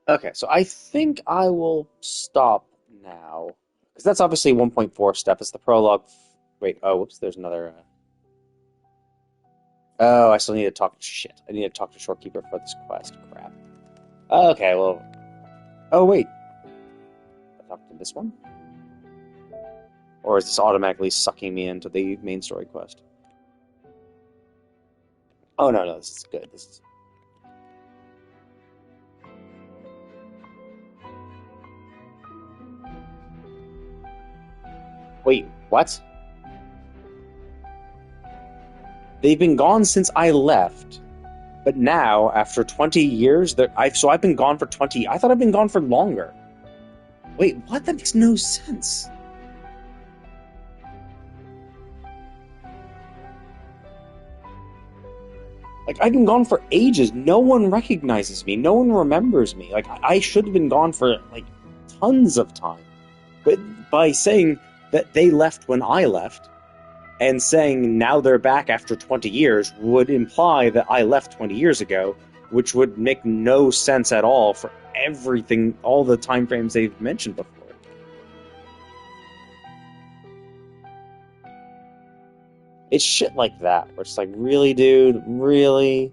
Okay, so I think I will stop now. Because that's obviously 1.4 step. It's the prologue. Wait, oh, whoops, there's another... Oh, I still need to talk... Shit, I need to talk to Shorekeeper for this quest. Crap. Okay, well... Oh, wait. I talked to this one? Or is this automatically sucking me into the main story quest? Oh, no, this is good. This is... Wait, what? They've been gone since I left. But now, after 20 years, so I've been gone for 20... I thought I'd been gone for longer. Wait, what? That makes no sense. Like, I've been gone for ages. No one recognizes me. No one remembers me. Like, I should have been gone for, like, tons of time. But by saying that they left when I left, and saying now they're back after 20 years, would imply that I left 20 years ago, which would make no sense at all for everything, all the time frames they've mentioned before. It's shit like that, where it's like, really, dude? Really?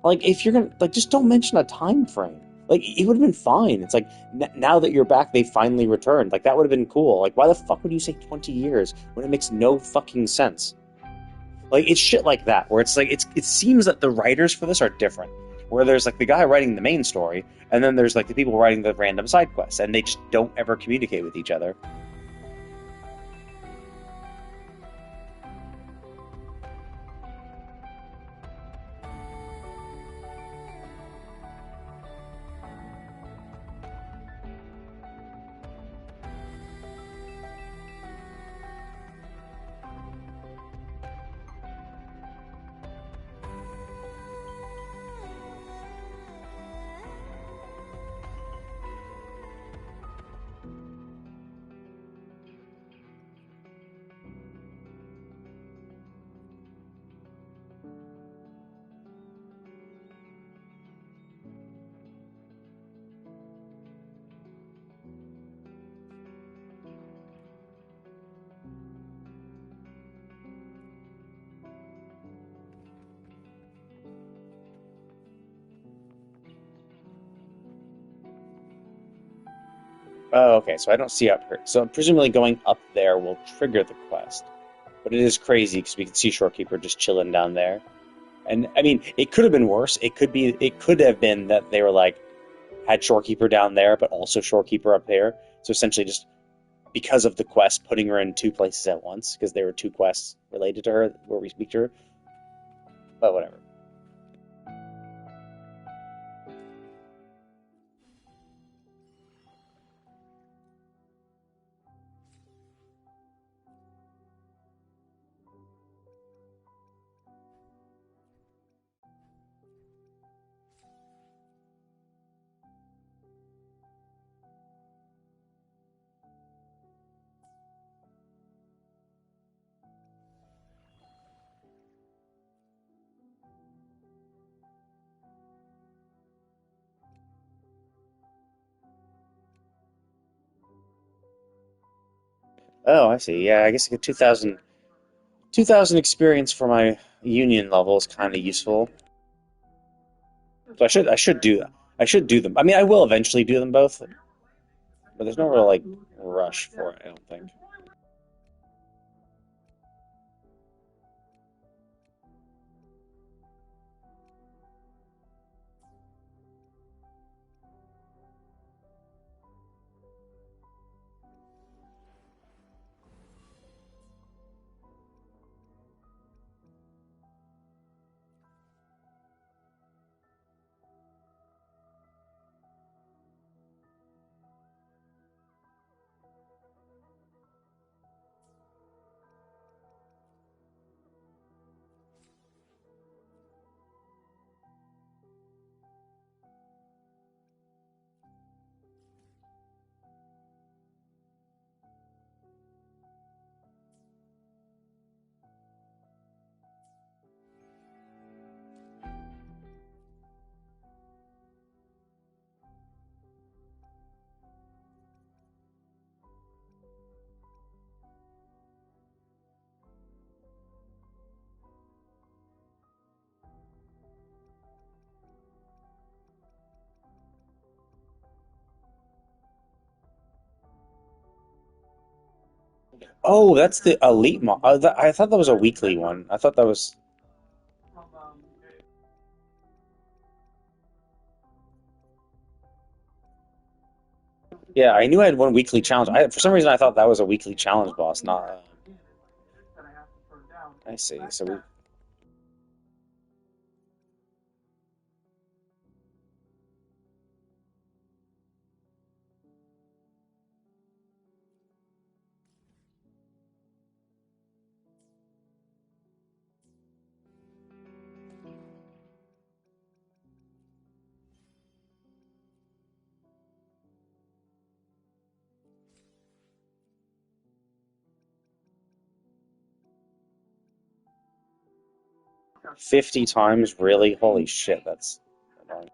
Like, if you're gonna, like, just don't mention a time frame. Like, it would have been fine. It's like, now that you're back, they finally returned. Like, that would have been cool. Like, why the fuck would you say 20 years when it makes no fucking sense? Like, it's shit like that, where it's like, it seems that the writers for this are different. Where there's, like, the guy writing the main story, and then there's, like, the people writing the random side quests, and they just don't ever communicate with each other. Oh, okay, so I don't see up here. So presumably going up there will trigger the quest. But it is crazy because we can see Shorekeeper just chilling down there. And I mean, it could have been worse. It could have been that they were like, had Shorekeeper down there, but also Shorekeeper up there. So essentially just because of the quest, putting her in two places at once, because there were two quests related to her where we speak to her. But whatever. Oh, I see. Yeah, I guess I get 2,000 experience for my union level is kind of useful. So I should do that. I should do them. I mean, I will eventually do them both, but there's no real like rush for it, I don't think. Oh, that's the elite mod. I thought that was a weekly one. I thought that was. Yeah, I knew I had one weekly challenge. For some reason, I thought that was a weekly challenge boss, not. I see. So we. 50 times? Really? Holy shit, that's annoying.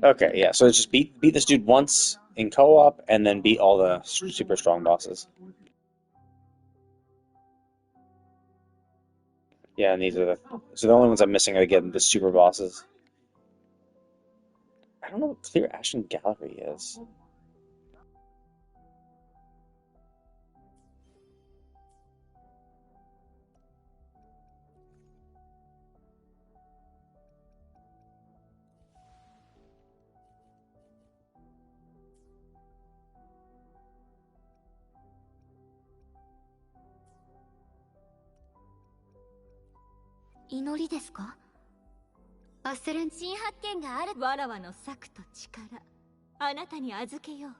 Okay, yeah, so just beat this dude once in co-op, and then beat all the super strong bosses. Yeah, and these are the only ones I'm missing are again the super bosses. I don't know what Clear Ashen Gallery is.祈りですか？焦れん新発見がある。わらわの策と力、あなたに預けよう。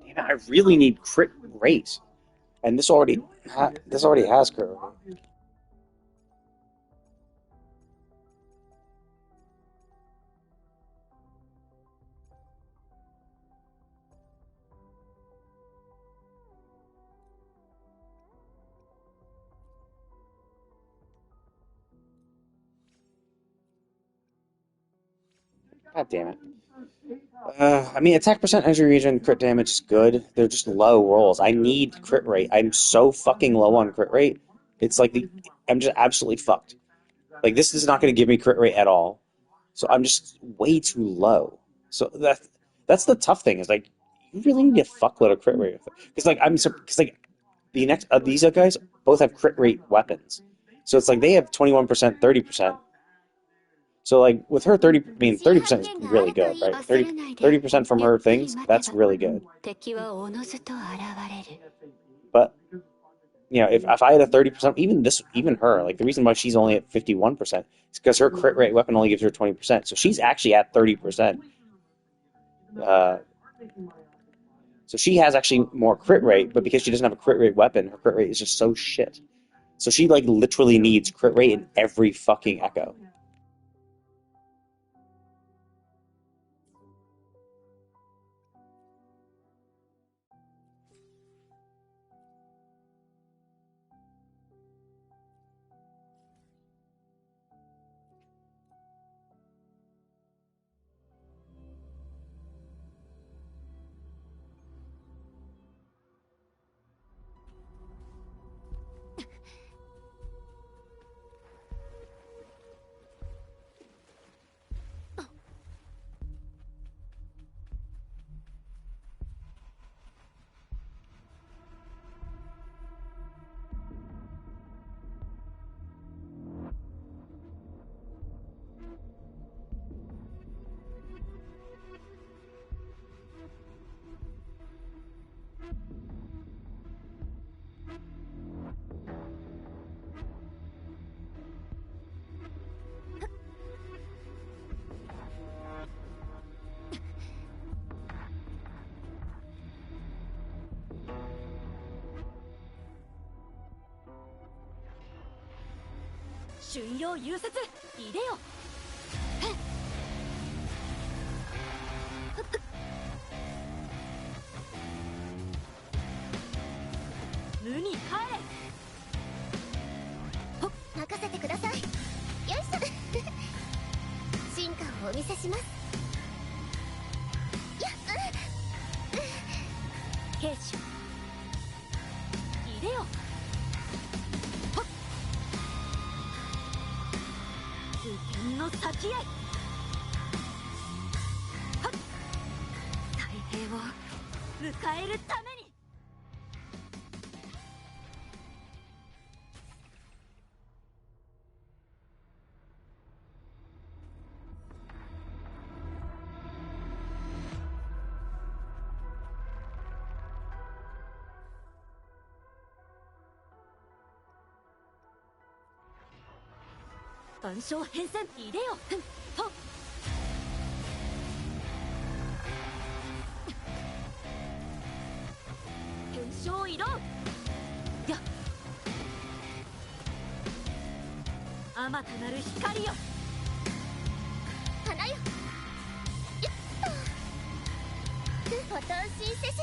Damn it, I really need crit rate, and this already has crit rate. God damn it. I mean, attack percent, entry region, crit damage is good. They're just low rolls. I need crit rate. I'm so fucking low on crit rate. It's like I'm just absolutely fucked. Like this is not going to give me crit rate at all. So I'm just way too low. So that's the tough thing is like you really need a fuckload of crit rate because like the next these guys both have crit rate weapons. So it's like they have 21%, 30%. So like with her 30% is really good, right? 30% from her things, that's really good. But you know, if I had a 30%, even her, like the reason why she's only at 51% is because her crit rate weapon only gives her 20%. So she's actually at 30%. So she has actually more crit rate, but because she doesn't have a crit rate weapon, her crit rate is just so shit. So she like literally needs crit rate in every fucking echo. 春陽融雪いでよ。無に帰れ。任せてください。よいしょ。進化をお見せします。兵士いでよ。受験の先へ。太平を迎えるために。万象変遷いでよ。はっ。変象移動やっ。あまたなる光よ。花よ。フォトンシンセシ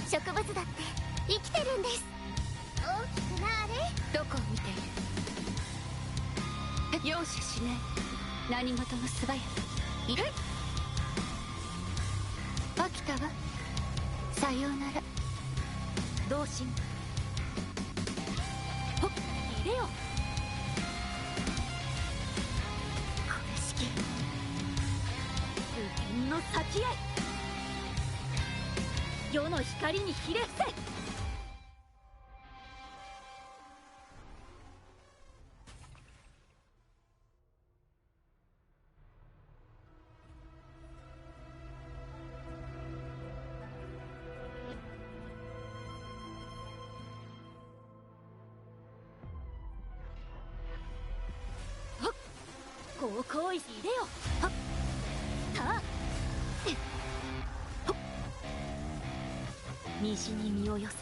ス。植物だって生きてるんです。大きくなあれ。どこを見ている。容赦しない。何事も素早く。飽きたわ。さようなら。同心ほっいでよ。これしき受験の先へ。世の光にひれ伏せ。高校いでよ。はっ。さあ西に身を寄せ。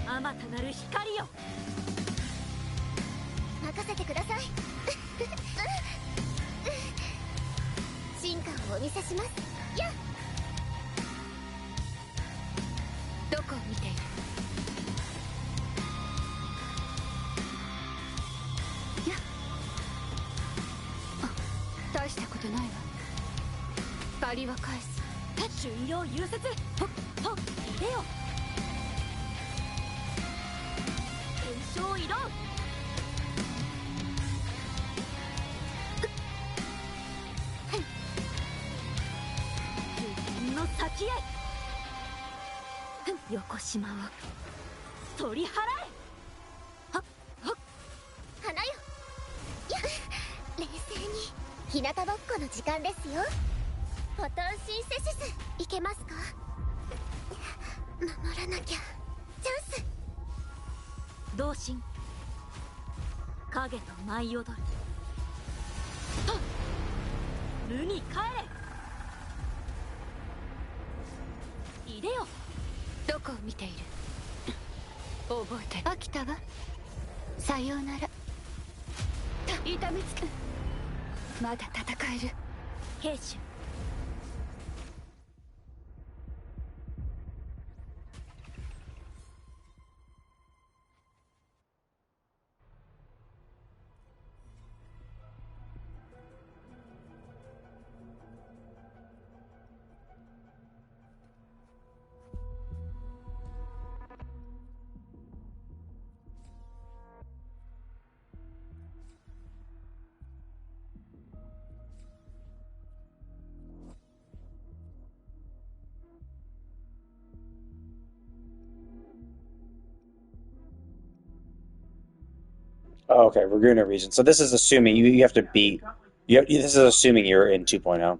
あまたなる光よ。任せてください。進化をお見せします。やっ。どこを見ている。やっ。大したことないわ。借りは返す。春陽融雪ほっほっいでよ。変象移動受験の先へ。横島を取り払え。はっはっ。花よ。やっ。冷静に。日向ぼっこの時間ですよ。フォトンシンセシスいけますか。守らなきゃ。チャンス。同心影と舞い踊る。はっ。無に帰れ。いでよ。どこを見ている。覚えて。飽きたわ。さようなら。痛めつく。まだ戦える。兵士Oh, okay, Laguna region. So this is assuming you have to beat. This is assuming you're in 2.0.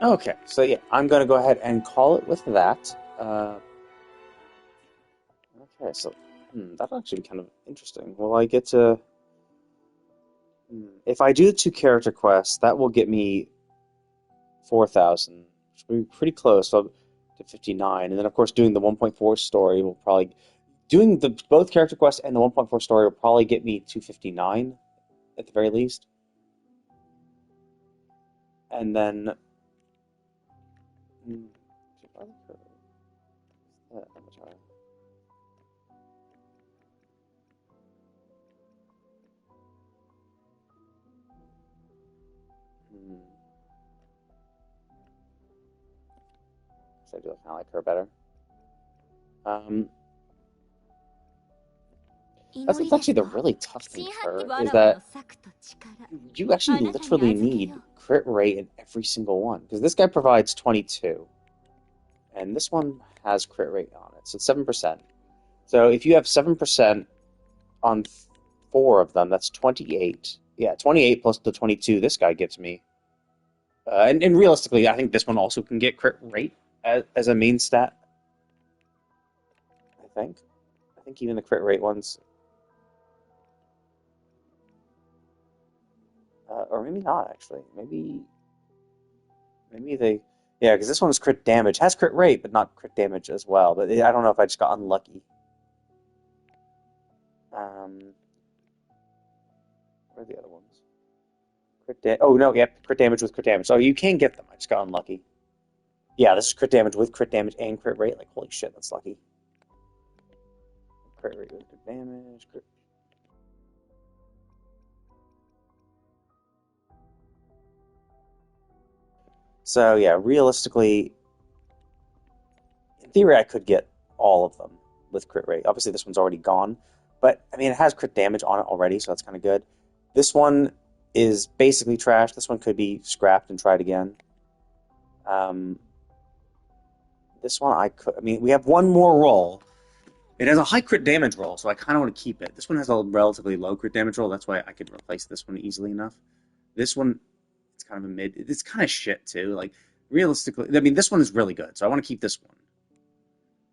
Okay, so yeah, I'm gonna go ahead and call it with that. Okay, so that'll actually be kind of interesting. Well, I get to if I do the 2 character quests, that will get me 4,000, which will be pretty close to 59. And then, of course, doing the 1.4 story will probably doing the both character quests and the 1.4 story will probably get me 259 at the very least. And then. So I do kind of like her better. That's actually the really tough thing with her, is that you actually literally need crit rate in every single one. Because this guy provides 22. And this one has crit rate on it, so it's 7%. So if you have 7% on 4 of them, that's 28. Yeah, 28 plus the 22 this guy gives me. And realistically, I think this one also can get crit rate as a main stat. I think even the crit rate ones... or maybe not, actually. Maybe they... Yeah, because this one's crit damage. Has crit rate, but not crit damage as well. But I don't know if I just got unlucky. Where are the other ones? Oh, no, yep, crit damage with crit damage. So you can get them. I just got unlucky. Yeah, this is crit damage with crit damage and crit rate. Like, holy shit, that's lucky. Crit rate with crit damage. So, yeah, realistically, in theory, I could get all of them with crit rate. Obviously, this one's already gone. But, I mean, it has crit damage on it already, so that's kind of good. This one is basically trash. This one could be scrapped and tried again. This one I mean, we have one more roll. It has a high crit damage roll, so I kind of want to keep it. This one has a relatively low crit damage roll. That's why I could replace this one easily enough. This one, it's kind of a mid. It's kind of shit, too. Like, realistically, I mean, this one is really good, so I want to keep this one.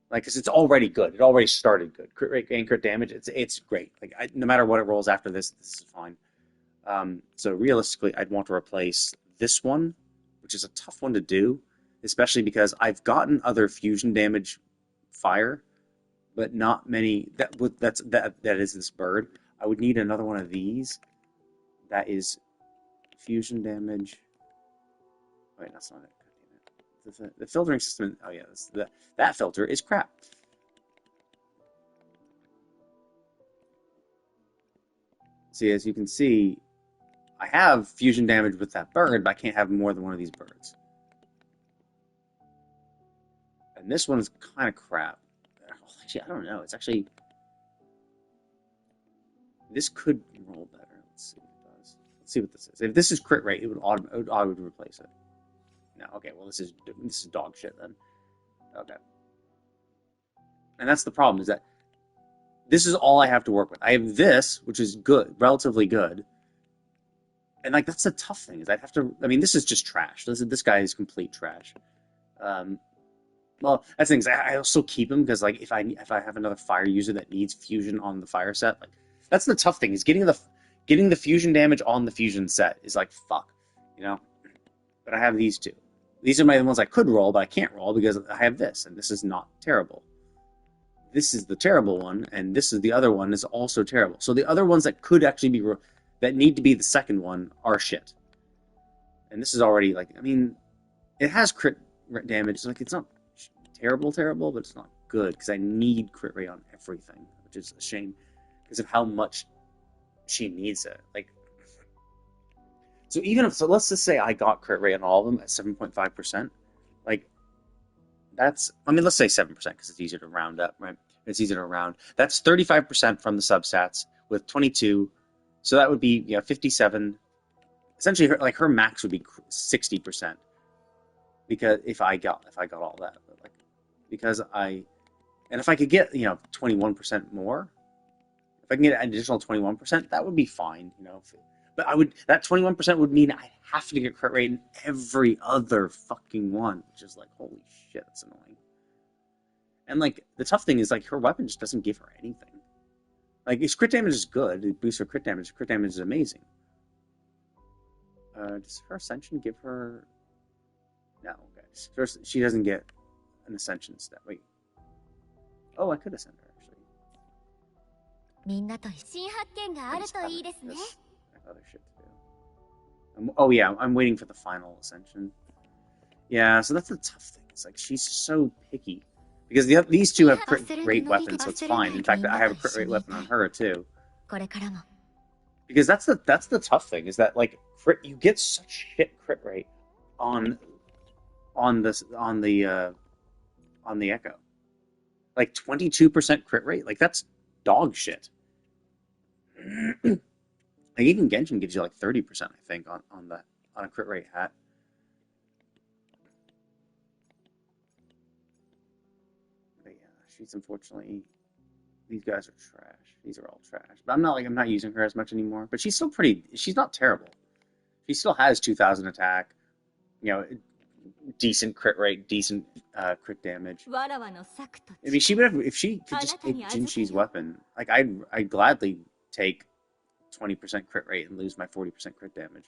Like, because it's already good. It already started good. Crit rate and crit damage, it's great. Like, no matter what it rolls after this, this is fine. So realistically, I'd want to replace this one, which is a tough one to do, especially because I've gotten other fusion damage fire, but not many. That is this bird. I would need another one of these. That is fusion damage. Wait, that's not it. The filtering system. Oh yeah, that filter is crap. See, as you can see, I have fusion damage with that bird, but I can't have more than one of these birds. And this one is kind of crap. Actually, I don't know. It's actually... This could roll better. Let's see what it does. Let's see what this is. If this is crit rate, it would auto replace it. No, okay, well, this is dog shit then. Okay. And that's the problem, is that this is all I have to work with. I have this, which is good, relatively good. And, like, that's the tough thing, is I'd have to... I mean, this is just trash. This guy is complete trash. Well, that's the thing, is I'll still keep him, because, like, if I have another fire user that needs fusion on the fire set, like, that's the tough thing, is getting the fusion damage on the fusion set is, like, fuck, you know? But I have these two. These are the ones I could roll, but I can't roll, because I have this, and this is not terrible. This is the terrible one, and this is the other one is also terrible. So the other ones that could actually be... that need to be the second one are shit. And this is already, like, I mean, it has crit damage. It's like, it's not terrible, but it's not good, because I need crit rate on everything, which is a shame, because of how much she needs it. Like, so even if, so let's just say I got crit rate on all of them at 7.5%, like, that's, I mean, let's say 7%, because it's easier to round up, right? It's easier to round. That's 35% from the substats, with 22. So that would be 57. Essentially, her max would be 60%. Because if I got all that, but like, because if I could get 21% more, if I can get an additional 21%, that would be fine, But that 21% would mean I have to get crit rate in every other fucking one, which is like, holy shit, that's annoying. And like, the tough thing is like, her weapon just doesn't give her anything. Like, his crit damage is good, it boosts her crit damage. Crit damage is amazing. Does her ascension give her... No, okay. First, she doesn't get an ascension step. Wait. Oh, I could ascend her, actually. みんなと新発見があるといいですね。I have other shit to do. Oh yeah, I'm waiting for the final ascension. Yeah, so that's the tough thing. It's like, she's so picky. Because these two have crit rate weapons, so it's fine. In fact, I have a crit rate weapon on her, too. これからも Because that's the tough thing, is that like you get such shit crit rate on the Echo. Like 22% crit rate, like that's dog shit. Like even Genshin gives you like 30%, I think, on a crit rate hat. But yeah, she's unfortunately, these guys are trash. These are all trash. But I'm not using her as much anymore. But she's still she's not terrible. She still has 2,000 attack, you know, decent crit rate, decent crit damage. I mean, she would have, if she could just take Jinshi's weapon, like I'd gladly take 20% crit rate and lose my 40% crit damage.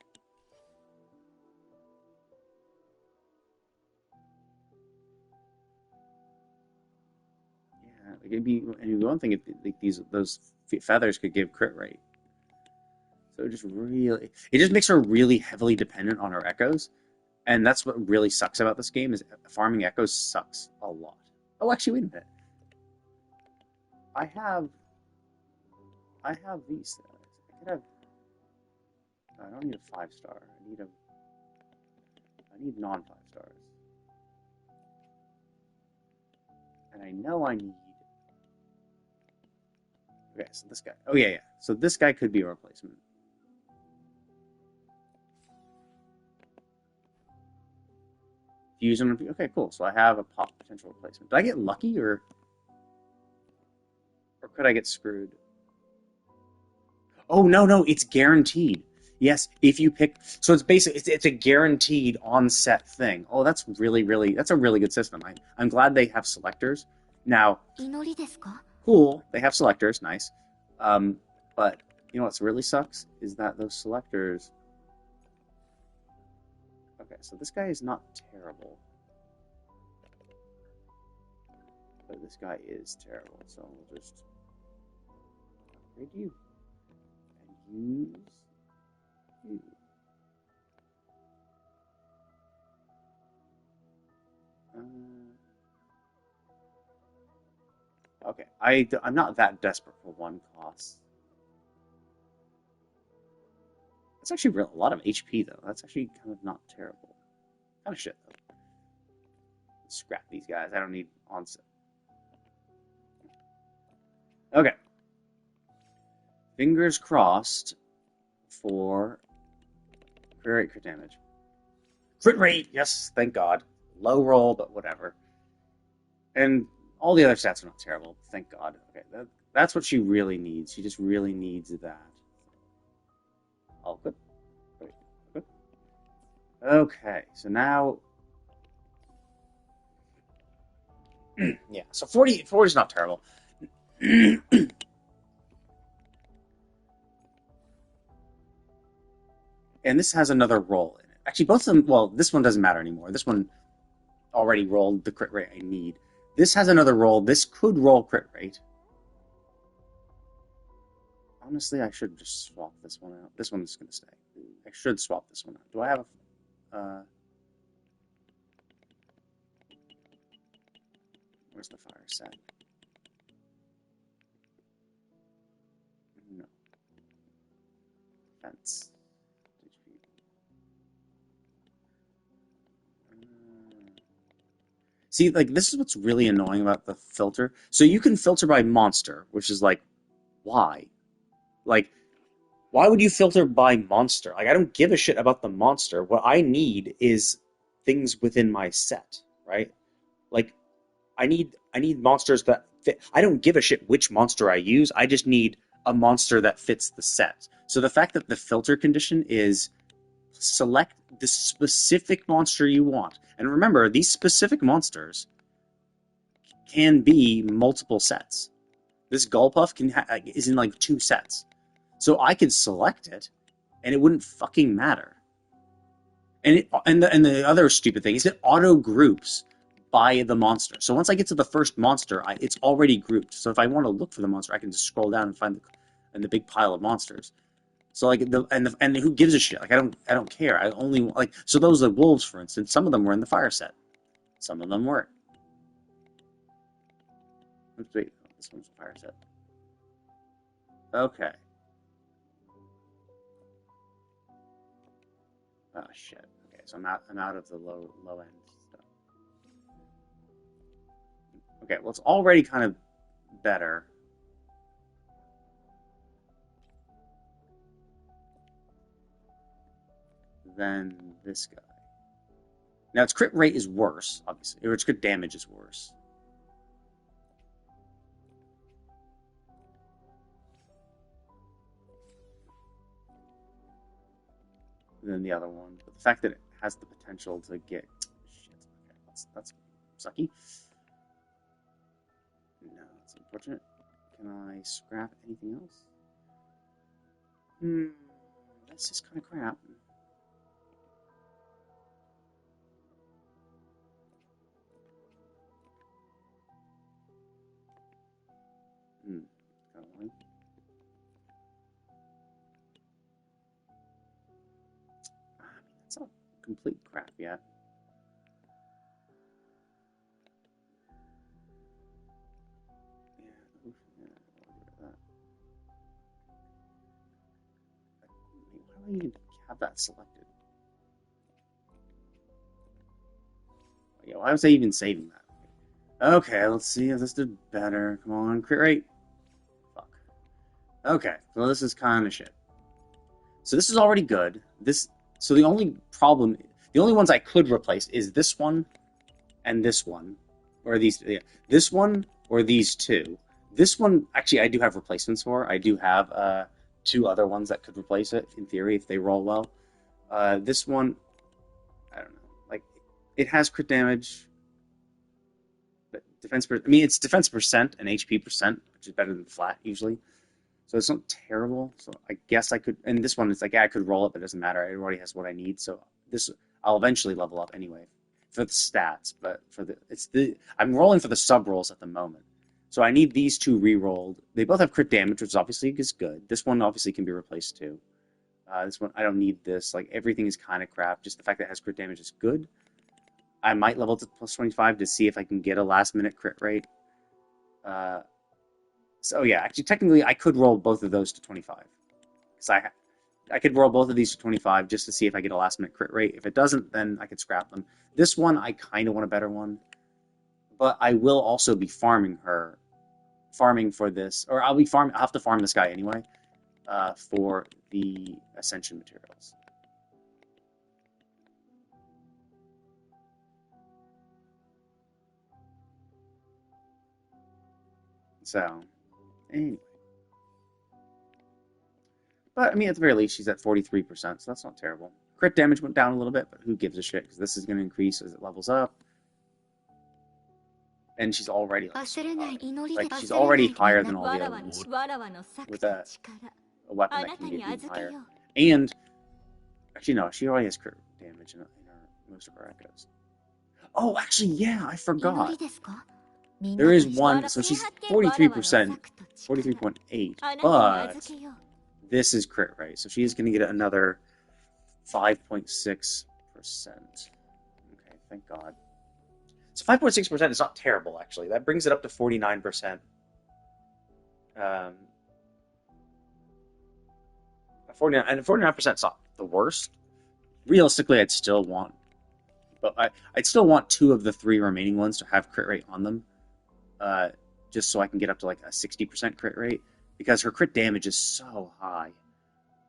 Yeah, like it'd be one thing if like those feathers could give crit rate. So it just makes her really heavily dependent on her echoes. And that's what really sucks about this game, is farming echoes sucks a lot. Oh, actually, wait a minute. I have these things. I could have... I don't need a 5-star. I need non-5 stars. And I know I need... Okay, so this guy. Oh, yeah. So this guy could be a replacement. Use them. Okay, cool. So I have a potential replacement. Did I get lucky, or could I get screwed? Oh no, it's guaranteed. Yes, if you pick. So it's basically it's a guaranteed on-set thing. Oh, that's a really good system. I'm glad they have selectors now. Cool, they have selectors. Nice. But you know what really sucks is that those selectors. Okay, so this guy is not terrible. But this guy is terrible, so we'll just upgrade you. And use you. Okay, I'm not that desperate for one cost. That's actually a lot of HP, though. That's actually kind of not terrible. Kind of shit, though. Scrap these guys. I don't need onset. Okay. Fingers crossed for crit damage. Crit rate! Yes, thank God. Low roll, but whatever. And all the other stats are not terrible. Thank God. Okay, that's what she really needs. She just really needs that. Oh, good. Good. Okay, so now... yeah, so 40 is not terrible. And this has another roll in it. Actually, both of them... Well, this one doesn't matter anymore. This one already rolled the crit rate I need. This has another roll. This could roll crit rate. Honestly, I should just swap this one out. This one's going to stay. I should swap this one out. Do I have a... where's the fire set? No. Fence. See, like, this is what's really annoying about the filter. So you can filter by monster, which is like, why? Like, why would you filter by monster? Like, I don't give a shit about the monster. What I need is things within my set, right? Like, I need monsters that fit. I don't give a shit which monster I use. I just need a monster that fits the set. So the fact that the filter condition is select the specific monster you want. And remember, these specific monsters can be multiple sets. This Gulpuff is in like 2 sets. So I could select it, and it wouldn't fucking matter. And the other stupid thing is it auto groups by the monster. So once I get to the first monster, it's already grouped. So if I want to look for the monster, I can just scroll down and find the big pile of monsters. So like and who gives a shit? Like I don't care. I only like so those like wolves, for instance. Some of them were in the fire set. Some of them weren't. Wait, this one's a fire set. Okay. Oh shit. Okay, so I'm out of the low end stuff. Okay, well it's already kind of better. Than this guy. Now its crit rate is worse, obviously, or its crit damage is worse. Than the other one, but the fact that it has the potential to get shit, okay, that's sucky. No, that's unfortunate. Can I scrap anything else? That's just kind of crap. That's not complete crap yet. Yeah, that. Why do I even have that selected? Yeah, why was I even saving that? Okay, let's see if this did better. Come on, crit rate. Fuck. Okay, well this is kind of shit. So this is already good. So the only ones I could replace is this one and this one, or this one or these two. This one, actually, I do have replacements for. I do have 2 other ones that could replace it, in theory, if they roll well. This one, I don't know. Like, it has crit damage, but it's defense percent and HP percent, which is better than flat, usually. So it's not terrible. So I guess I could, and this one is like, yeah, I could roll it, but it doesn't matter. It already has what I need. So I'll eventually level up anyway for the stats, but I'm rolling for the sub rolls at the moment. So I need these 2 re-rolled. They both have crit damage, which obviously is good. This one obviously can be replaced too. This one, I don't need this. Like everything is kind of crap. Just the fact that it has crit damage is good. I might level to plus 25 to see if I can get a last minute crit rate. So yeah, actually, technically, I could roll both of those to 25. Because I could roll both of these to 25 just to see if I get a last-minute crit rate. If it doesn't, then I could scrap them. This one, I kind of want a better one. But I will also be farming for this. Or I'll have to farm this guy anyway for the Ascension materials. So... anyway. But, I mean, at the very least, she's at 43%, so that's not terrible. Crit damage went down a little bit, but who gives a shit, because this is going to increase as it levels up. And she's already, she's already higher than all the other ones, with a weapon that can get even higher. And, actually, no, she already has crit damage in most of her echoes. Oh, actually, yeah, I forgot. There is one, so she's 43%, 43.8, but this is crit rate, so she is going to get another 5.6%. Okay, thank God. So 5.6% is not terrible, actually. That brings it up to 49%. 49% is not the worst. Realistically, I'd still want, I'd still want 2 of the 3 remaining ones to have crit rate on them. Just so I can get up to like a 60% crit rate, because her crit damage is so high.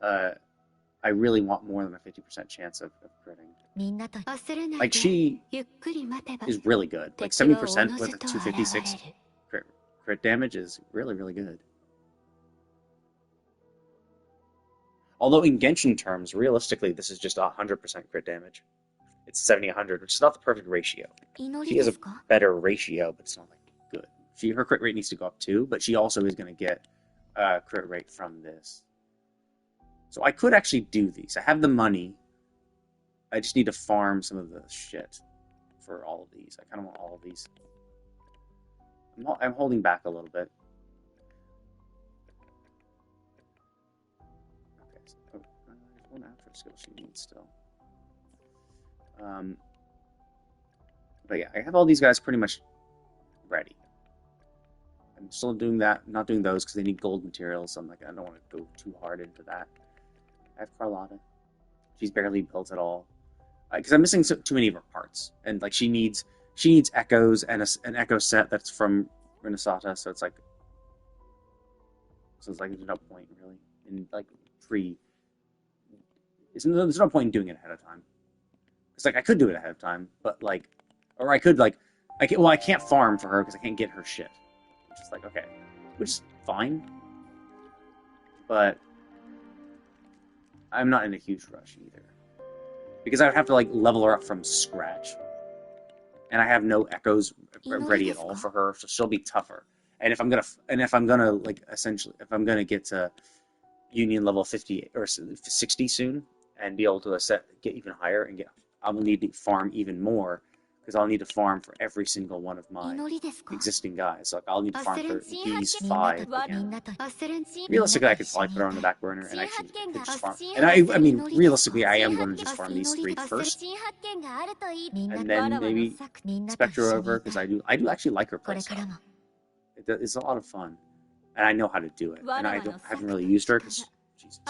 I really want more than a 50% chance of critting. Like, she is really good. Like 70% with a 256 crit damage is really, really good. Although in Genshin terms, realistically, this is just 100% crit damage. It's 70-100, which is not the perfect ratio. She has a better ratio, but it's not like good. Her crit rate needs to go up too, but she also is going to get crit rate from this. So I could actually do these. I have the money. I just need to farm some of the shit for all of these. I kind of want all of these. I'm holding back a little bit. Okay, so, there's one after skill she needs still. But yeah, I have all these guys pretty much ready. I'm still doing that, not doing those because they need gold materials. So I'm like, I don't want to go too hard into that. I have Carlotta. She's barely built at all because I'm missing too many of her parts, and like she needs echoes and an echo set that's from Renasata. So it's like there's no point really in like there's no point in doing it ahead of time. It's like I could do it ahead of time, but like, or I could like, I can't farm for her because I can't get her shit. Which is like, okay, which is fine, but I'm not in a huge rush either because I would have to like level her up from scratch, and I have no echoes ready at all for her, so she'll be tougher. And if I'm gonna like essentially, if I'm gonna get to Union level 50 or 60 soon and be able to get even higher and I will need to farm even more. Because I'll need to farm for every single one of my existing guys. Like I'll need to farm for these 5 again. Realistically, I could probably put her on the back burner and actually could just farm. And I mean, realistically, I am going to just farm these 3 first, and then maybe Spectre over because I do actually like her playstyle. It's a lot of fun, and I know how to do it. And I haven't really used her because she's.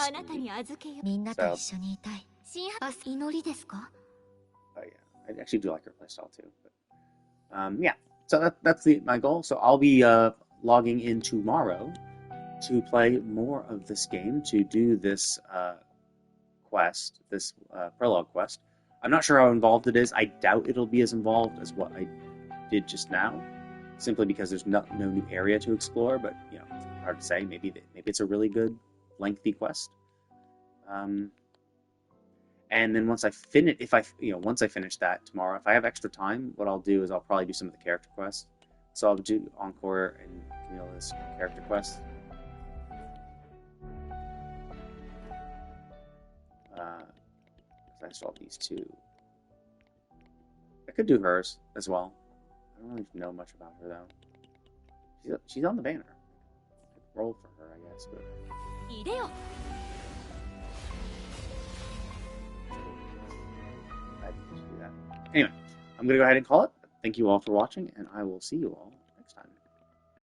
I actually do like her playstyle too. But, yeah, so that's my goal. So I'll be logging in tomorrow to play more of this game, to do this quest, this prologue quest. I'm not sure how involved it is. I doubt it'll be as involved as what I did just now, simply because there's no new area to explore. But you know, it's hard to say. Maybe it's a really good, lengthy quest. And then once I finish, once I finish that tomorrow, if I have extra time, what I'll do is I'll probably do some of the character quests. So I'll do Encore and Camilla's character quest. I still have these 2. I could do hers as well. I don't really know much about her though. She's on the banner. I could roll for her, I guess, but. Anyway, I'm going to go ahead and call it. Thank you all for watching, and I will see you all